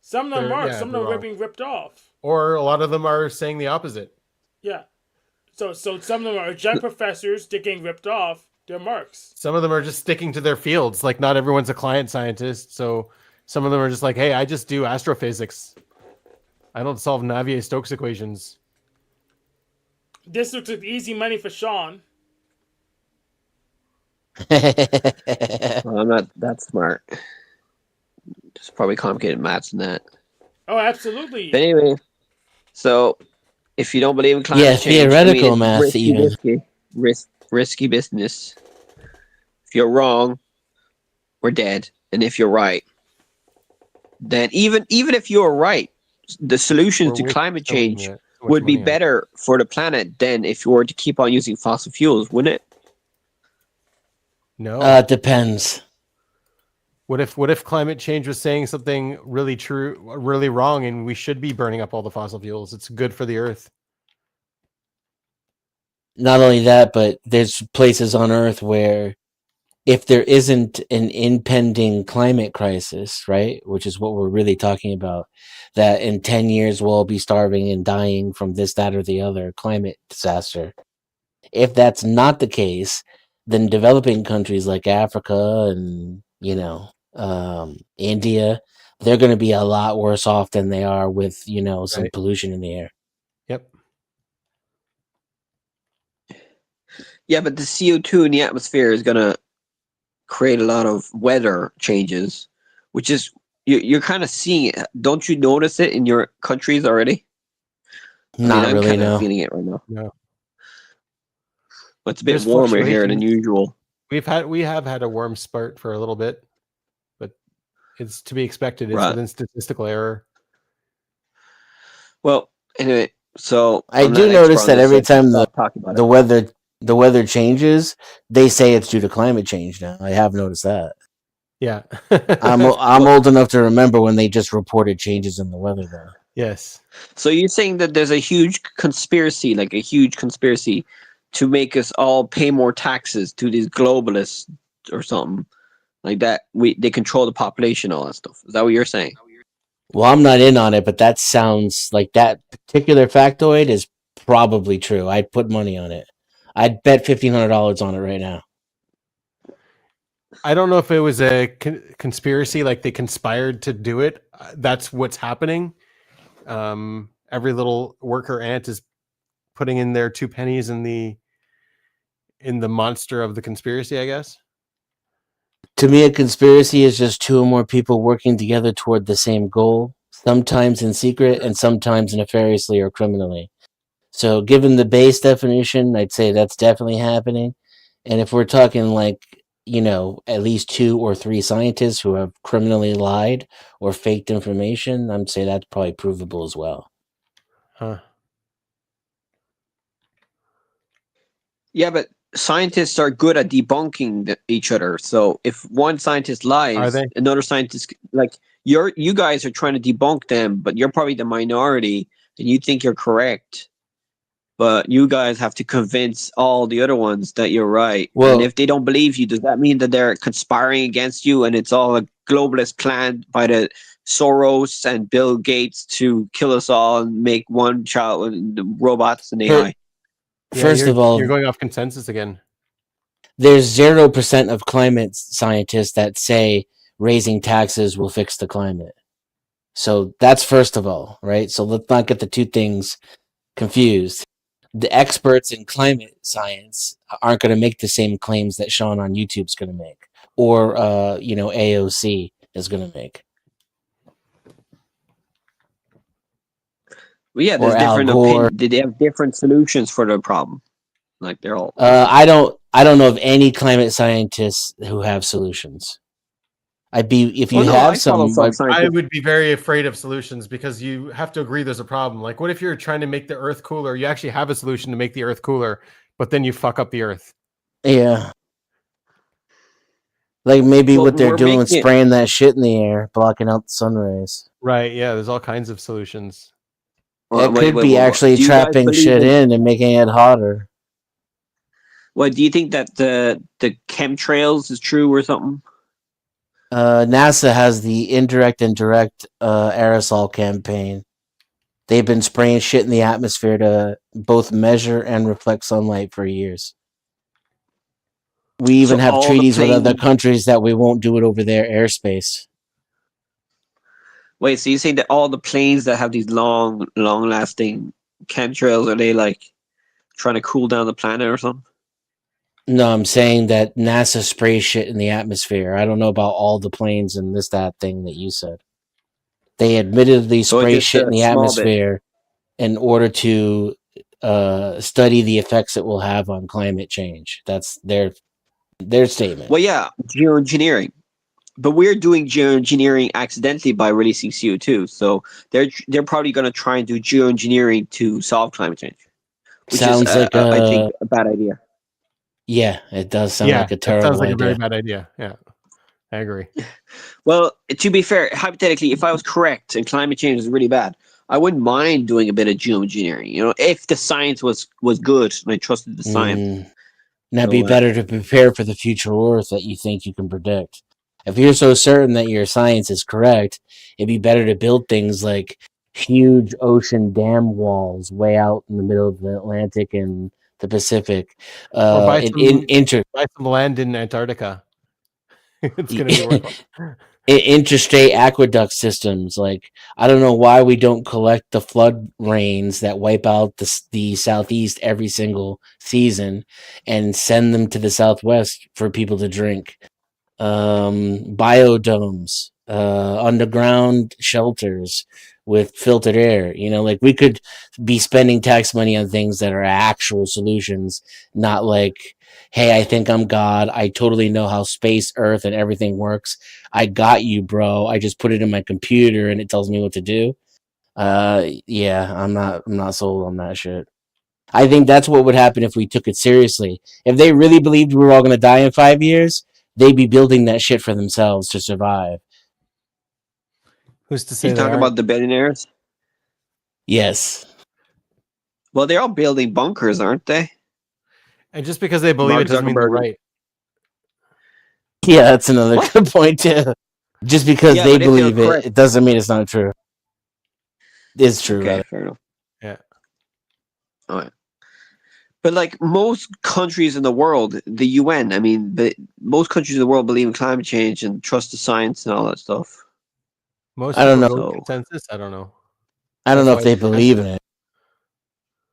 Speaker 2: Some of them
Speaker 1: They're-
Speaker 2: are.
Speaker 1: yeah,
Speaker 2: Some of
Speaker 1: they're
Speaker 2: them are
Speaker 1: wrong.
Speaker 2: being ripped off.
Speaker 1: or a lot of them are saying the opposite.
Speaker 2: Yeah. So some of them are giant professors. They're getting ripped off. They're marks.
Speaker 1: Some of them are just sticking to their fields. Like not everyone's a client scientist, so some of them are just like, "Hey, I just do astrophysics. I don't solve Navier-Stokes equations."
Speaker 2: This looks like easy money for Sean.
Speaker 5: Well, I'm not that smart. It's probably complicated maths than that.
Speaker 2: Oh, absolutely.
Speaker 5: But anyway, so if you don't believe in climate
Speaker 8: Yeah,
Speaker 5: change,
Speaker 8: theoretical
Speaker 5: it's
Speaker 8: math
Speaker 5: risky,
Speaker 8: even.
Speaker 5: risky business. If you're wrong, we're dead, and if you're right, then even if you're right, the solutions
Speaker 1: We're
Speaker 5: to
Speaker 1: wasting
Speaker 5: climate
Speaker 1: so much
Speaker 5: change
Speaker 1: money- so much
Speaker 5: would be
Speaker 1: money on it.
Speaker 5: better for the planet than if you were to keep on using fossil fuels, wouldn't it?
Speaker 1: No.
Speaker 8: It depends.
Speaker 1: What if climate change was saying something really true, really wrong, and we should be burning up all the fossil fuels? It's good for the earth.
Speaker 8: Not only that, but there's places on Earth where if there isn't an impending climate crisis, right, which is what we're really talking about, that in 10 years we'll all be starving and dying from this, that, or the other climate disaster. If that's not the case, then developing countries like Africa and, India, they're going to be a lot worse off than they are with, some
Speaker 1: Right.
Speaker 8: pollution in the air.
Speaker 1: Yep.
Speaker 5: Yeah, but the CO2 in the atmosphere is going to create a lot of weather changes, which is you're kind of seeing it. Don't you notice it in your countries already?
Speaker 8: Not
Speaker 5: I'm
Speaker 8: really,
Speaker 5: kind of
Speaker 8: no.
Speaker 5: feeling it right now.
Speaker 1: No.
Speaker 5: But it's a bit
Speaker 1: There's
Speaker 5: warmer here than
Speaker 1: fluctuations.
Speaker 5: usual.
Speaker 1: We have had a warm spurt for a little bit, but it's to be expected. It's
Speaker 5: Right.
Speaker 1: within statistical error.
Speaker 5: Well, anyway, so
Speaker 8: I
Speaker 5: I'm
Speaker 8: do
Speaker 5: not
Speaker 8: notice
Speaker 5: expert
Speaker 8: that
Speaker 5: on this,
Speaker 8: every
Speaker 5: so I
Speaker 8: time
Speaker 5: stop talking about it.
Speaker 8: the weather changes, they say it's due to climate change now. I have noticed that.
Speaker 1: Yeah.
Speaker 8: I'm old enough to remember when they just reported changes in the weather though.
Speaker 1: Yes.
Speaker 5: So you're saying that there's a huge conspiracy to make us all pay more taxes to these globalists or something like that. They control the population, all that stuff. Is that what you're saying?
Speaker 8: Well, I'm not in on it, but that sounds like that particular factoid is probably true. I'd put money on it. I'd bet $1,500 on it right now.
Speaker 1: I don't know if it was a conspiracy, like they conspired to do it. That's what's happening. Every little worker ant is putting in their 2 pennies in the monster of the conspiracy, I guess.
Speaker 8: To me, a conspiracy is just two or more people working together toward the same goal, sometimes in secret and sometimes nefariously or criminally. So, given the base definition, I'd say that's definitely happening. And if we're talking like, at least 2 or 3 scientists who have criminally lied or faked information, I'd say that's probably provable as well.
Speaker 1: Huh.
Speaker 5: Yeah, but scientists are good at debunking each other. So if one scientist
Speaker 1: Are
Speaker 5: lies,
Speaker 1: they?
Speaker 5: another scientist, like you guys are trying to debunk them, but you're probably the minority and you think you're correct. But you guys have to convince all the other ones that you're right.
Speaker 8: Well-
Speaker 5: and if they don't believe you, does that mean that they're conspiring against you and it's all a globalist plan by the Soros and Bill Gates to kill us all and make one child and robots and AI?
Speaker 1: Yeah,
Speaker 8: First of all,
Speaker 1: you're going off consensus again.
Speaker 8: there's 0% of climate scientists that say raising taxes will fix the climate. So that's first of all, right? So let's not get the two things confused. The experts in climate science aren't going to make the same claims that Sean on YouTube is going to make, or AOC is going to make.
Speaker 5: Well, yeah,
Speaker 8: Or
Speaker 5: there's
Speaker 8: Al
Speaker 5: different
Speaker 8: Gore.
Speaker 5: opinions. They have different solutions for the problem. Like they're all.
Speaker 8: I don't know of any climate scientists who have solutions. If you
Speaker 5: I
Speaker 8: have
Speaker 5: follow
Speaker 8: some,
Speaker 1: I
Speaker 5: scientists.
Speaker 1: would be very afraid of solutions because you have to agree there's a problem. Like, what if you're trying to make the earth cooler? You actually have a solution to make the earth cooler, but then you fuck up the earth.
Speaker 8: yeah, like maybe
Speaker 5: Well,
Speaker 8: what they're
Speaker 5: we're
Speaker 8: doing,
Speaker 5: making it-
Speaker 8: spraying that shit in the air, blocking out the sun rays.
Speaker 1: Right. Yeah. There's all kinds of solutions.
Speaker 8: It could be actually
Speaker 5: Do you guys
Speaker 8: trapping
Speaker 5: believe
Speaker 8: shit in and making it hotter.
Speaker 5: Well, do you think that the chemtrails is true or something?
Speaker 8: NASA has the indirect and direct aerosol campaign. They've been spraying shit in the atmosphere to both measure and reflect sunlight for years. We even
Speaker 5: So
Speaker 8: have
Speaker 5: all the
Speaker 8: treaties with other
Speaker 5: planes-
Speaker 8: countries that we won't do it over their airspace.
Speaker 5: Wait, so you saying that all the planes that have these long-lasting chemtrails are they like trying to cool down the planet or something?
Speaker 8: No, I'm saying that NASA sprays shit in the atmosphere. I don't know about all the planes and that thing that you said. They admittedly
Speaker 5: So it's
Speaker 8: spray
Speaker 5: just
Speaker 8: shit
Speaker 5: a
Speaker 8: in the
Speaker 5: small bit.
Speaker 8: atmosphere in order to study the effects it will have on climate change. That's their statement.
Speaker 5: Well, yeah, geoengineering. But we're doing geoengineering accidentally by releasing CO2. So they're probably going to try and do geoengineering to solve climate change. Which
Speaker 8: Sounds
Speaker 5: is,
Speaker 8: like
Speaker 5: I think, a bad idea.
Speaker 8: yeah, it does sound like a
Speaker 1: That
Speaker 8: terrible
Speaker 1: sounds like
Speaker 8: idea.
Speaker 1: a very bad idea. Yeah. I agree.
Speaker 5: Well, to be fair, hypothetically, if I was correct and climate change is really bad, I wouldn't mind doing a bit of geoengineering. You know, if the science was good and I trusted the science.
Speaker 8: And that'd be
Speaker 5: So,
Speaker 8: better to prepare for the future Earth that you think you can predict. If you're so certain that your science is correct, it'd be better to build things like huge ocean dam walls way out in the middle of the Atlantic and the Pacific.
Speaker 1: Or buy
Speaker 8: Buy
Speaker 1: some land in Antarctica. It's going to be worthwhile.
Speaker 8: interstate aqueduct systems. Like, I don't know why we don't collect the flood rains that wipe out the southeast every single season and send them to the southwest for people to drink. Biodomes, underground shelters with filtered air. You know, like, we could be spending tax money on things that are actual solutions, not like, hey, I think I'm God. I totally know how space, Earth, and everything works. I got you, bro. I just put it in my computer and it tells me what to do. Yeah, I'm not sold on that shit. I think that's what would happen if we took it seriously. If they really believed we were all gonna die in 5 years, they'd be building that shit for themselves to survive.
Speaker 1: Who's to say
Speaker 5: you
Speaker 1: they
Speaker 5: talking
Speaker 1: aren't?
Speaker 5: about the billionaires?
Speaker 8: Yes.
Speaker 5: Well, they're all building bunkers, aren't they?
Speaker 1: And just because they believe
Speaker 5: Mark
Speaker 1: it doesn't mean they're
Speaker 5: Zuckerberg.
Speaker 1: right.
Speaker 8: Yeah, that's another good point too. Just because
Speaker 5: Yeah,
Speaker 8: they
Speaker 5: but if they're
Speaker 8: believe it,
Speaker 5: correct-
Speaker 8: it doesn't mean it's not true. It's true.
Speaker 5: Okay,
Speaker 8: rather.
Speaker 5: fair enough.
Speaker 1: Yeah.
Speaker 5: All right. But like most countries in the world, the UN, I mean, most countries in the world believe in climate change and trust the science and all that stuff.
Speaker 1: Most
Speaker 8: I don't
Speaker 1: people
Speaker 8: know.
Speaker 1: consensus. I don't know.
Speaker 8: I don't
Speaker 1: That's
Speaker 8: know
Speaker 1: why
Speaker 8: if they
Speaker 1: it's
Speaker 8: believe in it.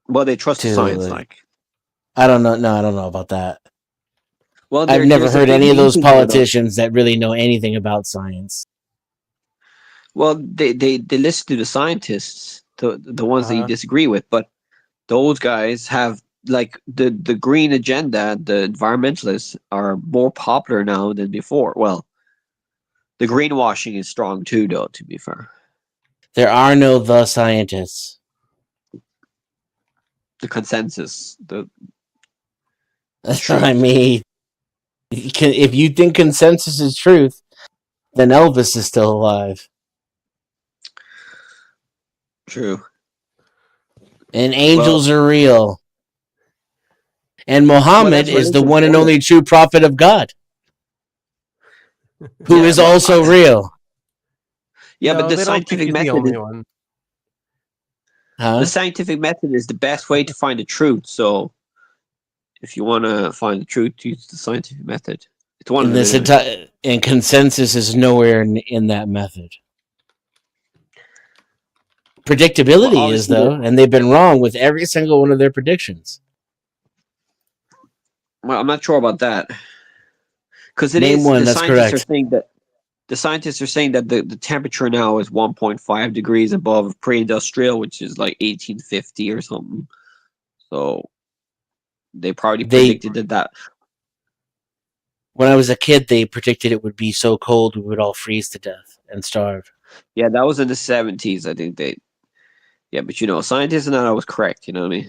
Speaker 5: Well, they trust the
Speaker 8: To,
Speaker 5: science,
Speaker 8: like-
Speaker 5: like.
Speaker 8: I don't know. No, I don't know about that.
Speaker 5: Well,
Speaker 8: I've never
Speaker 5: there's a
Speaker 8: heard
Speaker 5: big
Speaker 8: any of those
Speaker 5: meeting there, though.
Speaker 8: politicians that really know anything about science.
Speaker 5: Well, they listen to the scientists, the ones that you
Speaker 1: Uh-huh.
Speaker 5: disagree with, but those guys have like the green agenda, the environmentalists are more popular now than before. Well, the greenwashing is strong too, though, to be fair.
Speaker 8: There are no the scientists.
Speaker 5: The consensus,
Speaker 8: That's what I mean. If you think consensus is truth, then Elvis is still alive.
Speaker 5: true.
Speaker 8: And angels are real. And Muhammad
Speaker 5: that's
Speaker 8: is the
Speaker 5: religion
Speaker 8: one and
Speaker 5: for
Speaker 8: only
Speaker 5: you.
Speaker 8: true prophet of God, who
Speaker 5: Yeah,
Speaker 8: is
Speaker 5: but
Speaker 8: also real.
Speaker 5: Yeah,
Speaker 1: No,
Speaker 5: but the
Speaker 1: they don't think
Speaker 5: scientific
Speaker 1: he's the
Speaker 5: method,
Speaker 1: only one.
Speaker 8: Huh?
Speaker 5: the scientific method is the best way to find the truth. So, if you want to find the truth, use the scientific method. It's one
Speaker 8: And
Speaker 5: of them. Anyway.
Speaker 8: and consensus is nowhere in that method. Predictability
Speaker 5: Well,
Speaker 8: is,
Speaker 5: obviously
Speaker 8: though, and they've been wrong with every single one of their predictions.
Speaker 5: Well, I'm not sure about that. Because
Speaker 8: Name one,
Speaker 5: the
Speaker 8: that's
Speaker 5: scientists
Speaker 8: correct.
Speaker 5: are saying that the temperature now is 1.5 degrees above pre-industrial, which is like 1850 or something. So they probably predicted that.
Speaker 8: When I was a kid, they predicted it would be so cold we would all freeze to death and starve.
Speaker 5: Yeah, that was in the 70s. I think Yeah, but scientists are not always correct. You know what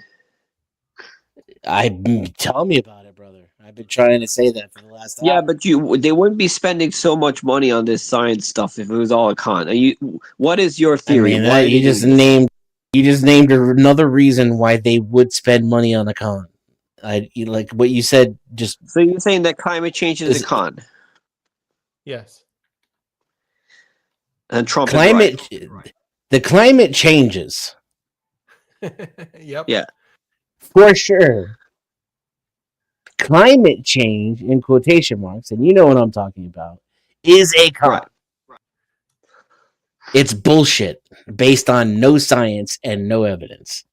Speaker 5: I mean?
Speaker 8: Tell me about it, brother. I've been trying to say that for the last
Speaker 5: Yeah,
Speaker 8: hour.
Speaker 5: but they wouldn't be spending so much money on this science stuff if it was all a con. What is your theory?
Speaker 8: I mean,
Speaker 5: Why are
Speaker 8: you
Speaker 5: they
Speaker 8: just
Speaker 5: doing this?
Speaker 8: named another reason why they would spend money on a con. Like what you said. Just
Speaker 5: So you're saying that climate change is a con,
Speaker 1: Yes.
Speaker 5: and Trump is
Speaker 8: climate.
Speaker 5: right.
Speaker 8: The climate changes
Speaker 1: Yep.
Speaker 5: Yeah.
Speaker 8: for sure. Climate change, in quotation marks, and you know what I'm talking about, is a con.
Speaker 5: Right.
Speaker 8: It's bullshit based on no science and no evidence.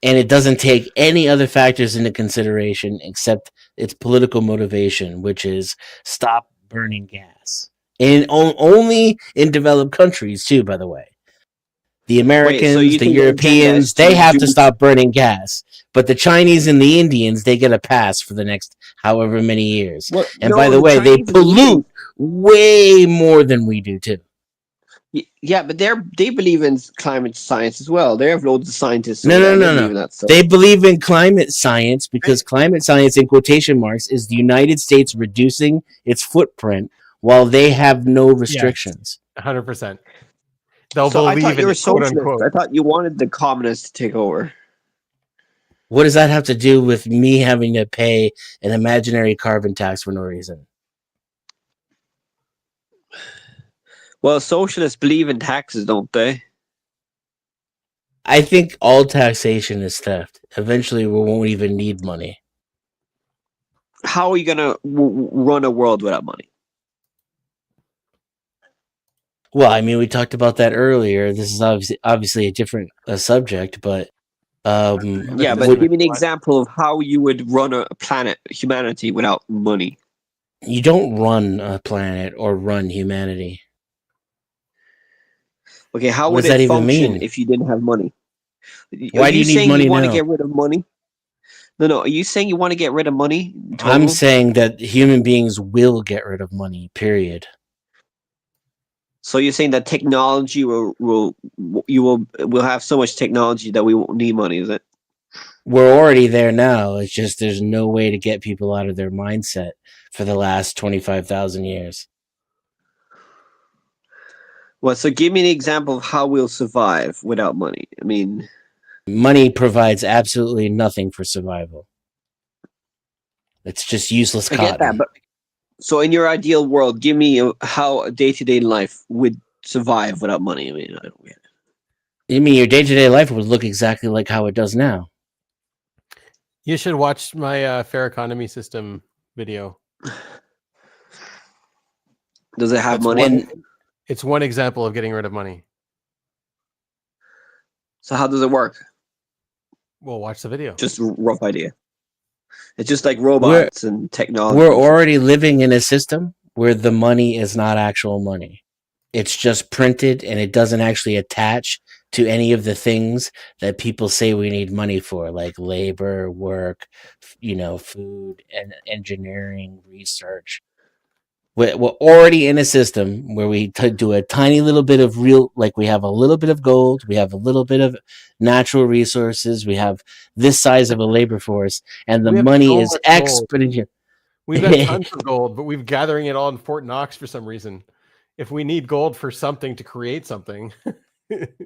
Speaker 8: And it doesn't take any other factors into consideration except its political motivation, which is stop burning gas. And only in developed countries, too, by the way. The Americans,
Speaker 5: so you
Speaker 8: the
Speaker 5: think the agenda
Speaker 8: Europeans,
Speaker 5: is
Speaker 8: they
Speaker 5: to
Speaker 8: have to
Speaker 5: reduce-
Speaker 8: stop burning gas. But the Chinese and the Indians, they get a pass for the next however many years.
Speaker 5: Well,
Speaker 8: And
Speaker 5: no,
Speaker 8: by the way, they
Speaker 5: Chinese and the Indians-
Speaker 8: pollute way more than we do, too.
Speaker 5: Yeah, but they believe in climate science as well. They have loads of scientists.
Speaker 8: No,
Speaker 5: over there,
Speaker 8: no,
Speaker 5: and they
Speaker 8: no,
Speaker 5: believe
Speaker 8: no.
Speaker 5: in that stuff.
Speaker 8: They believe in climate science because climate science, in quotation marks, is the United States reducing its footprint while they have no restrictions.
Speaker 1: 100%. They'll
Speaker 5: So I thought
Speaker 1: believe
Speaker 5: you
Speaker 1: in
Speaker 5: were
Speaker 1: it, quote
Speaker 5: socialist.
Speaker 1: unquote.
Speaker 5: I thought you wanted the communists to take over.
Speaker 8: What does that have to do with me having to pay an imaginary carbon tax for no reason?
Speaker 5: Well, socialists believe in taxes, don't they?
Speaker 8: I think all taxation is theft. Eventually, we won't even need money.
Speaker 5: How are you gonna run a world without money?
Speaker 8: Well, I mean, we talked about that earlier. This is obviously a different subject, but
Speaker 5: Yeah,
Speaker 1: Understand
Speaker 5: but
Speaker 1: what
Speaker 5: give me an
Speaker 1: you want.
Speaker 5: example of how you would run a planet, humanity, without money.
Speaker 8: you don't run a planet or run humanity.
Speaker 5: Okay, how
Speaker 8: What
Speaker 5: would
Speaker 8: does that
Speaker 5: it
Speaker 8: even
Speaker 5: function
Speaker 8: mean?
Speaker 5: if you didn't have money? Are
Speaker 8: Why do
Speaker 5: you
Speaker 8: you need
Speaker 5: saying you
Speaker 8: money
Speaker 5: want to
Speaker 8: now?
Speaker 5: get rid of money? No. Are you saying you want to get rid of money?
Speaker 8: I'm
Speaker 5: Total?
Speaker 8: saying that human beings will get rid of money, period.
Speaker 5: So you're saying that technology will have so much technology that we won't need money, is it?
Speaker 8: We're already there now. It's just there's no way to get people out of their mindset for the last 25,000 years.
Speaker 5: Well, so give me an example of how we'll survive without money. I mean,
Speaker 8: Money provides absolutely nothing for survival. It's just useless
Speaker 5: I get that,
Speaker 8: cotton.
Speaker 5: but so in your ideal world, give me how a day-to-day life would survive without money. I mean, I don't get it.
Speaker 8: You mean your day-to-day life would look exactly like how it does now?
Speaker 1: You should watch my fair economy system video.
Speaker 5: Does it have
Speaker 1: That's
Speaker 5: money?
Speaker 1: one. It's one example of getting rid of money.
Speaker 5: So how does it work?
Speaker 1: Well, watch the video.
Speaker 5: Just a rough idea. It's just like robots and technology.
Speaker 8: We're already living in a system where the money is not actual money. It's just printed and it doesn't actually attach to any of the things that people say we need money for, like labor, work, food, and engineering, research. We're already in a system where we do a tiny little bit of we have a little bit of gold, we have a little bit of natural resources, we have this size of a labor force, and the
Speaker 1: We have
Speaker 8: money
Speaker 1: so
Speaker 8: is
Speaker 1: much gold.
Speaker 8: exponential.
Speaker 1: We've got tons of gold, but we've gathering it all in Fort Knox for some reason. If we need gold for something to create something,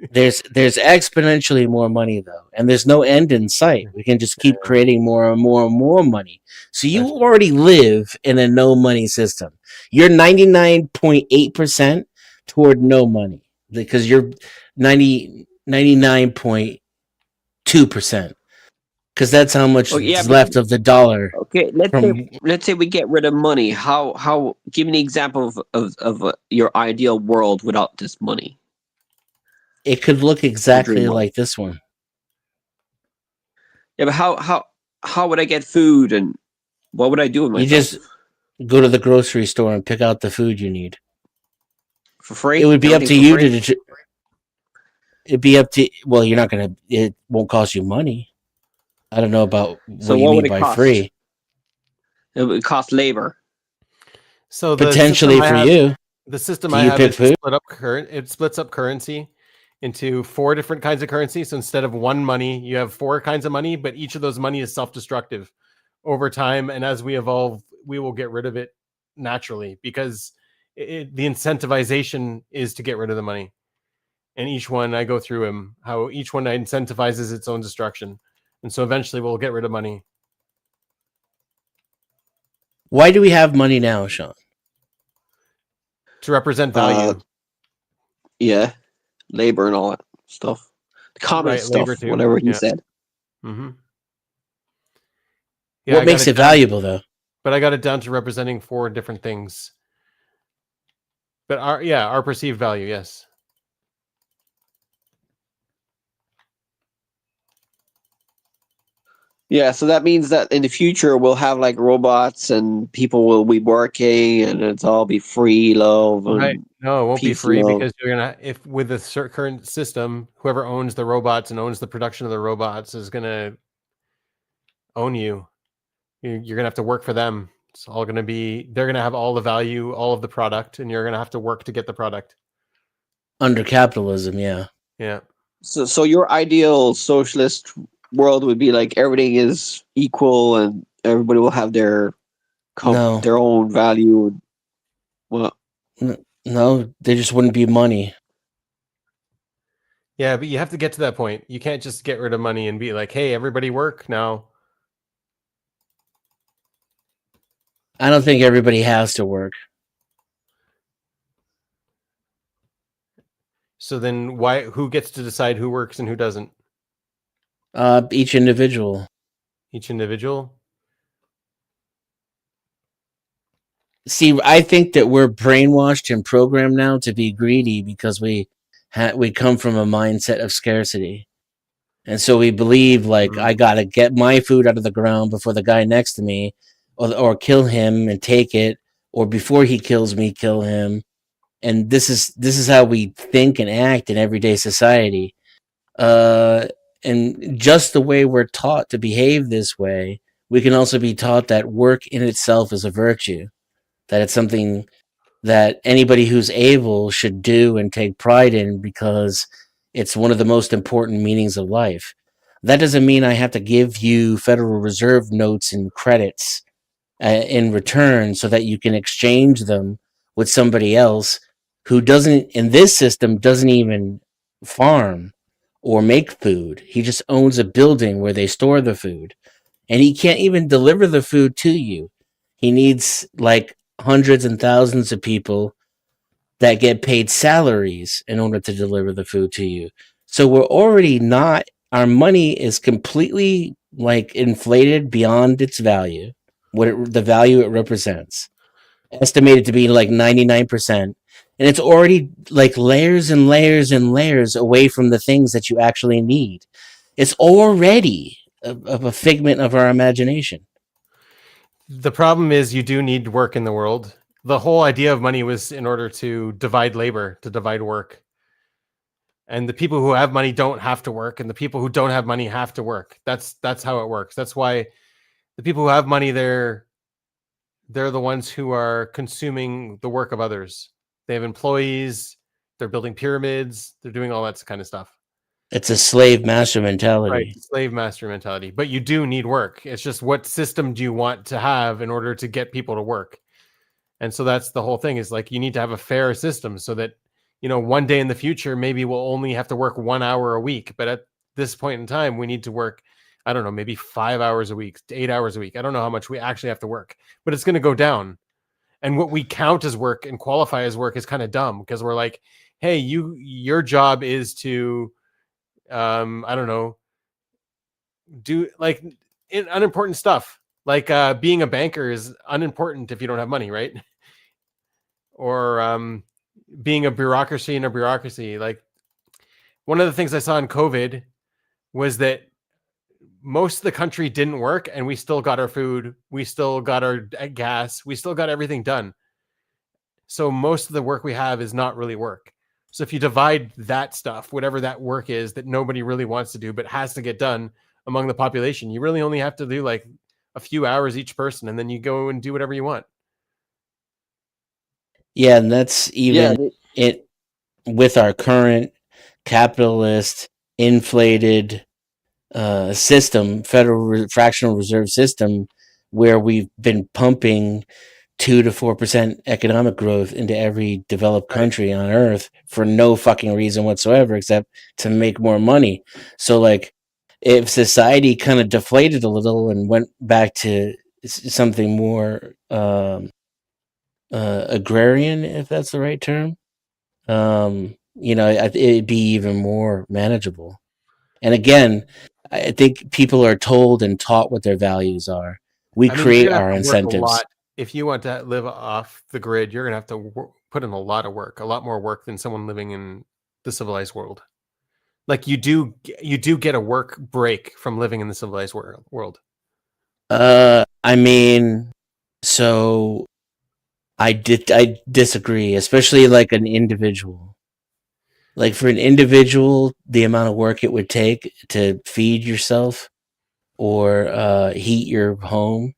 Speaker 8: There's exponentially more money though, and there's no end in sight. We can just keep creating more and more and more money. So you already live in a no money system. You're 99.8% toward no money because you're 99.2%, because that's how much is left of the dollar.
Speaker 5: Okay, let's say we get rid of money. How? Give me an example of your ideal world without this money.
Speaker 8: It could look exactly like this one.
Speaker 5: Yeah, but how would I get food and what would I do with myself?
Speaker 8: You just go to the grocery store and pick out the food you need
Speaker 5: for free.
Speaker 8: It would be up to you to. It'd be up to. Well, you're not gonna. It won't cost you money. I don't know about what you mean by free.
Speaker 5: It would cost labor.
Speaker 1: So
Speaker 8: potentially for you.
Speaker 1: The system I have is it splits up currency into 4 different kinds of currency. So instead of one money, you have 4 kinds of money, but each of those money is self-destructive over time. And as we evolve, we will get rid of it naturally because the incentivization is to get rid of the money. And each one I go through how each one incentivizes its own destruction. And so eventually we'll get rid of money.
Speaker 8: Why do we have money now, Sean?
Speaker 1: To represent value.
Speaker 5: Yeah. Labor and all that stuff. The communist stuff, whatever he said.
Speaker 1: Mm-hmm.
Speaker 8: Yeah, what makes it valuable, though?
Speaker 1: But I got it down to representing 4 different things. But our perceived value, yes.
Speaker 5: Yeah, so that means that in the future we'll have like robots and people will be working and it's all be free love. And
Speaker 1: right. No, it won't be free because you're gonna with the current system, whoever owns the robots and owns the production of the robots is gonna own you. You're gonna have to work for them. It's all gonna be they're gonna have all the value, all of the product, and you're gonna have to work to get the product.
Speaker 8: Under capitalism, yeah.
Speaker 1: Yeah.
Speaker 5: So your ideal socialist world would be like everything is equal and everybody will have their
Speaker 8: No.
Speaker 5: their own value. Well,
Speaker 8: No, there just wouldn't be money.
Speaker 1: Yeah, but you have to get to that point. You can't just get rid of money and be like, "Hey, everybody work now."
Speaker 8: I don't think everybody has to work.
Speaker 1: So then who gets to decide who works and who doesn't?
Speaker 8: Each individual.
Speaker 1: Each individual?
Speaker 8: See, I think that we're brainwashed and programmed now to be greedy because we come from a mindset of scarcity. And so we believe like I got to get my food out of the ground before the guy next to me or kill him and take it, or before he kills me, kill him. And this is how we think and act in everyday society. And just the way we're taught to behave this way, we can also be taught that work in itself is a virtue, that it's something that anybody who's able should do and take pride in because it's one of the most important meanings of life. That doesn't mean I have to give you Federal Reserve notes and credits in return so that you can exchange them with somebody else who doesn't, in this system, doesn't even farm or make food. He just owns a building where they store the food. And he can't even deliver the food to you. He needs like hundreds and thousands of people that get paid salaries in order to deliver the food to you. So we're already not, our money is completely like inflated beyond its value, the value it represents, estimated to be like 99%. And it's already like layers and layers and layers away from the things that you actually need. It's already of a figment of our imagination.
Speaker 1: The problem is you do need work in the world. The whole idea of money was in order to divide labor, to divide work. And the people who have money don't have to work, and the people who don't have money have to work. That's how it works. That's why the people who have money, they're the ones who are consuming the work of others. They have employees, they're building pyramids, they're doing all that kind of stuff.
Speaker 8: It's a slave master mentality.
Speaker 1: Right, slave master mentality. But you do need work. It's just what system do you want to have in order to get people to work? And so that's the whole thing, is like you need to have a fair system so that, you know, one day in the future, maybe we'll only have to work 1 hour a week. But at this point in time, we need to work, I don't know, maybe 5 hours a week, 8 hours a week. I don't know how much we actually have to work, but it's going to go down. And what we count as work and qualify as work is kind of dumb, because we're like, hey, your job is to, I don't know, do like unimportant stuff. Like being a banker is unimportant if you don't have money, right? Or being a bureaucracy in a bureaucracy. Like one of the things I saw in COVID was that most of the country didn't work, and we still got our food, we still got our gas, we still got everything done. So most of the work we have is not really work. So if you divide that stuff, whatever that work is that nobody really wants to do but has to get done among the population, you really only have to do like a few hours each person, and then you go and do whatever you want.
Speaker 8: Yeah, and that's even it with our current capitalist inflated system, federal fractional reserve system, where we've been pumping 2 to 4% economic growth into every developed country on earth for no fucking reason whatsoever except to make more money. So like if society kind of deflated a little and went back to something more agrarian, if that's the right term, you know, it'd be even more manageable. And again, I think people are told and taught what their values are. We create our incentives.
Speaker 1: If you want to live off the grid, you're going to have to put in a lot of work, a lot more work than someone living in the civilized world. Like you do get a work break from living in the civilized world.
Speaker 8: I mean, so I disagree, especially like an individual. Like for an individual, the amount of work it would take to feed yourself or heat your home,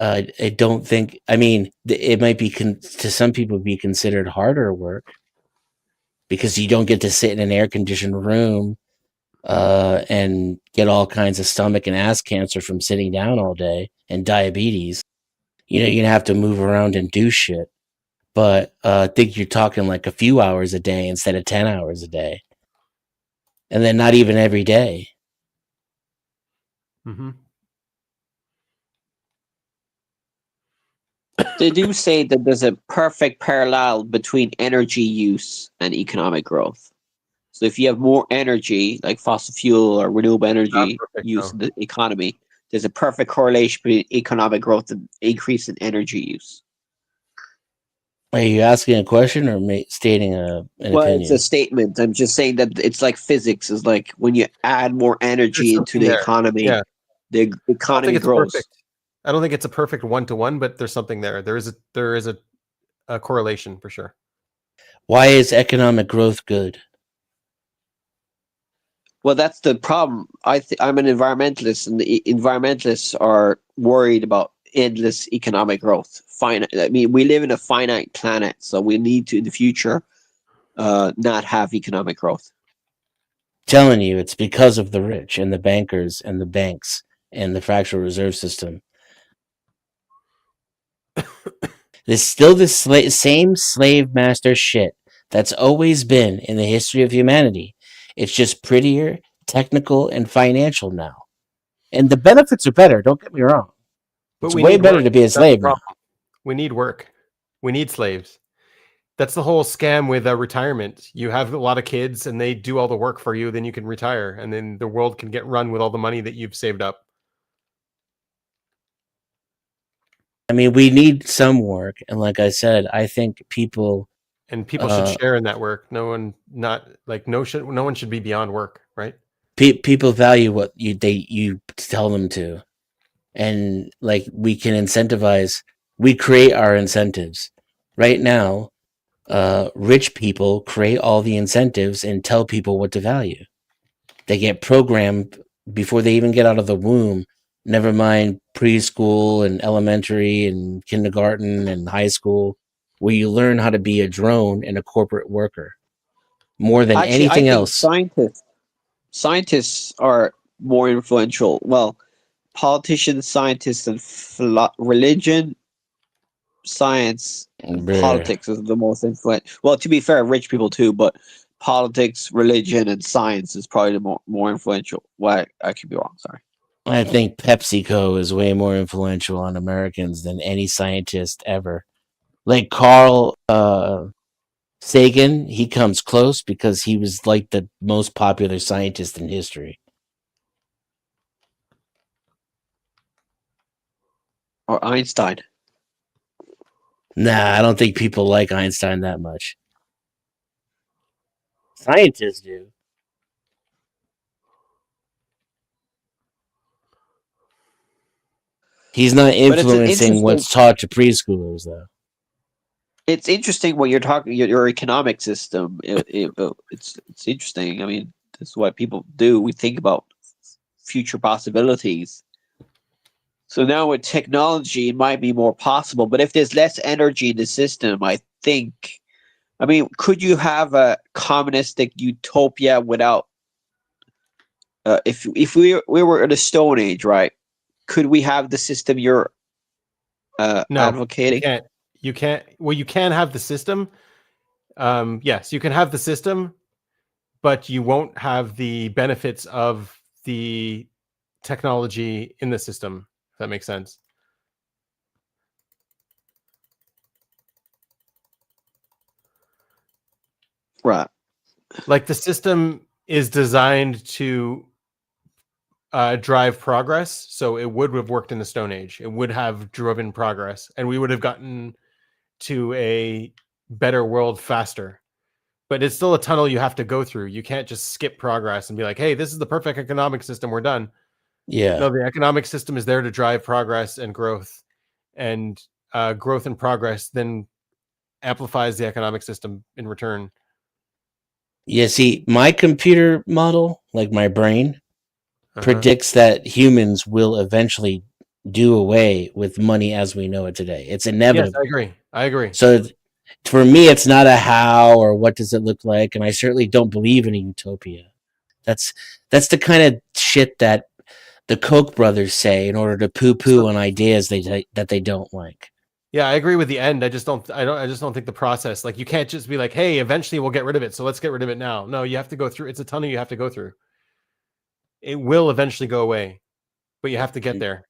Speaker 8: I don't think. I mean, it might be to some people be considered harder work because you don't get to sit in an air conditioned room and get all kinds of stomach and ass cancer from sitting down all day and diabetes. You're gonna have to move around and do shit. But I think you're talking like a few hours a day instead of 10 hours a day, and then not even every day.
Speaker 1: Mm-hmm.
Speaker 5: They do say that there's a perfect parallel between energy use and economic growth. So if you have more energy, like fossil fuel or renewable energy
Speaker 1: perfect,
Speaker 5: use
Speaker 1: though.
Speaker 5: in the economy, there's a perfect correlation between economic growth and increase in energy use.
Speaker 8: Are you asking a question or stating an
Speaker 5: Well, it's
Speaker 8: opinion?
Speaker 5: a statement. I'm just saying that it's like physics. Is like when you add more energy into
Speaker 1: something
Speaker 5: the
Speaker 1: there.
Speaker 5: economy,
Speaker 1: Yeah.
Speaker 5: the
Speaker 1: I don't
Speaker 5: economy
Speaker 1: think it's
Speaker 5: grows.
Speaker 1: perfect. I don't think it's a perfect 1-to-1, but there's something there. There is a correlation for sure.
Speaker 8: Why is economic growth good?
Speaker 5: Well, that's the problem. I'm an environmentalist, and the environmentalists are worried about endless economic growth. Finite. I mean, we live in a finite planet, so we need to in the future not have economic growth.
Speaker 8: Telling you, it's because of the rich and the bankers and the banks and the fractional reserve system. There's still this same slave master shit that's always been in the history of humanity. It's just prettier, technical, and financial now. And the benefits are better, don't get me wrong.
Speaker 1: But
Speaker 8: It's
Speaker 1: we
Speaker 8: way
Speaker 1: need
Speaker 8: better
Speaker 1: work.
Speaker 8: to be a
Speaker 1: That's the
Speaker 8: slave now.
Speaker 1: problem. We need work. We need slaves. That's the whole scam with retirement. You have a lot of kids and they do all the work for you, then you can retire, and then the world can get run with all the money that you've saved up.
Speaker 8: I mean, we need some work, and like I said, I think people
Speaker 1: And people should share in that work. No one should be beyond work, right?
Speaker 8: people value what you tell them to, and like we can incentivize. We create our incentives right now. Rich people create all the incentives and tell people what to value. They get programmed before they even get out of the womb. Never mind preschool and elementary and kindergarten and high school, where you learn how to be a drone and a corporate worker more than
Speaker 5: Actually, I
Speaker 8: anything
Speaker 5: think
Speaker 8: else.
Speaker 5: scientists are more influential. Well, politicians, scientists, and religion, science, and
Speaker 8: Bruh.
Speaker 5: politics is the most influential. Well, to be fair, rich people too, but politics, religion, and science is probably the more influential. Well, I could be wrong. Sorry.
Speaker 8: I think PepsiCo is way more influential on Americans than any scientist ever. Like Carl Sagan, he comes close because he was like the most popular scientist in history.
Speaker 5: Or Einstein.
Speaker 8: Nah, I don't think people like Einstein that much. Scientists do. He's not influencing what's taught to preschoolers, though.
Speaker 5: It's interesting when you're talking your economic system. It's interesting. I mean, this is what people do. We think about future possibilities. So now with technology, it might be more possible. But if there's less energy in the system, I think. I mean, could you have a communistic utopia without? If we were in a Stone Age, right? Could we have the system you're
Speaker 1: No,
Speaker 5: advocating?
Speaker 1: You can't. Well, you can have the system. Yes, you can have the system, but you won't have the benefits of the technology in the system. If that makes sense.
Speaker 5: Right.
Speaker 1: Like the system is designed to drive progress, so it would have worked in the Stone Age. It would have driven progress, and we would have gotten to a better world faster. But it's still a tunnel you have to go through. You can't just skip progress and be like, "Hey, this is the perfect economic system. We're done."
Speaker 8: Yeah.
Speaker 1: No, the economic system is there to drive progress and growth, and growth and progress then amplifies the economic system in return.
Speaker 8: Yeah, see, my computer model, like my brain, predicts that humans will eventually do away with money as we know it today. It's inevitable.
Speaker 1: Yes, I agree.
Speaker 8: So For me, it's not a how or what does it look like, and I certainly don't believe in a utopia. That's the kind of shit that the Koch brothers say in order to poo-poo on ideas that they don't like.
Speaker 1: Yeah, I agree with the end. I just don't think the process, like, you can't just be like, hey, eventually we'll get rid of it, so let's get rid of it now. No, you have to go through, it's a tunnel you have to go through. It will eventually go away, but you have to get there.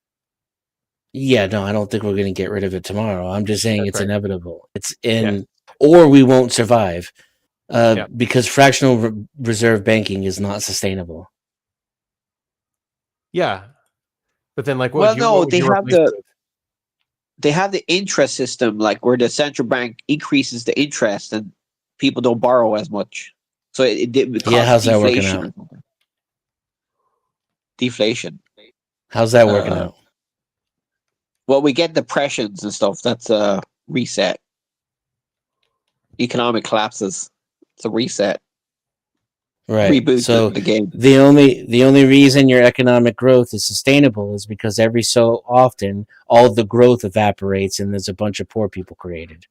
Speaker 8: Yeah, no, I don't think we're going to get rid of it tomorrow. I'm just saying
Speaker 1: That's
Speaker 8: it's
Speaker 1: right.
Speaker 8: inevitable. It's in, or we won't survive,
Speaker 1: Yeah.
Speaker 8: because fractional reserve banking is not sustainable.
Speaker 1: Yeah. But then, like,
Speaker 5: Well, no,
Speaker 1: what would
Speaker 5: they
Speaker 1: you
Speaker 5: have
Speaker 1: replace it with?
Speaker 5: they have the interest system, like where the central bank increases the interest and people don't borrow as much. So it causes
Speaker 8: Yeah, how's that working
Speaker 5: deflation.
Speaker 8: out?
Speaker 5: Deflation.
Speaker 8: How's that working out?
Speaker 5: Well, we get depressions and stuff. That's a reset. Economic collapses. It's a reset.
Speaker 8: Right.
Speaker 5: Reboot
Speaker 8: So
Speaker 5: the game.
Speaker 8: the only reason your economic growth is sustainable is because every so often all of the growth evaporates and there's a bunch of poor people created.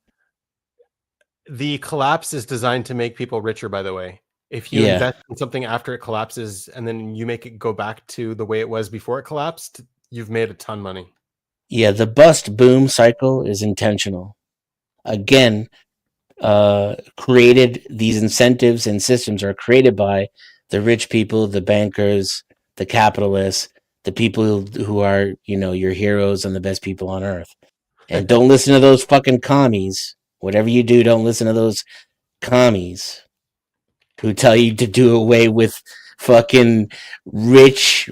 Speaker 1: The collapse is designed to make people richer, by the way. If you
Speaker 8: Yeah.
Speaker 1: invest in something after it collapses and then you make it go back to the way it was before it collapsed, you've made a ton of money.
Speaker 8: Yeah, the bust boom cycle is intentional. Again, created, these incentives and systems are created by the rich people, the bankers, the capitalists, the people who are, your heroes and the best people on earth. And don't listen to those fucking commies. Whatever you do, don't listen to those commies who tell you to do away with fucking rich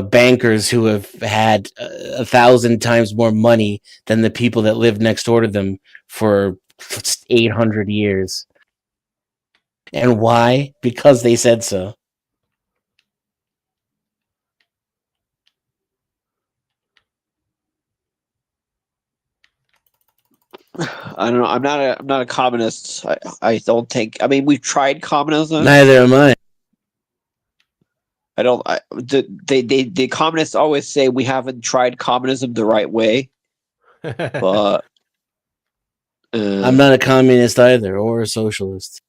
Speaker 8: bankers who have had 1,000 times more money than the people that live next door to them for 800 years. And why? Because they said so.
Speaker 5: I don't know. I'm not a communist. I don't think. I mean, we've tried communism.
Speaker 8: Neither am I.
Speaker 5: I don't. The communists always say we haven't tried communism the right way, but
Speaker 8: I'm not a communist either, or a socialist.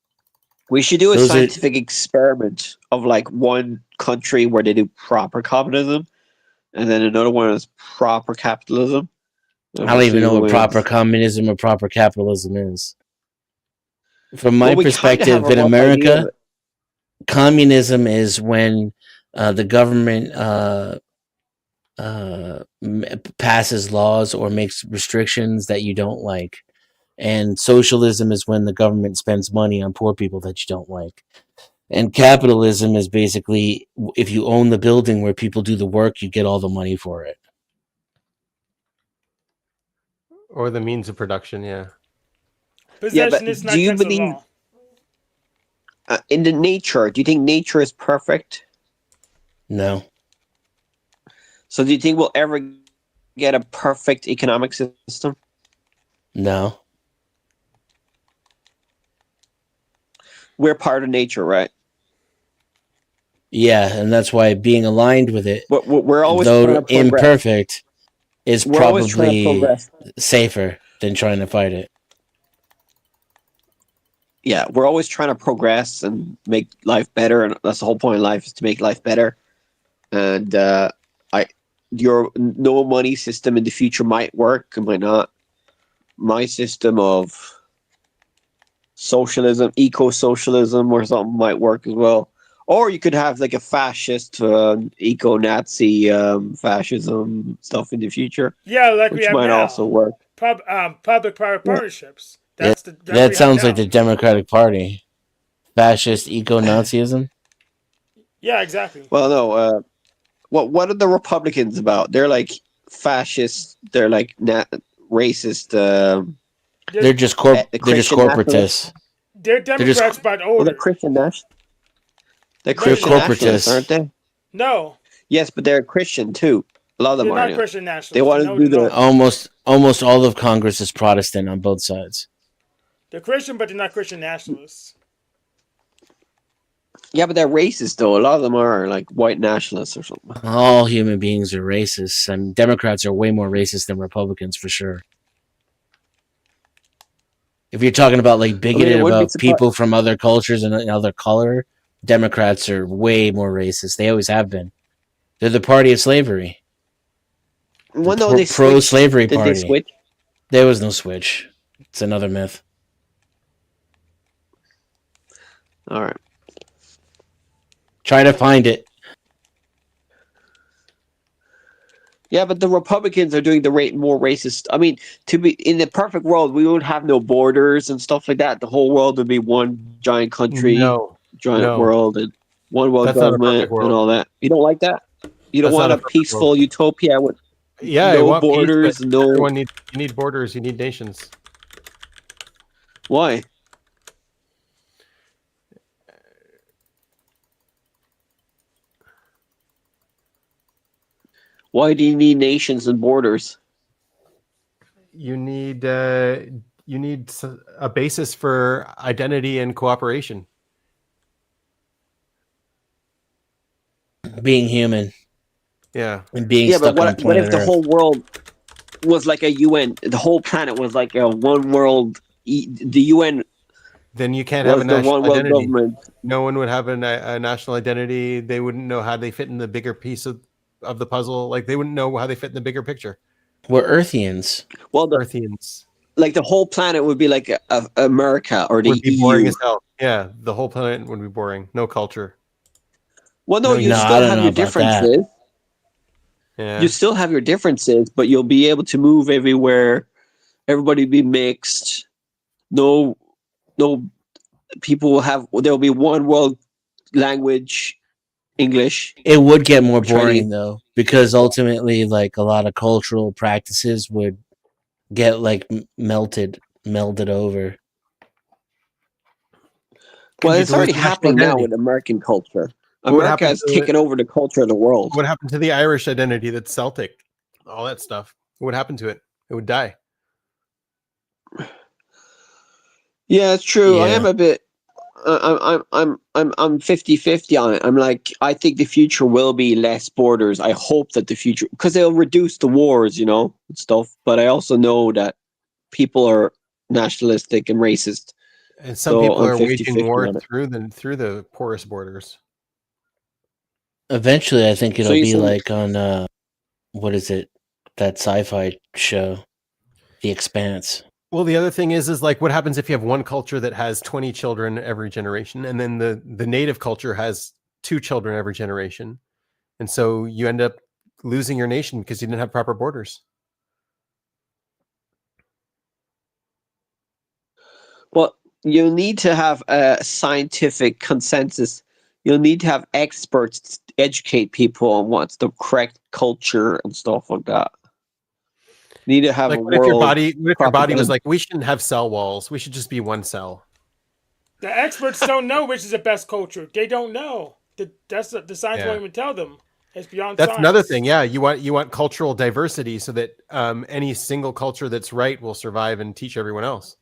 Speaker 5: we should do a
Speaker 8: Those are-
Speaker 5: scientific experiment of like one country where they do proper communism, and then another one is proper capitalism.
Speaker 8: I don't even know what proper communism or proper capitalism is. From my
Speaker 5: Well, we kinda
Speaker 8: perspective,
Speaker 5: have a
Speaker 8: in
Speaker 5: rough idea of
Speaker 8: America,
Speaker 5: it.
Speaker 8: communism is when the government passes laws or makes restrictions that you don't like. And socialism is when the government spends money on poor people that you don't like. And capitalism is basically, if you own the building where people do the work, you get all the money for it.
Speaker 1: Or the means of production, yeah.
Speaker 2: Possession is not
Speaker 5: do you
Speaker 2: against the
Speaker 5: believe
Speaker 2: law.
Speaker 5: in the nature? Do you think nature is perfect?
Speaker 8: No.
Speaker 5: So do you think we'll ever get a perfect economic system?
Speaker 8: No.
Speaker 5: We're part of nature, right?
Speaker 8: Yeah, and that's why being aligned with it,
Speaker 5: But we're always trying
Speaker 8: though
Speaker 5: to progress.
Speaker 8: imperfect, is
Speaker 5: We're always trying to
Speaker 8: probably
Speaker 5: progress.
Speaker 8: safer than trying to fight it.
Speaker 5: Yeah, we're always trying to progress and make life better, and that's the whole point of life, is to make life better. And your no money system in the future might work, it might not. My system of socialism, eco-socialism or something might work as well. Or you could have like a fascist, eco-Nazi fascism stuff in the future,
Speaker 2: Yeah, like we
Speaker 5: which
Speaker 2: have
Speaker 5: might
Speaker 2: now.
Speaker 5: also work.
Speaker 2: Public-private partnerships.
Speaker 8: That sounds like the Democratic Party. Fascist eco-Nazism?
Speaker 2: Yeah, exactly.
Speaker 5: Well, no. What are the Republicans about? They're like fascists. They're like racist.
Speaker 8: They're just
Speaker 5: the
Speaker 8: they're just
Speaker 5: Christian
Speaker 8: corporatists.
Speaker 2: They're Democrats by
Speaker 5: Well,
Speaker 2: order.
Speaker 5: they're Christian nationalists. They're
Speaker 2: They're
Speaker 5: Christian nationalists,
Speaker 8: corporatists.
Speaker 5: aren't they?
Speaker 2: No,
Speaker 5: Yes, but they're Christian too. A lot of them
Speaker 2: they're
Speaker 5: are.
Speaker 2: not Christian nationalists.
Speaker 5: They want to
Speaker 2: No,
Speaker 5: do
Speaker 2: they're
Speaker 5: the.
Speaker 2: not.
Speaker 8: Almost all of Congress is Protestant on both sides.
Speaker 2: They're Christian, but they're not Christian nationalists.
Speaker 5: Yeah, but they're racist though. A lot of them are like white nationalists or something.
Speaker 8: All human beings are racist, and Democrats are way more racist than Republicans for sure. If you're talking about like bigoted
Speaker 5: I wouldn't be
Speaker 8: about
Speaker 5: surprised.
Speaker 8: people from other cultures and other color, Democrats are way more racist. They always have been. They're the party of slavery.
Speaker 5: Well, no, they
Speaker 8: Pro
Speaker 5: switched.
Speaker 8: slavery
Speaker 5: Did
Speaker 8: party.
Speaker 5: they switch?
Speaker 8: There was no switch. It's another myth.
Speaker 5: All right.
Speaker 8: Try to find it.
Speaker 5: Yeah, but the Republicans are doing the more racist. I mean, to be in the perfect world, we would have no borders and stuff like that. The whole world would be one giant country,
Speaker 1: No,
Speaker 5: giant
Speaker 1: no.
Speaker 5: world, and one world
Speaker 1: That's not a
Speaker 5: government
Speaker 1: perfect world.
Speaker 5: and all that. You don't like that? You don't
Speaker 1: That's
Speaker 5: want
Speaker 1: not
Speaker 5: a
Speaker 1: a perfect
Speaker 5: peaceful
Speaker 1: world.
Speaker 5: utopia with
Speaker 1: Yeah, I
Speaker 5: no
Speaker 1: want peace, but
Speaker 5: borders, no.
Speaker 1: everyone needs. You need borders. You need nations.
Speaker 5: Why? Why do you need nations and borders?
Speaker 1: You need a basis for identity and cooperation.
Speaker 8: Being human
Speaker 1: Yeah.
Speaker 8: and being
Speaker 5: Yeah,
Speaker 8: stuck
Speaker 5: but
Speaker 8: on
Speaker 5: what
Speaker 8: planet
Speaker 5: if the
Speaker 8: Earth.
Speaker 5: whole world was like a UN? The whole planet was like a one world. The UN
Speaker 1: Then you can't have a
Speaker 5: was the
Speaker 1: national
Speaker 5: one world
Speaker 1: identity.
Speaker 5: government.
Speaker 1: No one would have a national identity. They wouldn't know how they fit in the bigger piece of the puzzle. Like they wouldn't know how they fit in the bigger picture.
Speaker 8: We're Earthians.
Speaker 5: Well,
Speaker 1: Earthians
Speaker 5: like the whole planet would be like America or the
Speaker 1: would be
Speaker 5: EU.
Speaker 1: boring as hell. Yeah, the whole planet would be boring. No culture.
Speaker 5: Well, no,
Speaker 1: No,
Speaker 5: you
Speaker 8: no, I
Speaker 5: still
Speaker 8: don't
Speaker 5: have
Speaker 8: know
Speaker 5: your
Speaker 8: about that.
Speaker 5: differences.
Speaker 1: Yeah.
Speaker 5: You still have your differences, but you'll be able to move everywhere. Everybody be mixed. No people will have. There'll be one world language, English.
Speaker 8: It would get more
Speaker 5: Chinese.
Speaker 8: boring though, because ultimately, like a lot of cultural practices would get like melded over.
Speaker 5: Well,
Speaker 1: You'd
Speaker 5: it's
Speaker 1: lose
Speaker 5: already
Speaker 1: national
Speaker 5: happening now
Speaker 1: identity.
Speaker 5: with American culture.
Speaker 1: What would
Speaker 5: America
Speaker 1: happen
Speaker 5: has
Speaker 1: to
Speaker 5: taken over the culture of the world.
Speaker 1: What happened to the Irish identity that's Celtic? All that stuff. What happened to it? It would die.
Speaker 5: Yeah, it's true. I
Speaker 8: Yeah.
Speaker 5: am a bit. I'm 50-50 on it. I'm like, I think the future will be less borders. I hope that the future, because they'll reduce the wars, and stuff. But I also know that people are nationalistic and racist.
Speaker 1: And some
Speaker 5: So
Speaker 1: people
Speaker 5: I'm
Speaker 1: are waging
Speaker 5: 50-50
Speaker 1: war
Speaker 5: on it.
Speaker 1: through the porous borders.
Speaker 8: Eventually, I think
Speaker 5: So
Speaker 8: it'll
Speaker 5: you
Speaker 8: be
Speaker 5: said-
Speaker 8: like on what is it? That sci-fi show, The Expanse.
Speaker 1: Well, the other thing is like what happens if you have one culture that has 20 children every generation, and then the native culture has 2 children every generation, and so you end up losing your nation because you didn't have proper borders.
Speaker 5: Well, you need to have a scientific consensus. You'll need to have experts to educate people on what's the correct culture and stuff like that. You need to have
Speaker 1: Like
Speaker 5: a
Speaker 1: what if your
Speaker 5: world
Speaker 1: body was
Speaker 5: propaganda.
Speaker 1: like, we shouldn't have cell walls, we should just be one cell.
Speaker 2: The experts don't know which is the best culture. They don't know. The science
Speaker 1: Yeah.
Speaker 2: won't even tell them. It's beyond
Speaker 1: That's
Speaker 2: science.
Speaker 1: another thing. Yeah, you want cultural diversity so that any single culture that's right will survive and teach everyone else.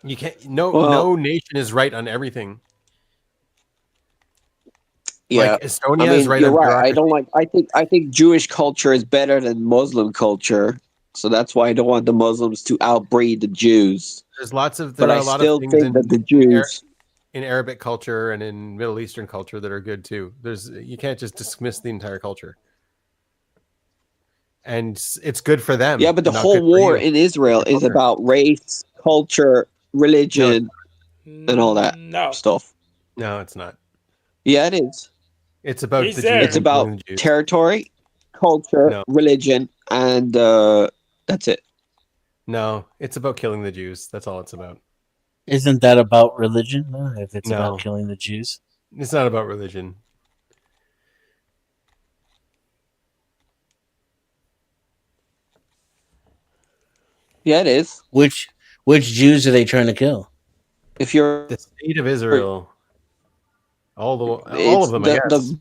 Speaker 1: You can't. No nation is right on everything.
Speaker 5: Yeah,
Speaker 1: Like Estonia is right
Speaker 5: you're
Speaker 1: on
Speaker 5: right. I
Speaker 1: bureaucracy.
Speaker 5: don't like. I think Jewish culture is better than Muslim culture, so that's why I don't want the Muslims to outbreed the Jews.
Speaker 1: There's lots of
Speaker 5: But I still think that the Jews.
Speaker 1: in Arabic culture and in Middle Eastern culture that are good too. You can't just dismiss the entire culture, and it's good for them.
Speaker 5: Yeah, but the
Speaker 1: not
Speaker 5: whole
Speaker 1: good for
Speaker 5: war
Speaker 1: you.
Speaker 5: in Israel is
Speaker 1: Culture.
Speaker 5: about race, culture, religion, and all that
Speaker 2: No.
Speaker 5: stuff.
Speaker 1: No, it's not.
Speaker 5: Yeah, it is.
Speaker 1: It's about
Speaker 2: He's
Speaker 1: the
Speaker 2: there.
Speaker 1: Jews.
Speaker 5: It's
Speaker 1: and
Speaker 5: about
Speaker 1: killing the Jews.
Speaker 5: territory, culture,
Speaker 1: No.
Speaker 5: religion, and that's it.
Speaker 1: No, it's about killing the Jews. That's all it's about.
Speaker 8: Isn't that about religion? No, if it's
Speaker 1: No.
Speaker 8: about killing the Jews.
Speaker 1: It's not about religion.
Speaker 5: Yeah, it is.
Speaker 8: Which Jews are they trying to kill?
Speaker 5: If you're
Speaker 1: The state of Israel. All
Speaker 5: it's
Speaker 1: of them, I guess.
Speaker 5: the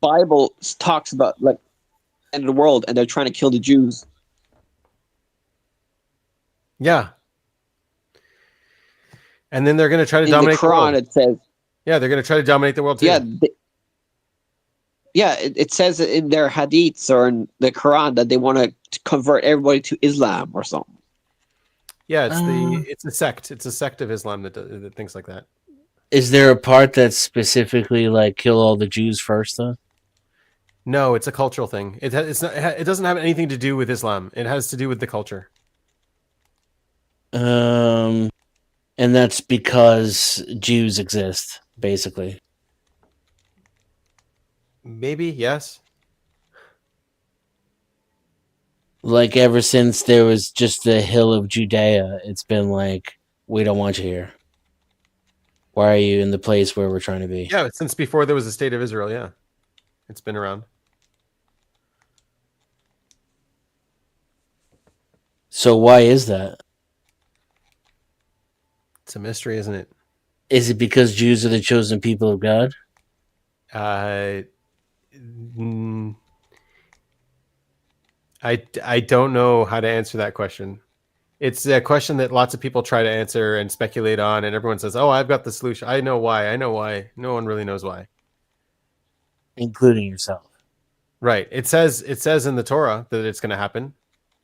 Speaker 5: Bible talks about like the end of the world, and they're trying to kill the Jews.
Speaker 1: Yeah. And then they're going to try to
Speaker 5: In the
Speaker 1: dominate the
Speaker 5: Quran,
Speaker 1: world.
Speaker 5: it says,
Speaker 1: Yeah, they're going to try to dominate the world too.
Speaker 5: yeah, it says in their hadiths or in the Quran that they want to convert everybody to Islam or something.
Speaker 1: Yeah, it's a sect. It's a sect of Islam that thinks like that.
Speaker 8: Is there a part that's specifically like kill all the Jews first, though?
Speaker 1: No, it's a cultural thing. It doesn't have anything to do with Islam. It has to do with the culture.
Speaker 8: And that's because Jews exist, basically.
Speaker 1: Maybe, yes.
Speaker 8: Like ever since there was just the hill of Judea, it's been like, we don't want you here. Why are you in the place where we're trying to be?
Speaker 1: Yeah, since before there was a state of Israel, yeah. It's been around.
Speaker 8: So why is that?
Speaker 1: It's a mystery, isn't it?
Speaker 8: Is it because Jews are the chosen people of God?
Speaker 1: I don't know how to answer that question. It's a question that lots of people try to answer and speculate on, and everyone says, "Oh, I've got the solution. I know why. I know why." No one really knows why,
Speaker 8: Including yourself.
Speaker 1: right? It says in the Torah that it's going to happen.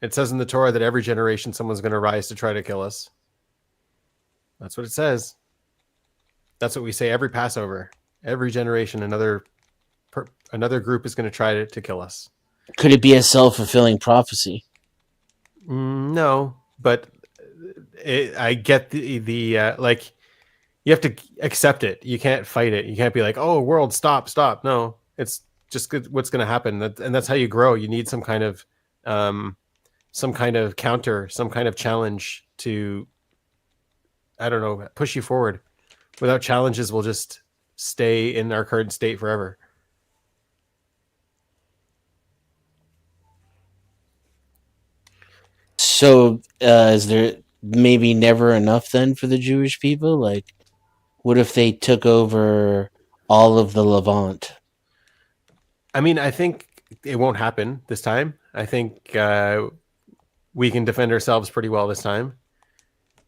Speaker 1: It says in the Torah that every generation someone's going to rise to try to kill us. That's what it says. That's what we say every Passover. Every generation, another group is going to try to kill us.
Speaker 8: Could it be a self-fulfilling prophecy?
Speaker 1: No, but I get the like. You have to accept it. You can't fight it. You can't be like, "Oh, world, stop." No, it's just what's going to happen, and that's how you grow. You need some kind of counter, some kind of challenge to, I don't know, push you forward. Without challenges, we'll just stay in our current state forever.
Speaker 8: So is there maybe never enough then for the Jewish people? Like, what if they took over all of the Levant?
Speaker 1: I mean, I think it won't happen this time. I think we can defend ourselves pretty well this time.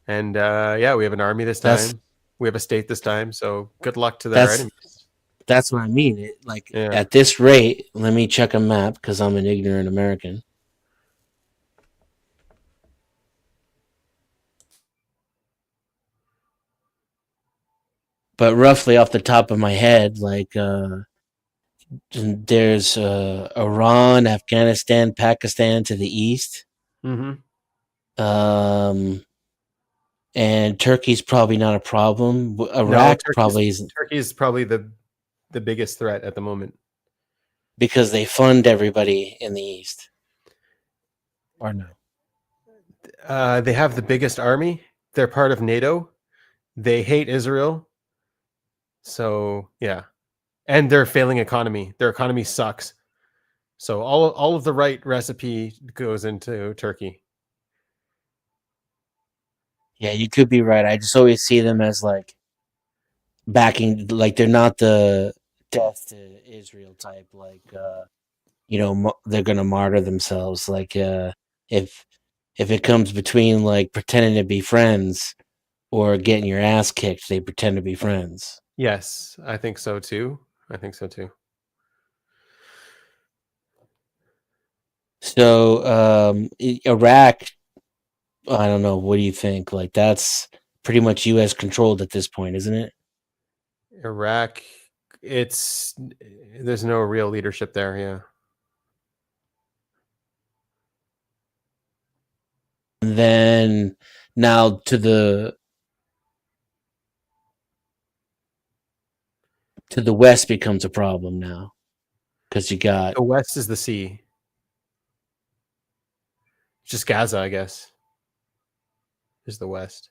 Speaker 1: And yeah, we have an army this time. We have a state this time. So good luck to their enemies.
Speaker 8: That's what I mean. At this rate, let me check a map because I'm an ignorant American. But roughly off the top of my head, like there's Iran, Afghanistan, Pakistan to the east.
Speaker 1: Mm-hmm.
Speaker 8: And Turkey's probably not a problem. Iraq probably isn't.
Speaker 1: Turkey's probably the biggest threat at the moment.
Speaker 8: Because they fund everybody in the east. Or no?
Speaker 1: They have the biggest army. They're part of NATO. They hate Israel. So yeah, and their failing economy. Their economy sucks. So all of the right recipe goes into Turkey.
Speaker 8: Yeah, you could be right. I just always see them as like backing, like they're not the death to Israel type. Like they're gonna martyr themselves. Like if it comes between like pretending to be friends or getting your ass kicked, they pretend to be friends.
Speaker 1: Yes, I think so too.
Speaker 8: So Iraq, I don't know. What do you think? Like that's pretty much U.S. controlled at this point, isn't it?
Speaker 1: Iraq, there's no real leadership there. Yeah.
Speaker 8: And then now to the west becomes a problem now because you got
Speaker 1: the west is the sea. Just Gaza, I guess. Is the west.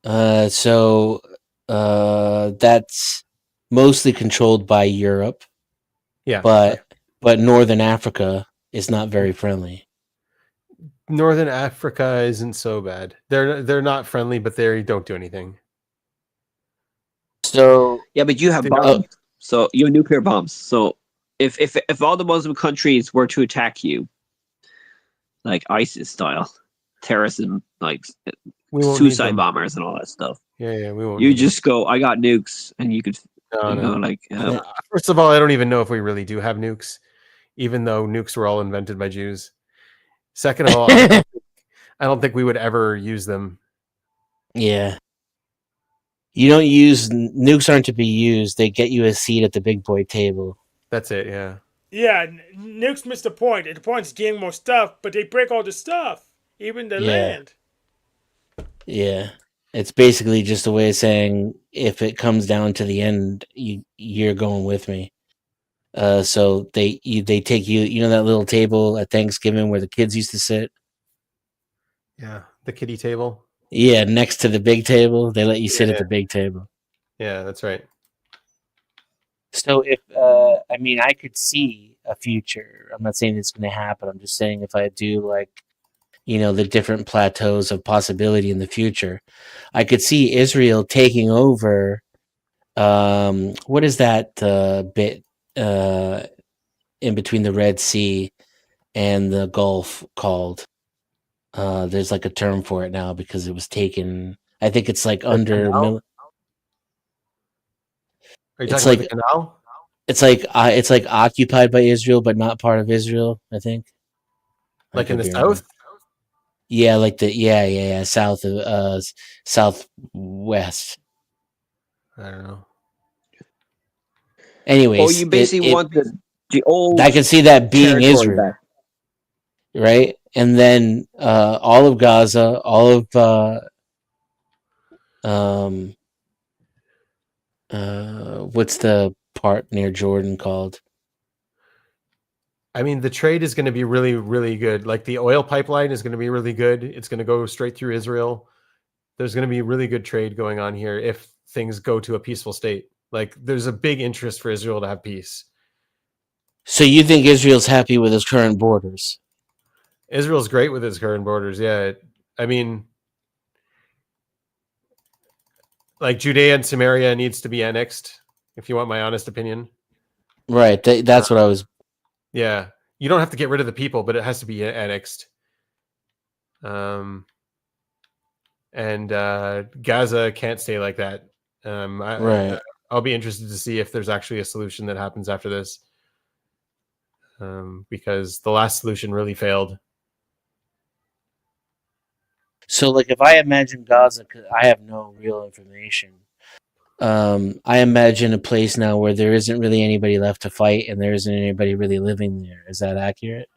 Speaker 8: So that's mostly controlled by Europe.
Speaker 1: Yeah.
Speaker 8: But Northern Africa is not very friendly.
Speaker 1: Northern Africa isn't so bad. They're not friendly, but they don't do anything.
Speaker 8: So
Speaker 5: yeah, but you have bombs. So you have nuclear bombs. So if all the Muslim countries were to attack you, like ISIS style, terrorism, like suicide bombers and all that stuff.
Speaker 1: Yeah, we won't.
Speaker 5: You just go, I got nukes, and you could,
Speaker 1: no.
Speaker 5: like.
Speaker 1: First of all, I don't even know if we really do have nukes. even though nukes were all invented by Jews. Second of all, I don't think we would ever use them.
Speaker 8: Yeah. You don't use nukes aren't to be used. They get you a seat at the big boy table.
Speaker 1: That's it. Yeah.
Speaker 2: Yeah, nukes miss the point. The point is getting more stuff, but they break all the stuff, even the
Speaker 8: Yeah.
Speaker 2: land.
Speaker 8: Yeah. It's basically just a way of saying if it comes down to the end, you're going with me. So they take you. You know that little table at Thanksgiving where the kids used to sit.
Speaker 1: Yeah. The kiddie table.
Speaker 8: Yeah, next to the big table, they let you sit at
Speaker 1: Yeah.
Speaker 8: the big table.
Speaker 1: Yeah, that's right.
Speaker 8: So if I mean, I could see a future. I'm not saying it's going to happen. I'm just saying if I do like, the different plateaus of possibility in the future, I could see Israel taking over. What is that bit in between the Red Sea and the Gulf called? There's like a term for it now because it was taken. I think it's like under.
Speaker 1: Canal? Are you
Speaker 8: It's
Speaker 1: talking
Speaker 8: like
Speaker 1: about the canal?
Speaker 8: it's like occupied by Israel, but not part of Israel. I think. I
Speaker 1: Like in
Speaker 8: could
Speaker 1: the
Speaker 8: be wrong.
Speaker 1: south?
Speaker 8: Yeah, like south of southwest.
Speaker 1: I don't know.
Speaker 8: Anyways,
Speaker 5: Oh, you basically want the old
Speaker 8: I can see that being
Speaker 5: territory
Speaker 8: Israel,
Speaker 5: back.
Speaker 8: right? And then all of Gaza, all of what's the part near Jordan called?
Speaker 1: I mean, the trade is going to be really, really good. Like the oil pipeline is going to be really good. It's going to go straight through Israel. There's going to be really good trade going on here if things go to a peaceful state. Like there's a big interest for Israel to have peace.
Speaker 8: So you think Israel's happy with its current borders?
Speaker 1: Israel's great with its current borders. Yeah. I mean, like Judea and Samaria needs to be annexed, if you want my honest opinion.
Speaker 8: Right. That's what I was.
Speaker 1: Yeah. You don't have to get rid of the people, but it has to be annexed. And Gaza can't stay like that.
Speaker 8: Right.
Speaker 1: I'll be interested to see if there's actually a solution that happens after this. Because the last solution really failed.
Speaker 8: So, like, if I imagine Gaza, 'cause I have no real information. I imagine a place now where there isn't really anybody left to fight, and there isn't anybody really living there. Is that accurate?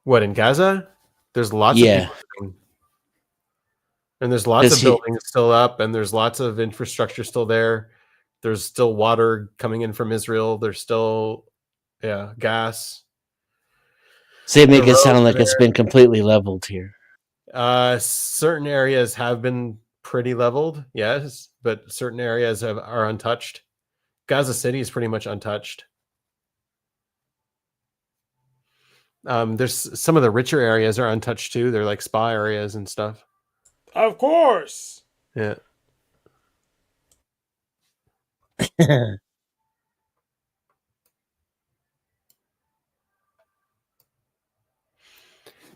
Speaker 1: What, in Gaza? There's lots of
Speaker 8: Yeah.
Speaker 1: people living. And there's lots of
Speaker 8: Does he-
Speaker 1: buildings still up, and there's lots of infrastructure still there. There's still water coming in from Israel. There's still, gas.
Speaker 8: So they make
Speaker 1: The
Speaker 8: it sound
Speaker 1: roads
Speaker 8: like
Speaker 1: are
Speaker 8: it's been completely leveled here.
Speaker 1: Certain areas have been pretty leveled, yes, but certain areas are untouched. Gaza City is pretty much untouched. There's some of the richer areas are untouched too. They're like spa areas and stuff.
Speaker 2: Of course.
Speaker 1: Yeah.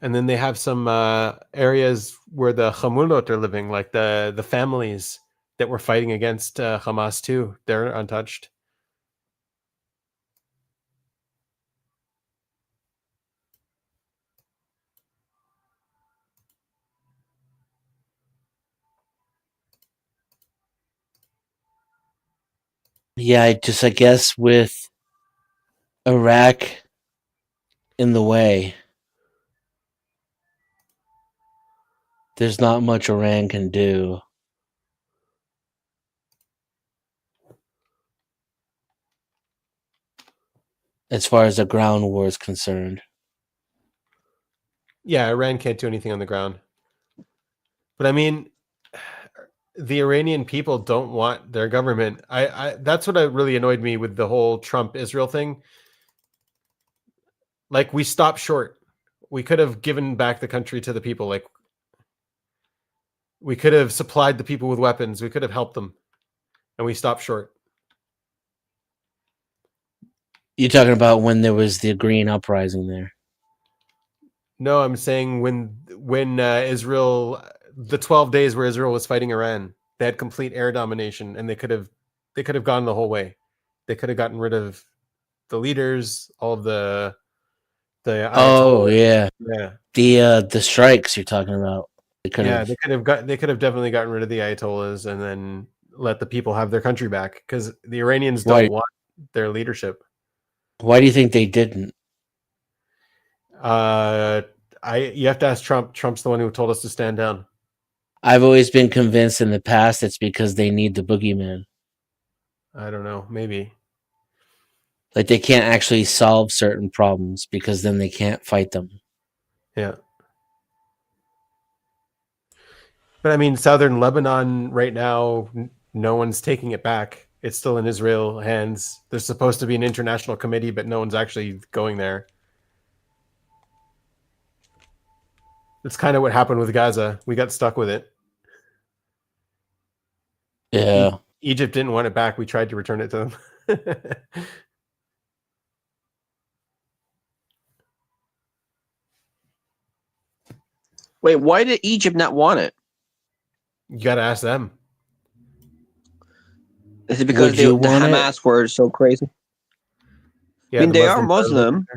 Speaker 1: And then they have some areas where the Hamulot are living, like the families that were fighting against Hamas too. They're untouched.
Speaker 8: Yeah, I guess with Iraq in the way, there's not much Iran can do. As far as the ground war is concerned.
Speaker 1: Yeah, Iran can't do anything on the ground. But I mean, the Iranian people don't want their government. I that's what really annoyed me with the whole Trump Israel thing. Like we stopped short. We could have given back the country to the people. Like we could have supplied the people with weapons. We could have helped them. And we stopped short.
Speaker 8: You're talking about when there was the green uprising there.
Speaker 1: No, I'm saying when Israel, the 12 days where Israel was fighting Iran, they had complete air domination, and they could have gone the whole way. They could have gotten rid of the leaders, all of the
Speaker 8: Oh
Speaker 1: Ayatollahs.
Speaker 8: yeah,
Speaker 1: Yeah,
Speaker 8: the strikes you're talking about. They could
Speaker 1: yeah,
Speaker 8: have.
Speaker 1: they could have definitely gotten rid of the Ayatollahs and then let the people have their country back because the Iranians
Speaker 8: Why?
Speaker 1: don't want their leadership.
Speaker 8: Why do you think they didn't?
Speaker 1: You have to ask Trump. Trump's the one who told us to stand down.
Speaker 8: I've always been convinced in the past it's because they need the boogeyman.
Speaker 1: I don't know, maybe.
Speaker 8: Like they can't actually solve certain problems because then they can't fight them.
Speaker 1: Yeah. But I mean, southern Lebanon right now, no one's taking it back. It's still in Israel hands. There's supposed to be an international committee, but no one's actually going there. That's kind of what happened with Gaza. We got stuck with it.
Speaker 8: Yeah.
Speaker 1: Egypt didn't want it back. We tried to return it to them.
Speaker 5: Wait, why did Egypt not want it?
Speaker 1: You got to ask them.
Speaker 5: Is it because
Speaker 8: Would you
Speaker 5: the
Speaker 8: want it?
Speaker 5: Hamas were so crazy?
Speaker 1: Yeah,
Speaker 5: I mean,
Speaker 1: the
Speaker 5: they are
Speaker 1: Brotherhood.
Speaker 5: Muslim.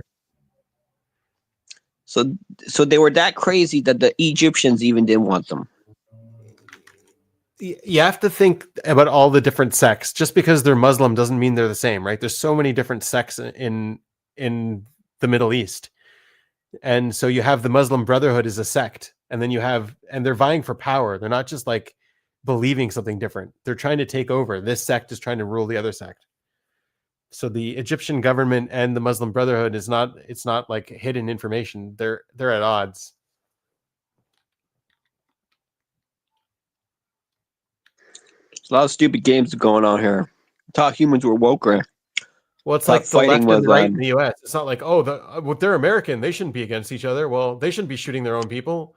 Speaker 5: So they were that crazy that the Egyptians even didn't want them.
Speaker 1: You have to think about all the different sects. Just because they're Muslim doesn't mean they're the same, right? There's so many different sects in the Middle East. And so you have the Muslim Brotherhood as a sect, and then and they're vying for power. They're not just like believing something different. They're trying to take over. This sect is trying to rule the other sect. So the Egyptian government and the Muslim Brotherhood it's not like hidden information. They're at odds.
Speaker 5: There's a lot of stupid games going on here. Thought humans were woke, right?
Speaker 1: Well, it's
Speaker 5: Thought
Speaker 1: like the
Speaker 5: fighting
Speaker 1: left and the
Speaker 5: was,
Speaker 1: right in the U.S. It's not like, they're American. They shouldn't be against each other. Well, they shouldn't be shooting their own people.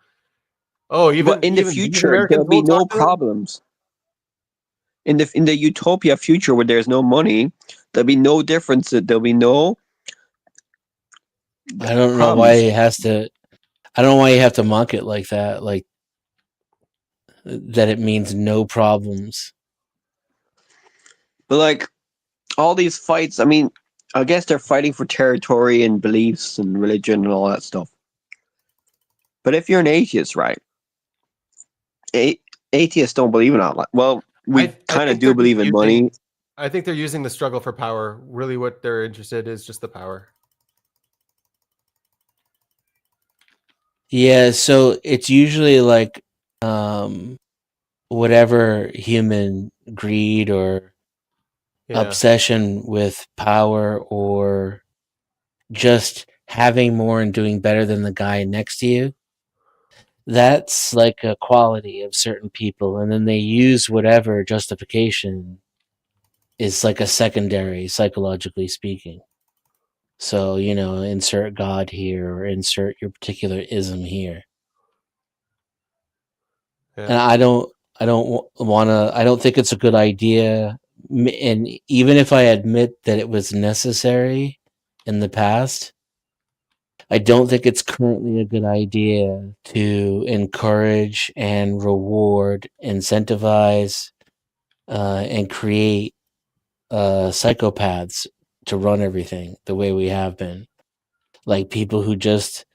Speaker 1: Oh,
Speaker 5: But in the
Speaker 1: even these
Speaker 5: future,
Speaker 1: Americans
Speaker 5: there'll be
Speaker 1: won't
Speaker 5: no
Speaker 1: talk to them?
Speaker 5: problems. In the utopia future where there's no money, there'll be no difference. There'll be no
Speaker 8: I don't know why
Speaker 5: problems.
Speaker 8: it has to. I don't know why you have to mock it like that. Like that, it means no problems.
Speaker 5: But like all these fights, I mean, I guess they're fighting for territory and beliefs and religion and all that stuff. But if you're an atheist, right? Atheists don't believe in Allah. Well, we
Speaker 1: I
Speaker 5: kind of
Speaker 1: think
Speaker 5: do
Speaker 1: they're
Speaker 5: believe
Speaker 1: just
Speaker 5: in money.
Speaker 1: I think they're using the struggle for power. Really, what they're interested in is just the power.
Speaker 8: Yeah, so it's usually like whatever human greed or
Speaker 1: Yeah.
Speaker 8: obsession with power or just having more and doing better than the guy next to you. That's like a quality of certain people, and then they use whatever justification is like a secondary, psychologically speaking. So, insert God here or insert your particular ism here.
Speaker 1: Yeah.
Speaker 8: And I don't want to, I don't think it's a good idea. And even if I admit that it was necessary in the past, I don't think it's currently a good idea to encourage and reward, incentivize, and create psychopaths to run everything the way we have been. Like people who just,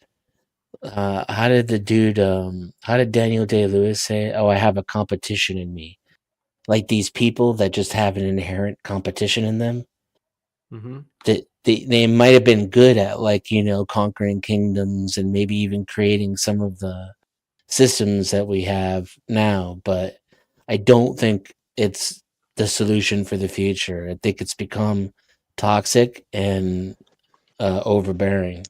Speaker 8: how did Daniel Day-Lewis say, "Oh, I have a competition in me." Like these people that just have an inherent competition in them.
Speaker 1: Mm-hmm.
Speaker 8: That they might have been good at, like, conquering kingdoms and maybe even creating some of the systems that we have now, but I don't think it's the solution for the future. I think it's become toxic and overbearing.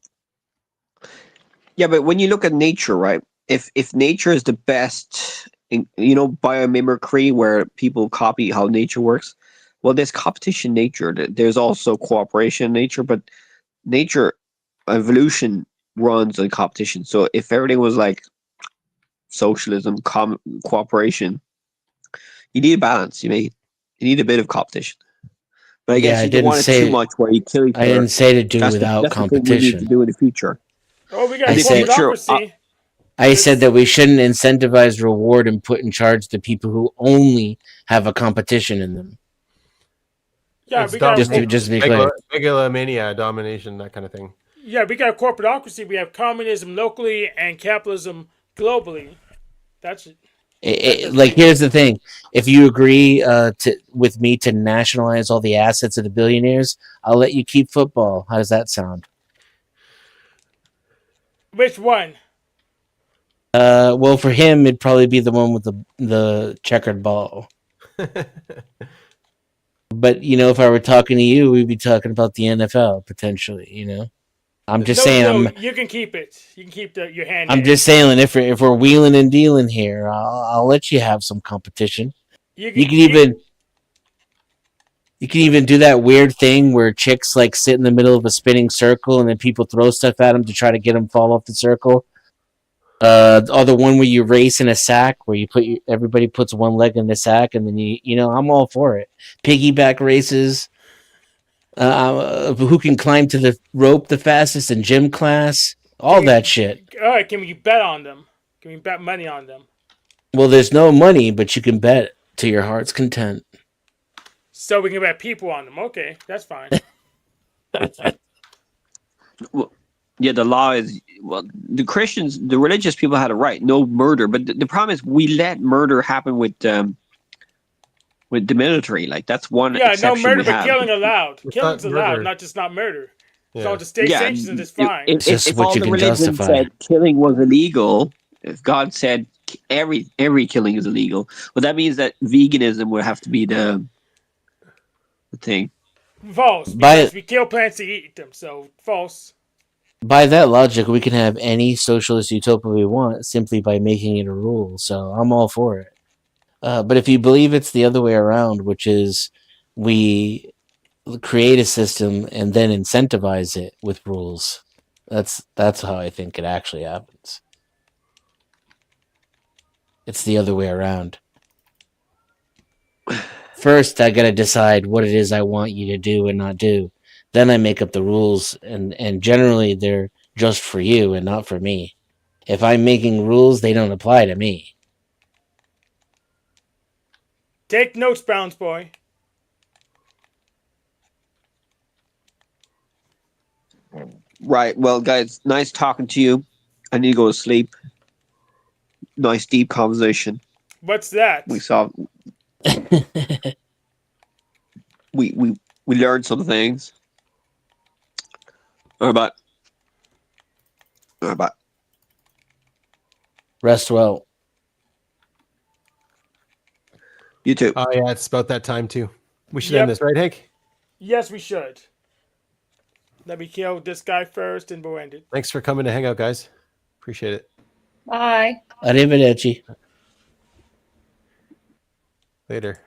Speaker 5: Yeah, but when you look at nature, right? If nature is the best, biomimicry, where people copy how nature works, well, there's competition in nature. There's also cooperation in nature, but nature evolution runs on competition. So if everything was like socialism, cooperation, you need a balance. You need a bit of competition. But I guess
Speaker 8: I
Speaker 5: you don't
Speaker 8: didn't
Speaker 5: want it too
Speaker 8: say
Speaker 5: much where you kill each
Speaker 8: I
Speaker 5: other.
Speaker 8: didn't say to do
Speaker 5: That's
Speaker 8: without
Speaker 5: the thing we need to
Speaker 8: competition.
Speaker 5: do in the future.
Speaker 2: Oh, we got
Speaker 8: I said-
Speaker 2: democracy.
Speaker 8: I said that we shouldn't incentivize, reward, and put in charge the people who only have a competition in them.
Speaker 2: Yeah,
Speaker 1: It's
Speaker 2: we got
Speaker 8: Just to be clear.
Speaker 1: megalomania, domination, that kind of thing.
Speaker 2: we got corporatocracy. We have communism locally and capitalism globally. That's
Speaker 8: Like, here's the thing: if you agree with me to nationalize all the assets of the billionaires, I'll let you keep football. How does that sound?
Speaker 2: which one?
Speaker 8: Well, for him, it'd probably be the one with the checkered ball. But if I were talking to you, we'd be talking about the NFL potentially. I'm just saying.
Speaker 2: You can keep it. You can keep your hand.
Speaker 8: I'm just saying, if we're wheeling and dealing here, I'll let you have some competition. You can even do that weird thing where chicks like sit in the middle of a spinning circle and then people throw stuff at them to try to get them fall off the circle. Or the one where you race in a sack where everybody puts one leg in the sack and then I'm all for it. Piggyback races. Who can climb to the rope the fastest in gym class? All that shit.
Speaker 2: All right, can we bet on them? Can we bet money on them?
Speaker 8: Well, there's no money, but you can bet to your heart's content.
Speaker 2: So we can bet people on them. Okay, that's fine.
Speaker 5: Well, yeah, the law is the Christians, the religious people had a right, no murder. But the problem is we let murder happen with the military. Like that's one.
Speaker 2: Yeah, no
Speaker 5: exception
Speaker 2: murder,
Speaker 5: we
Speaker 2: but
Speaker 5: have.
Speaker 2: killing allowed.
Speaker 1: It's
Speaker 2: Killing's
Speaker 1: not
Speaker 2: allowed,
Speaker 1: murder.
Speaker 2: not just not murder.
Speaker 1: Yeah.
Speaker 2: So the state sanctions it's fine.
Speaker 8: Just what
Speaker 5: all
Speaker 8: you
Speaker 5: the
Speaker 8: can
Speaker 5: religions
Speaker 8: justify.
Speaker 5: said killing was illegal, if God said every killing is illegal, well, that means that veganism would have to be the thing.
Speaker 2: False, because we kill plants to eat them. So false.
Speaker 8: By that logic, we can have any socialist utopia we want simply by making it a rule. So I'm all for it. But if you believe it's the other way around, which is we create a system and then incentivize it with rules, that's how I think it actually happens. It's the other way around. First, I gotta decide what it is I want you to do and not do. Then I make up the rules, and generally they're just for you and not for me. If I'm making rules, they don't apply to me.
Speaker 2: Take notes, Browns boy.
Speaker 5: Right. Well, guys, nice talking to you. I need to go to sleep. Nice deep conversation.
Speaker 2: What's that?
Speaker 5: We saw. we learned some things. How about
Speaker 8: Rest well.
Speaker 5: you too?
Speaker 1: Oh yeah, it's about that time too. We should
Speaker 2: Yep.
Speaker 1: end this, right, Hank?
Speaker 2: Yes, we should. Let me kill this guy first and we'll end it.
Speaker 1: Thanks for coming to hang out, guys. Appreciate it.
Speaker 7: Bye.
Speaker 8: Arrivederci.
Speaker 1: Later.